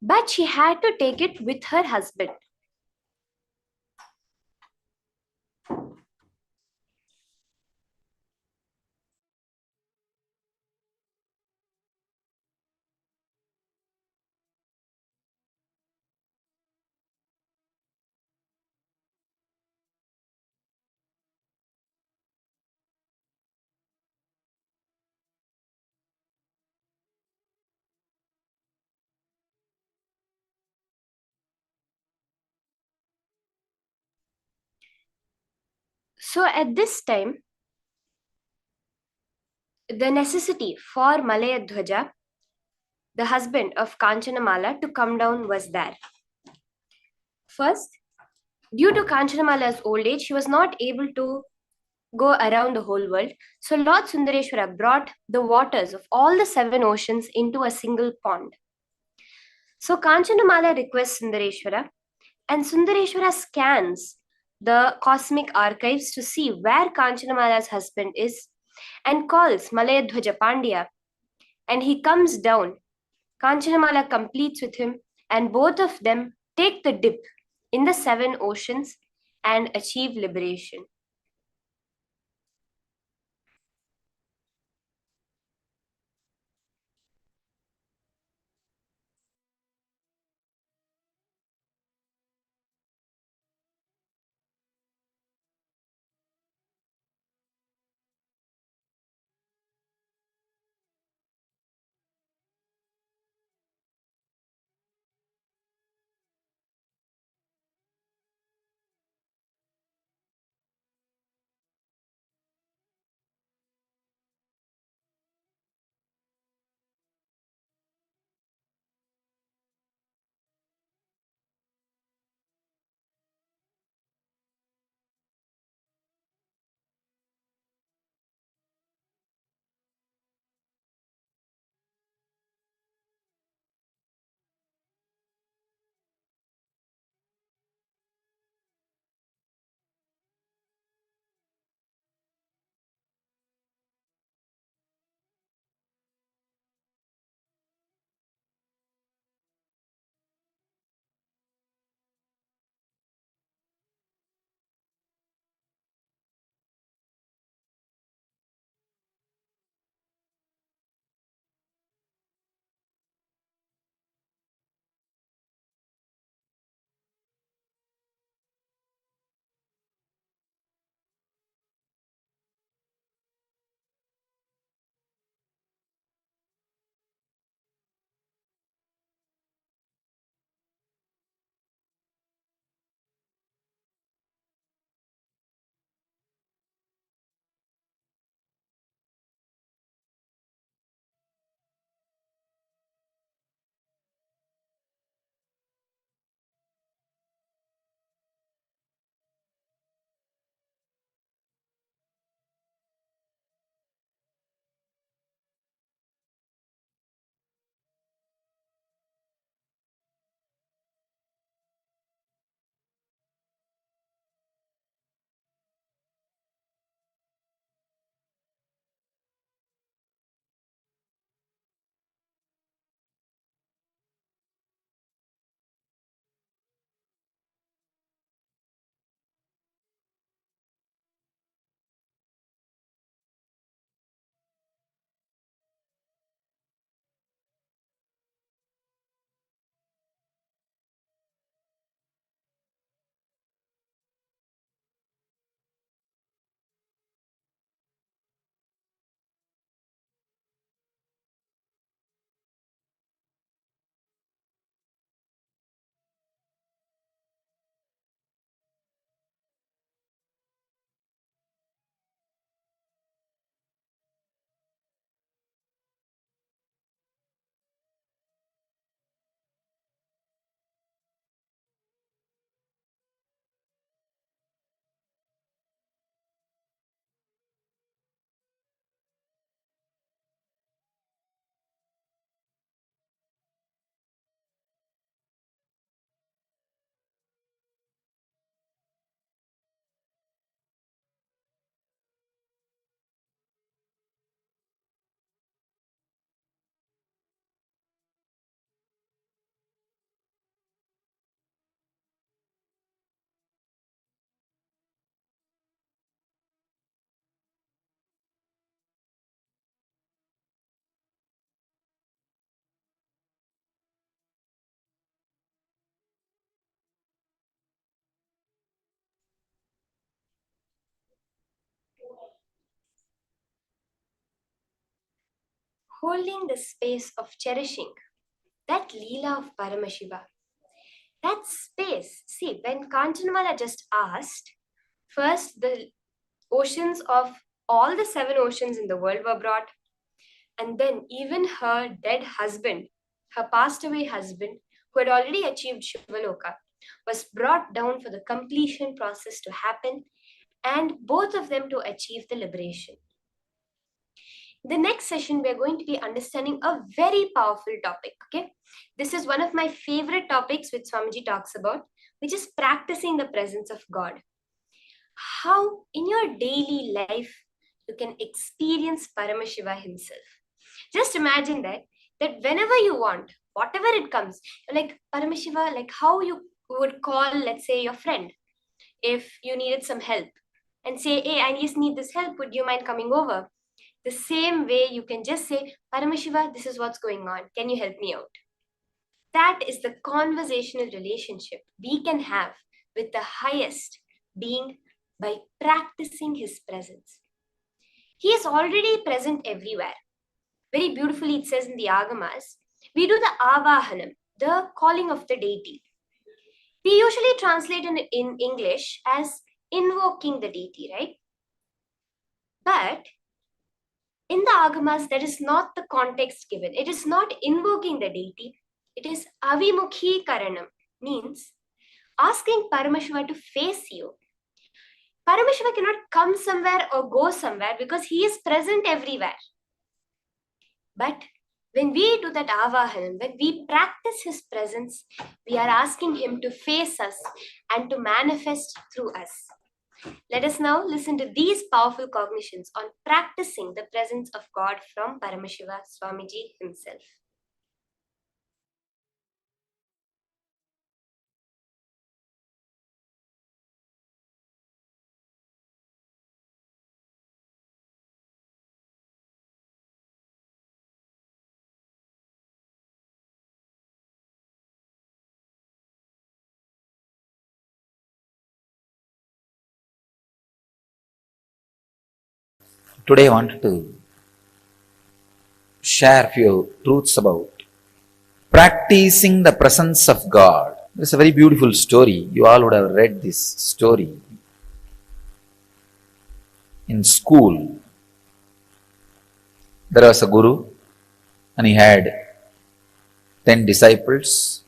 but she had to take it with her husband. So at this time, the necessity for Malayadhwaja, the husband of Kanchanamala, to come down was there. First, due to Kanchanamala's old age, she was not able to go around the whole world. So Lord Sundareshwara brought the waters of all the 7 oceans into a single pond. So Kanchanamala requests Sundareshwara, and Sundareshwara scans the cosmic archives to see where Kanchanamala's husband is and calls Malayadhwaja Pandya, and he comes down. Kanchanamala completes with him, and both of them take the dip in the 7 oceans and achieve liberation. Holding the space of cherishing, that Leela of Paramashiva, that space. See, when Kanchanamala just asked, first the oceans of all the 7 oceans in the world were brought, and then even her dead husband, her passed away husband, who had already achieved Shivaloka, was brought down for the completion process to happen, and both of them to achieve the liberation. The next session, we're going to be understanding a very powerful topic. Okay, this is one of my favorite topics which Swamiji talks about, which is practicing the presence of God. How in your daily life you can experience Paramashiva himself. Just imagine that whenever you want, whatever it comes, like Paramashiva, like how you would call, let's say, your friend if you needed some help and say, hey, I just need this help, would you mind coming over? The same way you can just say, Paramashiva, this is what's going on, can you help me out? That is the conversational relationship we can have with the highest being by practicing his presence. He is already present everywhere. Very beautifully it says in the Agamas, we do the Avahanam, the calling of the deity. We usually translate in English as invoking the deity, right? But in the Agamas, that is not the context given. It is not invoking the deity. It is avimukhi karanam, means asking Paramashiva to face you. Paramashiva cannot come somewhere or go somewhere because he is present everywhere. But when we do that avahanam, when we practice his presence, we are asking him to face us and to manifest through us. Let us now listen to these powerful cognitions on practicing the presence of God from Paramashiva Swamiji himself. Today I wanted to share a few truths about practicing the presence of God. It's a very beautiful story. You all would have read this story in school. There was a guru and he had 10 disciples.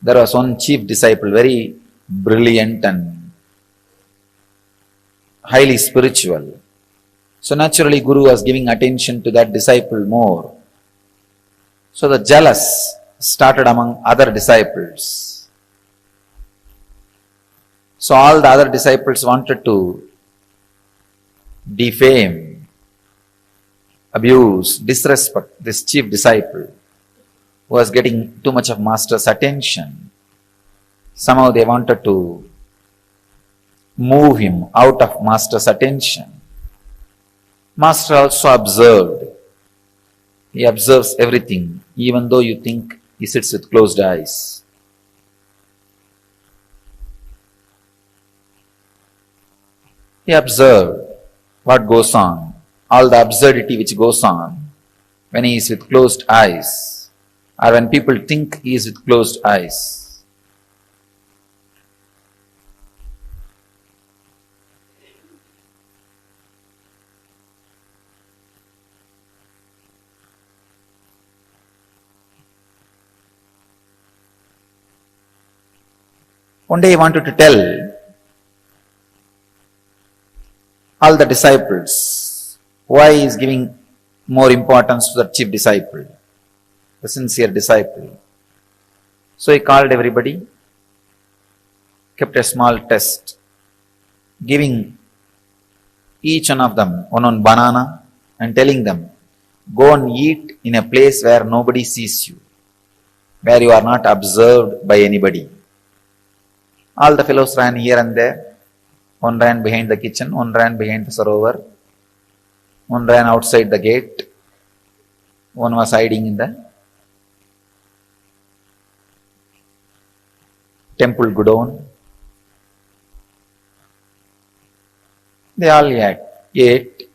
There was one chief disciple, very brilliant and highly spiritual. So naturally, Guru was giving attention to that disciple more. So the jealous started among other disciples. So all the other disciples wanted to defame, abuse, disrespect this chief disciple who was getting too much of master's attention. Somehow they wanted to move him out of master's attention. Master also observed. He observes everything, even though you think he sits with closed eyes. He observed what goes on, all the absurdity which goes on when he is with closed eyes, or when people think he is with closed eyes. One day he wanted to tell all the disciples why he is giving more importance to the chief disciple, the sincere disciple. So he called everybody, kept a small test, giving each one of them one banana and telling them, go and eat in a place where nobody sees you, where you are not observed by anybody. All the fellows ran here and there. One ran behind the kitchen, one ran behind the sarovar, one ran outside the gate, one was hiding in the temple godown. They all ate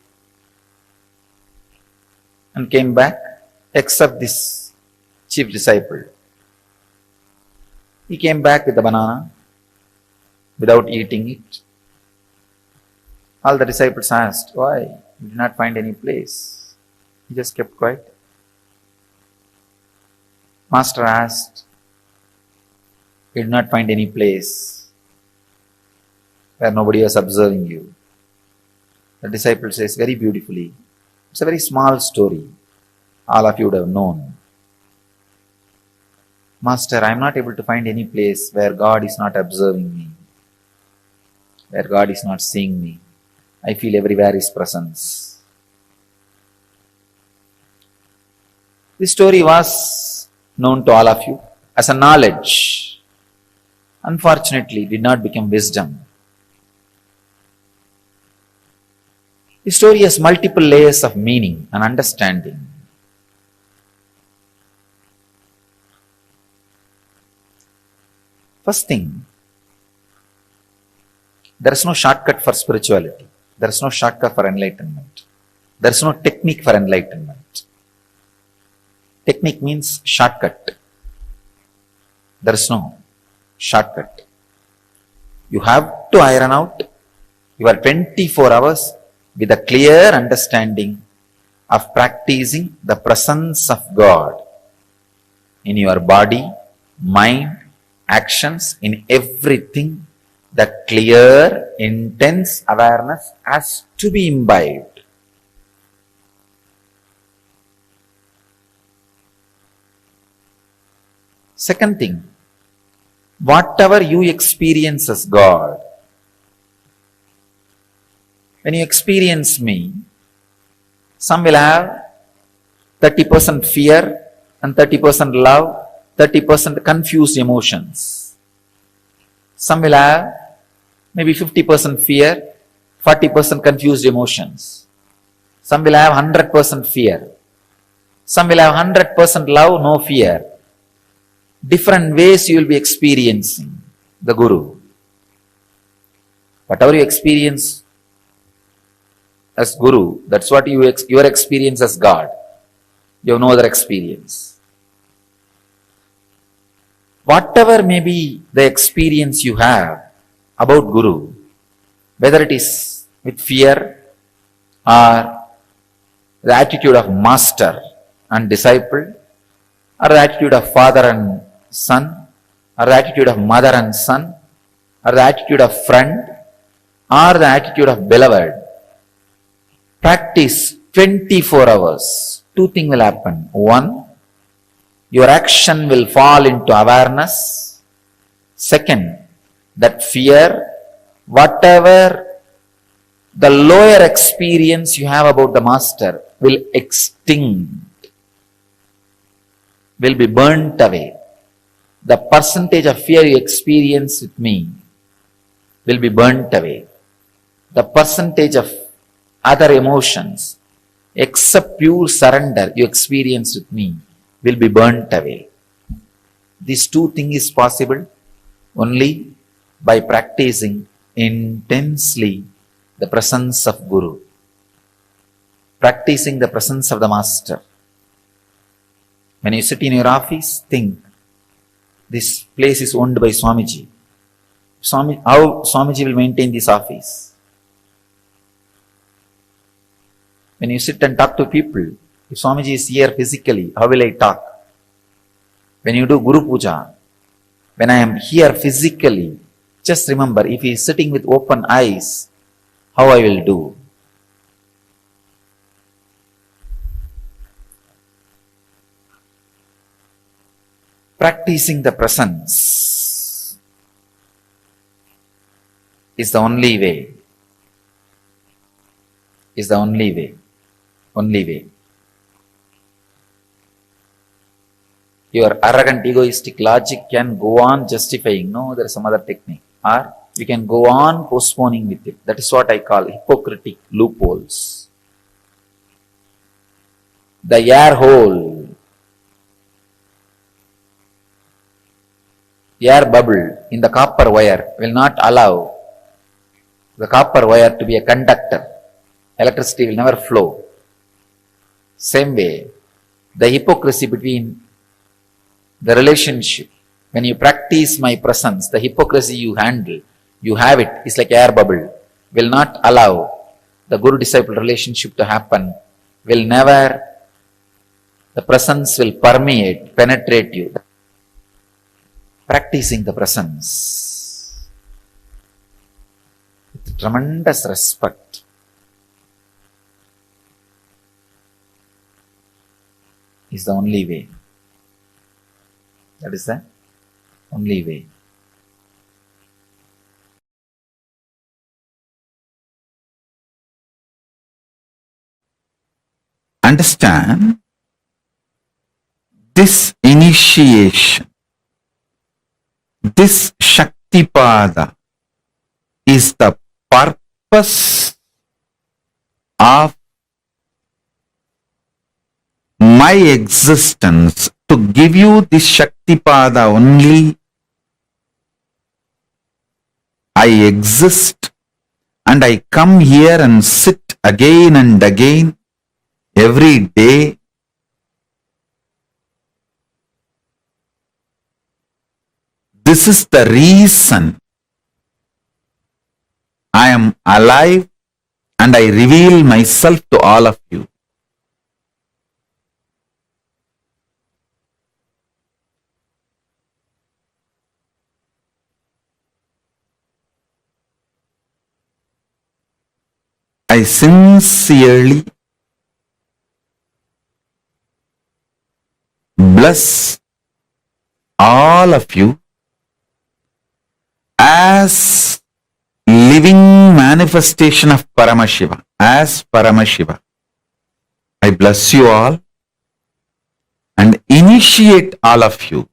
and came back, except this chief disciple. He came back with the banana without eating it. All the disciples asked, why? He did not find any place. He just kept quiet. Master asked, he did not find any place. where nobody was observing you. The disciple says very beautifully, it's a very small story. All of you would have known. Master, I am not able to find any place where God is not observing me, where God is not seeing me. I feel everywhere His presence. This story was known to all of you as a knowledge. Unfortunately, it did not become wisdom. The story has multiple layers of meaning and understanding. First thing, there is no shortcut for spirituality. There is no shortcut for enlightenment. There is no technique for enlightenment. Technique means shortcut. There is no shortcut. You have to iron out your 24 hours with a clear understanding of practicing the presence of God in your body, mind, actions, in everything. The clear, intense awareness has to be imbibed. Second thing, whatever you experience as God, when you experience me, some will have 30% fear and 30% love, 30% confused emotions. Some will have maybe 50% fear, 40% confused emotions. Some will have 100% fear. Some will have 100% love, no fear. Different ways you will be experiencing the Guru. Whatever you experience as Guru, that's what your experience as God. You have no other experience. Whatever may be the experience you have about Guru, whether it is with fear or the attitude of master and disciple, or the attitude of father and son, or the attitude of mother and son, or the attitude of friend, or the attitude of beloved, practice 24 hours. Two things will happen. One, your action will fall into awareness. Second, that fear, whatever the lower experience you have about the master will extinct, will be burnt away. The percentage of fear you experience with me will be burnt away. The percentage of other emotions, except pure surrender you experience with me, will be burnt away. These two things is possible only by practicing intensely the presence of Guru, practicing the presence of the Master. When you sit in your office, think, this place is owned by Swamiji. How Swamiji will maintain this office? When you sit and talk to people, if Swamiji is here physically, how will I talk? When you do Guru Puja, when I am here physically, just remember, if he is sitting with open eyes, how I will do? Practicing the presence is the only way. Is the only way. Only way. Your arrogant, egoistic logic can go on justifying. No, there is some other technique. Or you can go on postponing with it. That is what I call hypocritic loopholes. The air hole, air bubble in the copper wire will not allow the copper wire to be a conductor. Electricity will never flow. Same way, the hypocrisy between the relationship, when you practice my presence, the hypocrisy you handle, you have it, it's like air bubble, will not allow the Guru-disciple relationship to happen, will never, the presence will permeate, penetrate you. Practicing the presence. tremendous respect. Is the only way. That is the only way. Understand, this initiation, this Shaktipada is the purpose of my existence, to give you this Shaktipada only. I exist and I come here and sit again and again every day. This is the reason I am alive and I reveal myself to all of you. I sincerely bless all of you as living manifestation of Paramashiva, as Paramashiva. I bless you all and initiate all of you.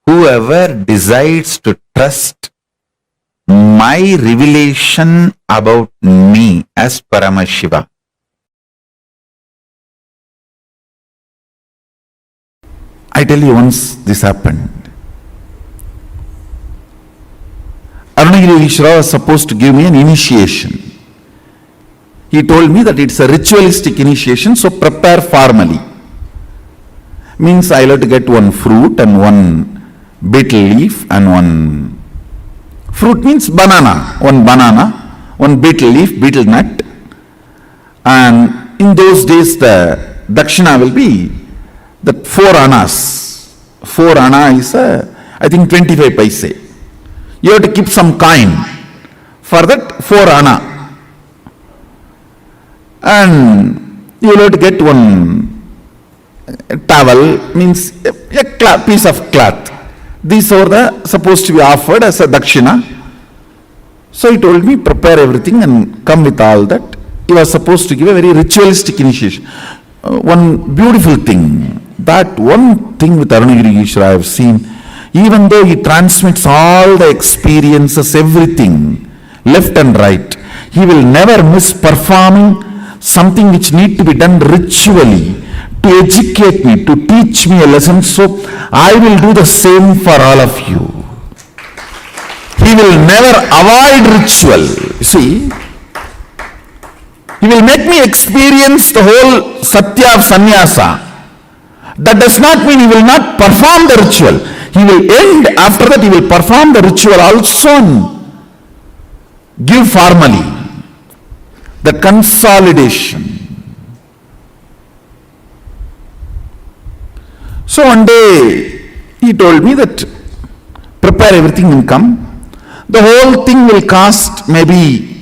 Whoever decides to trust my revelation about me as Paramashiva, I tell you, once this happened, Arunagiri Ishvara was supposed to give me an initiation. He told me that it's a ritualistic initiation, so prepare formally. Means I'll have to get one fruit and one betel leaf and one fruit means banana, one betel leaf, betel nut. And in those days the dakshina will be that 4 annas. 4 anna is I think 25 paise. You have to keep some coin for that 4 anna. And you will have to get one towel, means a piece of cloth. These are supposed to be offered as a dakshina. So he told me, prepare everything and come with all that. He was supposed to give a very ritualistic initiation. One beautiful thing, that one thing with Arunagiri Ishvara I have seen, even though he transmits all the experiences, everything, left and right, he will never miss performing something which need to be done ritually, to educate me, to teach me a lesson. So I will do the same for all of you. He will never avoid ritual. See, he will make me experience the whole satya of sannyasa. That does not mean he will not perform the ritual. He will end, after that he will perform the ritual also and give formally the consolidation. So one day he told me that prepare everything and come. The whole thing will cost maybe